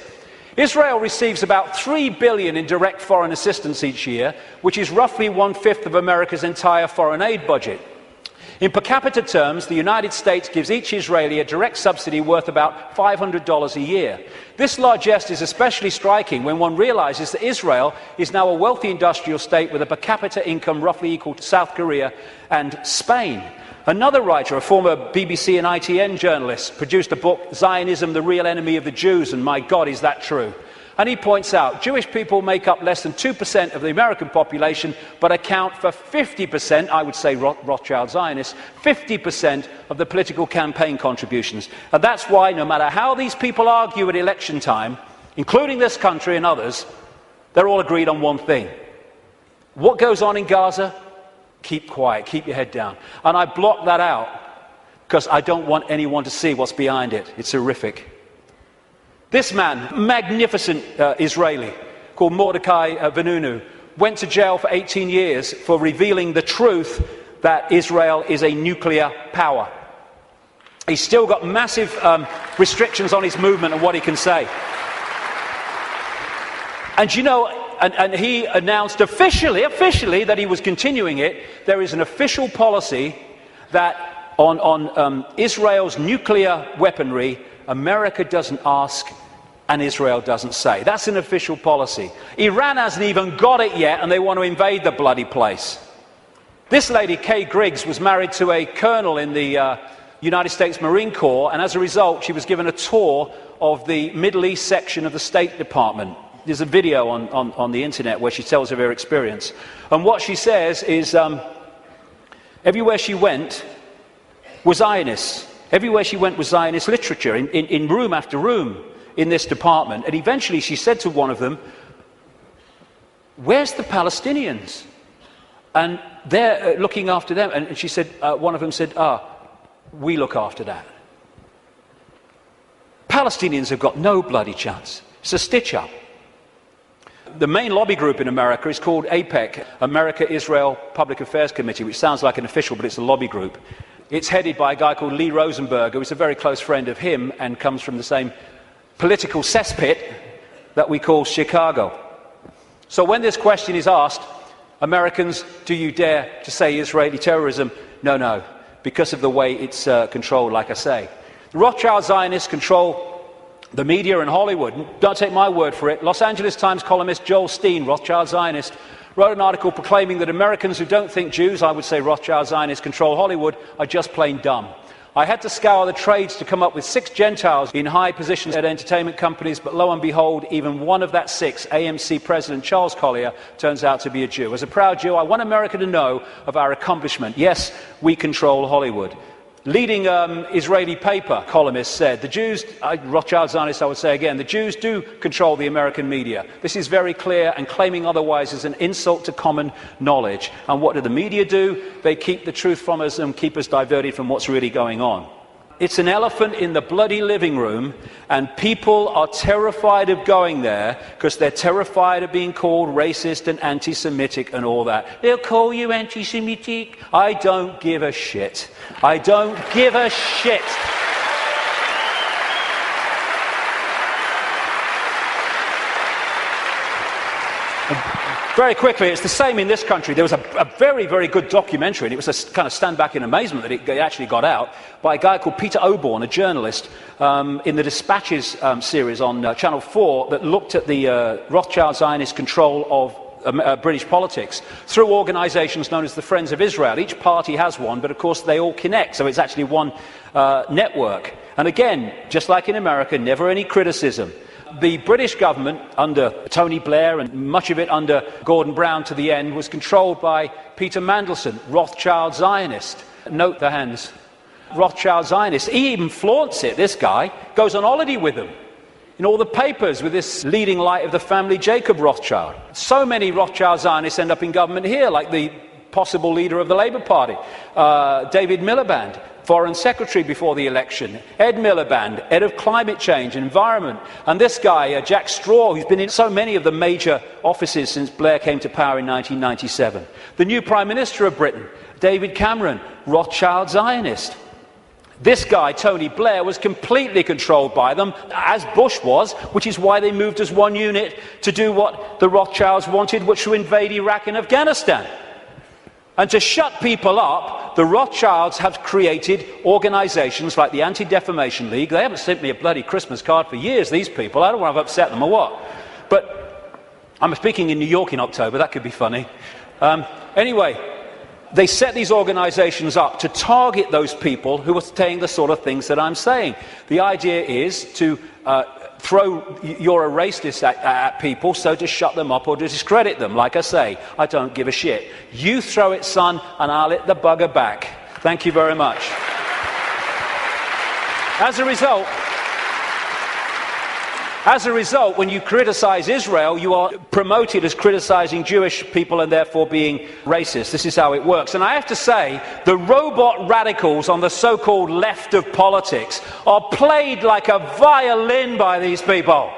Israel receives about $3 billion in direct foreign assistance each year, which is roughly 1/5 of America's entire foreign aid budget. In per capita terms, the United States gives each Israeli a direct subsidy worth about $500 a year. This largesse is especially striking when one realizes that Israel is now a wealthy industrial state with a per capita income roughly equal to South Korea and Spain. Another writer, a former BBC and ITN journalist, produced a book, Zionism, the Real Enemy of the Jews, and my God, is that true. And he points out, Jewish people make up less than 2% of the American population, but account for 50%, I would say Rothschild Zionists, 50% of the political campaign contributions. And that's why, no matter how these people argue at election time, including this country and others, they're all agreed on one thing. What goes on in Gaza? Keep quiet, keep your head down. And I block that out because I don't want anyone to see what's behind it. It's horrific. This man, magnificent Israeli, called Mordecai Vanunu, went to jail for 18 years for revealing the truth that Israel is a nuclear power. He's still got massive restrictions on his movement and what he can say. And you know, and he announced officially that he was continuing it. There is an official policy that on Israel's nuclear weaponry, America doesn't ask and Israel doesn't say. That's an official policy. Iran hasn't even got it yet, and they want to invade the bloody place. This lady, Kay Griggs, was married to a colonel in the United States Marine Corps, and as a result, she was given a tour of the Middle East section of the State Department. There's a video on the internet where she tells of her experience. And what she says is, everywhere she went was Zionists. Everywhere she went was Zionist literature, in room after room in this department. And eventually she said to one of them, "Where's the Palestinians?" And they're looking after them. And she said, one of them said, "We look after that." Palestinians have got no bloody chance. It's a stitch-up. The main lobby group in America is called AIPAC, America-Israel Public Affairs Committee, which sounds like an official, but it's a lobby group. It's headed by a guy called Lee Rosenberg, who is a very close friend of him and comes from the same political cesspit that we call Chicago. So when this question is asked, Americans, do you dare to say Israeli terrorism? No, because of the way it's controlled, like I say. The Rothschild Zionists control the media and Hollywood. Don't take my word for it. Los Angeles Times columnist Joel Steen, Rothschild Zionist, wrote an article proclaiming that Americans who don't think Jews, I would say Rothschild Zionists, control Hollywood, are just plain dumb. I had to scour the trades to come up with 6 Gentiles in high positions at entertainment companies, but lo and behold, even one of that 6, AMC President Charles Collier, turns out to be a Jew. As a proud Jew, I want America to know of our accomplishment. Yes, we control Hollywood. Leading Israeli paper columnist said, the Jews, Rothschild Zionists I would say again, the Jews do control the American media. This is very clear, and claiming otherwise is an insult to common knowledge. And what do the media do? They keep the truth from us and keep us diverted from what's really going on. It's an elephant in the bloody living room, and people are terrified of going there because they're terrified of being called racist and anti-Semitic and all that. They'll call you anti-Semitic. I don't give a shit. I don't give a shit. Very quickly, it's the same in this country. There was a very, very good documentary, and it was a kind of stand back in amazement that it actually got out, by a guy called Peter Oborn, a journalist, in the Dispatches series on Channel 4 that looked at the Rothschild Zionist control of British politics through organisations known as the Friends of Israel. Each party has one, but of course they all connect, so it's actually one network. And again, just like in America, never any criticism. The British government, under Tony Blair and much of it under Gordon Brown to the end, was controlled by Peter Mandelson, Rothschild Zionist. Note the hands. Rothschild Zionist. He even flaunts it, this guy. Goes on holiday with them. In all the papers with this leading light of the family, Jacob Rothschild. So many Rothschild Zionists end up in government here, like the possible leader of the Labour Party, David Miliband, Foreign Secretary before the election, Ed Miliband, Head of Climate Change and Environment, and this guy, Jack Straw, who's been in so many of the major offices since Blair came to power in 1997. The new Prime Minister of Britain, David Cameron, Rothschild Zionist. This guy, Tony Blair, was completely controlled by them, as Bush was, which is why they moved as one unit to do what the Rothschilds wanted, which was to invade Iraq and Afghanistan. And to shut people up, the Rothschilds have created organisations like the Anti-Defamation League. They haven't sent me a bloody Christmas card for years, these people. I don't want to upset them or what. But I'm speaking in New York in October. That could be funny. Anyway, they set these organisations up to target those people who are saying the sort of things that I'm saying. The idea is to throw you're a racist at people, so to shut them up or to discredit them. Like I say, I don't give a shit. You throw it, son, and I'll hit the bugger back. Thank you very much. As a result, when you criticize Israel, you are promoted as criticizing Jewish people and therefore being racist. This is how it works. And I have to say, the robot radicals on the so-called left of politics are played like a violin by these people.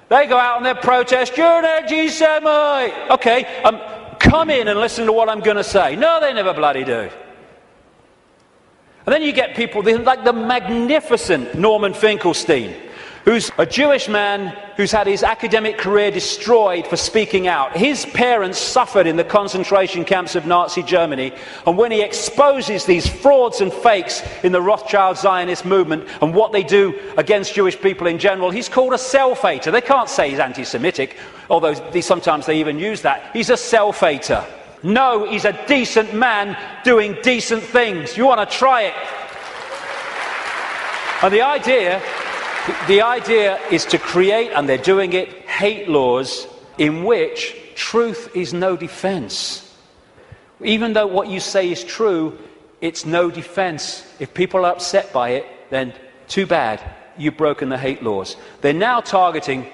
They go out and they protest, "You're an anti-Semite." Okay, come in and listen to what I'm going to say. No, they never bloody do. And then you get people like the magnificent Norman Finkelstein, who's a Jewish man who's had his academic career destroyed for speaking out. His parents suffered in the concentration camps of Nazi Germany, and when he exposes these frauds and fakes in the Rothschild Zionist movement and what they do against Jewish people in general, he's called a self-hater. They can't say he's anti-Semitic, although sometimes they even use that. He's a self-hater. No, he's a decent man doing decent things. You want to try it? And the idea is to create, and they're doing it, hate laws in which truth is no defense. Even though what you say is true, it's no defense. If people are upset by it, then too bad, you've broken the hate laws. They're now targeting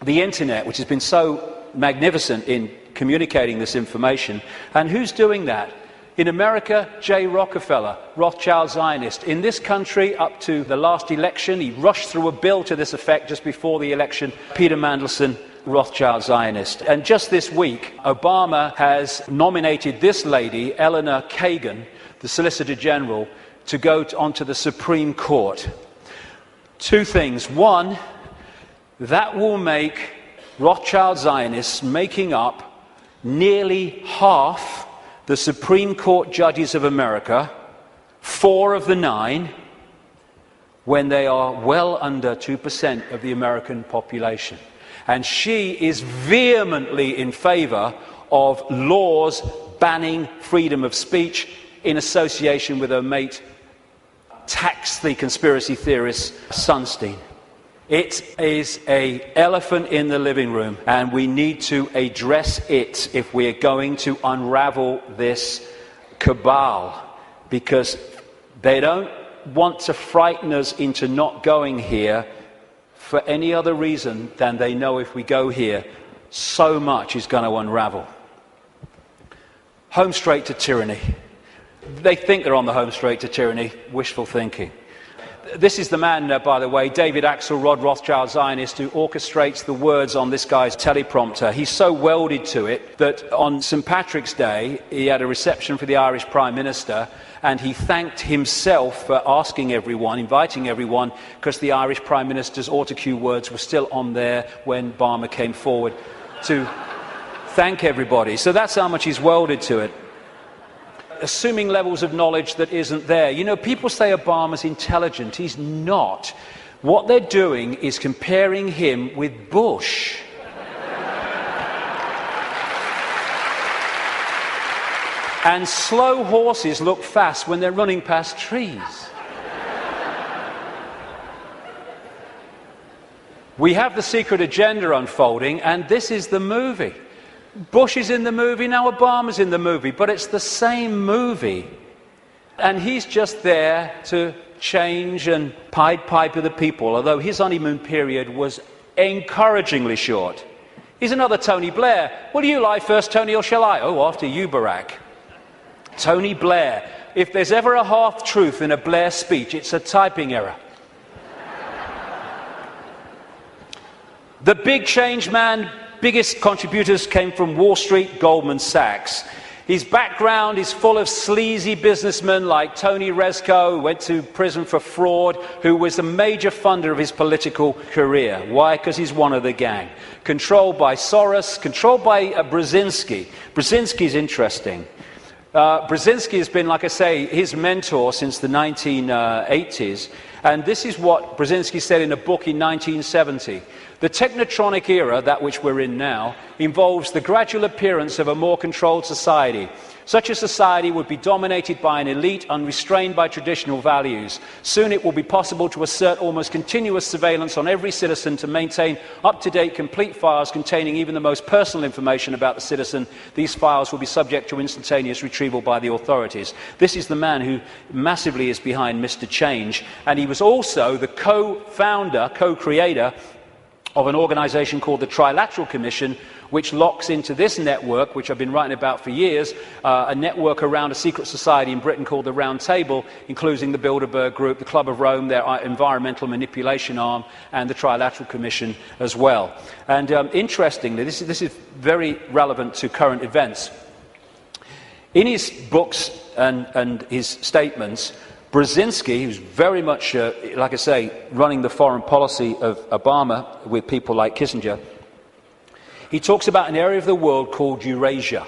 the internet, which has been so magnificent in communicating this information. And who's doing that? In America, J. Rockefeller, Rothschild Zionist. In this country, up to the last election, he rushed through a bill to this effect just before the election, Peter Mandelson, Rothschild Zionist. And just this week, Obama has nominated this lady, Eleanor Kagan, the Solicitor General, to go onto the Supreme Court. Two things. One, that will make Rothschild Zionists making up nearly half the Supreme Court judges of America, 4 of the 9, when they are well under 2% of the American population. And she is vehemently in favor of laws banning freedom of speech in association with her mate, the conspiracy theorist Sunstein. It is an elephant in the living room, and we need to address it if we're going to unravel this cabal, because they don't want to frighten us into not going here for any other reason than they know if we go here, so much is going to unravel. Home straight to tyranny. They think they're on the home straight to tyranny. Wishful thinking. This is the man, by the way, David Axelrod, Rothschild Zionist, who orchestrates the words on this guy's teleprompter. He's so welded to it that on St. Patrick's Day, he had a reception for the Irish Prime Minister, and he thanked himself for asking everyone, inviting everyone, because the Irish Prime Minister's autocue words were still on there when Barmer came forward to thank everybody. So that's how much he's welded to it. Assuming levels of knowledge that isn't there. You know, people say Obama's intelligent. He's not. What they're doing is comparing him with Bush. And slow horses look fast when they're running past trees. We have the secret agenda unfolding, and this is the movie. Bush is in the movie, now Obama's in the movie, but it's the same movie. And he's just there to change and Pied Piper the people, although his honeymoon period was encouragingly short. He's another Tony Blair. Will you lie first, Tony, or shall I? Oh, after you, Barack. Tony Blair. If there's ever a half-truth in a Blair speech, it's a typing error. The big change man, biggest contributors came from Wall Street, Goldman Sachs. His background is full of sleazy businessmen like Tony Rezko, who went to prison for fraud, who was a major funder of his political career. Why? Because he's one of the gang. Controlled by Soros, controlled by Brzezinski. Brzezinski's interesting. Brzezinski has been, like I say, his mentor since the 1980s. And this is what Brzezinski said in a book in 1970. The technotronic era, that which we're in now, involves the gradual appearance of a more controlled society. Such a society would be dominated by an elite unrestrained by traditional values. Soon it will be possible to assert almost continuous surveillance on every citizen to maintain up-to-date complete files containing even the most personal information about the citizen. These files will be subject to instantaneous retrieval by the authorities. This is the man who massively is behind Mr. Change, and he was also the co-founder, co-creator of an organisation called the Trilateral Commission, which locks into this network, which I've been writing about for years, a network around a secret society in Britain called the Round Table, including the Bilderberg Group, the Club of Rome, their environmental manipulation arm, and the Trilateral Commission as well. And interestingly, this is very relevant to current events. In his books and his statements, Brzezinski, who's very much, like I say, running the foreign policy of Obama with people like Kissinger, he talks about an area of the world called Eurasia,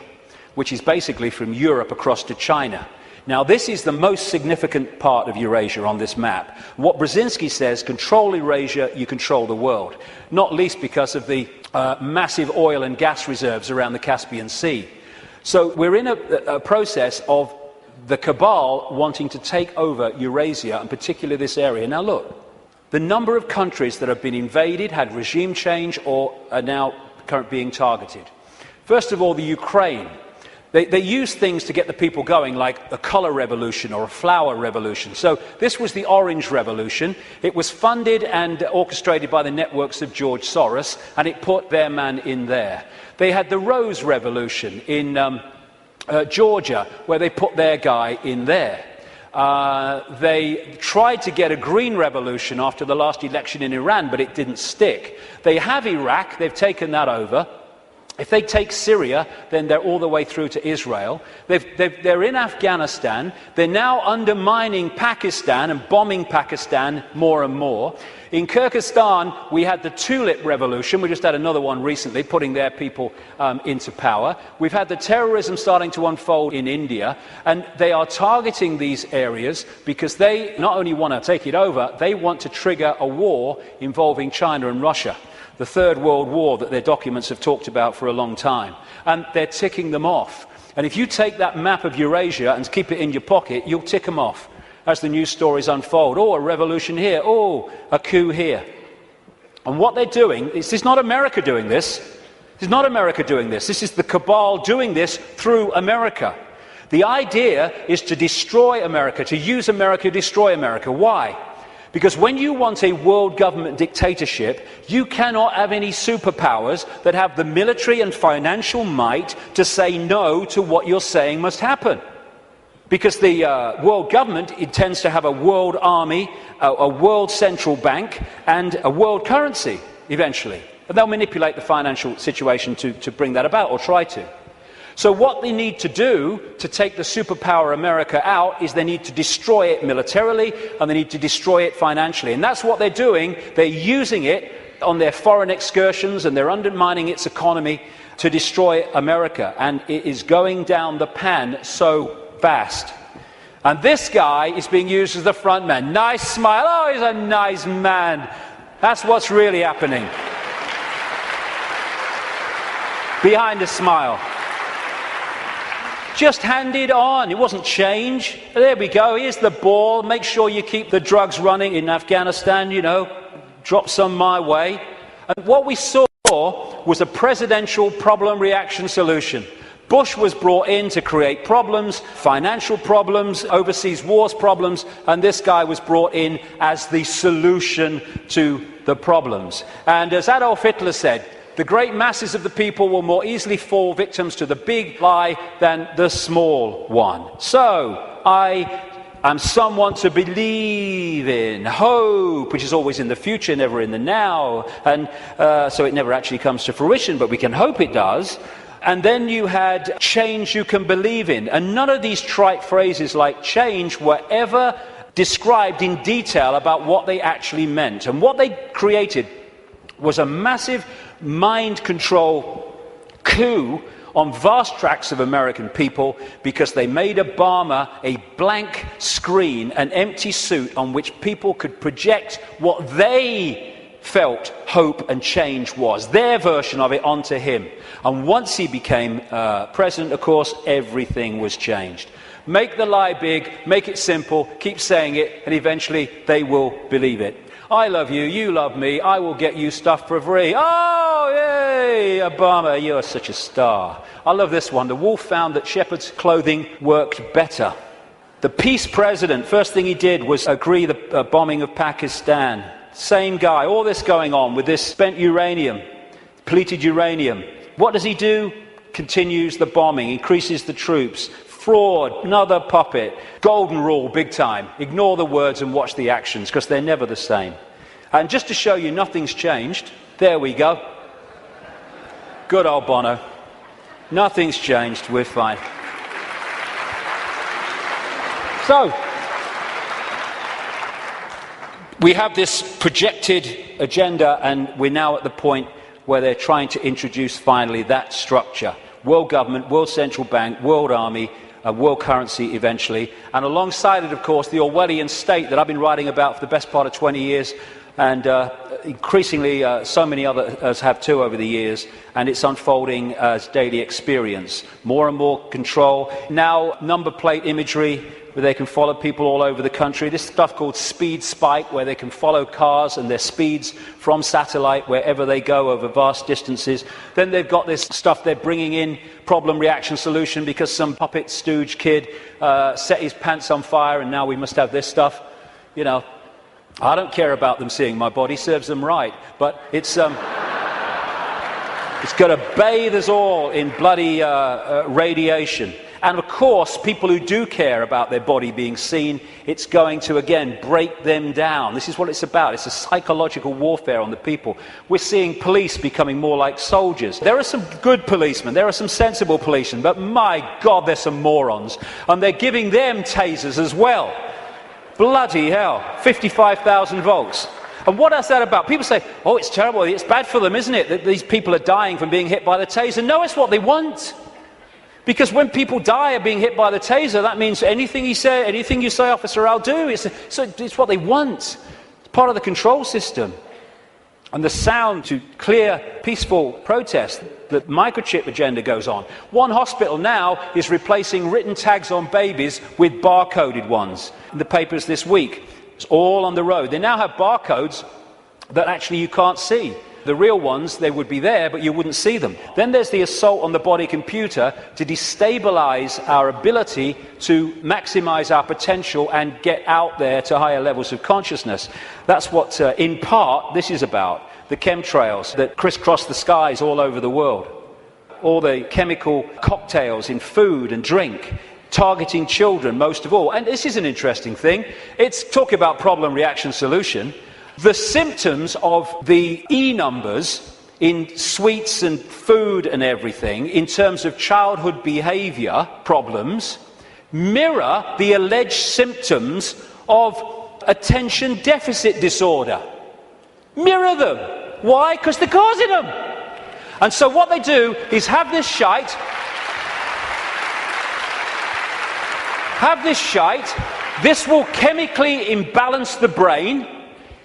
which is basically from Europe across to China. Now, this is the most significant part of Eurasia on this map. What Brzezinski says, control Eurasia, you control the world, not least because of the massive oil and gas reserves around the Caspian Sea. So we're in a process of the cabal wanting to take over Eurasia, and particularly this area. Now look, the number of countries that have been invaded, had regime change, or are now being targeted. First of all, the Ukraine. They use things to get the people going, like a colour revolution or a flower revolution. So this was the Orange Revolution. It was funded and orchestrated by the networks of George Soros, and it put their man in there. They had the Rose Revolution in Georgia, where they put their guy in there. They tried to get a green revolution after the last election in Iran, but it didn't stick. They have Iraq, they've taken that over. If they take Syria, then they're all the way through to Israel. They're in Afghanistan. They're now undermining Pakistan and bombing Pakistan more and more. In Kyrgyzstan, we had the Tulip Revolution. We just had another one recently, putting their people into power. We've had the terrorism starting to unfold in India, and they are targeting these areas because they not only want to take it over, they want to trigger a war involving China and Russia. The Third World War that their documents have talked about for a long time. And they're ticking them off. And if you take that map of Eurasia and keep it in your pocket, you'll tick them off as the news stories unfold. Oh, a revolution here. Oh, a coup here. And what they're doing, this is not America doing this. This is not America doing this. This is the cabal doing this through America. The idea is to destroy America, to use America to destroy America. Why? Because when you want a world government dictatorship, you cannot have any superpowers that have the military and financial might to say no to what you're saying must happen. Because the world government intends to have a world army, a world central bank, and a world currency, eventually. And they'll manipulate the financial situation to bring that about, or try to. So what they need to do to take the superpower America out is they need to destroy it militarily, and they need to destroy it financially. And that's what they're doing. They're using it on their foreign excursions, and they're undermining its economy to destroy America. And it is going down the pan so fast. And this guy is being used as the front man. Nice smile. Oh, he's a nice man. That's what's really happening. Behind the smile. Just hand it on. It wasn't change. There we go. Here's the ball. Make sure you keep the drugs running in Afghanistan, you know. Drop some my way. And what we saw was a presidential problem reaction solution. Bush was brought in to create problems, financial problems, overseas wars problems, and this guy was brought in as the solution to the problems. And as Adolf Hitler said, the great masses of the people will more easily fall victims to the big lie than the small one. So, I am someone to believe in. Hope, which is always in the future, never in the now. And so it never actually comes to fruition, but we can hope it does. And then you had change you can believe in. And none of these trite phrases like change were ever described in detail about what they actually meant. And what they created was a massive mind control coup on vast tracts of American people, because they made Obama a blank screen, an empty suit on which people could project what they felt hope and change was. Their version of it onto him. And once he became president, of course, everything was changed. Make the lie big, make it simple, keep saying it, and eventually they will believe it. I love you, you love me, I will get you stuff for free. Oh, yay, Obama, you're such a star. I love this one. The wolf found that shepherd's clothing worked better. The peace president, first thing he did was agree the bombing of Pakistan. Same guy, all this going on with this spent uranium, depleted uranium. What does he do? Continues the bombing, increases the troops. Fraud, another puppet. Golden rule, big time. Ignore the words and watch the actions, because they're never the same. And just to show you nothing's changed, there we go. Good old Bono. Nothing's changed, we're fine. So, we have this projected agenda, and we're now at the point where they're trying to introduce finally that structure. World government, world central bank, world army, world currency eventually, and alongside it, of course, the Orwellian state that I've been writing about for the best part of 20 years, and increasingly so many others have too over the years, and it's unfolding as daily experience. More and more control. Now, number plate imagery, where they can follow people all over the country. This stuff called Speed Spike, where they can follow cars and their speeds from satellite wherever they go over vast distances. Then they've got this stuff they're bringing in, problem, reaction, solution, because some puppet stooge kid set his pants on fire and now we must have this stuff. You know, I don't care about them seeing my body, serves them right, but it's going to bathe us all in bloody radiation. And of course, people who do care about their body being seen, it's going to, again, break them down. This is what it's about. It's a psychological warfare on the people. We're seeing police becoming more like soldiers. There are some good policemen, there are some sensible policemen, but my God, there's some morons. And they're giving them tasers as well. Bloody hell, 55,000 volts. And what is that about? People say, oh, it's terrible, it's bad for them, isn't it, that these people are dying from being hit by the taser? No, it's what they want. Because when people die of being hit by the taser, that means anything you say, officer, I'll do. It's what they want. It's part of the control system. And the sound to clear, peaceful protest, the microchip agenda goes on. One hospital now is replacing written tags on babies with barcoded ones. In the papers this week, it's all on the road. They now have barcodes that actually you can't see. The real ones, they would be there, but you wouldn't see them. Then there's the assault on the body computer to destabilize our ability to maximize our potential and get out there to higher levels of consciousness. That's what, in part, this is about. The chemtrails that crisscross the skies all over the world. All the chemical cocktails in food and drink, targeting children most of all. And this is an interesting thing. It's talking about problem, reaction, solution. The symptoms of the E numbers in sweets and food and everything, in terms of childhood behavior problems, mirror the alleged symptoms of attention deficit disorder. Mirror them. Why? Because they're causing them. And so what they do is have this shite. This will chemically imbalance the brain.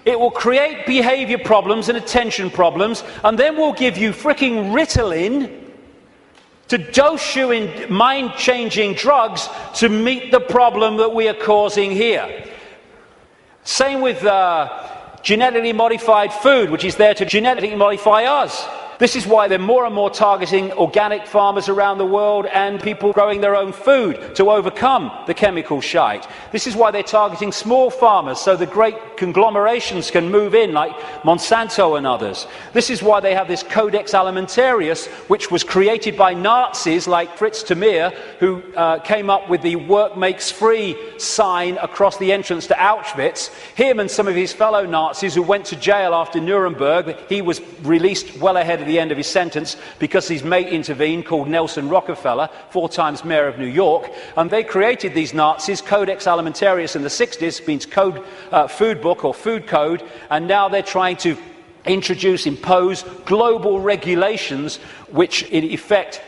It will create behavior problems and attention problems, and then we'll give you fricking Ritalin to dose you in mind-changing drugs to meet the problem that we are causing here. Same with genetically modified food, which is there to genetically modify us. This is why they're more and more targeting organic farmers around the world and people growing their own food to overcome the chemical shite. This is why they're targeting small farmers so the great conglomerations can move in, like Monsanto and others. This is why they have this Codex Alimentarius, which was created by Nazis like Fritz Tamir, who came up with the work makes free sign across the entrance to Auschwitz. Him and some of his fellow Nazis who went to jail after Nuremberg. He was released well ahead of the end of his sentence because his mate intervened, called Nelson Rockefeller, 4 times mayor of New York, and they created these Nazis. Codex Alimentarius in the 60s means code, food book or food code, and now they're trying to impose global regulations which in effect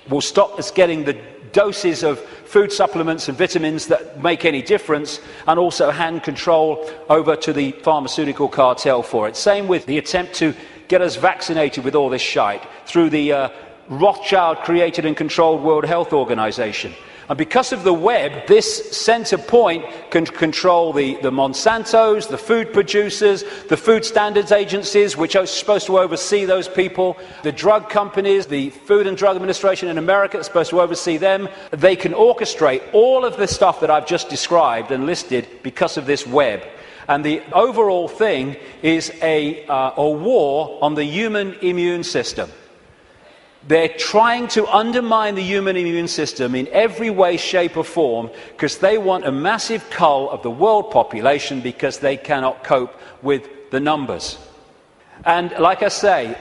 will stop us getting the doses of food supplements and vitamins that make any difference, and also hand control over to the pharmaceutical cartel for it. Same with the attempt to get us vaccinated with all this shite through the Rothschild-created and controlled World Health Organization. And because of the web, this centre point can control the Monsantos, the food producers, the food standards agencies, which are supposed to oversee those people, the drug companies, the Food and Drug Administration in America is supposed to oversee them. They can orchestrate all of the stuff that I've just described and listed because of this web. And the overall thing is a war on the human immune system. They're trying to undermine the human immune system in every way, shape or form because they want a massive cull of the world population because they cannot cope with the numbers. And like I say,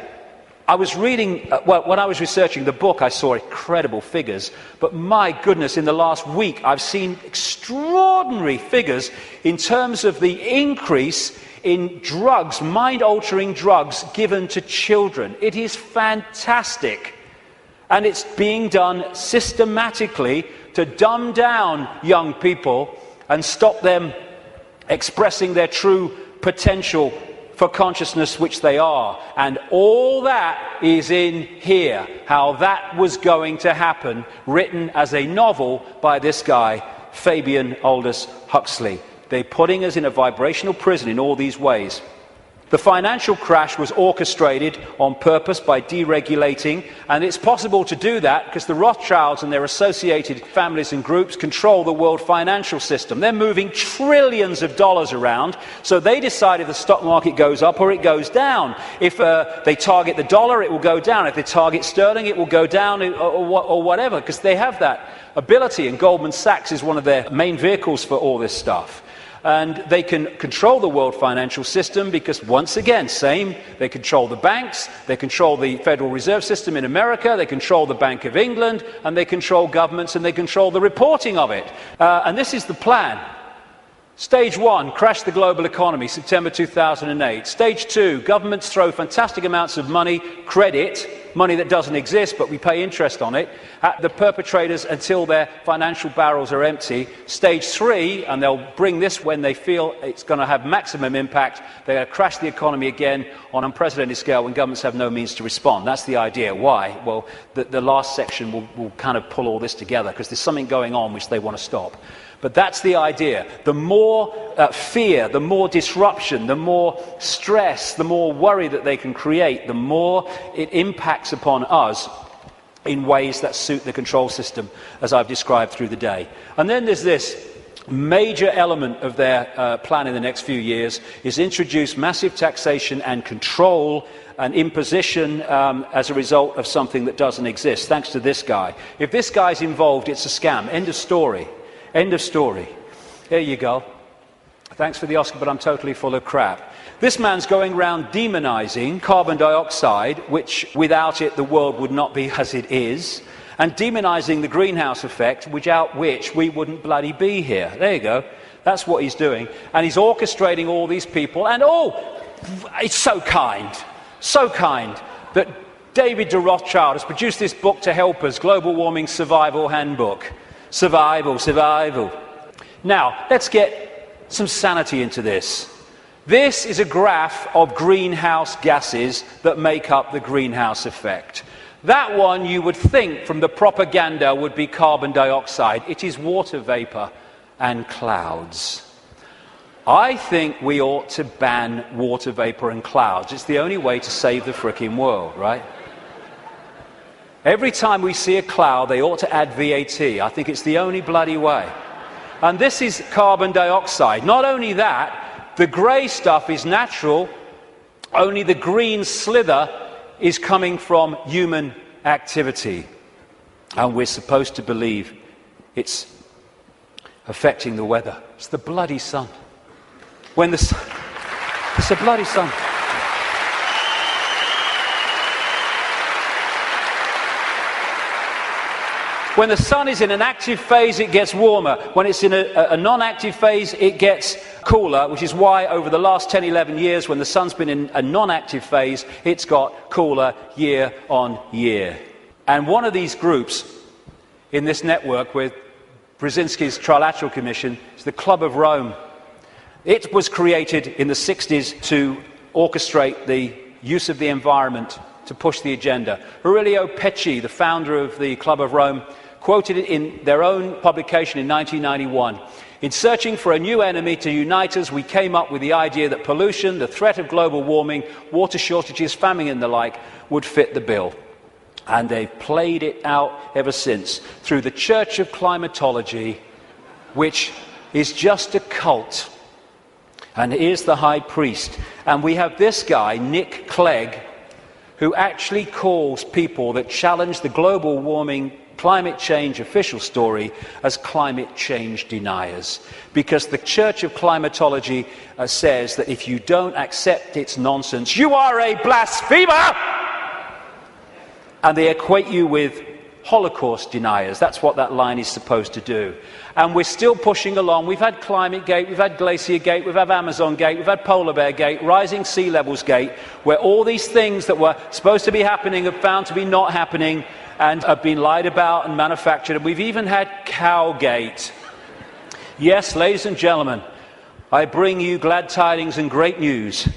I was reading, when I was researching the book, I saw incredible figures. But my goodness, in the last week, I've seen extraordinary figures in terms of the increase in drugs, mind-altering drugs given to children. It is fantastic. And it's being done systematically to dumb down young people and stop them expressing their true potential for consciousness, which they are. And all that is in here, how that was going to happen, written as a novel by this guy, Fabian Aldous Huxley. They're putting us in a vibrational prison in all these ways. The financial crash was orchestrated on purpose by deregulating, and it's possible to do that because the Rothschilds and their associated families and groups control the world financial system. They're moving trillions of dollars around, so they decide if the stock market goes up or it goes down. If they target the dollar, it will go down. If they target sterling, it will go down or whatever, because they have that ability, and Goldman Sachs is one of their main vehicles for all this stuff. And they can control the world financial system because, once again, they control the banks, they control the Federal Reserve System in America, they control the Bank of England, and they control governments, and they control the reporting of it. And this is the plan. Stage 1, crash the global economy, September 2008. Stage 2, governments throw fantastic amounts of money, credit, money that doesn't exist, but we pay interest on it, at the perpetrators until their financial barrels are empty. Stage 3, and they'll bring this when they feel it's going to have maximum impact, they're going to crash the economy again on unprecedented scale when governments have no means to respond. That's the idea. Why? Well, the last section will kind of pull all this together, because there's something going on which they want to stop. But that's the idea. The more fear, the more disruption, the more stress, the more worry that they can create, the more it impacts upon us in ways that suit the control system, as I've described through the day. And then there's this major element of their plan in the next few years is introduce massive taxation and control and imposition as a result of something that doesn't exist, thanks to this guy. If this guy's involved, it's a scam. End of story. End of story. There you go. Thanks for the Oscar, but I'm totally full of crap. This man's going around demonizing carbon dioxide, which without it the world would not be as it is, and demonizing the greenhouse effect, without which we wouldn't bloody be here. There you go. That's what he's doing. And he's orchestrating all these people. And it's so kind that David de Rothschild has produced this book to help us, Global Warming Survival Handbook. Survival. Now, let's get some sanity into this. This is a graph of greenhouse gases that make up the greenhouse effect. That one, you would think from the propaganda, would be carbon dioxide. It is water vapor and clouds. I think we ought to ban water vapor and clouds. It's the only way to save the frickin' world, right? Every time we see a cloud, they ought to add VAT. I think it's the only bloody way. And this is carbon dioxide. Not only that, the grey stuff is natural, only the green slither is coming from human activity. And we're supposed to believe it's affecting the weather. It's the bloody sun. It's the bloody sun. When the sun is in an active phase, it gets warmer. When it's in a non-active phase, it gets cooler, which is why over the last 10, 11 years, when the sun's been in a non-active phase, it's got cooler year on year. And one of these groups in this network, we're Brzezinski's Trilateral Commission is the Club of Rome. It was created in the 60s to orchestrate the use of the environment to push the agenda. Aurelio Pecci, the founder of the Club of Rome, quoted it in their own publication in 1991. In searching for a new enemy to unite us, we came up with the idea that pollution, the threat of global warming, water shortages, famine and the like would fit the bill. And they've played it out ever since through the Church of Climatology, which is just a cult. And here's the high priest. And we have this guy, Nick Clegg, who actually calls people that challenge the global warming climate change official story as climate change deniers. Because the Church of Climatology says that if you don't accept its nonsense, you are a blasphemer! And they equate you with Holocaust deniers. That's what that line is supposed to do. And we're still pushing along. We've had Climate Gate, we've had Glacier Gate, we've had Amazon Gate, we've had Polar Bear Gate, Rising Sea Levels Gate, where all these things that were supposed to be happening have found to be not happening and have been lied about and manufactured. And we've even had Cowgate. Yes, ladies and gentlemen, I bring you glad tidings and great news.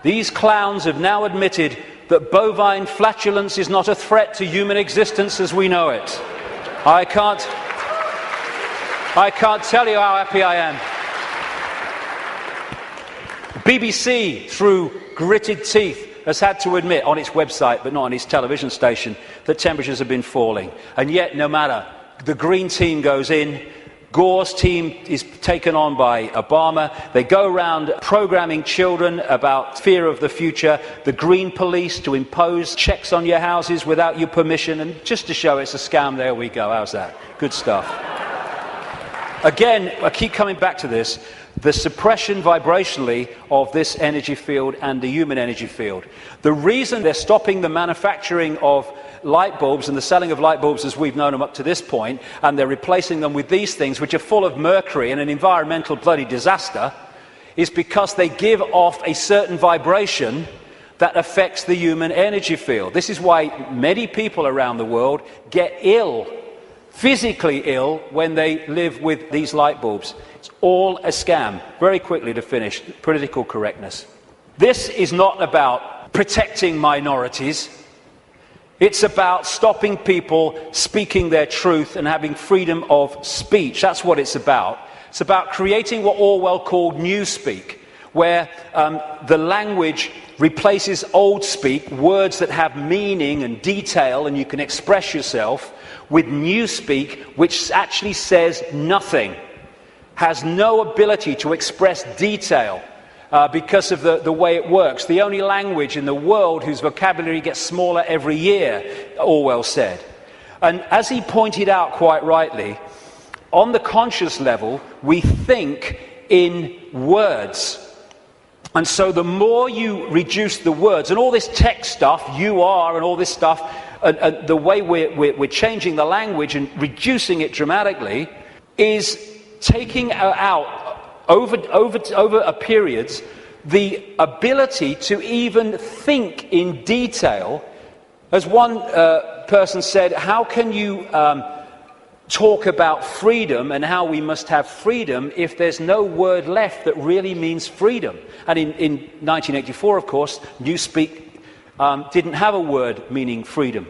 These clowns have now admitted that bovine flatulence is not a threat to human existence as we know it. I can't tell you how happy I am. BBC, through gritted teeth, has had to admit on its website, but not on its television station, that temperatures have been falling. And yet, no matter, the Green Team goes in, Gore's team is taken on by Obama. They go around programming children about fear of the future, the Green Police to impose checks on your houses without your permission, and just to show it's a scam, there we go. How's that? Good stuff. Again, I keep coming back to this, the suppression vibrationally of this energy field and the human energy field. The reason they're stopping the manufacturing of light bulbs and the selling of light bulbs as we've known them up to this point, and they're replacing them with these things which are full of mercury and an environmental bloody disaster, is because they give off a certain vibration that affects the human energy field. This is why many people around the world get ill, physically ill, when they live with these light bulbs. It's all a scam. Very quickly to finish, political correctness. This is not about protecting minorities. It's about stopping people speaking their truth and having freedom of speech. That's what it's about. It's about creating what Orwell called newspeak, where the language replaces old speak, words that have meaning and detail and you can express yourself, with newspeak, which actually says nothing, has no ability to express detail. Because of the way it works. The only language in the world whose vocabulary gets smaller every year, Orwell said. And as he pointed out quite rightly, on the conscious level, we think in words. And so the more you reduce the words, and all this tech stuff, you are, and all this stuff, and the way we're changing the language and reducing it dramatically, is taking out over a periods, the ability to even think in detail. As one person said, how can you talk about freedom and how we must have freedom if there's no word left that really means freedom? And in 1984, of course, Newspeak didn't have a word meaning freedom.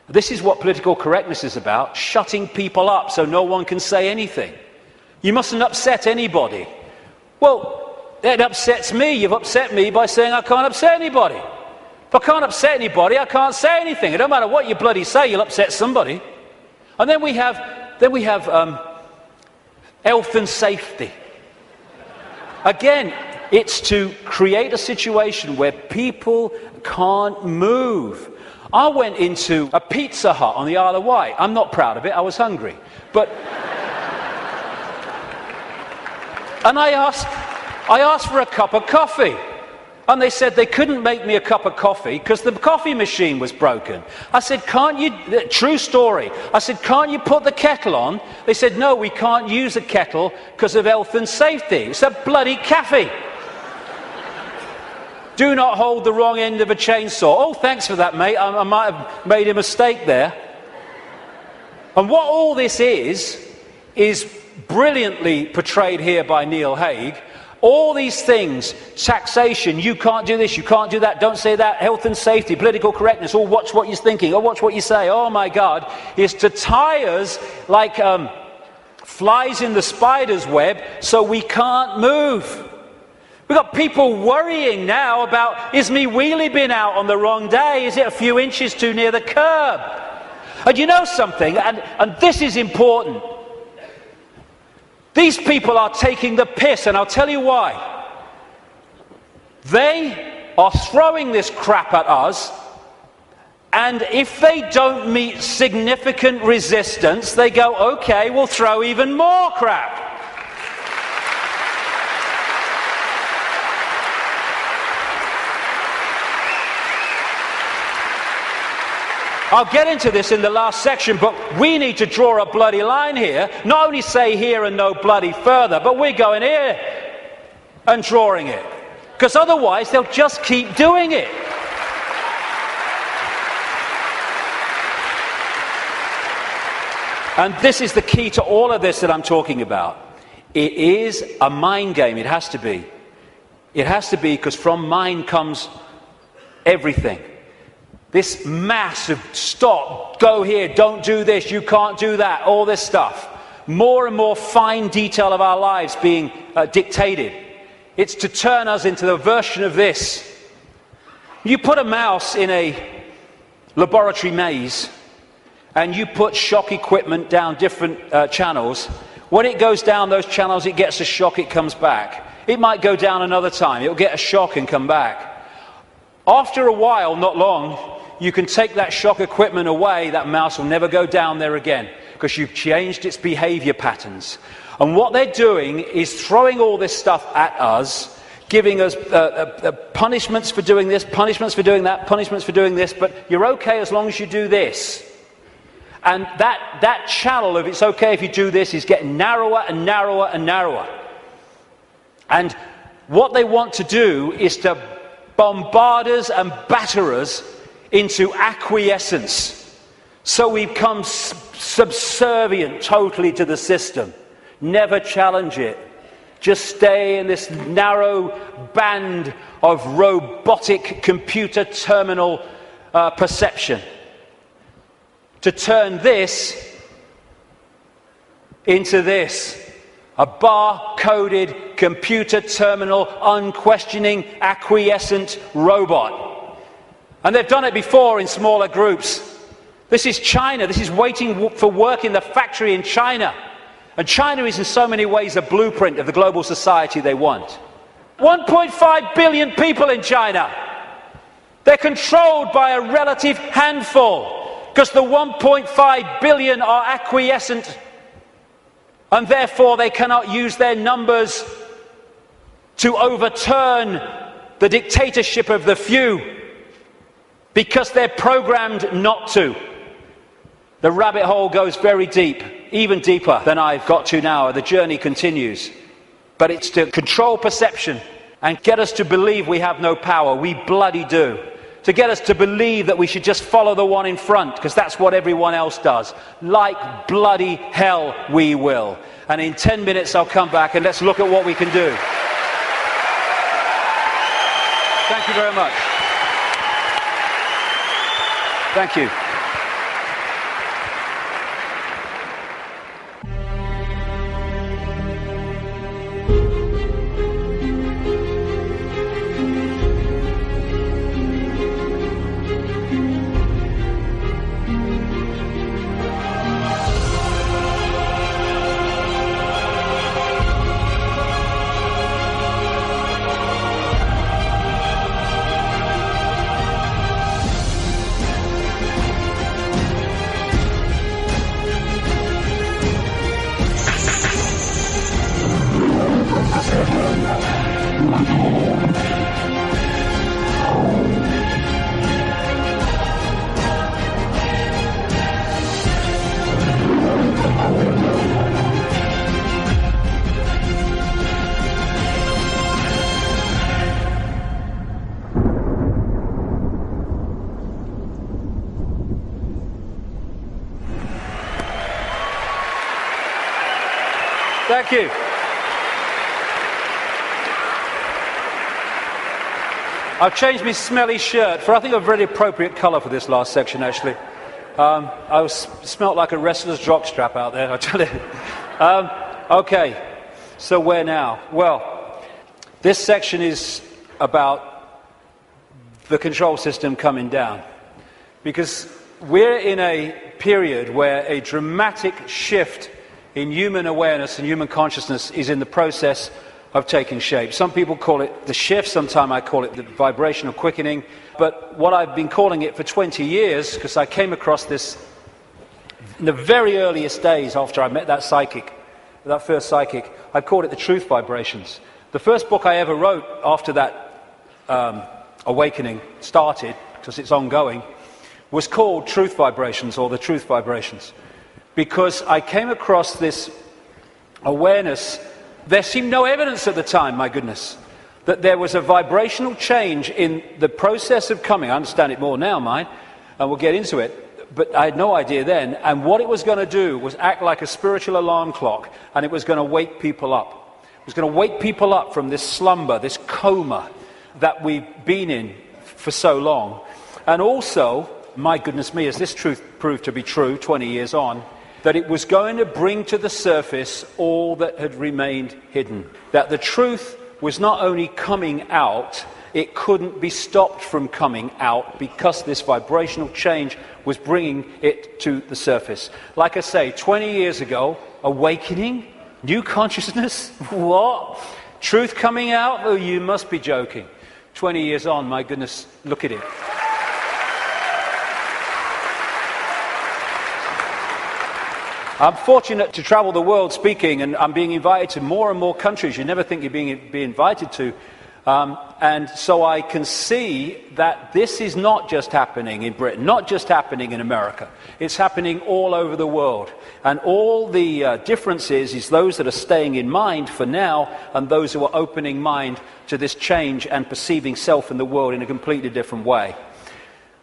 This is what political correctness is about, shutting people up so no one can say anything. You mustn't upset anybody. Well, it upsets me. You've upset me by saying I can't upset anybody. If I can't upset anybody, I can't say anything. It don't matter what you bloody say, you'll upset somebody. And then we have health and safety. Again, it's to create a situation where people can't move. I went into a Pizza Hut on the Isle of Wight. I'm not proud of it. I was hungry. But and I asked for a cup of coffee. And they said they couldn't make me a cup of coffee because the coffee machine was broken. I said, can't you, true story, I said, can't you put the kettle on? They said, no, we can't use a kettle because of health and safety. It's a bloody cafe. Do not hold the wrong end of a chainsaw. Oh, thanks for that, mate. I might have made a mistake there. And what all this is brilliantly portrayed here by Neil Haig. All these things, taxation, you can't do this, you can't do that, don't say that, health and safety, political correctness, oh, watch what you're thinking, oh, watch what you say, oh my God, is to tie us like flies in the spider's web so we can't move. We've got people worrying now about, is me wheelie bin out on the wrong day? Is it a few inches too near the curb? And you know something, and this is important. These people are taking the piss, and I'll tell you why. They are throwing this crap at us, and if they don't meet significant resistance, they go, okay, we'll throw even more crap. I'll get into this in the last section, but we need to draw a bloody line here. Not only say here and no bloody further, but we're going here and drawing it. Because otherwise they'll just keep doing it. And this is the key to all of this that I'm talking about. It is a mind game. It has to be. It has to be, because from mind comes everything. This massive stop, go here, don't do this, you can't do that, all this stuff. More and more fine detail of our lives being dictated. It's to turn us into the version of this. You put a mouse in a laboratory maze and you put shock equipment down different channels. When it goes down those channels, it gets a shock, it comes back. It might go down another time, it'll get a shock and come back. After a while, not long, you can take that shock equipment away, that mouse will never go down there again, because you've changed its behavior patterns. And what they're doing is throwing all this stuff at us, giving us punishments for doing this, punishments for doing that, punishments for doing this, but you're okay as long as you do this. And that channel of it's okay if you do this is getting narrower and narrower and narrower. And what they want to do is to bombard us and batter us into acquiescence, so we become subservient totally to the system. Never challenge it. Just stay in this narrow band of robotic computer terminal perception. To turn this into this. A bar-coded, computer terminal, unquestioning, acquiescent robot. And they've done it before in smaller groups. This is China. This is waiting for work in the factory in China. And China is in so many ways a blueprint of the global society they want. 1.5 billion people in China. They're controlled by a relative handful, because the 1.5 billion are acquiescent, and therefore they cannot use their numbers to overturn the dictatorship of the few, because they're programmed not to. The rabbit hole goes very deep, even deeper than I've got to now. The journey continues. But it's to control perception and get us to believe we have no power. We bloody do. To get us to believe that we should just follow the one in front, because that's what everyone else does. Like bloody hell we will. And in 10 minutes I'll come back and let's look at what we can do. Thank you very much. Thank you. Thank you. I've changed my smelly shirt for, I think, a very appropriate colour for this last section, actually. Smelt like a wrestler's jockstrap out there, I tell you. Okay, so where now? Well, this section is about the control system coming down. Because we're in a period where a dramatic shift in human awareness and human consciousness is in the process of taking shape. Some people call it the shift, sometimes I call it the vibrational quickening, but what I've been calling it for 20 years, because I came across this in the very earliest days after I met that psychic, that first psychic, I called it the truth vibrations. The first book I ever wrote after that awakening started, because it's ongoing, was called Truth Vibrations, or the Truth Vibrations, because I came across this awareness. There seemed no evidence at the time, my goodness, that there was a vibrational change in the process of coming. I understand it more now, mind, and we'll get into it, but I had no idea then. And what it was going to do was act like a spiritual alarm clock, and it was going to wake people up. It was going to wake people up from this slumber, this coma that we've been in for so long. And also, my goodness me, as this truth proved to be true 20 years on, that it was going to bring to the surface all that had remained hidden. That the truth was not only coming out, it couldn't be stopped from coming out because this vibrational change was bringing it to the surface. Like I say, 20 years ago, awakening, new consciousness, what? Truth coming out? Oh, you must be joking. 20 years on, my goodness, look at it. I'm fortunate to travel the world speaking, and I'm being invited to more and more countries you never think you're being invited to. And so I can see that this is not just happening in Britain, not just happening in America. It's happening all over the world. And all the differences is those that are staying in mind for now, and those who are opening mind to this change and perceiving self and the world in a completely different way.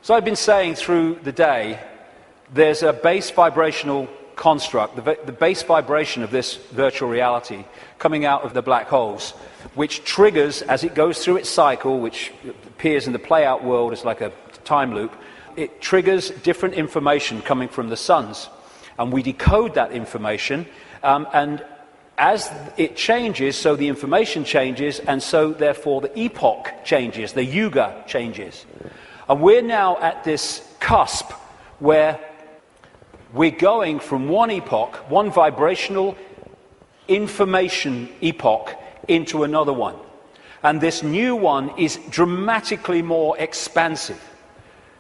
So I've been saying through the day, there's a base vibrational construct, the base vibration of this virtual reality coming out of the black holes, which triggers, as it goes through its cycle, which appears in the play-out world as like a time loop, it triggers different information coming from the suns. And we decode that information, and as it changes, so the information changes, and so therefore the epoch changes, the yuga changes. And we're now at this cusp where we're going from one epoch, one vibrational information epoch, into another one. And this new one is dramatically more expansive,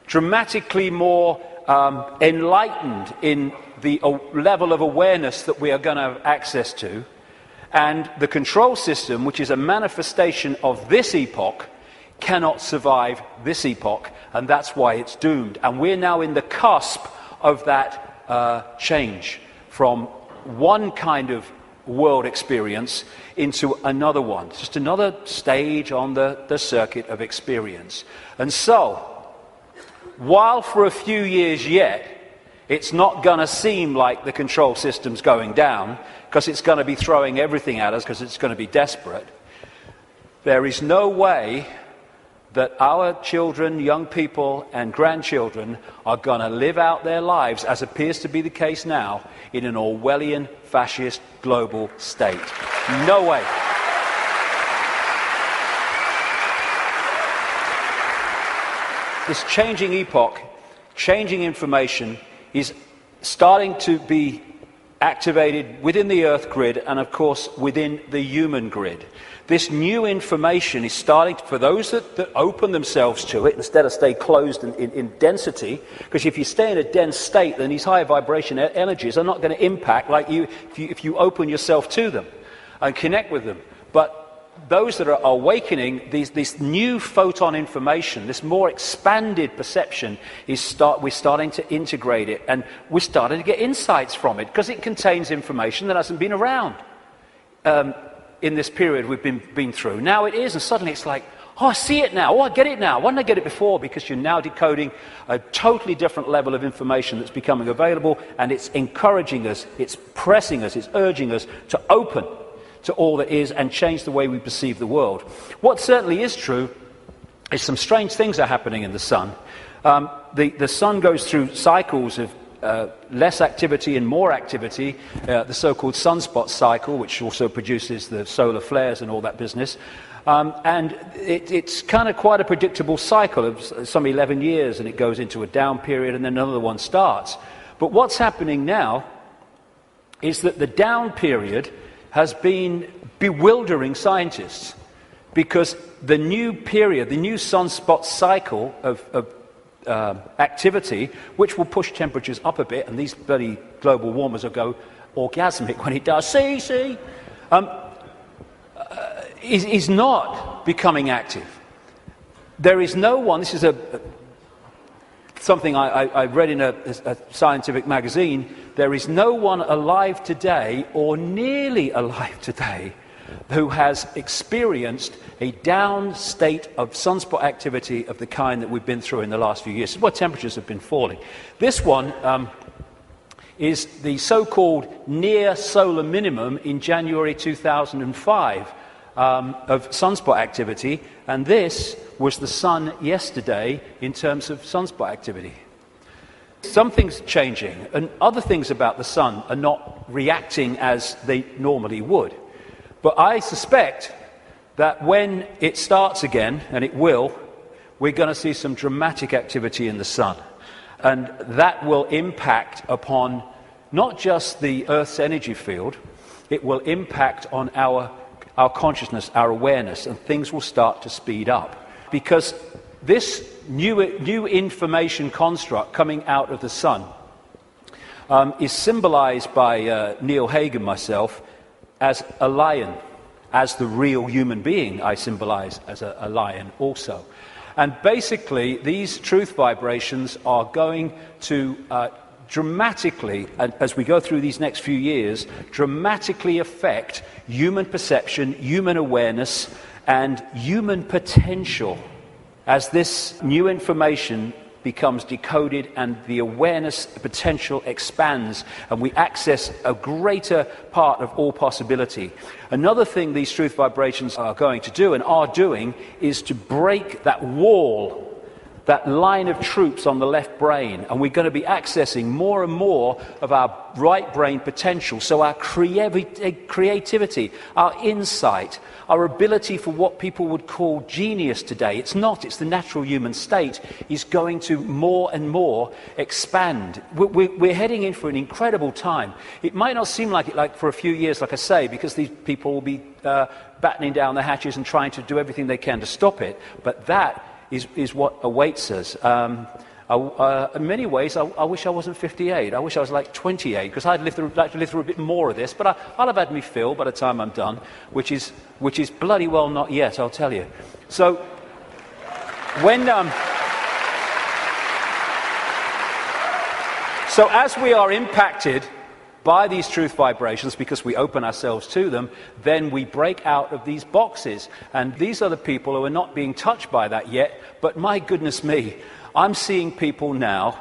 dramatically more enlightened in the level of awareness that we are going to have access to. And the control system, which is a manifestation of this epoch, cannot survive this epoch, and that's why it's doomed. And we're now in the cusp of that change from one kind of world experience into another one. It's just another stage on the circuit of experience. And so, while for a few years yet, it's not going to seem like the control system's going down, because it's going to be throwing everything at us, because it's going to be desperate, there is no way that our children, young people and grandchildren are going to live out their lives, as appears to be the case now, in an Orwellian fascist global state. No way. This changing epoch, changing information, is starting to be activated within the Earth grid and, of course, within the human grid. This new information is starting to, for those that open themselves to it, instead of stay closed in density, because if you stay in a dense state, then these higher vibration energies are not going to impact like you if you open yourself to them and connect with them. But those that are awakening, this new photon information, this more expanded perception, we're starting to integrate it, and we're starting to get insights from it, because it contains information that hasn't been around in this period we've been through. Now it is, and suddenly it's like, Oh, I see it now. Oh, I get it now. Why didn't I get it before? Because you're now decoding a totally different level of information that's becoming available, and it's encouraging us, it's pressing us, it's urging us to open to all that is and change the way we perceive the world. What certainly is true is some strange things are happening in the sun. The sun goes through cycles of less activity and more activity, the so-called sunspot cycle, which also produces the solar flares and all that business. And it's kind of quite a predictable cycle of some 11 years, and it goes into a down period and then another one starts. But what's happening now is that the down period has been bewildering scientists, because the new period, the new sunspot cycle of activity, which will push temperatures up a bit, and these bloody global warmers will go orgasmic when it does, is not becoming active. There is no one, this is something I read in a scientific magazine, there is no one alive today, or nearly alive today, who has experienced a down state of sunspot activity of the kind that we've been through in the last few years. This is where temperatures have been falling. This one is the so-called near solar minimum in January 2005 of sunspot activity, and this was the sun yesterday in terms of sunspot activity. Something's changing, and other things about the sun are not reacting as they normally would. But I suspect that when it starts again, and it will, we're going to see some dramatic activity in the sun. And that will impact upon not just the Earth's energy field, it will impact on our consciousness, our awareness, and things will start to speed up. Because this new information construct coming out of the sun is symbolized by Neil Haig and myself as a lion. As the real human being, I symbolize as a lion also. And basically, these truth vibrations are going to dramatically, as we go through these next few years, dramatically affect human perception, human awareness, and human potential as this new information becomes decoded and the awareness potential expands and we access a greater part of all possibility. Another thing these truth vibrations are going to do and are doing is to break that wall, that line of troops on the left brain, and we're going to be accessing more and more of our right brain potential. So our creativity, our insight, our ability for what people would call genius today, it's the natural human state, is going to more and more expand. We're heading in for an incredible time. It might not seem like it like for a few years, like I say, because these people will be battening down the hatches and trying to do everything they can to stop it, but that is what awaits us. In many ways, I wish I wasn't 58. I wish I was like 28, because I'd like to live through a bit more of this. But I'll have had me fill by the time I'm done, which is bloody well not yet, I'll tell you. So when so as we are impacted by these truth vibrations, because we open ourselves to them, then we break out of these boxes. And these are the people who are not being touched by that yet, but my goodness me, I'm seeing people now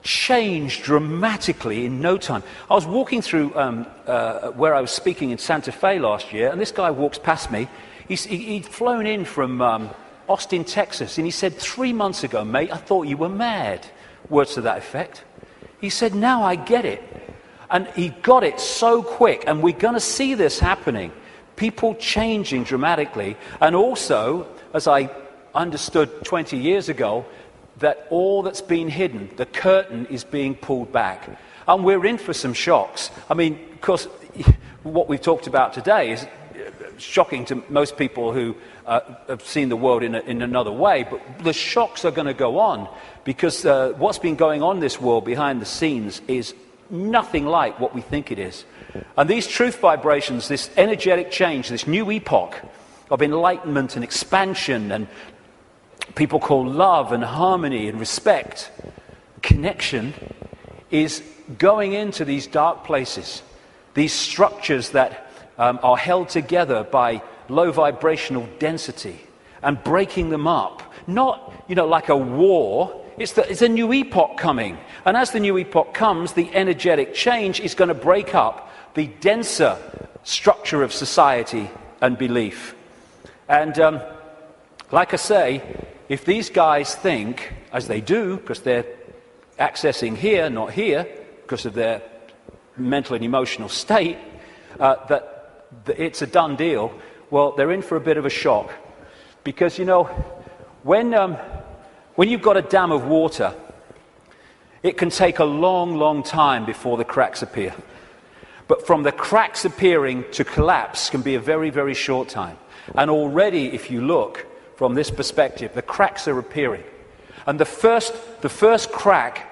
change dramatically in no time. I was walking through where I was speaking in Santa Fe last year, and this guy walks past me. He'd flown in from Austin, Texas, and he said, 3 months ago, mate, I thought you were mad. Words to that effect. He said, now I get it. And he got it so quick, and we're going to see this happening. People changing dramatically, and also, as I understood 20 years ago, that all that's been hidden, the curtain is being pulled back. And we're in for some shocks. I mean, of course, what we've talked about today is shocking to most people who have seen the world in another way, but the shocks are going to go on, because what's been going on in this world behind the scenes is nothing like what we think it is. And these truth vibrations, this energetic change, this new epoch of enlightenment and expansion, and people call love and harmony and respect, connection, is going into these dark places, these structures that are held together by low vibrational density. and breaking them up. Not, like a war. It's a new epoch coming. And as the new epoch comes, the energetic change is going to break up the denser structure of society and belief. And like I say, if these guys think, as they do, because they're accessing here, not here, because of their mental and emotional state, that it's a done deal, well, they're in for a bit of a shock. Because, when you've got a dam of water, it can take a long, long time before the cracks appear. But from the cracks appearing to collapse can be a very, very short time. And already, if you look from this perspective, the cracks are appearing. And the first crack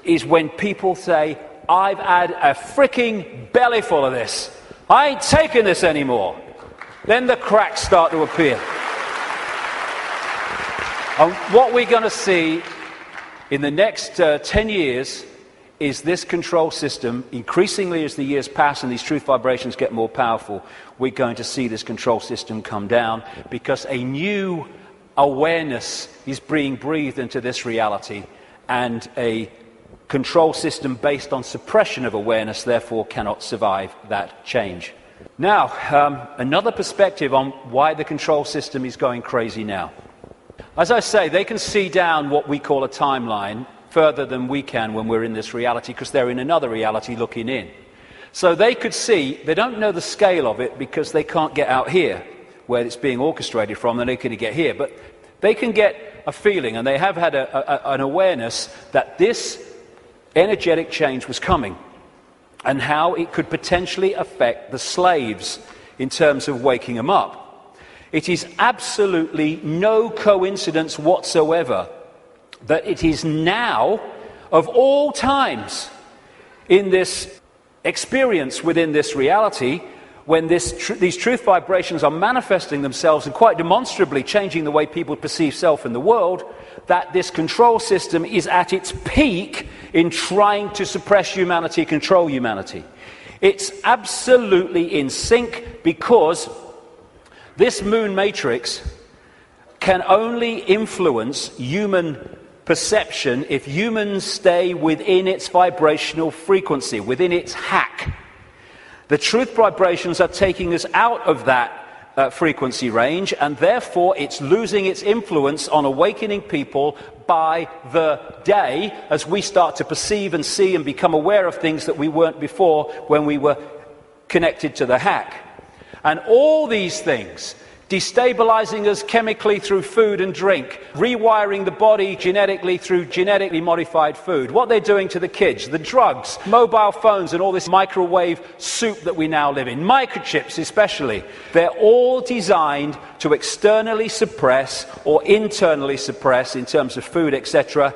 is when people say, I've had a freaking belly full of this. I ain't taking this anymore. Then the cracks start to appear. And what we're going to see in the next 10 years is this control system, increasingly as the years pass and these truth vibrations get more powerful, we're going to see this control system come down because a new awareness is being breathed into this reality, and a control system based on suppression of awareness therefore cannot survive that change. Now, another perspective on why the control system is going crazy now. As I say, they can see down what we call a timeline further than we can when we're in this reality, because they're in another reality looking in. So they could see, they don't know the scale of it because they can't get out here where it's being orchestrated from, and they can get here. But they can get a feeling, and they have had an awareness that this energetic change was coming and how it could potentially affect the slaves in terms of waking them up. It is absolutely no coincidence whatsoever that it is now, of all times, in this experience within this reality, when these truth vibrations are manifesting themselves and quite demonstrably changing the way people perceive self in the world, that this control system is at its peak in trying to suppress humanity, control humanity. It's absolutely in sync, because this moon matrix can only influence human perception if humans stay within its vibrational frequency, within its hack. The truth vibrations are taking us out of that frequency range, and therefore it's losing its influence on awakening people by the day as we start to perceive and see and become aware of things that we weren't before when we were connected to the hack. And all these things, destabilizing us chemically through food and drink, rewiring the body genetically through genetically modified food, what they're doing to the kids, the drugs, mobile phones, and all this microwave soup that we now live in, microchips especially, they're all designed to externally suppress or internally suppress, in terms of food, etc.,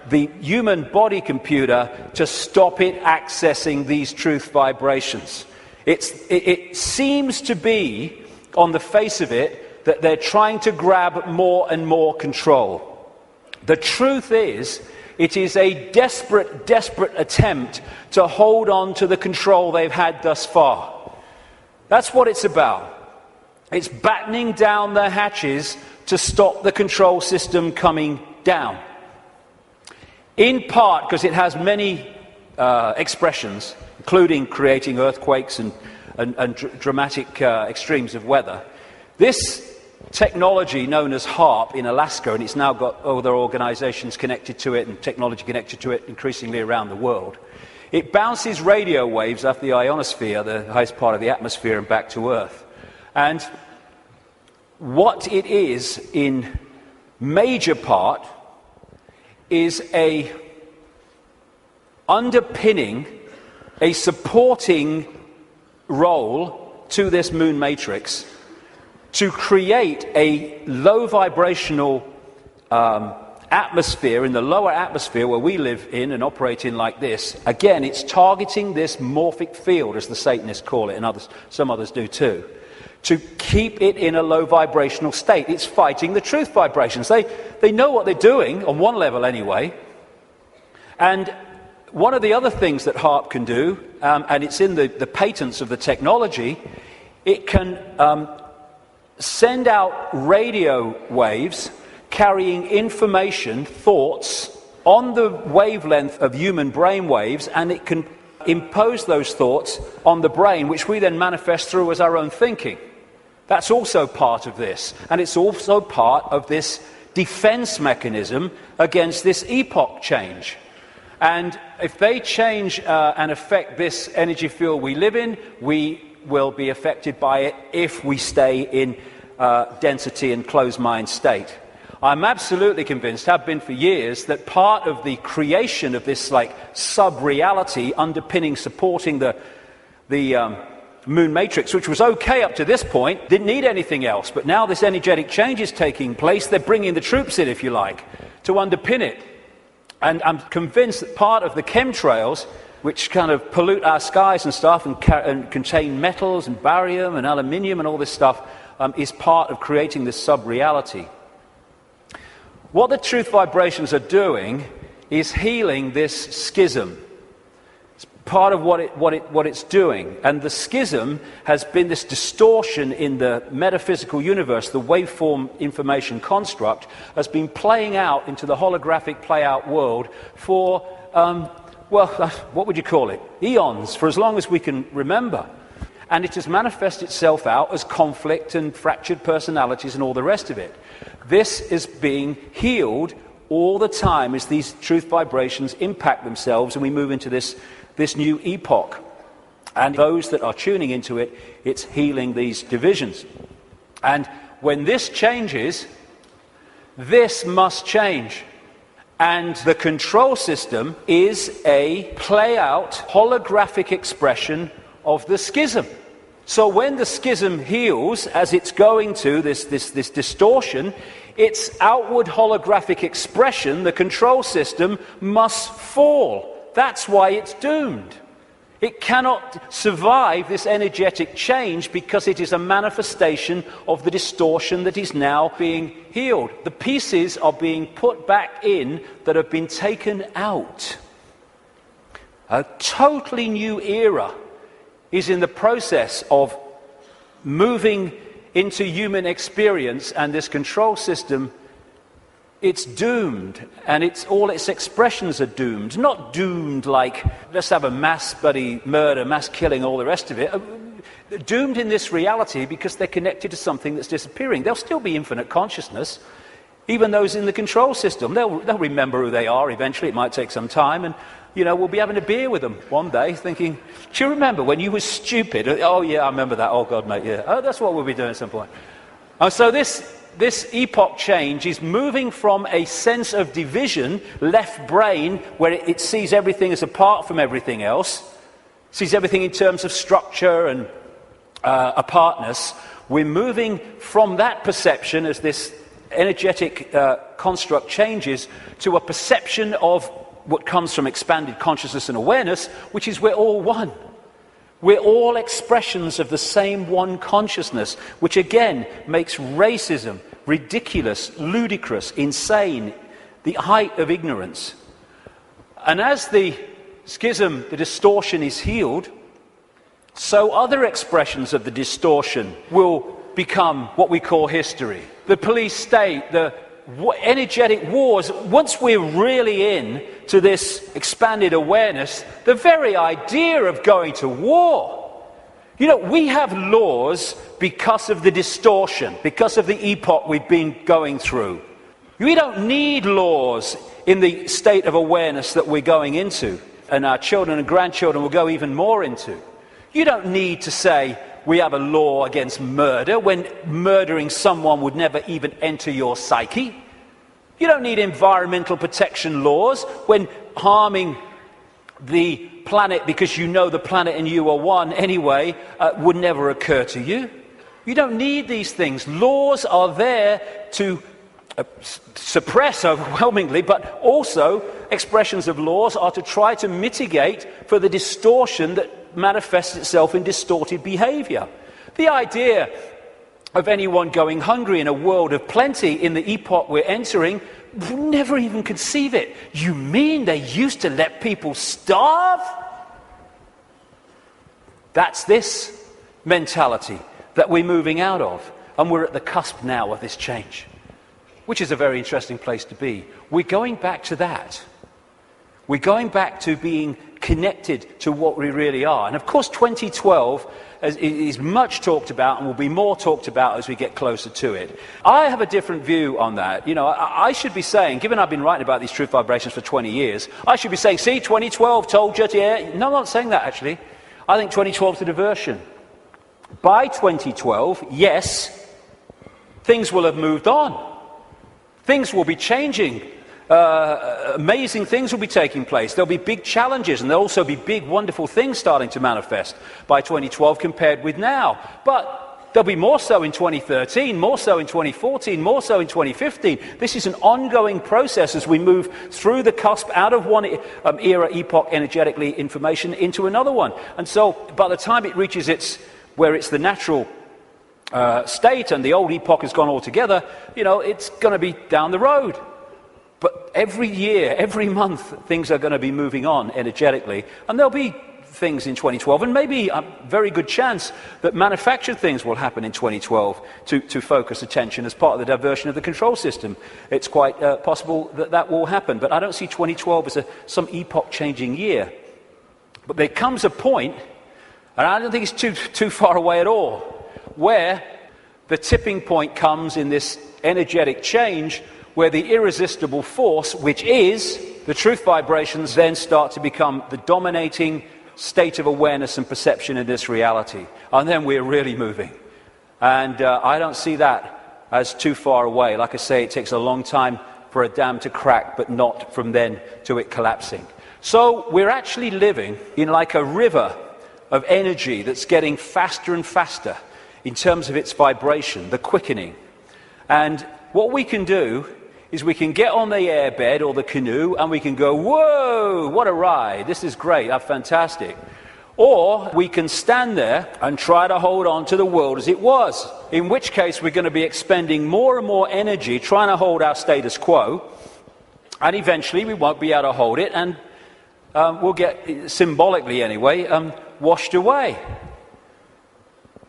the human body computer to stop it accessing these truth vibrations. It seems to be, on the face of it, that they're trying to grab more and more control. The truth is, it is a desperate, desperate attempt to hold on to the control they've had thus far. That's what it's about. It's battening down the hatches to stop the control system coming down. In part because it has many expressions, including creating earthquakes and dramatic extremes of weather. This technology known as HAARP in Alaska, and it's now got other organizations connected to it and technology connected to it increasingly around the world, it bounces radio waves off the ionosphere, the highest part of the atmosphere, and back to Earth. And what it is in major part is a underpinning, a supporting role to this moon matrix to create a low vibrational atmosphere in the lower atmosphere where we live in and operate in like this. Again, it's targeting this morphic field, as the Satanists call it, and some others do too, to keep it in a low vibrational state. It's fighting the truth vibrations. They know what they're doing, on one level anyway. And one of the other things that HAARP can do, and it's in the patents of the technology, it can send out radio waves carrying information, thoughts, on the wavelength of human brain waves, and it can impose those thoughts on the brain, which we then manifest through as our own thinking. That's also part of this, and it's also part of this defense mechanism against this epoch change. And if they change and affect this energy field we live in, we will be affected by it if we stay in density and closed mind state. I'm absolutely convinced, have been for years, that part of the creation of this sub-reality underpinning, supporting the moon matrix, which was okay up to this point, didn't need anything else. But now this energetic change is taking place. They're bringing the troops in, if you like, to underpin it. And I'm convinced that part of the chemtrails, which kind of pollute our skies and stuff and contain metals and barium and aluminium and all this stuff, is part of creating this sub-reality. What the truth vibrations are doing is healing this schism. It's part of what it's doing. And the schism has been this distortion in the metaphysical universe, the waveform information construct, has been playing out into the holographic play-out world for, what would you call it? Eons, for as long as we can remember. And it has manifested itself out as conflict and fractured personalities and all the rest of it. This is being healed all the time as these truth vibrations impact themselves and we move into this new epoch. And those that are tuning into it, it's healing these divisions. And when this changes, this must change. And the control system is a play-out holographic expression of the schism. So when the schism heals, as it's going to, this distortion, its outward holographic expression, the control system, must fall. That's why it's doomed. It cannot survive this energetic change because it is a manifestation of the distortion that is now being healed. The pieces are being put back in that have been taken out. A totally new era is in the process of moving into human experience, and this control system, it's doomed, and all its expressions are doomed. Not doomed like, let's have a mass bloody murder, mass killing, all the rest of it. Doomed in this reality because they're connected to something that's disappearing. There'll still be infinite consciousness, even those in the control system. They'll remember who they are eventually. It might take some time, and we'll be having a beer with them one day thinking, do you remember when you were stupid? Oh, yeah, I remember that. Oh, God, mate, yeah. Oh, that's what we'll be doing at some point. And so this epoch change is moving from a sense of division, left brain, where it sees everything as apart from everything else, sees everything in terms of structure and apartness. We're moving from that perception as this energetic construct changes to a perception of what comes from expanded consciousness and awareness, which is we're all one. We're all expressions of the same one consciousness, which again makes racism ridiculous, ludicrous, insane, the height of ignorance. And as the schism, the distortion is healed, so other expressions of the distortion will become what we call history. The police state, the energetic wars, once we're really in to this expanded awareness, the very idea of going to war. We have laws because of the distortion, because of the epoch we've been going through. We don't need laws in the state of awareness that we're going into, and our children and grandchildren will go even more into. You don't need to say we have a law against murder when murdering someone would never even enter your psyche. You don't need environmental protection laws when harming the planet because you know the planet and you are one anyway would never occur to you. You don't need these things. Laws are there to suppress overwhelmingly, but also expressions of laws are to try to mitigate for the distortion that manifests itself in distorted behavior. The idea of anyone going hungry in a world of plenty in the epoch we're entering, never even conceive it. You mean they used to let people starve? That's this mentality that we're moving out of. And we're at the cusp now of this change, which is a very interesting place to be. We're going back to that. We're going back to being connected to what we really are. And of course 2012 is much talked about and will be more talked about as we get closer to it. I have a different view on that. You know, I should be saying, given I've been writing about these truth vibrations for 20 years, I should be saying, see, 2012 told you, yeah. No, I'm not saying that actually. I think 2012 is a diversion. By 2012, yes, things will have moved on. Things will be changing. Amazing things will be taking place. There'll be big challenges, and there'll also be big, wonderful things starting to manifest by 2012 compared with now. But there'll be more so in 2013, more so in 2014, more so in 2015. This is an ongoing process as we move through the cusp out of one era, epoch, energetically, information, into another one. And so by the time it reaches where it's the natural state and the old epoch has gone altogether, you know, it's going to be down the road. But every year, every month, things are going to be moving on energetically. And there'll be things in 2012, and maybe a very good chance that manufactured things will happen in 2012 to focus attention as part of the diversion of the control system. It's quite possible that that will happen. But I don't see 2012 as some epoch-changing year. But there comes a point, and I don't think it's too far away at all, where the tipping point comes in this energetic change, where the irresistible force, which is the truth vibrations, then start to become the dominating state of awareness and perception in this reality. And then we're really moving. And I don't see that as too far away. Like I say, it takes a long time for a dam to crack, but not from then to it collapsing. So we're actually living in like a river of energy that's getting faster and faster in terms of its vibration, the quickening. And what we can do is we can get on the airbed or the canoe and we can go, whoa, what a ride, this is great, that's fantastic. Or we can stand there and try to hold on to the world as it was, in which case we're going to be expending more and more energy trying to hold our status quo, and eventually we won't be able to hold it, and we'll get, symbolically anyway, washed away.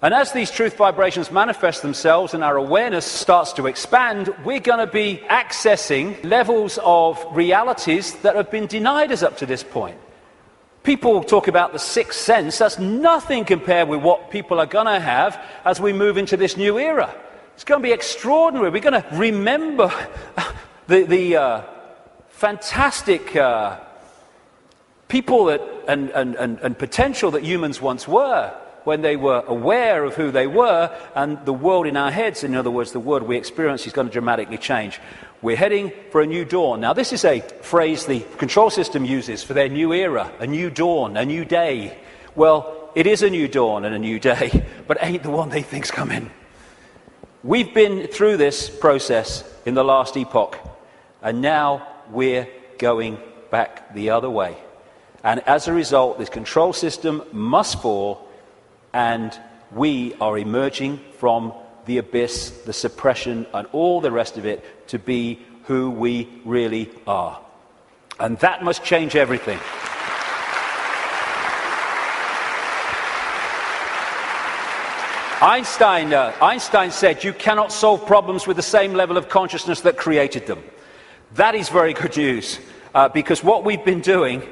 And as these truth vibrations manifest themselves and our awareness starts to expand, we're going to be accessing levels of realities that have been denied us up to this point. People talk about the sixth sense. That's nothing compared with what people are going to have as we move into this new era. It's going to be extraordinary. We're going to remember the fantastic people that, and potential that humans once were, when they were aware of who they were, and the world in our heads, in other words, the world we experience, is going to dramatically change. We're heading for a new dawn. Now, this is a phrase the control system uses for their new era, a new dawn, a new day. Well, it is a new dawn and a new day, but ain't the one they think's coming. We've been through this process in the last epoch, and now we're going back the other way. And as a result, this control system must fall, and we are emerging from the abyss, the suppression, and all the rest of it to be who we really are. And that must change everything. Einstein said you cannot solve problems with the same level of consciousness that created them. That is very good news, because what we've been doing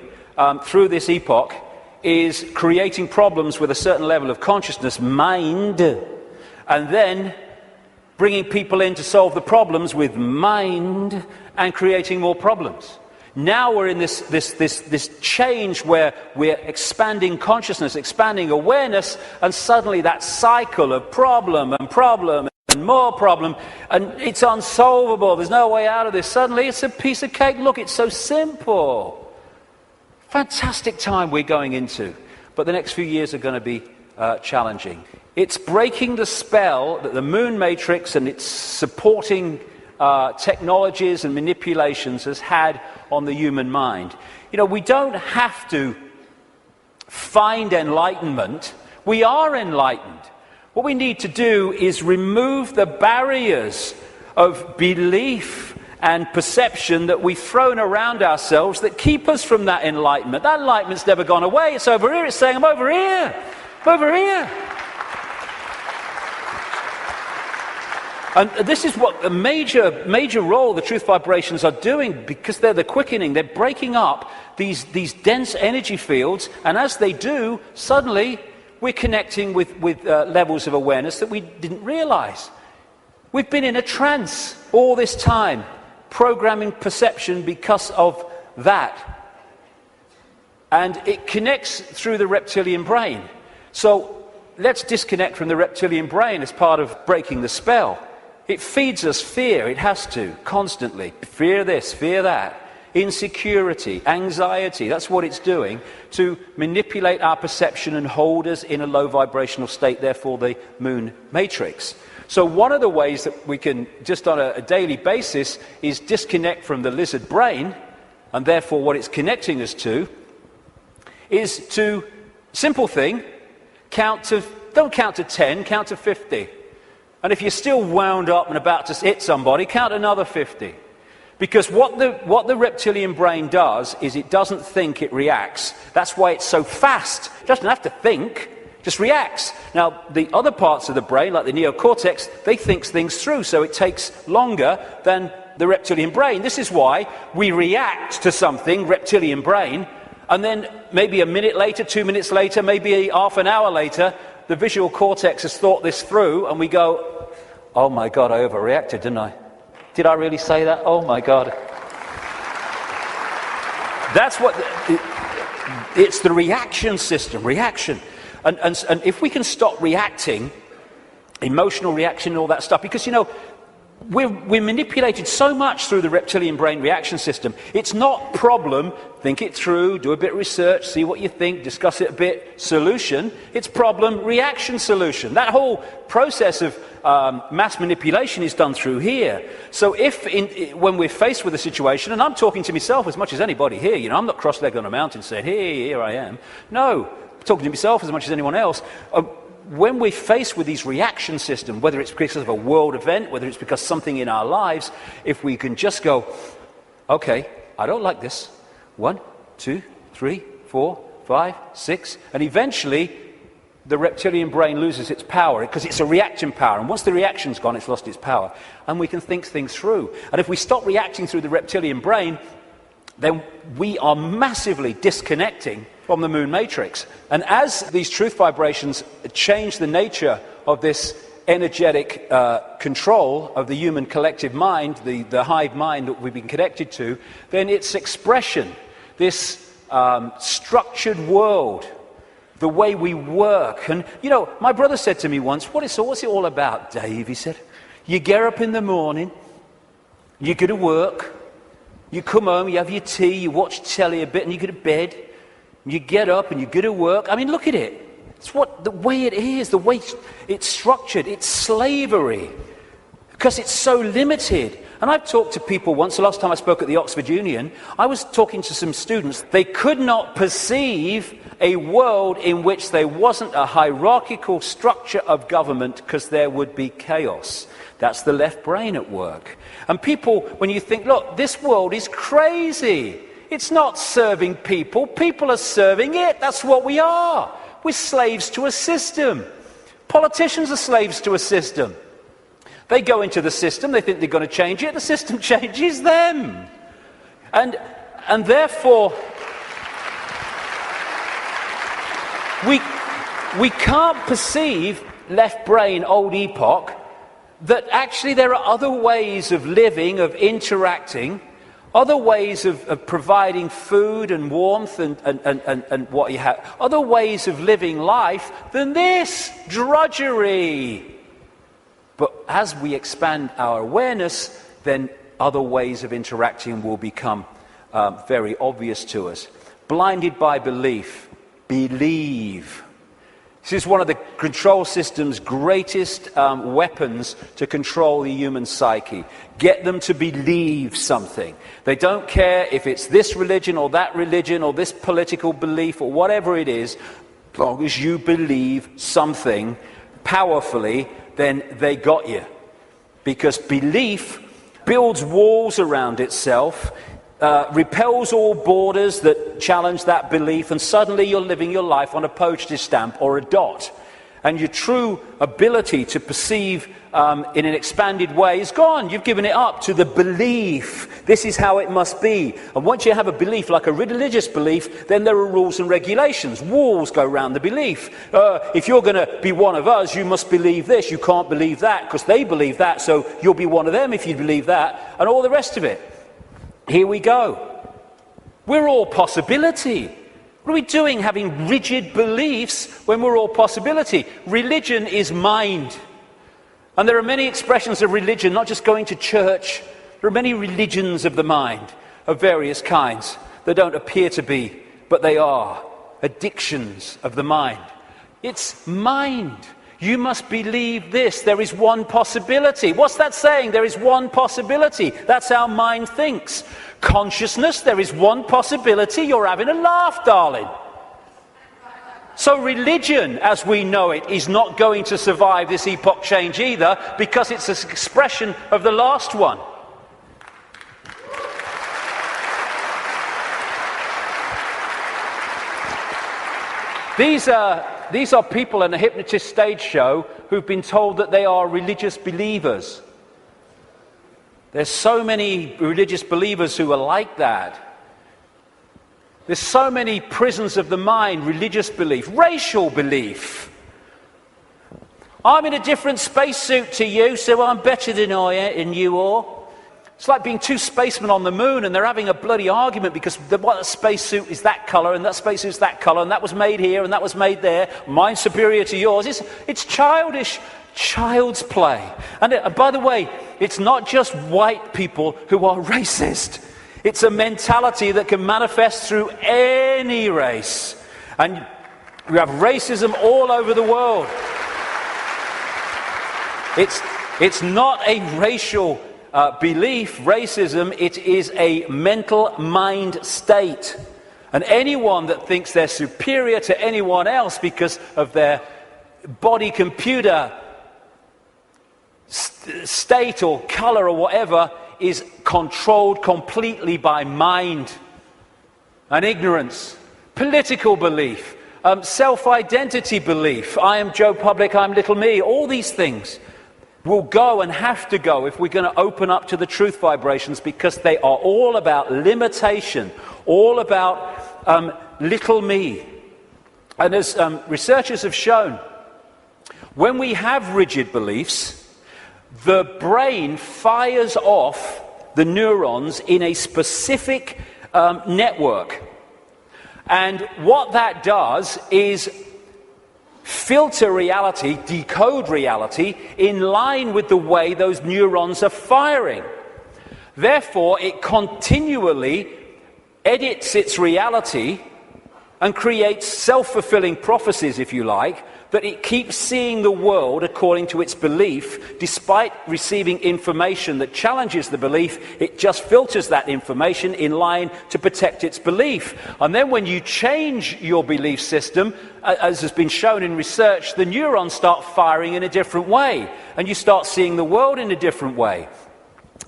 through this epoch is creating problems with a certain level of consciousness, mind, and then bringing people in to solve the problems with mind and creating more problems. Now we're in this change where we're expanding consciousness, expanding awareness, and suddenly that cycle of problem and more problem, and it's unsolvable, there's no way out of this. Suddenly it's a piece of cake. Look, it's so simple. Fantastic time we're going into, but the next few years are going to be challenging. It's breaking the spell that the moon matrix and its supporting technologies and manipulations has had on the human mind. You know, we don't have to find enlightenment. We are enlightened. What we need to do is remove the barriers of belief and perception that we've thrown around ourselves that keep us from that enlightenment. That enlightenment's never gone away. It's over here. It's saying, I'm over here. I'm over here. And this is what a major role the truth vibrations are doing, because they're the quickening. They're breaking up these dense energy fields, and as they do, suddenly we're connecting with levels of awareness that we didn't realize. We've been in a trance all this time, programming perception because of that. And it connects through the reptilian brain. So let's disconnect from the reptilian brain as part of breaking the spell. It feeds us fear, it has to, constantly. Fear this, fear that. Insecurity, anxiety, that's what it's doing to manipulate our perception and hold us in a low vibrational state, therefore the moon matrix. So one of the ways that we can, just on a daily basis, is disconnect from the lizard brain, and therefore what it's connecting us to, is to, simple thing, don't count to 10, count to 50. And if you're still wound up and about to hit somebody, count another 50. Because what the reptilian brain does is it doesn't think, it reacts. That's why it's so fast. It doesn't have to think, just reacts. Now, the other parts of the brain, like the neocortex, they think things through, so it takes longer than the reptilian brain. This is why we react to something, reptilian brain, and then maybe a minute later, 2 minutes later, maybe half an hour later, the visual cortex has thought this through, and we go, oh my God, I overreacted, didn't I? Did I really say that? Oh my God. That's what, it's the reaction system, reaction. And if we can stop reacting, emotional reaction and all that stuff, because, you know, we're manipulated so much through the reptilian brain reaction system. It's not problem, think it through, do a bit of research, see what you think, discuss it a bit, solution. It's problem, reaction, solution. That whole process of mass manipulation is done through here. So when we're faced with a situation, and I'm talking to myself as much as anybody here, you know, I'm not cross-legged on a mountain saying, hey, here I am. No, I'm talking to myself as much as anyone else. When we're faced with these reaction systems, whether it's because of a world event, whether it's because something in our lives, if we can just go, okay, I don't like this. 1, 2, 3, 4, 5, 6, and eventually the reptilian brain loses its power because it's a reaction power, and once the reaction's gone, it's lost its power, and we can think things through. And if we stop reacting through the reptilian brain, then we are massively disconnecting from the moon matrix. And as these truth vibrations change the nature of this energetic control of the human collective mind, the hive mind that we've been connected to, then its expression, this structured world, the way we work. And, you know, my brother said to me once, what's it all about, Dave? He said, you get up in the morning, you go to work, you come home, you have your tea, you watch telly a bit, and you go to bed. You get up and you go to work. I mean, look at it. It's the way it is, the way it's structured. It's slavery because it's so limited. And I've talked to people once, the last time I spoke at the Oxford Union, I was talking to some students. They could not perceive a world in which there wasn't a hierarchical structure of government because there would be chaos. That's the left brain at work. And people, when you think, look, this world is crazy. It's not serving people. People are serving it. That's what we are. We're slaves to a system. Politicians are slaves to a system. They go into the system. They think they're going to change it. The system changes them. And therefore, we can't perceive left brain, old epoch, that actually there are other ways of living, of interacting, other ways of providing food and warmth and what you have, other ways of living life than this drudgery. But as we expand our awareness, then other ways of interacting will become very obvious to us. Blinded by belief, believe. This is one of the control system's greatest weapons to control the human psyche. Get them to believe something. They don't care if it's this religion or this political belief or whatever it is. As long as you believe something powerfully, then they got you. Because belief builds walls around itself, repels all borders that challenge that belief, and suddenly you're living your life on a postage stamp or a dot. and your true ability to perceive in an expanded way is gone. You've given it up to the belief. This is how it must be. And once you have a belief, like a religious belief, then there are rules and regulations. Walls go around the belief. If you're going to be one of us, you must believe this. You can't believe that because they believe that, so you'll be one of them if you believe that, and all the rest of it. Here we go. We're all possibility. What are we doing having rigid beliefs when we're all possibility? Religion is mind. And there are many expressions of religion, not just going to church. There are many religions of the mind of various kinds that don't appear to be, but they are. Addictions of the mind. It's mind. You must believe this. There is one possibility. What's that saying? There is one possibility. That's how mind thinks. Consciousness, there is one possibility. You're having a laugh, darling. So religion, as we know it, is not going to survive this epoch change either, because it's an expression of the last one. These are people in a hypnotist stage show who've been told that they are religious believers. There's so many religious believers who are like that. There's so many prisons of the mind, religious belief, racial belief. I'm in a different spacesuit to you, so I'm better than you are. It's like being two spacemen on the moon and they're having a bloody argument because the spacesuit is that colour and that spacesuit is that colour and that was made here and that was made there. Mine's superior to yours. It's childish, child's play. And by the way, it's not just white people who are racist. It's a mentality that can manifest through any race. And we have racism all over the world. It's not a racial belief, racism. It is a mental mind state. And anyone that thinks they're superior to anyone else because of their body computer state or colour or whatever is controlled completely by mind and ignorance, political belief, self-identity belief. I am Joe Public, I'm little me. All these things will go and have to go if we're going to open up to the truth vibrations, because they are all about limitation, all about little me. And as researchers have shown, when we have rigid beliefs, the brain fires off the neurons in a specific network. And what that does is filter reality, decode reality, in line with the way those neurons are firing. Therefore, it continually edits its reality and creates self-fulfilling prophecies, if you like, that it keeps seeing the world according to its belief. Despite receiving information that challenges the belief, it just filters that information in line to protect its belief. And then when you change your belief system, as has been shown in research, the neurons start firing in a different way, and you start seeing the world in a different way.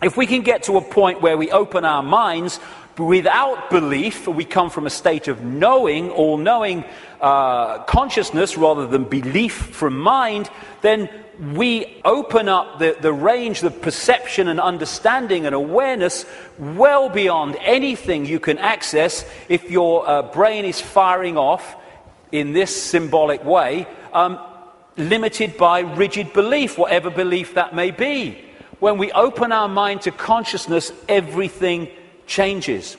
If we can get to a point where we open our minds without belief, we come from a state of knowing, all-knowing consciousness rather than belief from mind, then we open up the range of perception and understanding and awareness well beyond anything you can access if your brain is firing off in this symbolic way, limited by rigid belief, whatever belief that may be. When we open our mind to consciousness, everything changes.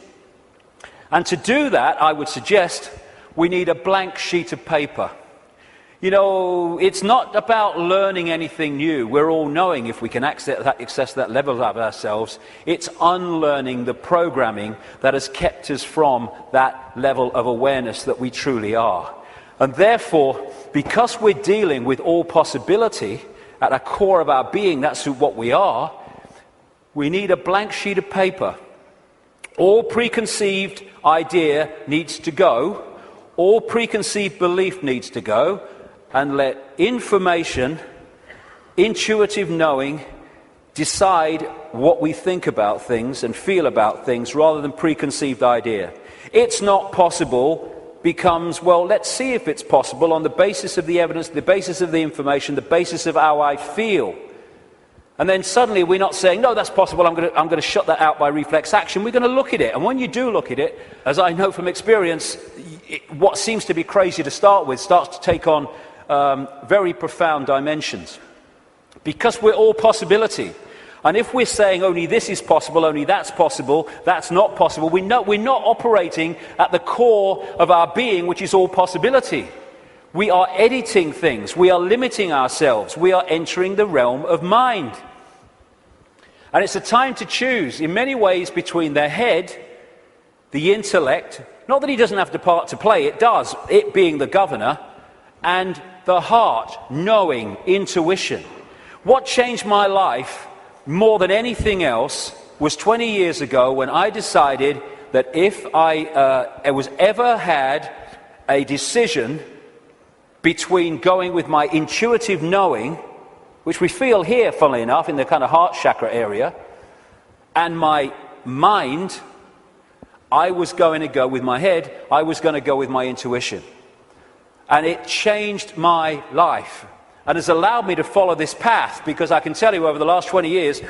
And to do that, I would suggest we need a blank sheet of paper. You know, it's not about learning anything new. We're all knowing if we can access that level of ourselves. It's unlearning the programming that has kept us from that level of awareness that we truly are. And therefore, because we're dealing with all possibility at the core of our being, that's what we are, we need a blank sheet of paper. All preconceived idea needs to go. All preconceived belief needs to go. And let information, intuitive knowing, decide what we think about things and feel about things rather than preconceived idea. It's not possible becomes, well, let's see if it's possible on the basis of the evidence, the basis of the information, the basis of how I feel. And then suddenly we're not saying, no, that's possible, I'm going to shut that out by reflex action. We're going to look at it. And when you do look at it, as I know from experience, what seems to be crazy to start with starts to take on very profound dimensions. Because we're all possibility. And if we're saying only this is possible, only that's not possible, we're not operating at the core of our being, which is all possibility. We are editing things. We are limiting ourselves. We are entering the realm of mind. And it's a time to choose, in many ways, between the head, the intellect, not that he doesn't have the part to play, it does, it being the governor, and the heart, knowing, intuition. What changed my life more than anything else was 20 years ago when I decided that if I was ever had a decision between going with my intuitive knowing, which we feel here, funnily enough, in the kind of heart chakra area, and my mind, I was going to go with my head, I was going to go with my intuition. And it changed my life and has allowed me to follow this path, because I can tell you over the last 20 years,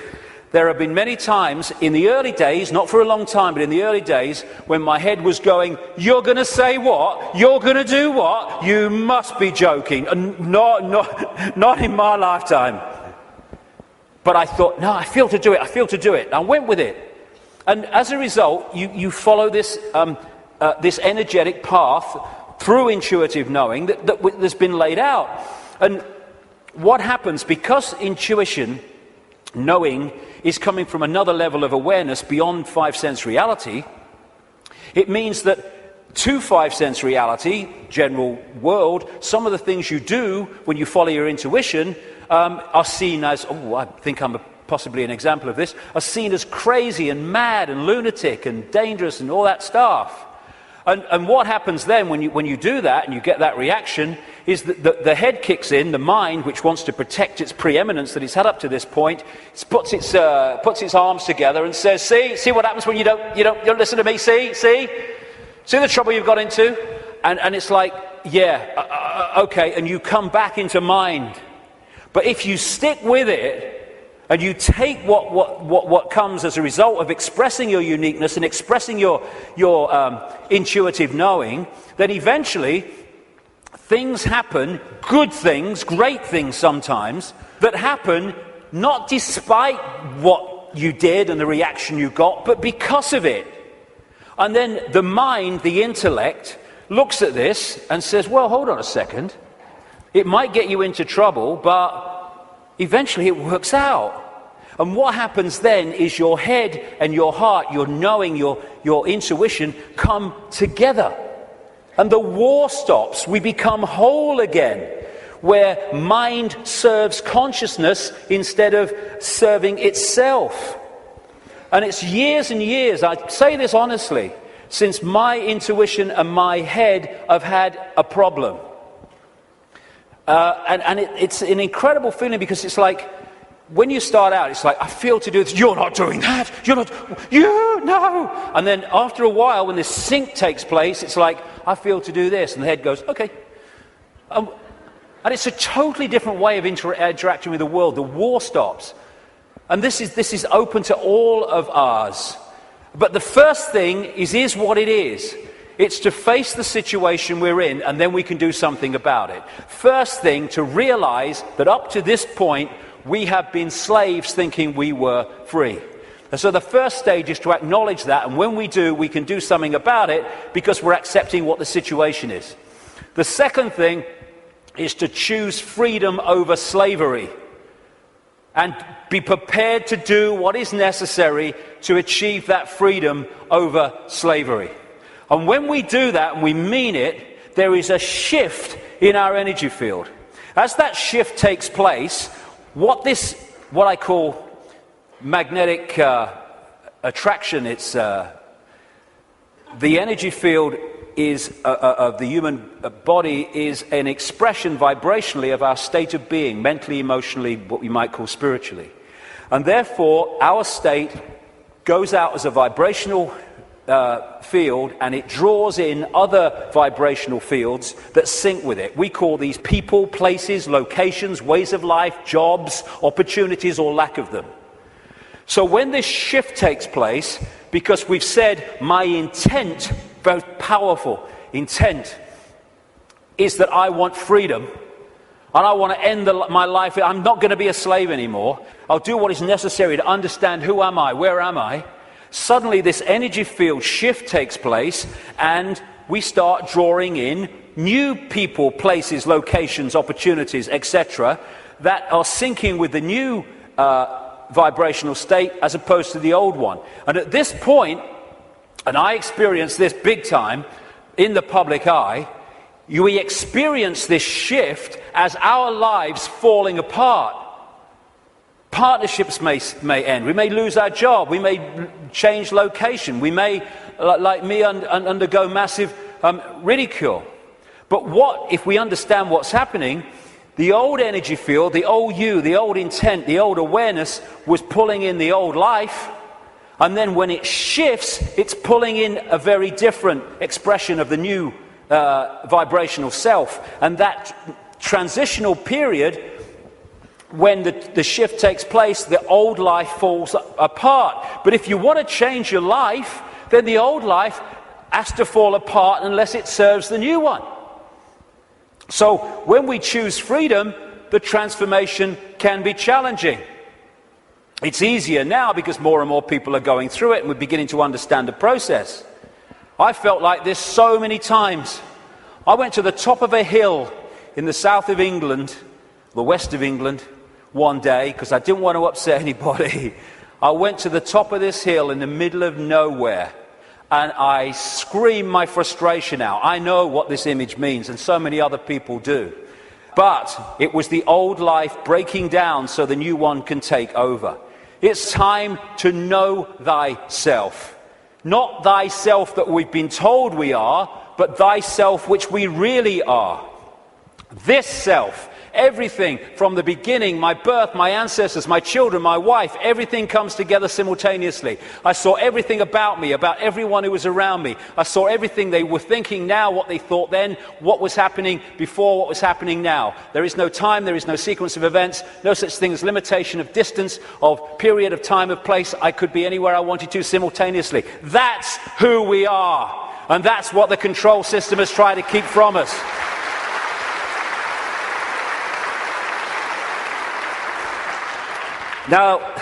there have been many times in the early days, not for a long time, but in the early days, when my head was going, you're going to say what? You're going to do what? You must be joking. And not in my lifetime. But I thought, no, I feel to do it. I went with it. And as a result, you follow this, this energetic path through intuitive knowing that's been laid out. And what happens, because intuition, knowing, is coming from another level of awareness beyond five-sense reality, it means that to five-sense reality, general world, some of the things you do when you follow your intuition are seen as, I think I'm possibly an example of this, are seen as crazy and mad and lunatic and dangerous and all that stuff. And what happens then when you do that and you get that reaction is that the head kicks in, the mind, which wants to protect its preeminence that it's had up to this point, puts its arms together and says, see what happens when you don't listen to me, see the trouble you've got into? And it's like, okay, and you come back into mind. But if you stick with it, and you take what comes as a result of expressing your uniqueness and expressing your intuitive knowing, then eventually things happen, good things, great things sometimes, that happen not despite what you did and the reaction you got, but because of it. And then the mind, the intellect, looks at this and says, well, hold on a second. It might get you into trouble, but eventually it works out. And what happens then is your head and your heart, your knowing, your intuition come together. And the war stops. We become whole again, where mind serves consciousness instead of serving itself. And it's years and years, I say this honestly, since my intuition and my head have had a problem. It's an incredible feeling, because it's like, when you start out, it's like, I feel to do this. You're not doing that. No. And then after a while, when this sync takes place, it's like, I feel to do this. And the head goes, okay. And it's a totally different way of interacting with the world. The war stops. And this is open to all of ours. But the first thing is what it is. It's to face the situation we're in, and then we can do something about it. First thing, to realize that up to this point, we have been slaves thinking we were free. And so the first stage is to acknowledge that, and when we do, we can do something about it because we're accepting what the situation is. The second thing is to choose freedom over slavery and be prepared to do what is necessary to achieve that freedom over slavery. And when we do that and we mean it, there is a shift in our energy field. As that shift takes place, what I call magnetic attraction, it's the energy field is of the human body is an expression vibrationally of our state of being, mentally, emotionally, what we might call spiritually. And therefore, our state goes out as a vibrational field, and it draws in other vibrational fields that sync with it. We call these people, places, locations, ways of life, jobs, opportunities, or lack of them. So when this shift takes place, because we've said my intent, very powerful intent, is that I want freedom, and I want to end my life. I'm not going to be a slave anymore. I'll do what is necessary to understand who am I, where am I. Suddenly this energy field shift takes place, and we start drawing in new people, places, locations, opportunities, etc., that are syncing with the new vibrational state as opposed to the old one. And at this point, and I experienced this big time in the public eye, we experience this shift as our lives falling apart. Partnerships may end. We may lose our job. We may change location. We may, like me, undergo massive ridicule. But what if we understand what's happening? The old energy field, the old you, the old intent, the old awareness was pulling in the old life. And then when it shifts, it's pulling in a very different expression of the new vibrational self. And that transitional period, when the shift takes place, the old life falls apart. But if you want to change your life, then the old life has to fall apart unless it serves the new one. So when we choose freedom, the transformation can be challenging. It's easier now because more and more people are going through it and we're beginning to understand the process. I felt like this so many times. I went to the top of a hill in the south of England, the west of England, one day because I didn't want to upset anybody. I went to the top of this hill in the middle of nowhere and I screamed my frustration out. I know what this image means, and so many other people do. But it was the old life breaking down so the new one can take over. It's time to know thyself. Not thyself that we've been told we are, but thyself which we really are. This self, everything from the beginning, my birth, my ancestors, my children, my wife, everything comes together simultaneously. I saw everything about me, about everyone who was around me. I saw everything they were thinking now, what they thought then, what was happening before, what was happening now. There is no time, there is no sequence of events, no such thing as limitation of distance, of period of time, of place. I could be anywhere I wanted to simultaneously. That's who we are. And that's what the control system has tried to keep from us. Now,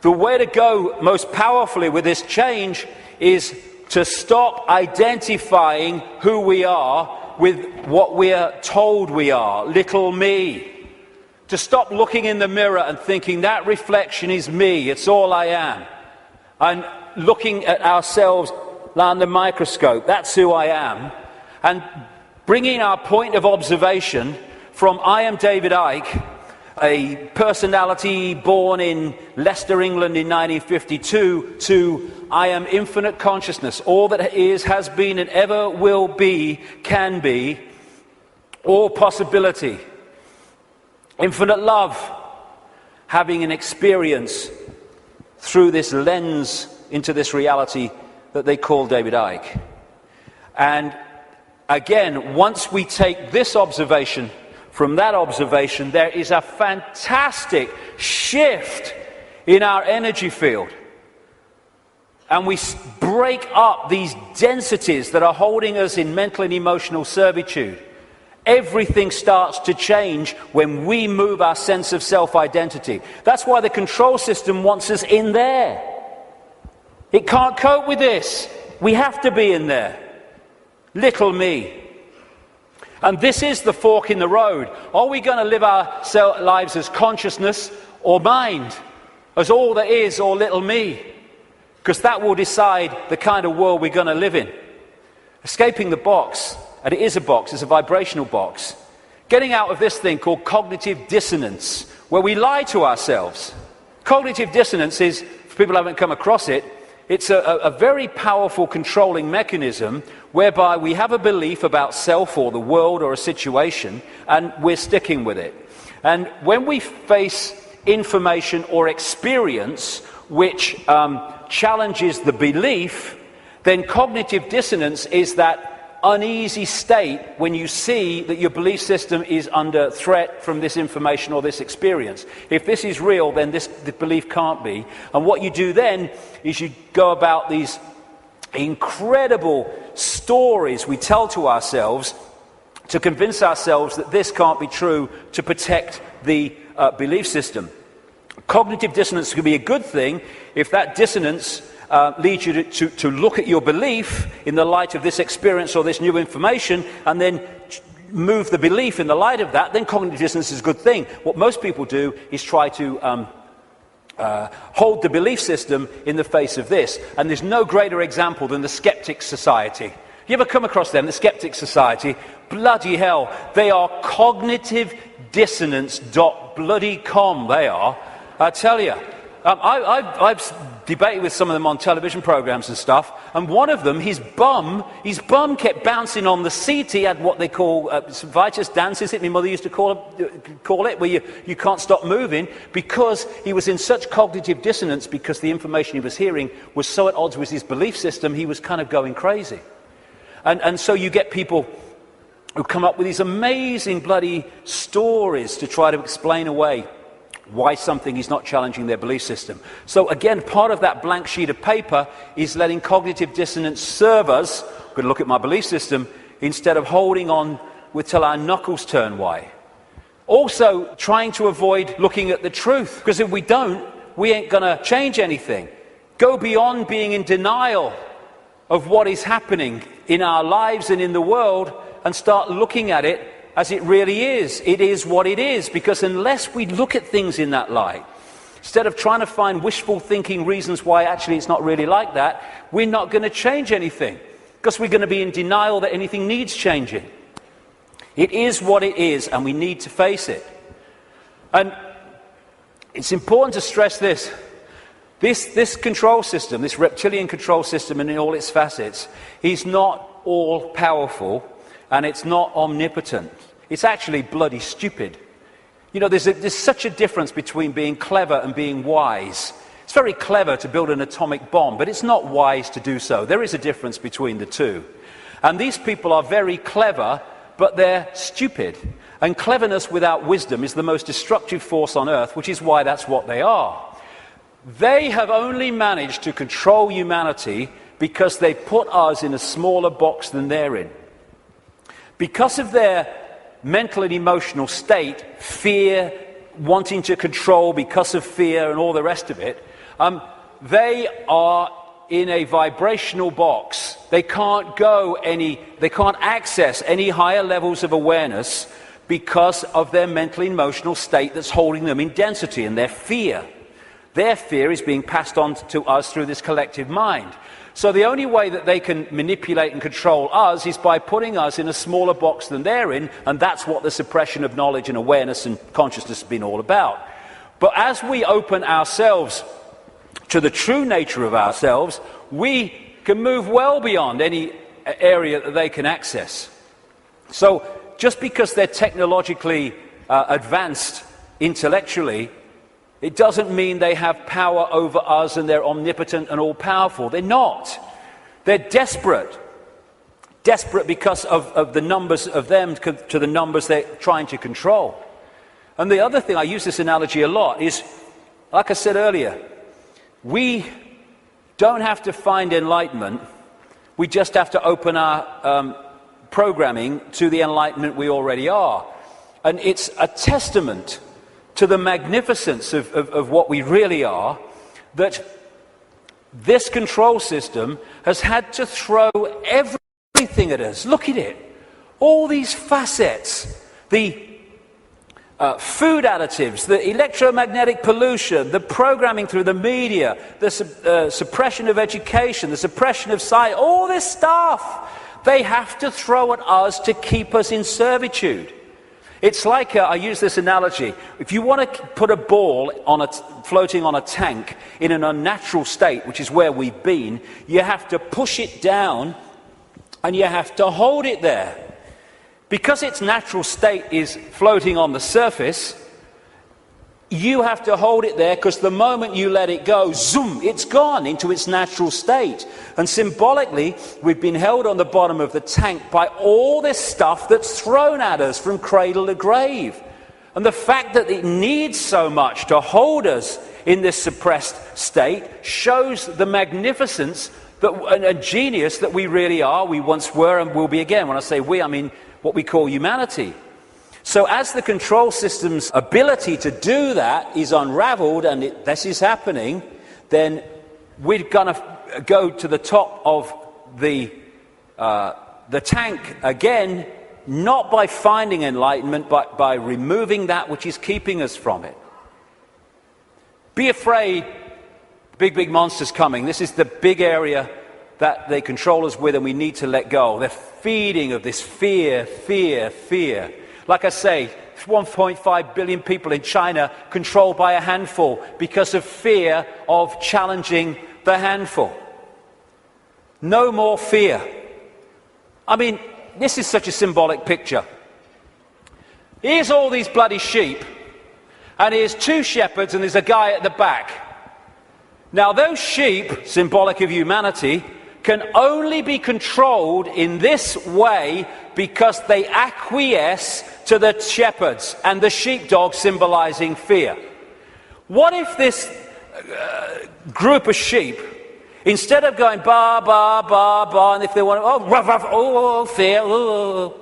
the way to go most powerfully with this change is to stop identifying who we are with what we are told we are, little me. To stop looking in the mirror and thinking that reflection is me, it's all I am. And looking at ourselves under the microscope, that's who I am. And bringing our point of observation from I am David Icke, a personality born in Leicester, England in 1952, to I am infinite consciousness, all that is, has been, and ever will be, can be, all possibility, infinite love, having an experience through this lens into this reality that they call David Icke. And again, once we take this observation from that observation, there is a fantastic shift in our energy field. And we break up these densities that are holding us in mental and emotional servitude. Everything starts to change when we move our sense of self-identity. That's why the control system wants us in there. It can't cope with this. We have to be in there. Little me. And this is the fork in the road. Are we going to live our lives as consciousness or mind? As all there is or little me? Because that will decide the kind of world we're going to live in. Escaping the box, and it is a box, it's a vibrational box. Getting out of this thing called cognitive dissonance, where we lie to ourselves. Cognitive dissonance is, for people who haven't come across it, it's a very powerful controlling mechanism whereby we have a belief about self or the world or a situation, and we're sticking with it. And when we face information or experience which challenges the belief, then cognitive dissonance is that uneasy state when you see that your belief system is under threat from this information or this experience. If this is real, then the belief can't be. And what you do then is you go about these incredible stories we tell to ourselves to convince ourselves that this can't be true, to protect the belief system. Cognitive dissonance can be a good thing if that dissonance leads you to look at your belief in the light of this experience or this new information, and then move the belief in the light of that. Then cognitive dissonance is a good thing. What most people do is try to hold the belief system in the face of this. And there's no greater example than the Skeptics Society. You ever come across them, the Skeptics Society? Bloody hell, they are cognitive dissonance.com, they are. I tell you. I've debated with some of them on television programs and stuff, and one of them, his bum kept bouncing on the seat. He had what they call Vitus dance, is it? My mother used to call it, where you can't stop moving, because he was in such cognitive dissonance, because the information he was hearing was so at odds with his belief system, he was kind of going crazy. And so you get people who come up with these amazing bloody stories to try to explain away why something is not challenging their belief system. So again, part of that blank sheet of paper is letting cognitive dissonance serve us. I'm going to look at my belief system instead of holding on till our knuckles turn white. Also, trying to avoid looking at the truth, because if we don't, we ain't going to change anything. Go beyond being in denial of what is happening in our lives and in the world, and start looking at it as it really is. It is what it is, because unless we look at things in that light, instead of trying to find wishful thinking reasons why actually it's not really like that, we're not going to change anything, because we're going to be in denial that anything needs changing. It is what it is, and we need to face it. And it's important to stress this. This control system, this reptilian control system, and in all its facets, is not all powerful, and it's not omnipotent. It's actually bloody stupid. You know, there's such a difference between being clever and being wise. It's very clever to build an atomic bomb, but it's not wise to do so. There is a difference between the two. And these people are very clever, but they're stupid. And cleverness without wisdom is the most destructive force on earth, which is why that's what they are. They have only managed to control humanity because they put us in a smaller box than they're in. Because of their mental and emotional state, fear, wanting to control because of fear and all the rest of it, they are in a vibrational box. They can't access any higher levels of awareness because of their mental and emotional state that's holding them in density, and their fear. Their fear is being passed on to us through this collective mind. So the only way that they can manipulate and control us is by putting us in a smaller box than they're in, and that's what the suppression of knowledge and awareness and consciousness has been all about. But as we open ourselves to the true nature of ourselves, we can move well beyond any area that they can access. So just because they're technologically advanced intellectually, it doesn't mean they have power over us and they're omnipotent and all-powerful. They're not. They're desperate. Desperate because of the numbers of them to the numbers they're trying to control. And the other thing, I use this analogy a lot, is, like I said earlier, we don't have to find enlightenment. We just have to open our programming to the enlightenment we already are. And it's a testament to the magnificence of what we really are, that this control system has had to throw everything at us. Look at it. All these facets. The food additives, the electromagnetic pollution, the programming through the media, the suppression of education, the suppression of science, all this stuff. They have to throw at us to keep us in servitude. It's like, I use this analogy, if you want to put a ball floating on a tank in an unnatural state, which is where we've been, you have to push it down and you have to hold it there. Because its natural state is floating on the surface, you have to hold it there, because the moment you let it go, zoom, it's gone into its natural state. And symbolically, we've been held on the bottom of the tank by all this stuff that's thrown at us from cradle to grave. And the fact that it needs so much to hold us in this suppressed state shows the magnificence and genius that we really are, we once were and will be again. When I say we, I mean what we call humanity. So as the control system's ability to do that is unraveled, and this is happening, then we're going to go to the top of the tank again, not by finding enlightenment, but by removing that which is keeping us from it. Be afraid, big monsters coming. This is the big area that they control us with, and we need to let go. They're feeding of this fear. Like I say, 1.5 billion people in China controlled by a handful because of fear of challenging the handful. No more fear. I mean, this is such a symbolic picture. Here's all these bloody sheep, and here's 2 shepherds, and there's a guy at the back. Now, those sheep, symbolic of humanity, can only be controlled in this way because they acquiesce to the shepherds, and the sheepdog symbolizing fear. What if this group of sheep, instead of going ba, ba, ba, ba, and if they want to, oh, ruff, ruff, oh, fear, oh,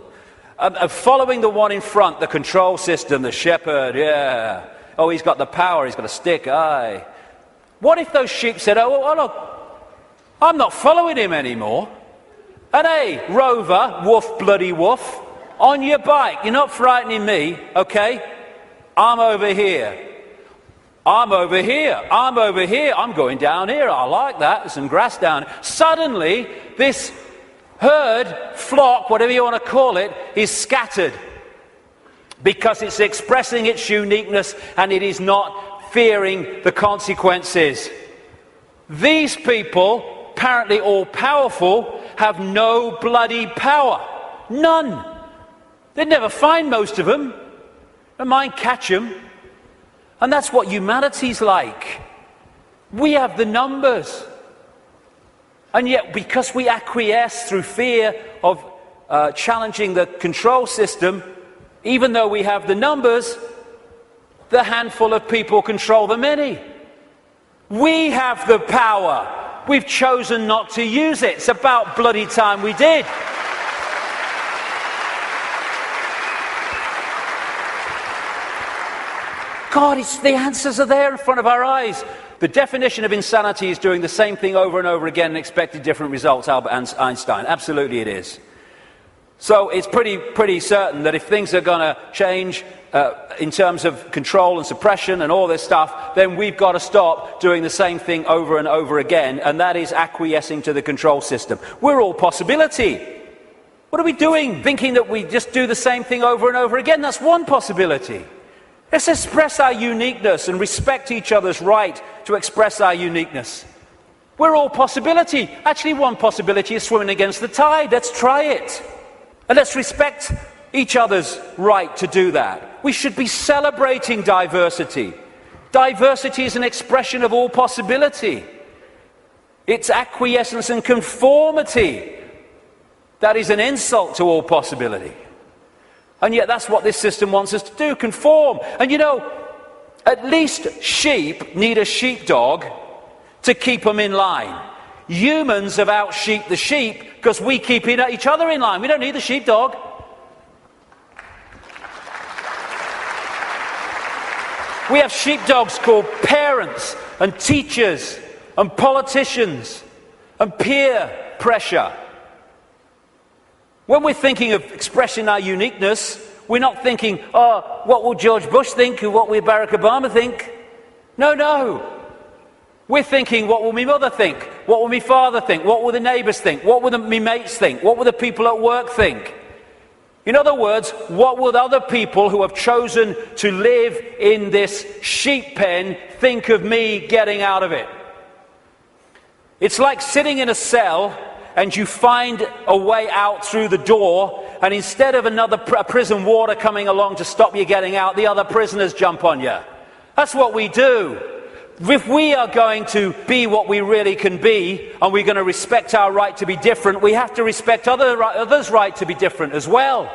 following the one in front, the control system, the shepherd, yeah, oh, he's got the power, he's got a stick, aye. What if those sheep said, oh, look, I'm not following him anymore. And hey, Rover, woof, bloody woof, on your bike, you're not frightening me, okay? I'm over here. I'm over here. I'm over here. I'm going down here. I like that. There's some grass down here. Suddenly, this herd, flock, whatever you want to call it, is scattered because it's expressing its uniqueness and it is not fearing the consequences. These people, apparently all-powerful, have no bloody power. None. They'd never find most of them. They might catch them. And that's what humanity's like. We have the numbers. And yet, because we acquiesce through fear of challenging the control system, even though we have the numbers, the handful of people control the many. We have the power. We've chosen not to use it. It's about bloody time we did. God, the answers are there in front of our eyes. The definition of insanity is doing the same thing over and over again and expecting different results, Albert Einstein. Absolutely it is. So it's pretty certain that if things are going to change in terms of control and suppression and all this stuff, then we've got to stop doing the same thing over and over again, and that is acquiescing to the control system. We're all possibility. What are we doing? Thinking that we just do the same thing over and over again? That's one possibility. Let's express our uniqueness and respect each other's right to express our uniqueness. We're all possibility. Actually, one possibility is swimming against the tide. Let's try it. And let's respect each other's right to do that. We should be celebrating diversity. Diversity is an expression of all possibility. It's acquiescence and conformity that is an insult to all possibility. And yet that's what this system wants us to do, conform. And you know, at least sheep need a sheepdog to keep them in line. Humans have out-sheeped the sheep because we keep each other in line. We don't need the sheepdog. We have sheepdogs called parents and teachers and politicians and peer pressure. When we're thinking of expressing our uniqueness, we're not thinking, oh, what will George Bush think or what will Barack Obama think? No. We're thinking, what will my mother think? What will my father think? What will the neighbours think? What will my mates think? What will the people at work think? In other words, what will other people who have chosen to live in this sheep pen think of me getting out of it? It's like sitting in a cell and you find a way out through the door, and instead of another prison warder coming along to stop you getting out, the other prisoners jump on you. That's what we do. If we are going to be what we really can be, and we're going to respect our right to be different, we have to respect others' right to be different as well.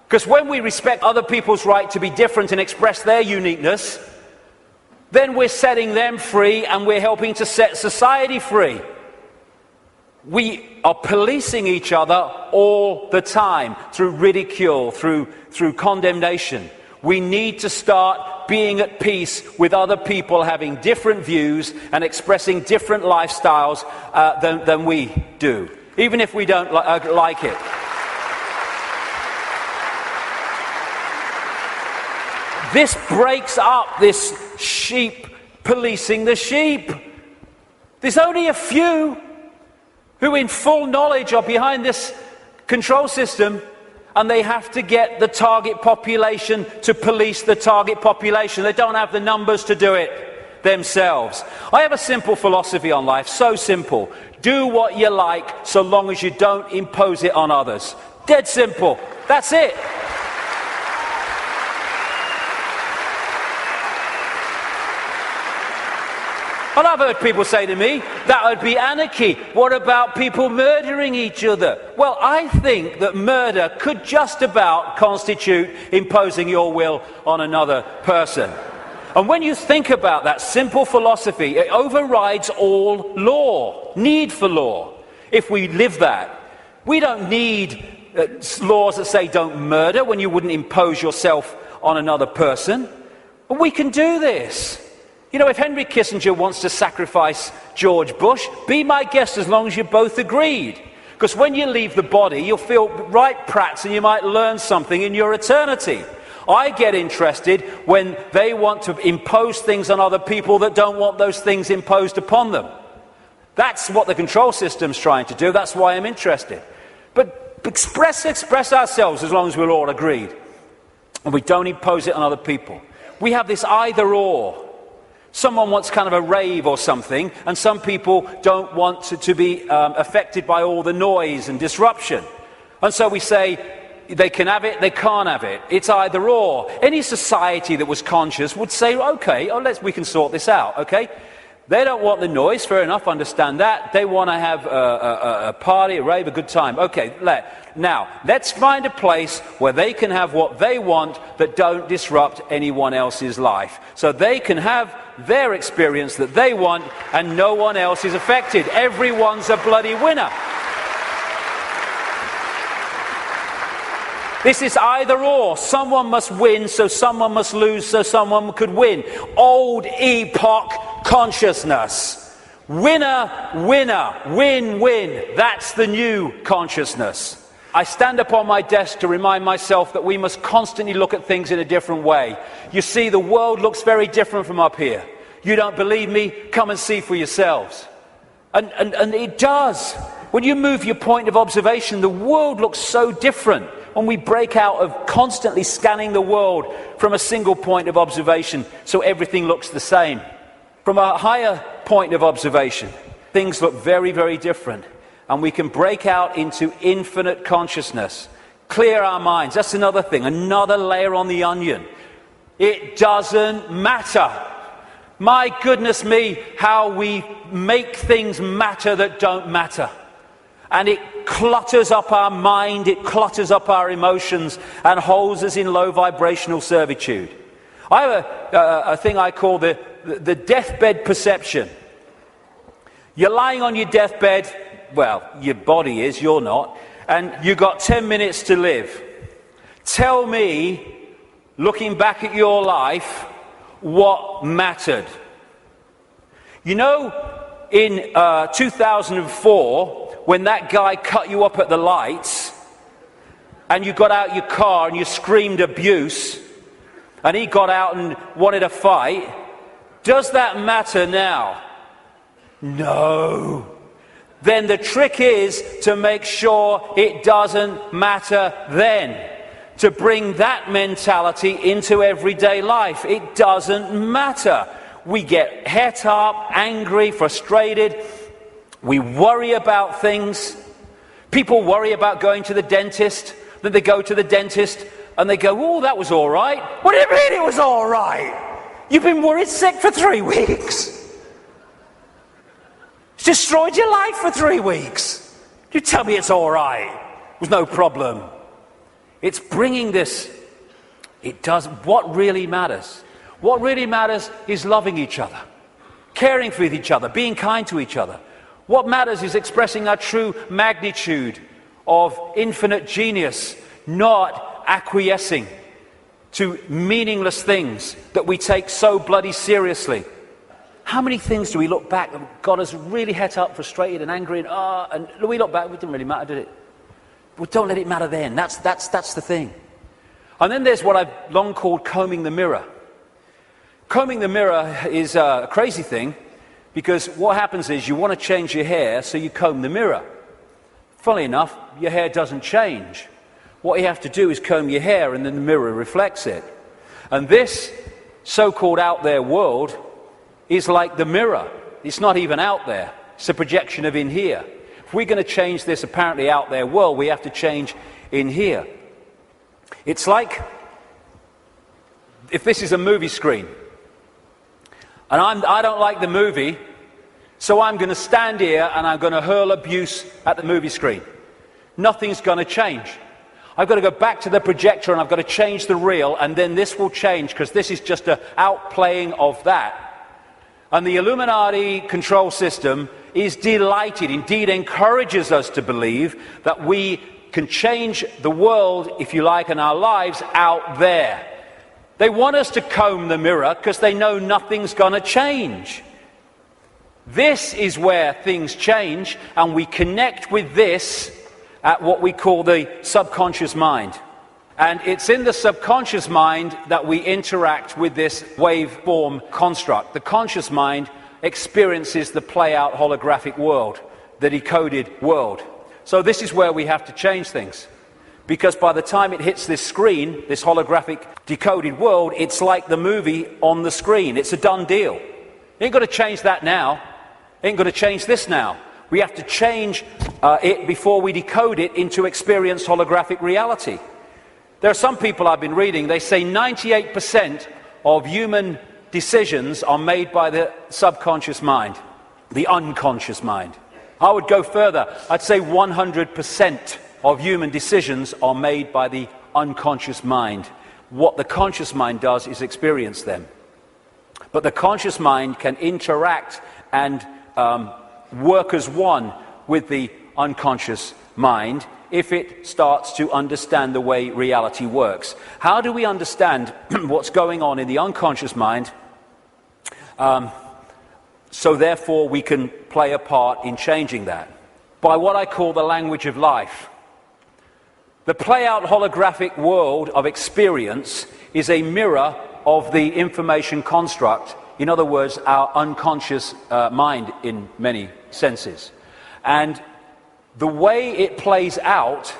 Because when we respect other people's right to be different and express their uniqueness, then we're setting them free and we're helping to set society free. We are policing each other all the time through ridicule, through condemnation. We need to start being at peace with other people having different views and expressing different lifestyles than we do, even if we don't like it. This breaks up this sheep policing the sheep. There's only a few who in full knowledge are behind this control system, and they have to get the target population to police the target population. They don't have the numbers to do it themselves. I have a simple philosophy on life, so simple. Do what you like so long as you don't impose it on others. Dead simple. That's it. And I've heard people say to me, that would be anarchy. What about people murdering each other? Well, I think that murder could just about constitute imposing your will on another person. And when you think about that simple philosophy, it overrides all law, need for law. If we live that, we don't need laws that say don't murder when you wouldn't impose yourself on another person. And we can do this. You know, if Henry Kissinger wants to sacrifice George Bush, be my guest as long as you both agreed. Because when you leave the body, you'll feel right prats and you might learn something in your eternity. I get interested when they want to impose things on other people that don't want those things imposed upon them. That's what the control system's trying to do. That's why I'm interested. But express ourselves as long as we're all agreed. And we don't impose it on other people. We have this either or. Someone wants kind of a rave or something, and some people don't want to be affected by all the noise and disruption. And so we say, they can have it, they can't have it. It's either or. Any society that was conscious would say, okay, we can sort this out, okay? They don't want the noise, fair enough, understand that. They want to have a party, a rave, a good time. Okay, now, let's find a place where they can have what they want that don't disrupt anyone else's life. So they can have their experience that they want and no one else is affected. Everyone's a bloody winner. This is either or. Someone must win, so someone must lose, so someone could win. Old epoch consciousness. Winner, winner, win, win. That's the new consciousness. I stand upon my desk to remind myself that we must constantly look at things in a different way. You see, the world looks very different from up here. You don't believe me? Come and see for yourselves. And it does. When you move your point of observation, the world looks so different. When we break out of constantly scanning the world from a single point of observation, so everything looks the same. From a higher point of observation, things look very, very different. And we can break out into infinite consciousness. Clear our minds. That's another thing, another layer on the onion. It doesn't matter. My goodness me, how we make things matter that don't matter. And it clutters up our mind, it clutters up our emotions, and holds us in low vibrational servitude. I have a thing I call the deathbed perception. You're lying on your deathbed, well, your body is, you're not, and you've got 10 minutes to live. Tell me, looking back at your life, what mattered. You know, in 2004, when that guy cut you up at the lights, and you got out your car and you screamed abuse, and he got out and wanted a fight, does that matter now? No. Then the trick is to make sure it doesn't matter then. To bring that mentality into everyday life. It doesn't matter. We get het up, angry, frustrated. We worry about things. People worry about going to the dentist. Then they go to the dentist and they go, oh, that was all right. What do you mean it was all right? You've been worried sick for 3 weeks. It's destroyed your life for 3 weeks. You tell me it's all right. There's no problem. It's bringing this. It does. What really matters? What really matters is loving each other, caring for each other, being kind to each other. What matters is expressing our true magnitude of infinite genius, not acquiescing to meaningless things that we take so bloody seriously. How many things do we look back that got us really het up, frustrated and angry, and we look back, it didn't really matter, did it? Well, don't let it matter then. That's the thing. And then there's what I've long called combing the mirror. Combing the mirror is a crazy thing, because what happens is you want to change your hair, so you comb the mirror. Funnily enough, your hair doesn't change. What you have to do is comb your hair, and then the mirror reflects it. And this so-called out there world is like the mirror. It's not even out there. It's a projection of in here. If we're going to change this apparently out there world, we have to change in here. It's like if this is a movie screen, and I don't like the movie, so I'm going to stand here and I'm going to hurl abuse at the movie screen. Nothing's going to change. I've got to go back to the projector and I've got to change the reel, and then this will change, because this is just an outplaying of that. And the Illuminati control system is delighted, indeed encourages us to believe that we can change the world, if you like, and our lives out there. They want us to comb the mirror because they know nothing's going to change. This is where things change, and we connect with this at what we call the subconscious mind. And it's in the subconscious mind that we interact with this waveform construct. The conscious mind experiences the play-out holographic world, the decoded world. So this is where we have to change things. Because by the time it hits this screen, this holographic decoded world, it's like the movie on the screen. It's a done deal. You ain't got to change that now. You ain't got to change this now. We have to change it before we decode it into experienced holographic reality. There are some people I've been reading, they say 98% of human decisions are made by the subconscious mind, the unconscious mind. I would go further. I'd say 100% of human decisions are made by the unconscious mind. What the conscious mind does is experience them. But the conscious mind can interact and work as one with the unconscious mind if it starts to understand the way reality works. How do we understand what's going on in the unconscious mind, so therefore we can play a part in changing that? By what I call the language of life. The play-out holographic world of experience is a mirror of the information construct. In other words, our unconscious mind in many senses. And the way it plays out,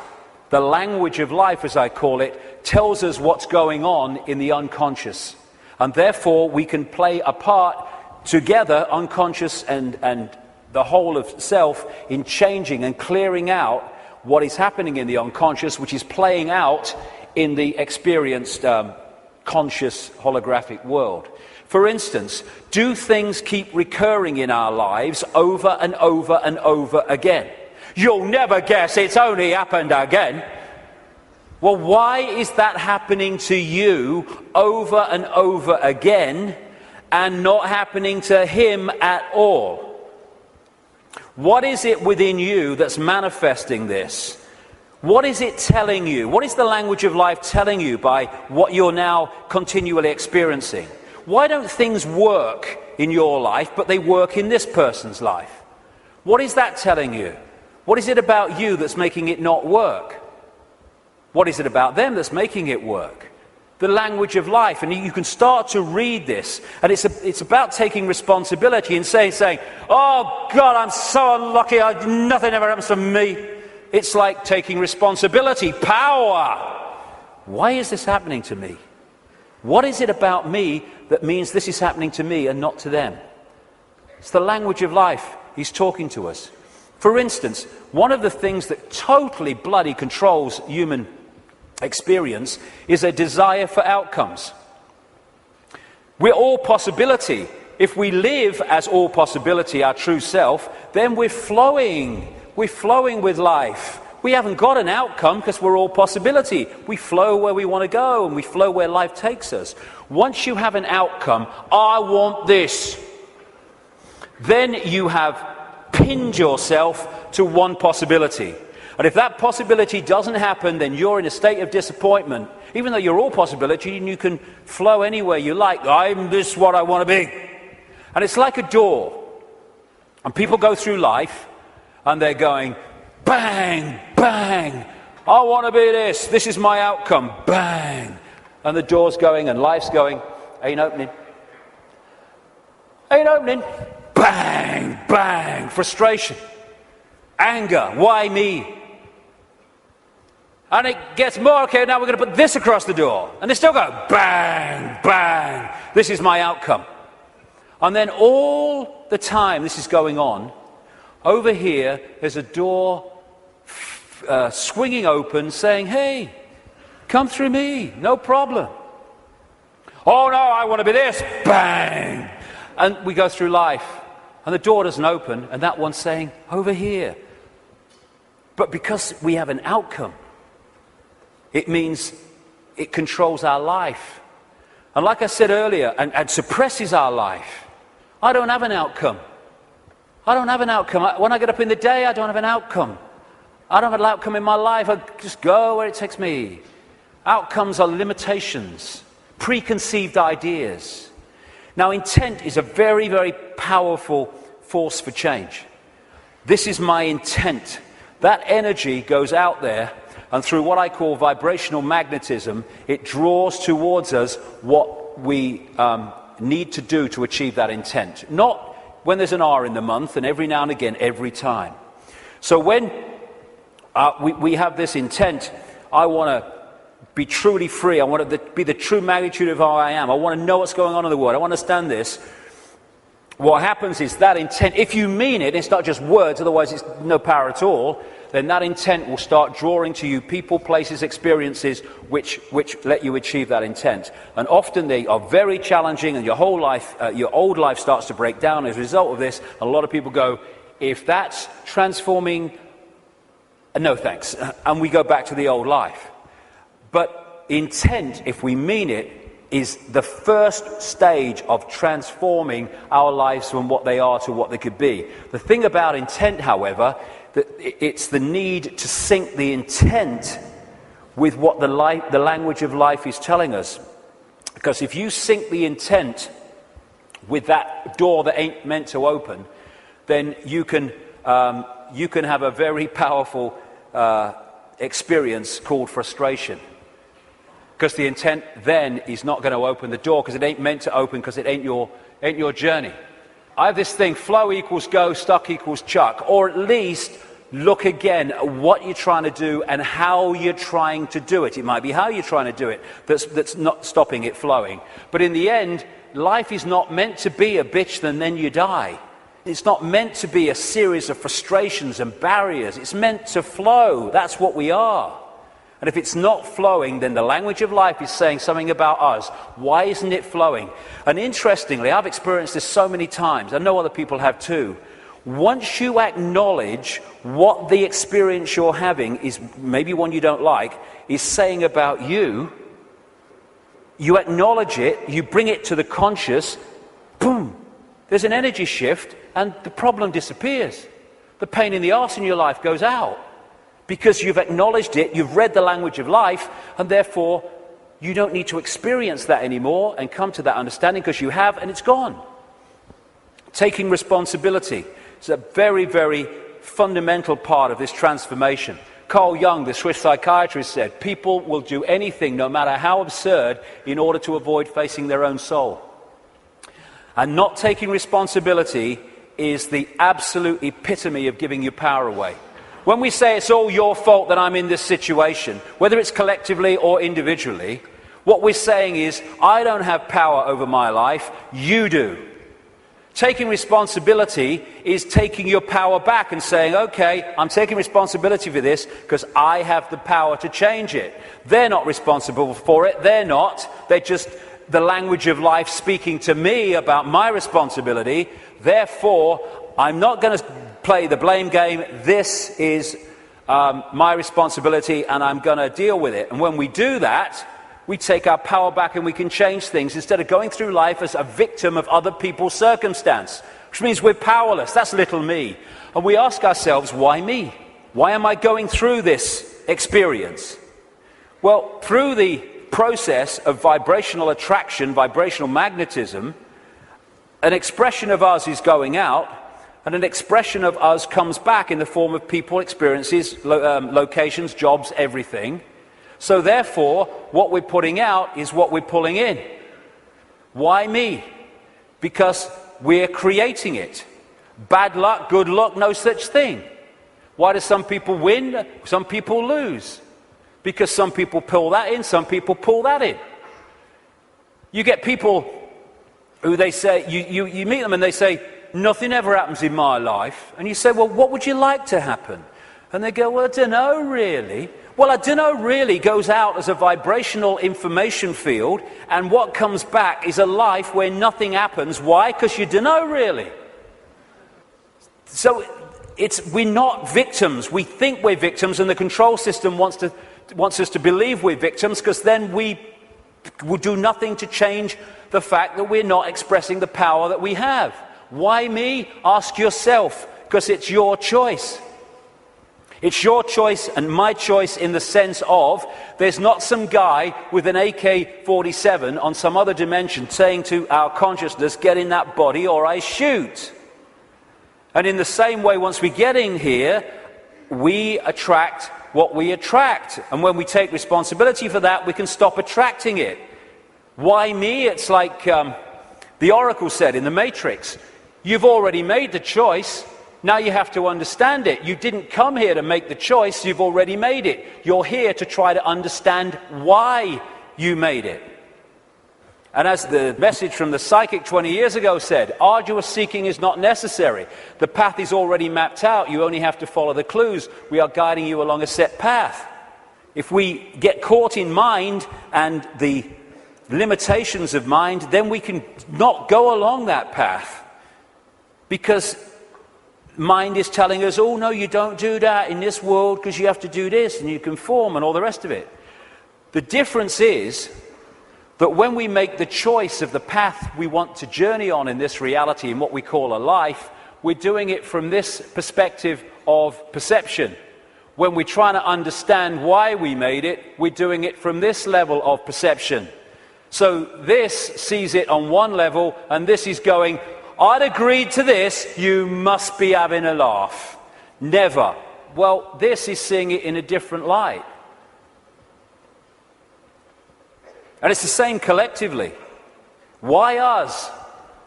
the language of life, as I call it, tells us what's going on in the unconscious. And therefore, we can play a part together, unconscious and the whole of self, in changing and clearing out what is happening in the unconscious, which is playing out in the experienced conscious holographic world. For instance, do things keep recurring in our lives over and over and over again? You'll never guess it's only happened again. Well, why is that happening to you over and over again and not happening to him at all? What is it within you that's manifesting this? What is it telling you? What is the language of life telling you by what you're now continually experiencing? Why don't things work in your life, but they work in this person's life? What is that telling you? What is it about you that's making it not work? What is it about them that's making it work? The language of life. And you can start to read this. And it's about taking responsibility and saying, oh God, I'm so unlucky, nothing ever happens to me. It's like taking responsibility, power. Why is this happening to me? What is it about me that means this is happening to me and not to them? It's the language of life. He's talking to us. For instance, one of the things that totally bloody controls human experience is a desire for outcomes. We're all possibility. If we live as all possibility, our true self, then we're flowing. We're flowing with life. We haven't got an outcome because we're all possibility. We flow where we want to go and we flow where life takes us. Once you have an outcome, I want this, then you have pinned yourself to one possibility. And if that possibility doesn't happen, then you're in a state of disappointment. Even though you're all possibility and you can flow anywhere you like. I'm this what I want to be. And it's like a door. And people go through life and they're going, bang, bang. I want to be this. This is my outcome. Bang. And the door's going and life's going, ain't opening. Ain't opening. Bang, bang. Frustration. Anger. Why me? And it gets more, okay, now we're going to put this across the door. And they still go, bang, bang. This is my outcome. And then all the time this is going on, over here there's a door swinging open saying, hey, come through me, no problem. Oh no, I want to be this, bang. And we go through life and the door doesn't open and that one's saying, over here. But because we have an outcome, it means it controls our life. And like I said earlier, and suppresses our life. I don't have an outcome. I don't have an outcome. When I get up in the day, I don't have an outcome. I don't have an outcome in my life. I just go where it takes me. Outcomes are limitations, preconceived ideas. Now, intent is a very, very powerful force for change. This is my intent. That energy goes out there, and through what I call vibrational magnetism, it draws towards us what we need to do to achieve that intent. Not when there's an R in the month and every now and again, every time. So when we have this intent, I want to be truly free. I want to be the true magnitude of who I am. I want to know what's going on in the world. I want to understand this. What happens is that intent, if you mean it, it's not just words, otherwise it's no power at all, then that intent will start drawing to you people, places, experiences which let you achieve that intent. And often they are very challenging and your whole life, your old life starts to break down as a result of this. A lot of people go, if that's transforming, no thanks. And we go back to the old life. But intent, if we mean it, is the first stage of transforming our lives from what they are to what they could be. The thing about intent, however, that it's the need to sync the intent with what the language of life is telling us. Because if you sync the intent with that door that ain't meant to open, then you can have a very powerful experience called frustration. Because the intent then is not going to open the door because it ain't meant to open because it ain't your journey. I have this thing, flow equals go, stuck equals chuck. Or at least look again at what you're trying to do and how you're trying to do it. It might be how you're trying to do it that's not stopping it flowing. But in the end, life is not meant to be a bitch and then you die. It's not meant to be a series of frustrations and barriers. It's meant to flow. That's what we are. And if it's not flowing, then the language of life is saying something about us. Why isn't it flowing? And interestingly, I've experienced this so many times. I know other people have too. Once you acknowledge what the experience you're having is, maybe one you don't like, is saying about you, you acknowledge it, you bring it to the conscious, boom, there's an energy shift and the problem disappears. The pain in the arse in your life goes out. Because you've acknowledged it, you've read the language of life, and therefore you don't need to experience that anymore and come to that understanding because you have, and it's gone. Taking responsibility is a very, very fundamental part of this transformation. Carl Jung, the Swiss psychiatrist, said, people will do anything, no matter how absurd, in order to avoid facing their own soul. And not taking responsibility is the absolute epitome of giving your power away. When we say it's all your fault that I'm in this situation, whether it's collectively or individually, what we're saying is, I don't have power over my life, you do. Taking responsibility is taking your power back and saying, okay, I'm taking responsibility for this because I have the power to change it. They're not responsible for it, they're not. They're just the language of life speaking to me about my responsibility. Therefore, I'm not going to play the blame game. This is my responsibility, and I'm going to deal with it. And when we do that, we take our power back and we can change things instead of going through life as a victim of other people's circumstance, which means we're powerless. That's little me. And we ask ourselves, why me? Why am I going through this experience? Well, through the process of vibrational attraction, vibrational magnetism, an expression of us is going out, and an expression of us comes back in the form of people, experiences, locations, jobs, everything. So therefore, what we're putting out is what we're pulling in. Why me? Because we're creating it. Bad luck, good luck, no such thing. Why do some people win, some people lose? Because some people pull that in, some people pull that in. You get people who they say, you meet them and they say, nothing ever happens in my life. And you say, well, what would you like to happen? And they go, well, I don't know really. Well, I don't know really goes out as a vibrational information field, and what comes back is a life where nothing happens. Why? Because you don't know really. So we're not victims. We think we're victims, and the control system wants us to believe we're victims, because then we will do nothing to change the fact that we're not expressing the power that we have. Why me? Ask yourself, because it's your choice. It's your choice and my choice in the sense of there's not some guy with an AK-47 on some other dimension saying to our consciousness, get in that body or I shoot. And in the same way, once we get in here, we attract what we attract. And when we take responsibility for that, we can stop attracting it. Why me? It's like the Oracle said in the Matrix. You've already made the choice. Now you have to understand it. You didn't come here to make the choice. You've already made it. You're here to try to understand why you made it. And as the message from the psychic 20 years ago said, arduous seeking is not necessary. The path is already mapped out. You only have to follow the clues. We are guiding you along a set path. If we get caught in mind and the limitations of mind, then we can not go along that path. Because mind is telling us, oh no, you don't do that in this world because you have to do this and you conform and all the rest of it. The difference is that when we make the choice of the path we want to journey on in this reality, in what we call a life, we're doing it from this perspective of perception. When we're trying to understand why we made it, we're doing it from this level of perception. So this sees it on one level, and this is going, I'd agreed to this, you must be having a laugh. Never. Well, this is seeing it in a different light. And it's the same collectively. Why us?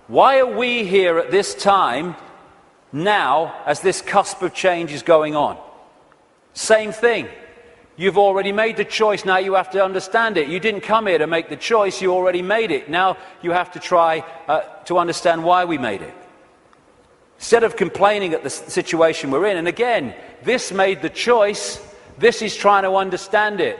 Why are we here at this time now as this cusp of change is going on? Same thing. You've already made the choice, now you have to understand it. You didn't come here to make the choice, you already made it. Now you have to try to understand why we made it. Instead of complaining at the situation we're in, and again, this made the choice, this is trying to understand it.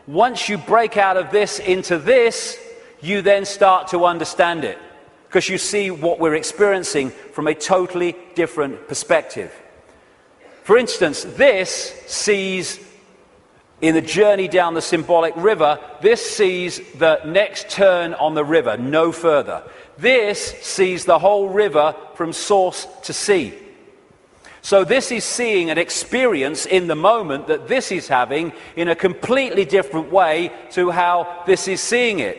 Once you break out of this into this, you then start to understand it. Because you see what we're experiencing from a totally different perspective. For instance, this sees, in the journey down the symbolic river, this sees the next turn on the river, no further. This sees the whole river from source to sea. So this is seeing an experience in the moment that this is having in a completely different way to how this is seeing it.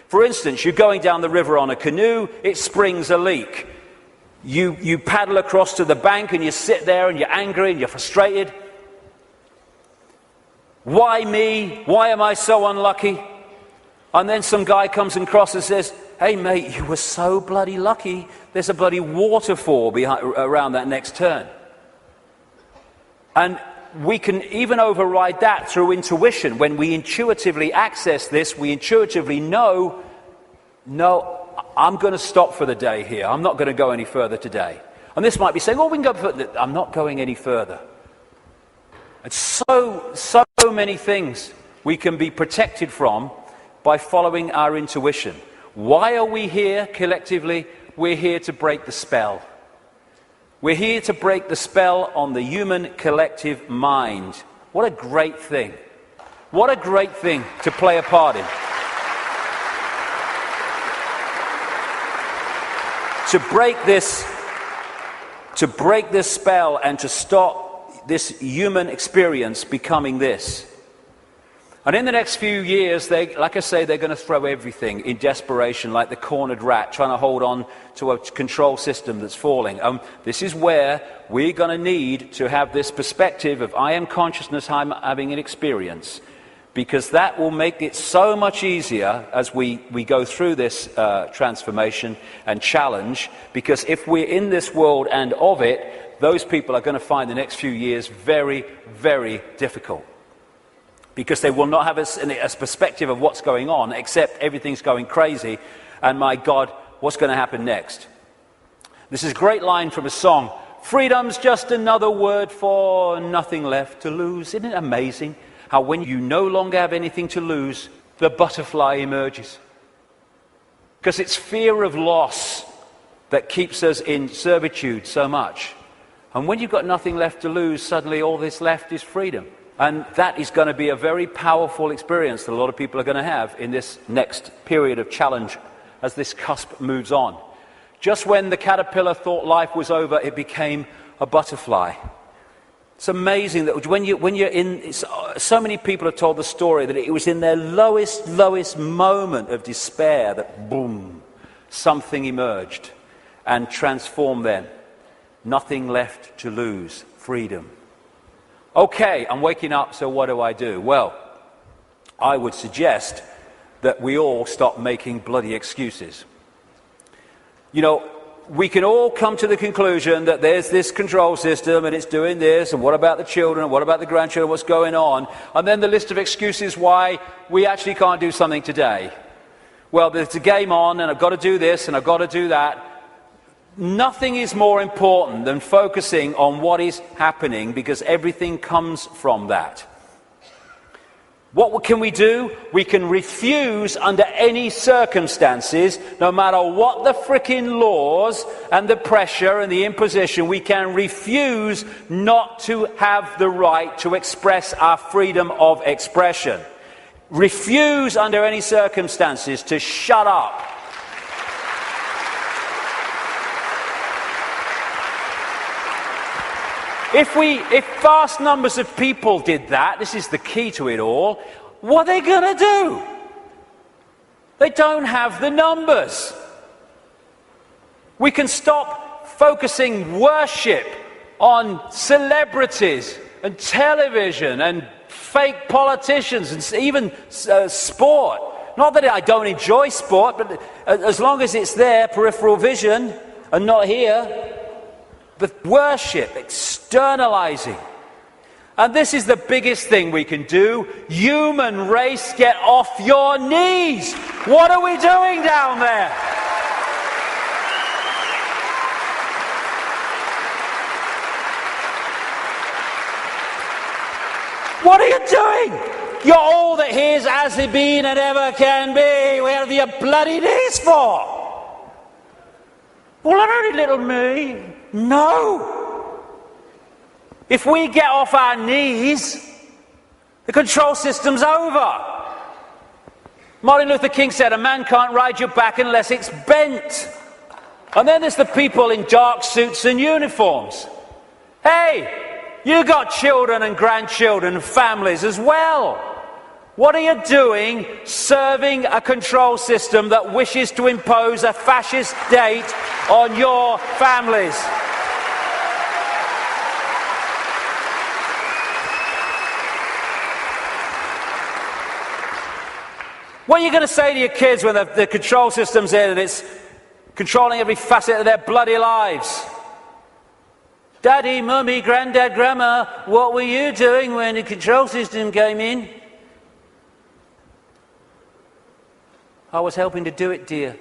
For instance, you're going down the river on a canoe, it springs a leak. You paddle across to the bank and you sit there and you're angry and you're frustrated. Why me? Why am I so unlucky? And then some guy comes across and says, hey mate, you were so bloody lucky. There's a bloody waterfall around that next turn. And we can even override that through intuition. When we intuitively access this, we intuitively know, no, I'm going to stop for the day here. I'm not going to go any further today. And this might be saying, oh, we can go further. I'm not going any further. And so many things we can be protected from by following our intuition. Why are we here collectively? We're here to break the spell. We're here to break the spell on the human collective mind. What a great thing. What a great thing to play a part in. To break this spell and to stop this human experience becoming this. And in the next few years, like I say, they're going to throw everything in desperation, like the cornered rat, trying to hold on to a control system that's falling. This is where we're going to need to have this perspective of I am consciousness, I'm having an experience, because that will make it so much easier as we go through this transformation and challenge, because if we're in this world and of it, those people are going to find the next few years very, very difficult. Because they will not have a perspective of what's going on, except everything's going crazy, and my God, what's going to happen next? This is a great line from a song. Freedom's just another word for nothing left to lose. Isn't it amazing how when you no longer have anything to lose, the butterfly emerges? Because it's fear of loss that keeps us in servitude so much. And when you've got nothing left to lose, suddenly all that's left is freedom. And that is going to be a very powerful experience that a lot of people are going to have in this next period of challenge as this cusp moves on. Just when the caterpillar thought life was over, it became a butterfly. It's amazing that when you're in, so many people have told the story that it was in their lowest moment of despair that boom, something emerged and transformed them. Nothing left to lose, freedom. Okay, I'm waking up, so what do? Well, I would suggest that we all stop making bloody excuses. You know, we can all come to the conclusion that there's this control system and it's doing this, and what about the children, and what about the grandchildren, what's going on? And then the list of excuses why we actually can't do something today. Well, there's a game on, and I've got to do this, and I've got to do that. Nothing is more important than focusing on what is happening, because everything comes from that. What can we do? We can refuse under any circumstances, no matter what the frickin' laws and the pressure and the imposition, we can refuse not to have the right to express our freedom of expression. Refuse under any circumstances to shut up. If vast numbers of people did that, this is the key to it all, what are they going to do? They don't have the numbers. We can stop focusing worship on celebrities and television and fake politicians and even sport. Not that I don't enjoy sport, but as long as it's there, peripheral vision, and not here. But worship, externalizing. And this is the biggest thing we can do. Human race, get off your knees. What are we doing down there? What are you doing? You're all that here's has been and ever can be. Where are your bloody knees for? Well, only little me. No! If we get off our knees, the control system's over. Martin Luther King said, a man can't ride your back unless it's bent. And then there's the people in dark suits and uniforms. Hey, you got children and grandchildren and families as well. What are you doing serving a control system that wishes to impose a fascist state on your families? What are you going to say to your kids when the control system's in and it's controlling every facet of their bloody lives? Daddy, Mummy, Granddad, Grandma, what were you doing when the control system came in? I was helping to do it, dear.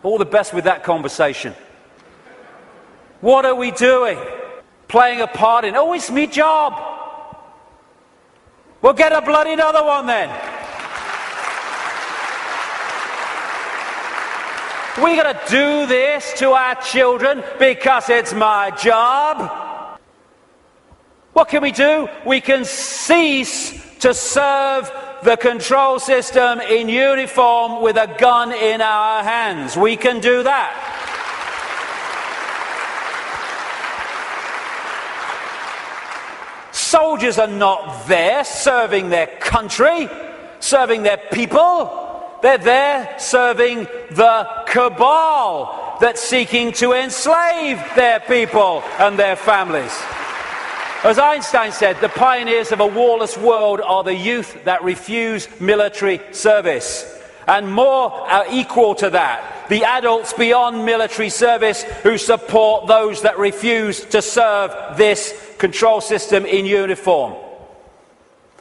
All the best with that conversation. What are we doing? Playing a part in, oh, it's me job. Well, get a bloody another one then. We got to do this to our children because it's my job. What can we do? We can cease to serve the control system in uniform with a gun in our hands. We can do that. Soldiers are not there serving their country, serving their people. They're there serving the cabal that's seeking to enslave their people and their families. As Einstein said, the pioneers of a warless world are the youth that refuse military service. And more are equal to that, the adults beyond military service who support those that refuse to serve this control system in uniform.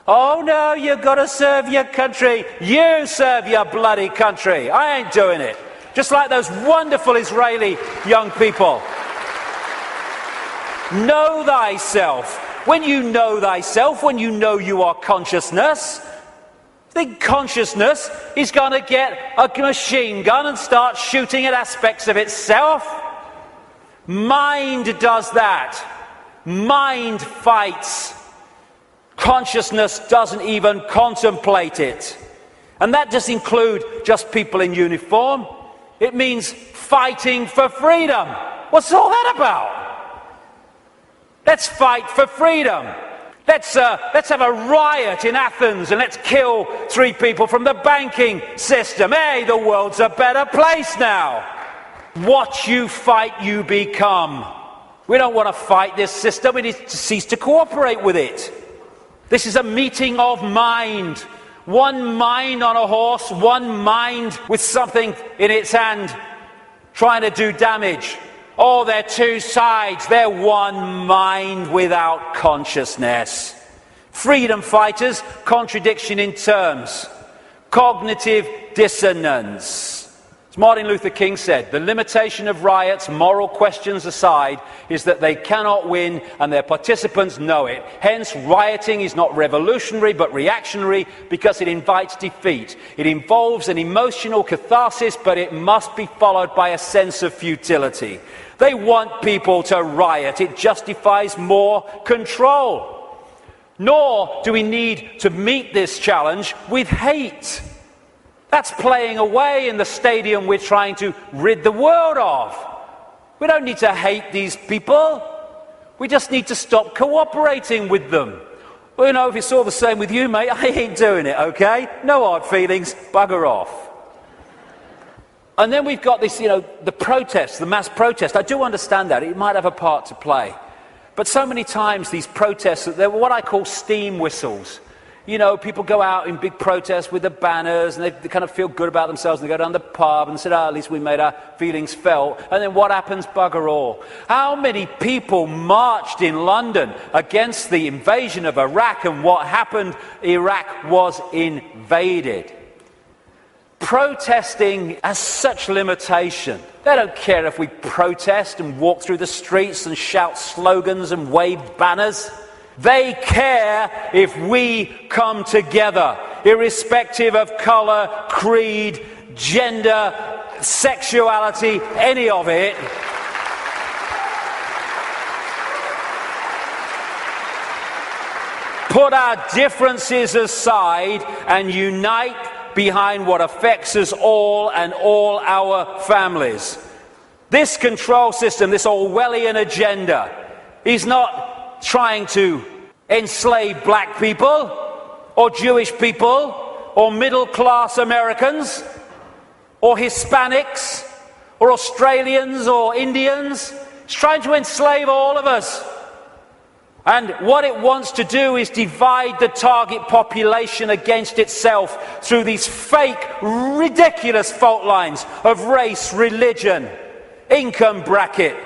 Oh no, you've got to serve your country. You serve your bloody country. I ain't doing it. Just like those wonderful Israeli young people. Know thyself. When you know thyself, when you know you are consciousness, think consciousness is going to get a machine gun and start shooting at aspects of itself. Mind does that. Mind fights. Consciousness doesn't even contemplate it. And that doesn't include just people in uniform. It means fighting for freedom. What's all that about? Let's fight for freedom. Let's have a riot in Athens and let's kill 3 people from the banking system. Hey, the world's a better place now. What you fight, you become. We don't want to fight this system. We need to cease to cooperate with it. This is a meeting of mind. One mind on a horse, one mind with something in its hand trying to do damage. Oh, they're 2 sides. They're one mind without consciousness. Freedom fighters, contradiction in terms. Cognitive dissonance. As Martin Luther King said, the limitation of riots, moral questions aside, is that they cannot win and their participants know it. Hence, rioting is not revolutionary but reactionary because it invites defeat. It involves an emotional catharsis, but it must be followed by a sense of futility. They want people to riot. It justifies more control. Nor do we need to meet this challenge with hate. That's playing away in the stadium we're trying to rid the world of. We don't need to hate these people. We just need to stop cooperating with them. Well, you know, if it's all the same with you, mate, I ain't doing it, okay? No hard feelings, bugger off. And then we've got this, you know, the protest, the mass protest. I do understand that. It might have a part to play. But so many times these protests, they're what I call steam whistles. You know, people go out in big protests with the banners and they kind of feel good about themselves and they go down the pub and say, at least we made our feelings felt. And then what happens? Bugger all. How many people marched in London against the invasion of Iraq, and what happened? Iraq was invaded. Protesting has such limitation. They don't care if we protest and walk through the streets and shout slogans and wave banners. They care if we come together, irrespective of colour, creed, gender, sexuality, any of it. Put our differences aside and unite behind what affects us all and all our families. This control system, this Orwellian agenda, is not trying to enslave black people or Jewish people or middle-class Americans or Hispanics or Australians or Indians. It's trying to enslave all of us. And what it wants to do is divide the target population against itself through these fake, ridiculous fault lines of race, religion, income bracket,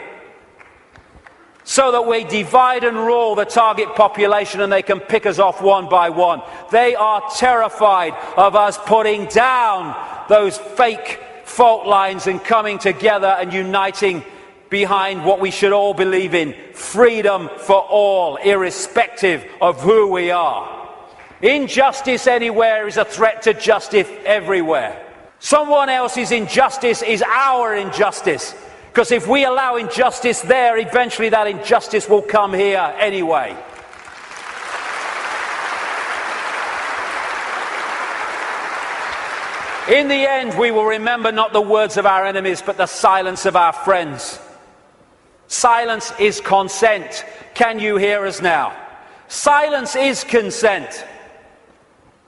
so that we divide and rule the target population and they can pick us off one by one. They are terrified of us putting down those fake fault lines and coming together and uniting behind what we should all believe in: freedom for all, irrespective of who we are. Injustice anywhere is a threat to justice everywhere. Someone else's injustice is our injustice. Because if we allow injustice there, eventually that injustice will come here anyway. In the end, we will remember not the words of our enemies, but the silence of our friends. Silence is consent. Can you hear us now? Silence is consent.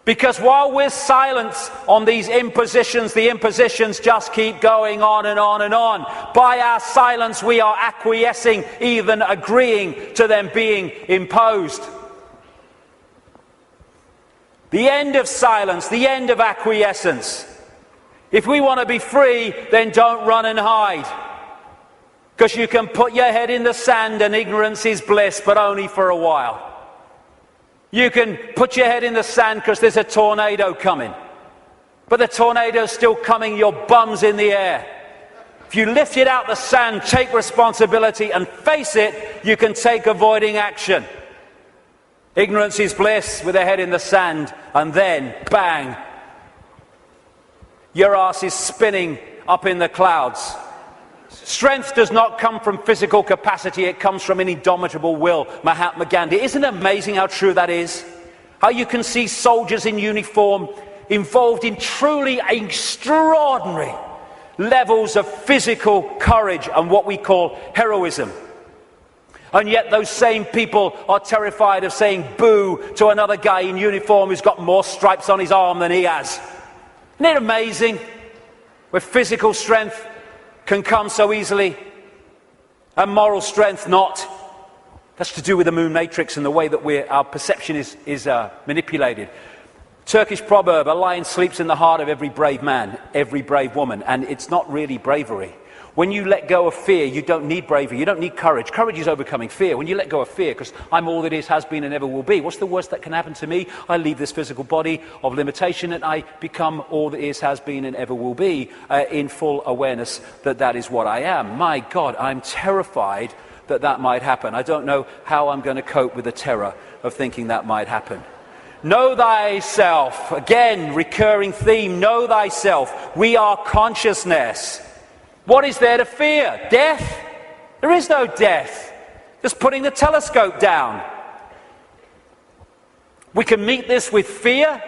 Because while we're silent on these impositions, the impositions just keep going on and on and on. By our silence, we are acquiescing, even agreeing to them being imposed. The end of silence, the end of acquiescence. If we want to be free, then don't run and hide. Because you can put your head in the sand and ignorance is bliss, but only for a while. You can put your head in the sand because there's a tornado coming. But the tornado's still coming, your bum's in the air. If you lift it out the sand, take responsibility and face it, you can take avoiding action. Ignorance is bliss with a head in the sand, and then, bang, your ass is spinning up in the clouds. Strength does not come from physical capacity, it comes from an indomitable will. Mahatma Gandhi. Isn't it amazing how true that is? How you can see soldiers in uniform involved in truly extraordinary levels of physical courage and what we call heroism. And yet those same people are terrified of saying boo to another guy in uniform who's got more stripes on his arm than he has. Isn't it amazing? Where physical strength can come so easily, and moral strength not. That's to do with the moon matrix and the way that our perception is manipulated. Turkish proverb, a lion sleeps in the heart of every brave man, every brave woman, and it's not really bravery. When you let go of fear, you don't need bravery, you don't need courage. Courage is overcoming fear. When you let go of fear, because I'm all that is, has been, and ever will be, what's the worst that can happen to me? I leave this physical body of limitation and I become all that is, has been, and ever will be, in full awareness that that is what I am. My God, I'm terrified that that might happen. I don't know how I'm going to cope with the terror of thinking that might happen. Know thyself. Again, recurring theme, know thyself. We are consciousness. What is there to fear? Death? There is no death. Just putting the telescope down. We can meet this with fear.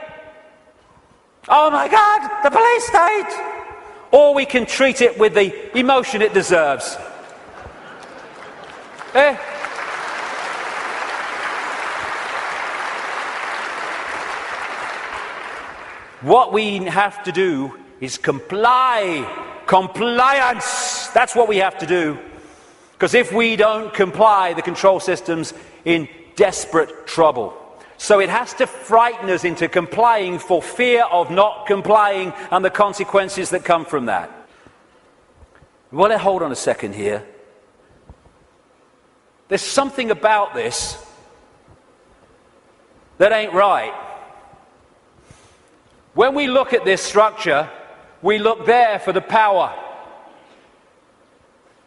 Oh my God, the police state! Or we can treat it with the emotion it deserves. What we have to do is comply. Compliance! That's what we have to do. Because if we don't comply, the control system's in desperate trouble. So it has to frighten us into complying for fear of not complying and the consequences that come from that. Well, hold on a second here. There's something about this that ain't right. When we look at this structure, we look there for the power.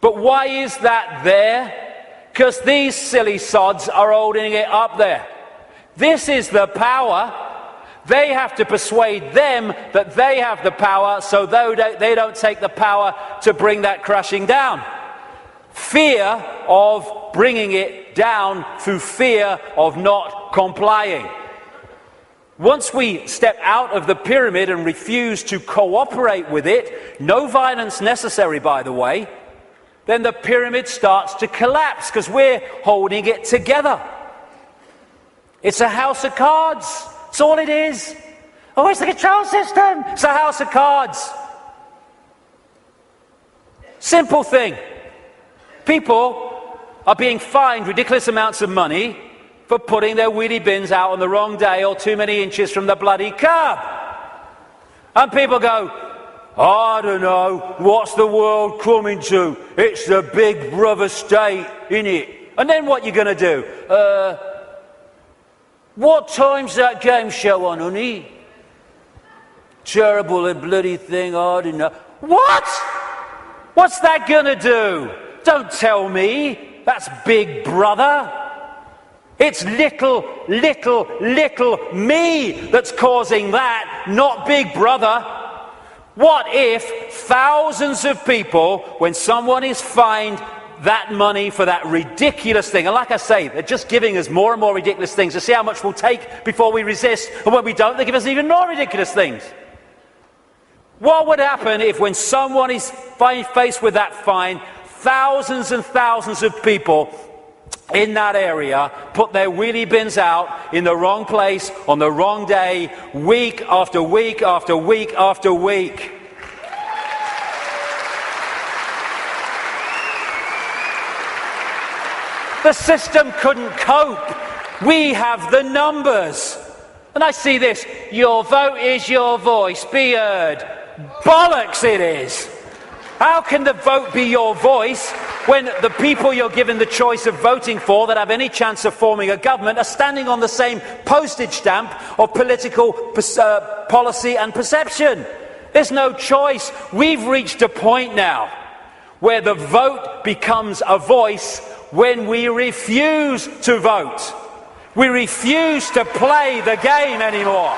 But why is that there? Because these silly sods are holding it up there. This is the power. They have to persuade them that they have the power, so they don't take the power to bring that crashing down. Fear of bringing it down through fear of not complying. Once we step out of the pyramid and refuse to cooperate with it, no violence necessary, by the way, then the pyramid starts to collapse because we're holding it together. It's a house of cards. That's all it is. Oh, it's the control system. It's a house of cards. Simple thing. People are being fined ridiculous amounts of money for putting their wheelie bins out on the wrong day or too many inches from the bloody curb. And people go, I don't know, what's the world coming to? It's the big brother state, innit? And then what you going to do? What time's that game show on, honey? Terrible and bloody thing, I don't know. What? What's that going to do? Don't tell me. That's Big Brother. It's little me that's causing that, not Big Brother. What if thousands of people, when someone is fined that money for that ridiculous thing, and like I say, they're just giving us more and more ridiculous things to see how much we'll take before we resist, and when we don't, they give us even more ridiculous things. What would happen if, when someone is faced with that fine, thousands and thousands of people in that area put their wheelie bins out in the wrong place on the wrong day, week after week after week after week? The system couldn't cope. We have the numbers. And I see this, your vote is your voice, be heard. Bollocks it is. How can the vote be your voice when the people you're given the choice of voting for that have any chance of forming a government are standing on the same postage stamp of political policy and perception? There's no choice. We've reached a point now where the vote becomes a voice when we refuse to vote. We refuse to play the game anymore.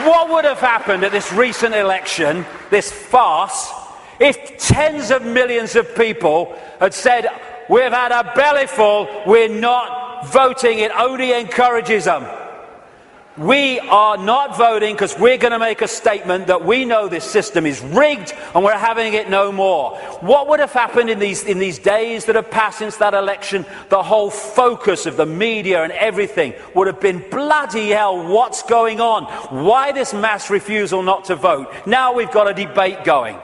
What would have happened at this recent election, this farce, if tens of millions of people had said, we've had a bellyful, we're not voting, it only encourages them. We are not voting because we're going to make a statement that we know this system is rigged and we're having it no more. What would have happened in these days that have passed since that election? The whole focus of the media and everything would have been, bloody hell, what's going on? Why this mass refusal not to vote? Now we've got a debate going.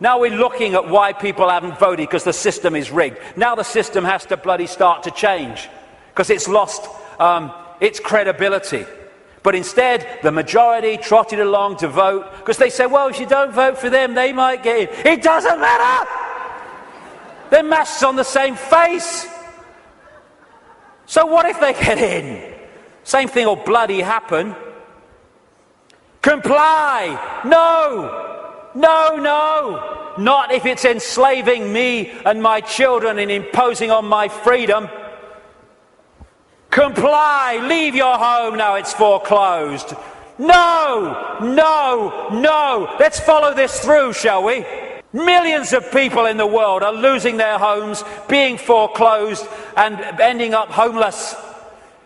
Now we're looking at why people haven't voted because the system is rigged. Now the system has to bloody start to change because it's lost its credibility. But instead, the majority trotted along to vote because they said, well, if you don't vote for them, they might get in. It doesn't matter! They're masks on the same face. So what if they get in? Same thing will bloody happen. Comply! No! No, no! Not if it's enslaving me and my children and imposing on my freedom. Comply, leave your home now it's foreclosed. No, no, no. Let's follow this through, shall we? Millions of people in the world are losing their homes, being foreclosed and ending up homeless.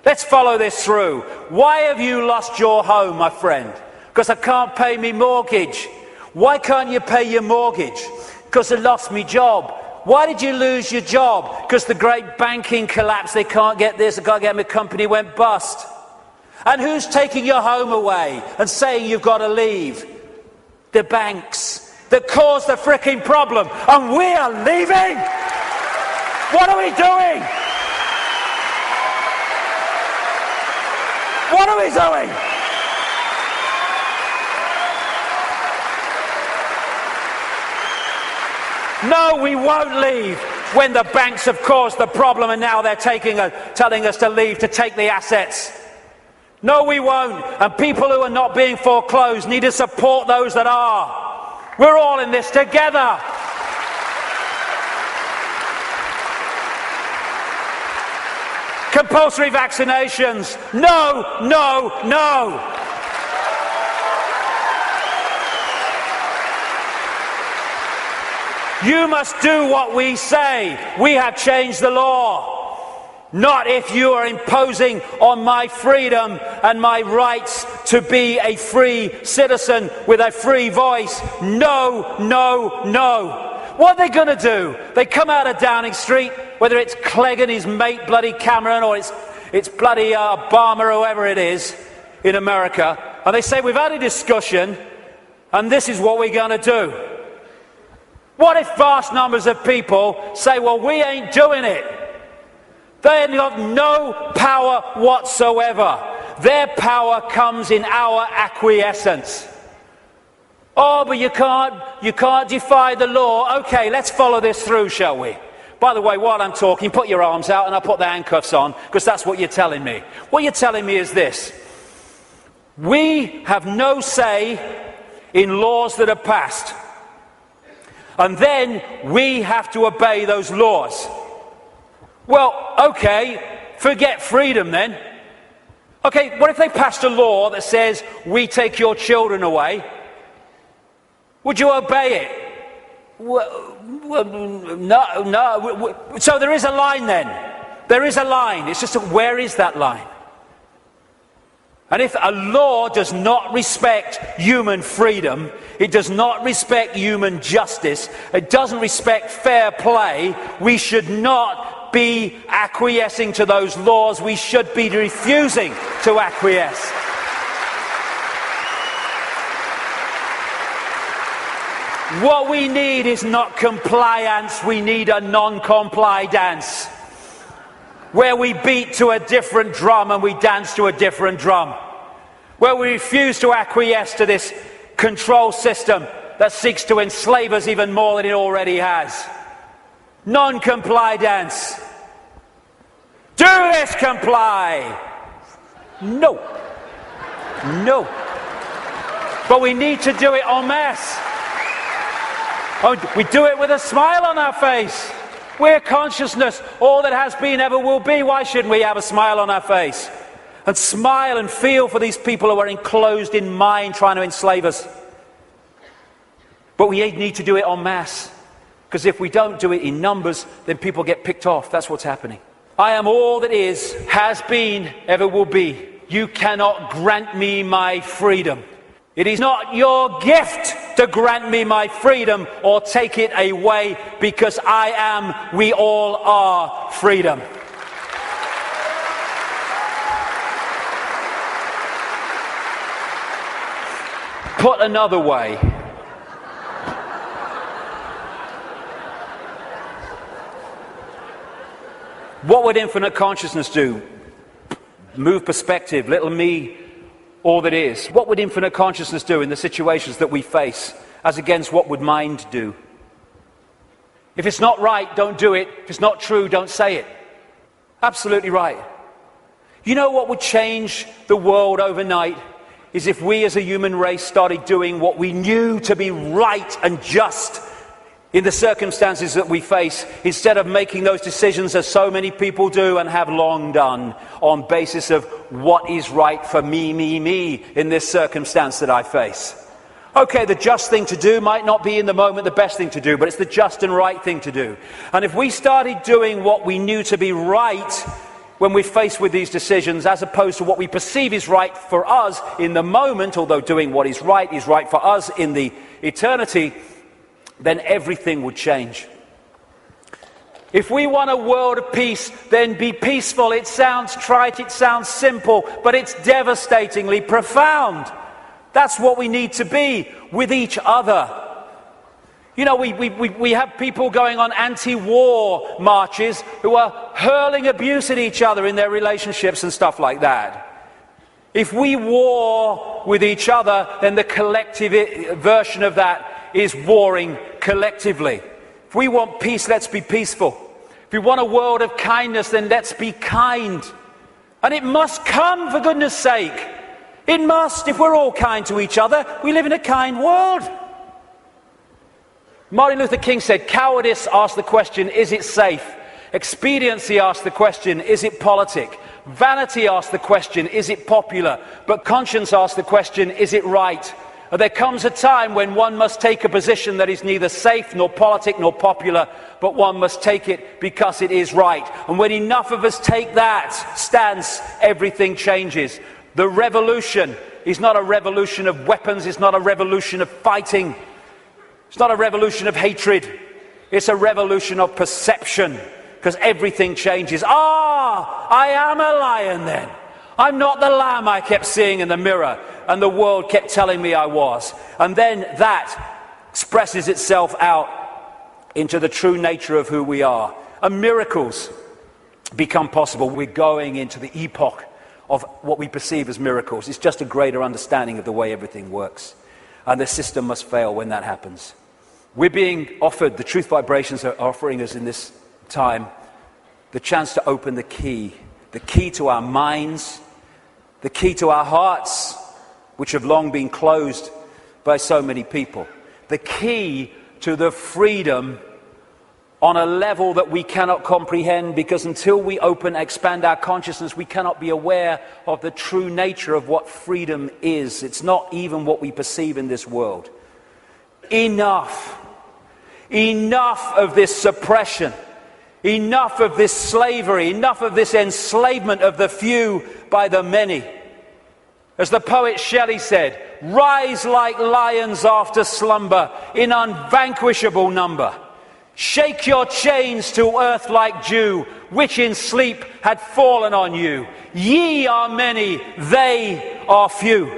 Let's follow this through. Why have you lost your home, my friend? Because I can't pay me mortgage. Why can't you pay your mortgage? Because I lost my job. Why did you lose your job? Because the great banking collapse, they can't get this, they can't get my company went bust. And who's taking your home away and saying you've got to leave? The banks that caused the fricking problem. And we are leaving? What are we doing? What are we doing? No, we won't leave when the banks have caused the problem and now they're telling us to leave to take the assets. No, we won't. And people who are not being foreclosed need to support those that are. We're all in this together. Compulsory vaccinations. No, no, no. You must do what we say. We have changed the law. Not if you are imposing on my freedom and my rights to be a free citizen with a free voice. No, no, no. What are they going to do? They come out of Downing Street, whether it's Clegg and his mate bloody Cameron or it's bloody Obama or whoever it is in America, and they say, we've had a discussion and this is what we're going to do. What if vast numbers of people say, well, we ain't doing it? They have got no power whatsoever. Their power comes in our acquiescence. Oh, but you can't defy the law. Okay, let's follow this through, shall we? By the way, while I'm talking, put your arms out and I'll put the handcuffs on, because that's what you're telling me. What you're telling me is this. We have no say in laws that are passed. And then we have to obey those laws. Well, okay, forget freedom then. Okay, what if they passed a law that says, we take your children away? Would you obey it? No. So there is a line then. There is a line. It's just, where is that line? And if a law does not respect human freedom, it does not respect human justice, it doesn't respect fair play, we should not be acquiescing to those laws. We should be refusing to acquiesce. What we need is not compliance, we need a non-comply dance, where we beat to a different drum and we dance to a different drum, where we refuse to acquiesce to this control system that seeks to enslave us even more than it already has. Non-comply dance. Do this, comply. No. No. But we need to do it en masse. We do it with a smile on our face. We're consciousness, all that has been, ever will be. Why shouldn't we have a smile on our face? And smile and feel for these people who are enclosed in mind trying to enslave us. But we need to do it en masse. Because if we don't do it in numbers, then people get picked off. That's what's happening. I am all that is, has been, ever will be. You cannot grant me my freedom. It is not your gift to grant me my freedom or take it away, because I am, we all are, freedom. Put another way, what would infinite consciousness do? Move perspective, little me, all that is. What would infinite consciousness do in the situations that we face, as against what would mind do? If it's not right, don't do it. If it's not true, don't say it. Absolutely right. You know what would change the world overnight? Is if we as a human race started doing what we knew to be right and just in the circumstances that we face, instead of making those decisions as so many people do and have long done on basis of what is right for me in this circumstance that I face. Okay, the just thing to do might not be in the moment the best thing to do, but it's the just and right thing to do. And if we started doing what we knew to be right when we're faced with these decisions, as opposed to what we perceive is right for us in the moment, although doing what is right for us in the eternity, then everything would change. If we want a world of peace, then be peaceful. It sounds trite, it sounds simple, but it's devastatingly profound. That's what we need to be with each other. You know, we have people going on anti-war marches who are hurling abuse at each other in their relationships and stuff like that. If we war with each other, then the collective version of that is warring collectively. If we want peace, let's be peaceful. If we want a world of kindness, then let's be kind. And it must come, for goodness sake. It must, if we're all kind to each other. We live in a kind world. Martin Luther King said, cowardice asks the question, is it safe? Expediency asks the question, is it politic? Vanity asks the question, is it popular? But conscience asks the question, is it right? There comes a time when one must take a position that is neither safe nor politic nor popular, but one must take it because it is right. And when enough of us take that stance, everything changes. The revolution is not a revolution of weapons, it's not a revolution of fighting, it's not a revolution of hatred, it's a revolution of perception, because everything changes. I am a lion then. I'm not the lamb I kept seeing in the mirror and the world kept telling me I was. And then that expresses itself out into the true nature of who we are. And miracles become possible. We're going into the epoch of what we perceive as miracles. It's just a greater understanding of the way everything works. And the system must fail when that happens. We're being offered, the truth vibrations are offering us in this time, the chance to open the key to our minds, the key to our hearts, which have long been closed by so many people, the key to the freedom on a level that we cannot comprehend, because until we expand our consciousness, we cannot be aware of the true nature of what freedom is. It's not even what we perceive in this world. Enough. Enough of this suppression. Enough of this slavery. Enough of this enslavement of the few by the many. As the poet Shelley said, rise like lions after slumber in unvanquishable number. Shake your chains to earth like dew, which in sleep had fallen on you. Ye are many, they are few.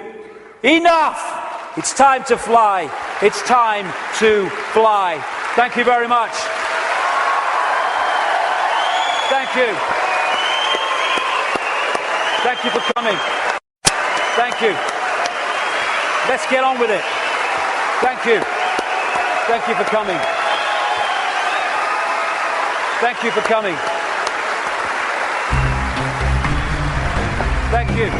Enough! It's time to fly. It's time to fly. Thank you very much. Thank you. Thank you for coming. Thank you. Let's get on with it. Thank you. Thank you for coming. Thank you for coming. Thank you.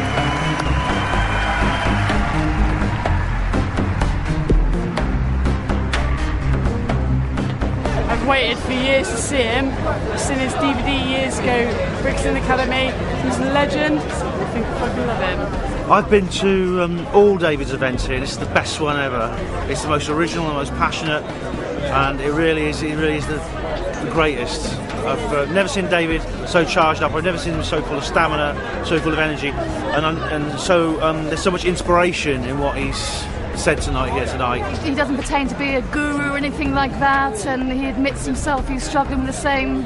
I've waited for years to see him. I've seen his DVD years ago, Brixton Academy. He's a legend. I think I fucking love him. I've been to all David's events here. This is the best one ever. It's the most original, the most passionate, and it really is the greatest. I've never seen David so charged up. I've never seen him so full of stamina, so full of energy, and so there's so much inspiration in what he's said tonight. He doesn't pretend to be a guru or anything like that, and he admits himself he's struggling with the same,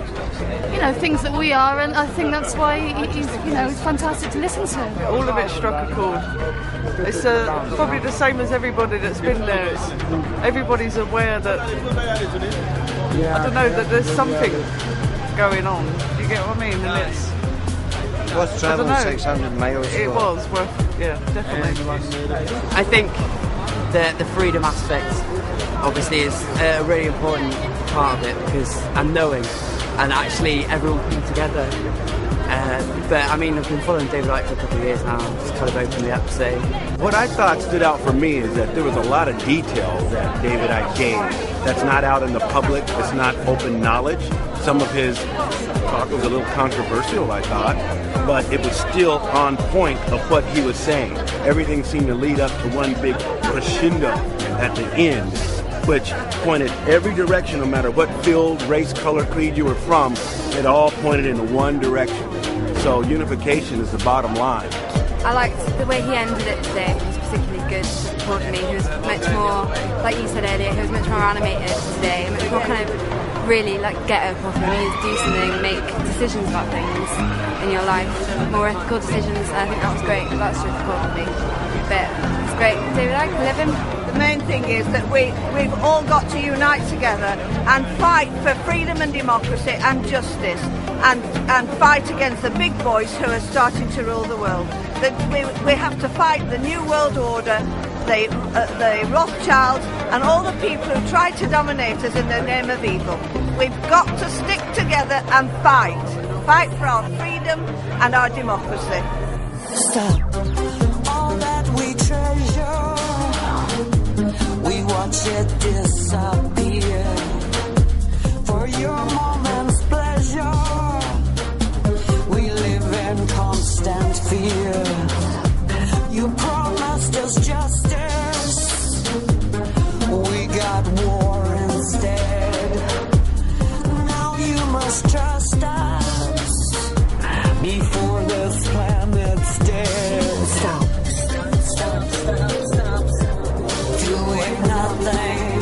things that we are, and I think that's why he's fantastic to listen to. All of it struck a chord. It's probably the same as everybody that's been there. Everybody's aware that, I don't know, that there's something going on. Do you get what I mean? And it's worth travelling 600 miles. It was worth, yeah, definitely. I think the freedom aspect obviously is a really important part of it, because I'm knowing and actually everyone coming together. But I mean, I've been following David Icke for a couple of years now, just kind of openly up to say. What I thought stood out for me is that there was a lot of detail that David Icke gave that's not out in the public, it's not open knowledge. Some of his talk was a little controversial, I thought, but it was still on point of what he was saying. Everything seemed to lead up to one big crescendo at the end, which pointed every direction, no matter what field, race, color, creed you were from, it all pointed in one direction. So unification is the bottom line. I liked the way he ended it today. It was particularly good for me. He was much more, like you said earlier, he was much more animated today, much more kind of really like get up off your knees, do something, make decisions about things in your life, more ethical decisions, and I think that was great. That's just cool for me. But it's great. David Icke, I love him. The main thing is that we've all got to unite together and fight for freedom and democracy and justice, and fight against the big boys who are starting to rule the world. That we have to fight the New World Order, the Rothschilds, and all the people who try to dominate us in the name of evil. We've got to stick together and fight for our freedom and our democracy. Stop. All that we treasure, we watch it disappear. For your moment's pleasure, we live in constant fear. You promised us justice, we got war instead. Now you must trust us before this planet's dead. Stop. Doing nothing.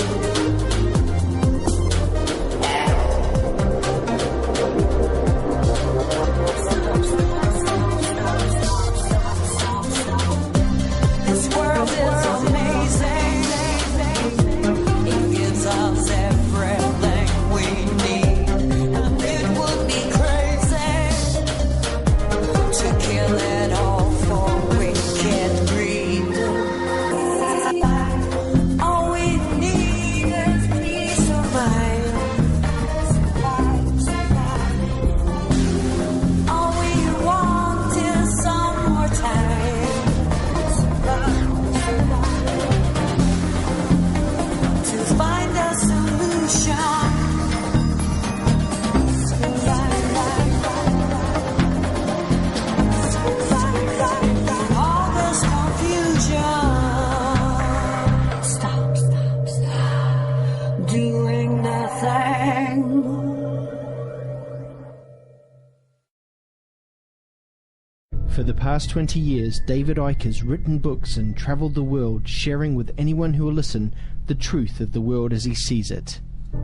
For the past 20 years, David Icke has written books and travelled the world, sharing with anyone who will listen the truth of the world as he sees it.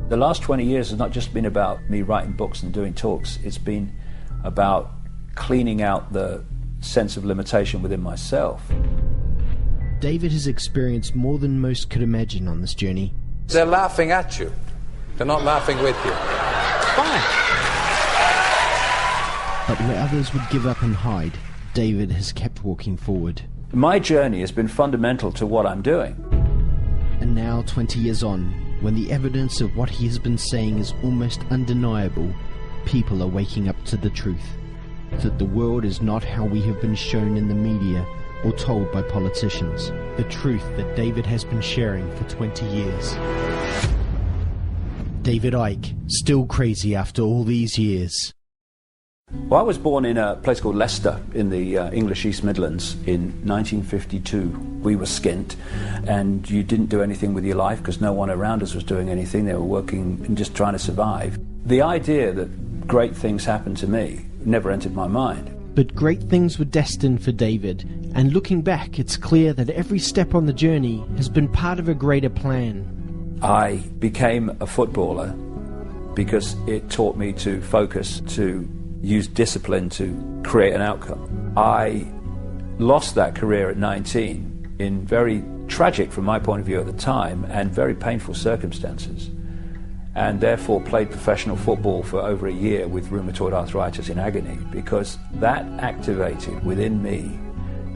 The last 20 years has not just been about me writing books and doing talks. It's been about cleaning out the sense of limitation within myself. David has experienced more than most could imagine on this journey. They're laughing at you. They're not laughing with you. Fine. But where others would give up and hide, David has kept walking forward. My journey has been fundamental to what I'm doing. And now, 20 years on, when the evidence of what he has been saying is almost undeniable, people are waking up to the truth. That the world is not how we have been shown in the media or told by politicians. The truth that David has been sharing for 20 years. David Icke, still crazy after all these years. Well, I was born in a place called Leicester in the English East Midlands in 1952. We were skint, and you didn't do anything with your life because no one around us was doing anything. They were working and just trying to survive. The idea that great things happened to me never entered my mind. But great things were destined for David, and looking back, it's clear that every step on the journey has been part of a greater plan. I became a footballer because it taught me to focus, to use discipline to create an outcome. I lost that career at 19 in very tragic, from my point of view at the time, and very painful circumstances, and therefore played professional football for over a year with rheumatoid arthritis in agony, because that activated within me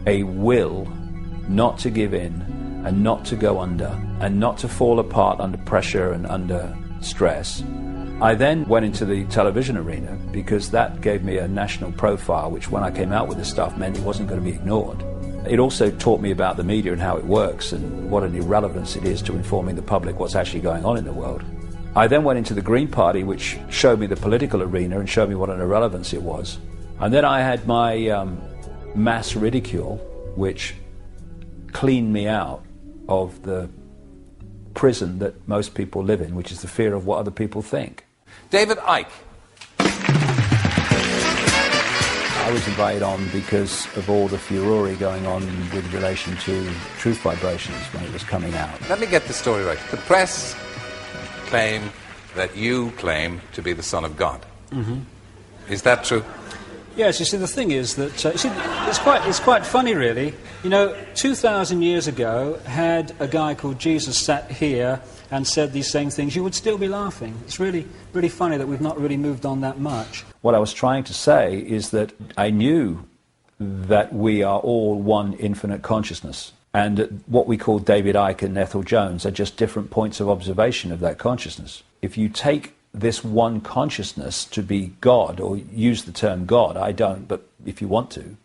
a will not to give in and not to go under and not to fall apart under pressure and under stress. I then went into the television arena because that gave me a national profile, which when I came out with this stuff meant it wasn't going to be ignored. It also taught me about the media and how it works and what an irrelevance it is to informing the public what's actually going on in the world. I then went into the Green Party, which showed me the political arena and showed me what an irrelevance it was. And then I had my mass ridicule, which cleaned me out of the prison that most people live in, which is the fear of what other people think. David Icke. I was invited on because of all the furore going on with relation to truth vibrations when it was coming out. Let me get the story right. The press claim that you claim to be the Son of God. Mm-hmm. Is that true? Yes, you see, the thing is that it's quite funny, really. You know, 2,000 years ago, had a guy called Jesus sat here and said these same things, you would still be laughing. It's really, really funny that we've not really moved on that much. What I was trying to say is that I knew that we are all one infinite consciousness, and what we call David Icke and Ethel Jones are just different points of observation of that consciousness. If you take this one consciousness to be God, or use the term God, I don't, but if you want to,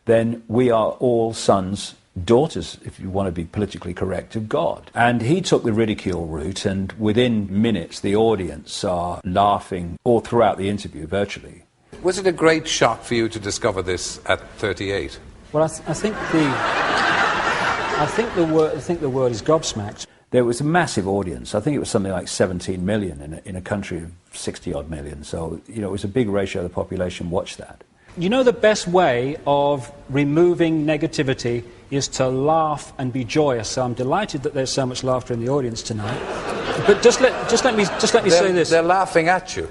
then we are all sons, daughters, if you want to be politically correct, of God. And he took the ridicule route, and within minutes the audience are laughing all throughout the interview, virtually. Was it a great shock for you to discover this at 38? Well, I think the word is gobsmacked. There was a massive audience. I think it was something like 17 million in a country of 60-odd million. So, you know, it was a big ratio of the population watched that. You know, the best way of removing negativity is to laugh and be joyous. So I'm delighted that there's so much laughter in the audience tonight. But just let me say this. They're laughing at you.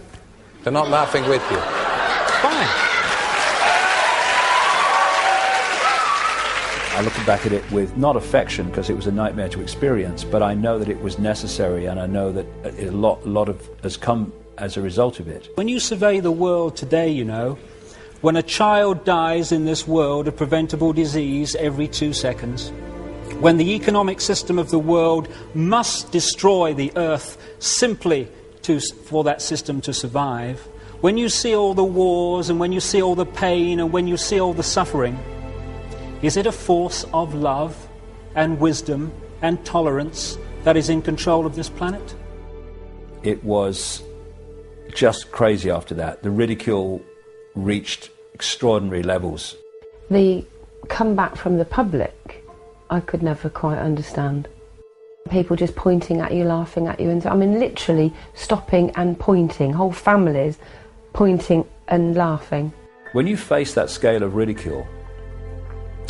They're not laughing with you. Fine. I look back at it with not affection, because it was a nightmare to experience, but I know that it was necessary, and I know that a lot of has come as a result of it. When you survey the world today, you know, when a child dies in this world of preventable disease every 2 seconds, when the economic system of the world must destroy the earth simply for that system to survive, when you see all the wars and when you see all the pain and when you see all the suffering, is it a force of love and wisdom and tolerance that is in control of this planet? It was just crazy after that. The ridicule reached extraordinary levels. The comeback from the public, I could never quite understand. People just pointing at you, laughing at you, and I mean literally stopping and pointing, whole families pointing and laughing. When you face that scale of ridicule,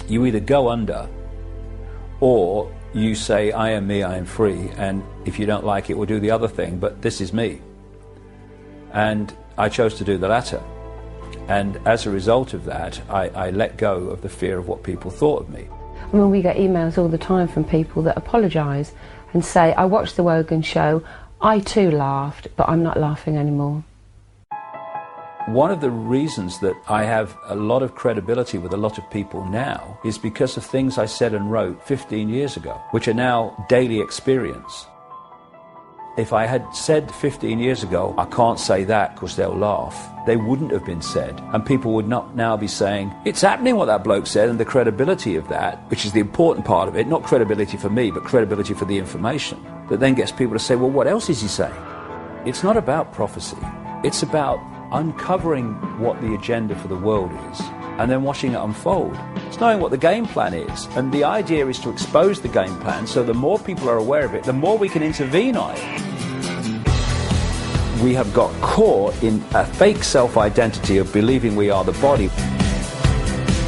you either go under or you say, I am me, I am free, and if you don't like it, we'll do the other thing, but this is me. And I chose to do the latter. And as a result of that, I let go of the fear of what people thought of me. I mean, we get emails all the time from people that apologise and say, I watched the Wogan show, I too laughed, but I'm not laughing anymore. One of the reasons that I have a lot of credibility with a lot of people now is because of things I said and wrote 15 years ago, which are now daily experience. If I had said 15 years ago, I can't say that because they'll laugh, they wouldn't have been said. And people would not now be saying, it's happening what that bloke said, and the credibility of that, which is the important part of it, not credibility for me, but credibility for the information, that then gets people to say, well, what else is he saying? It's not about prophecy. It's about uncovering what the agenda for the world is and then watching it unfold. It's knowing what the game plan is, and the idea is to expose the game plan so the more people are aware of it, the more we can intervene on it. We have got caught in a fake self-identity of believing we are the body.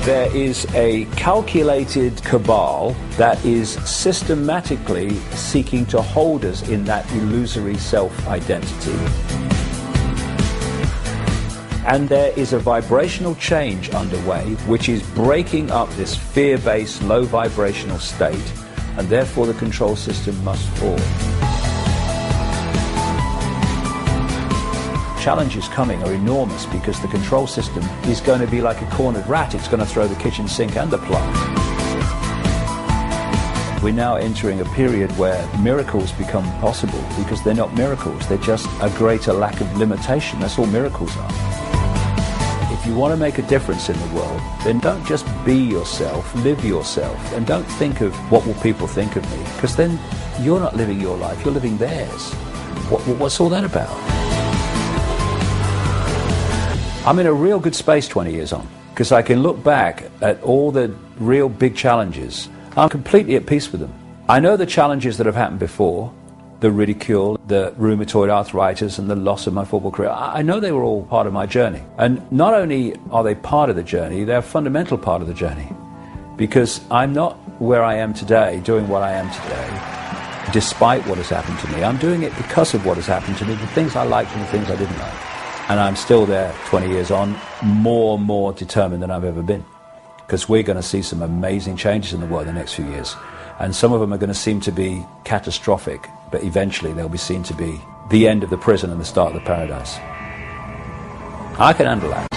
There is a calculated cabal that is systematically seeking to hold us in that illusory self-identity. And there is a vibrational change underway which is breaking up this fear-based, low vibrational state, and therefore the control system must fall. Challenges coming are enormous because the control system is going to be like a cornered rat. It's going to throw the kitchen sink and the plug. We're now entering a period where miracles become possible because they're not miracles, they're just a greater lack of limitation. That's all miracles are. If you want to make a difference in the world, then don't just be yourself, live yourself, and don't think of what will people think of me, because then you're not living your life, you're living theirs. What's all that about? I'm in a real good space 20 years on, because I can look back at all the real big challenges. I'm completely at peace with them. I know the challenges that have happened before, the ridicule, the rheumatoid arthritis, and the loss of my football career. I know they were all part of my journey. And not only are they part of the journey, they're a fundamental part of the journey. Because I'm not where I am today, doing what I am today, despite what has happened to me. I'm doing it because of what has happened to me, the things I liked and the things I didn't like. And I'm still there 20 years on, more determined than I've ever been. Because we're going to see some amazing changes in the world in the next few years. And some of them are going to seem to be catastrophic, but eventually they'll be seen to be the end of the prison and the start of the paradise. I can handle that.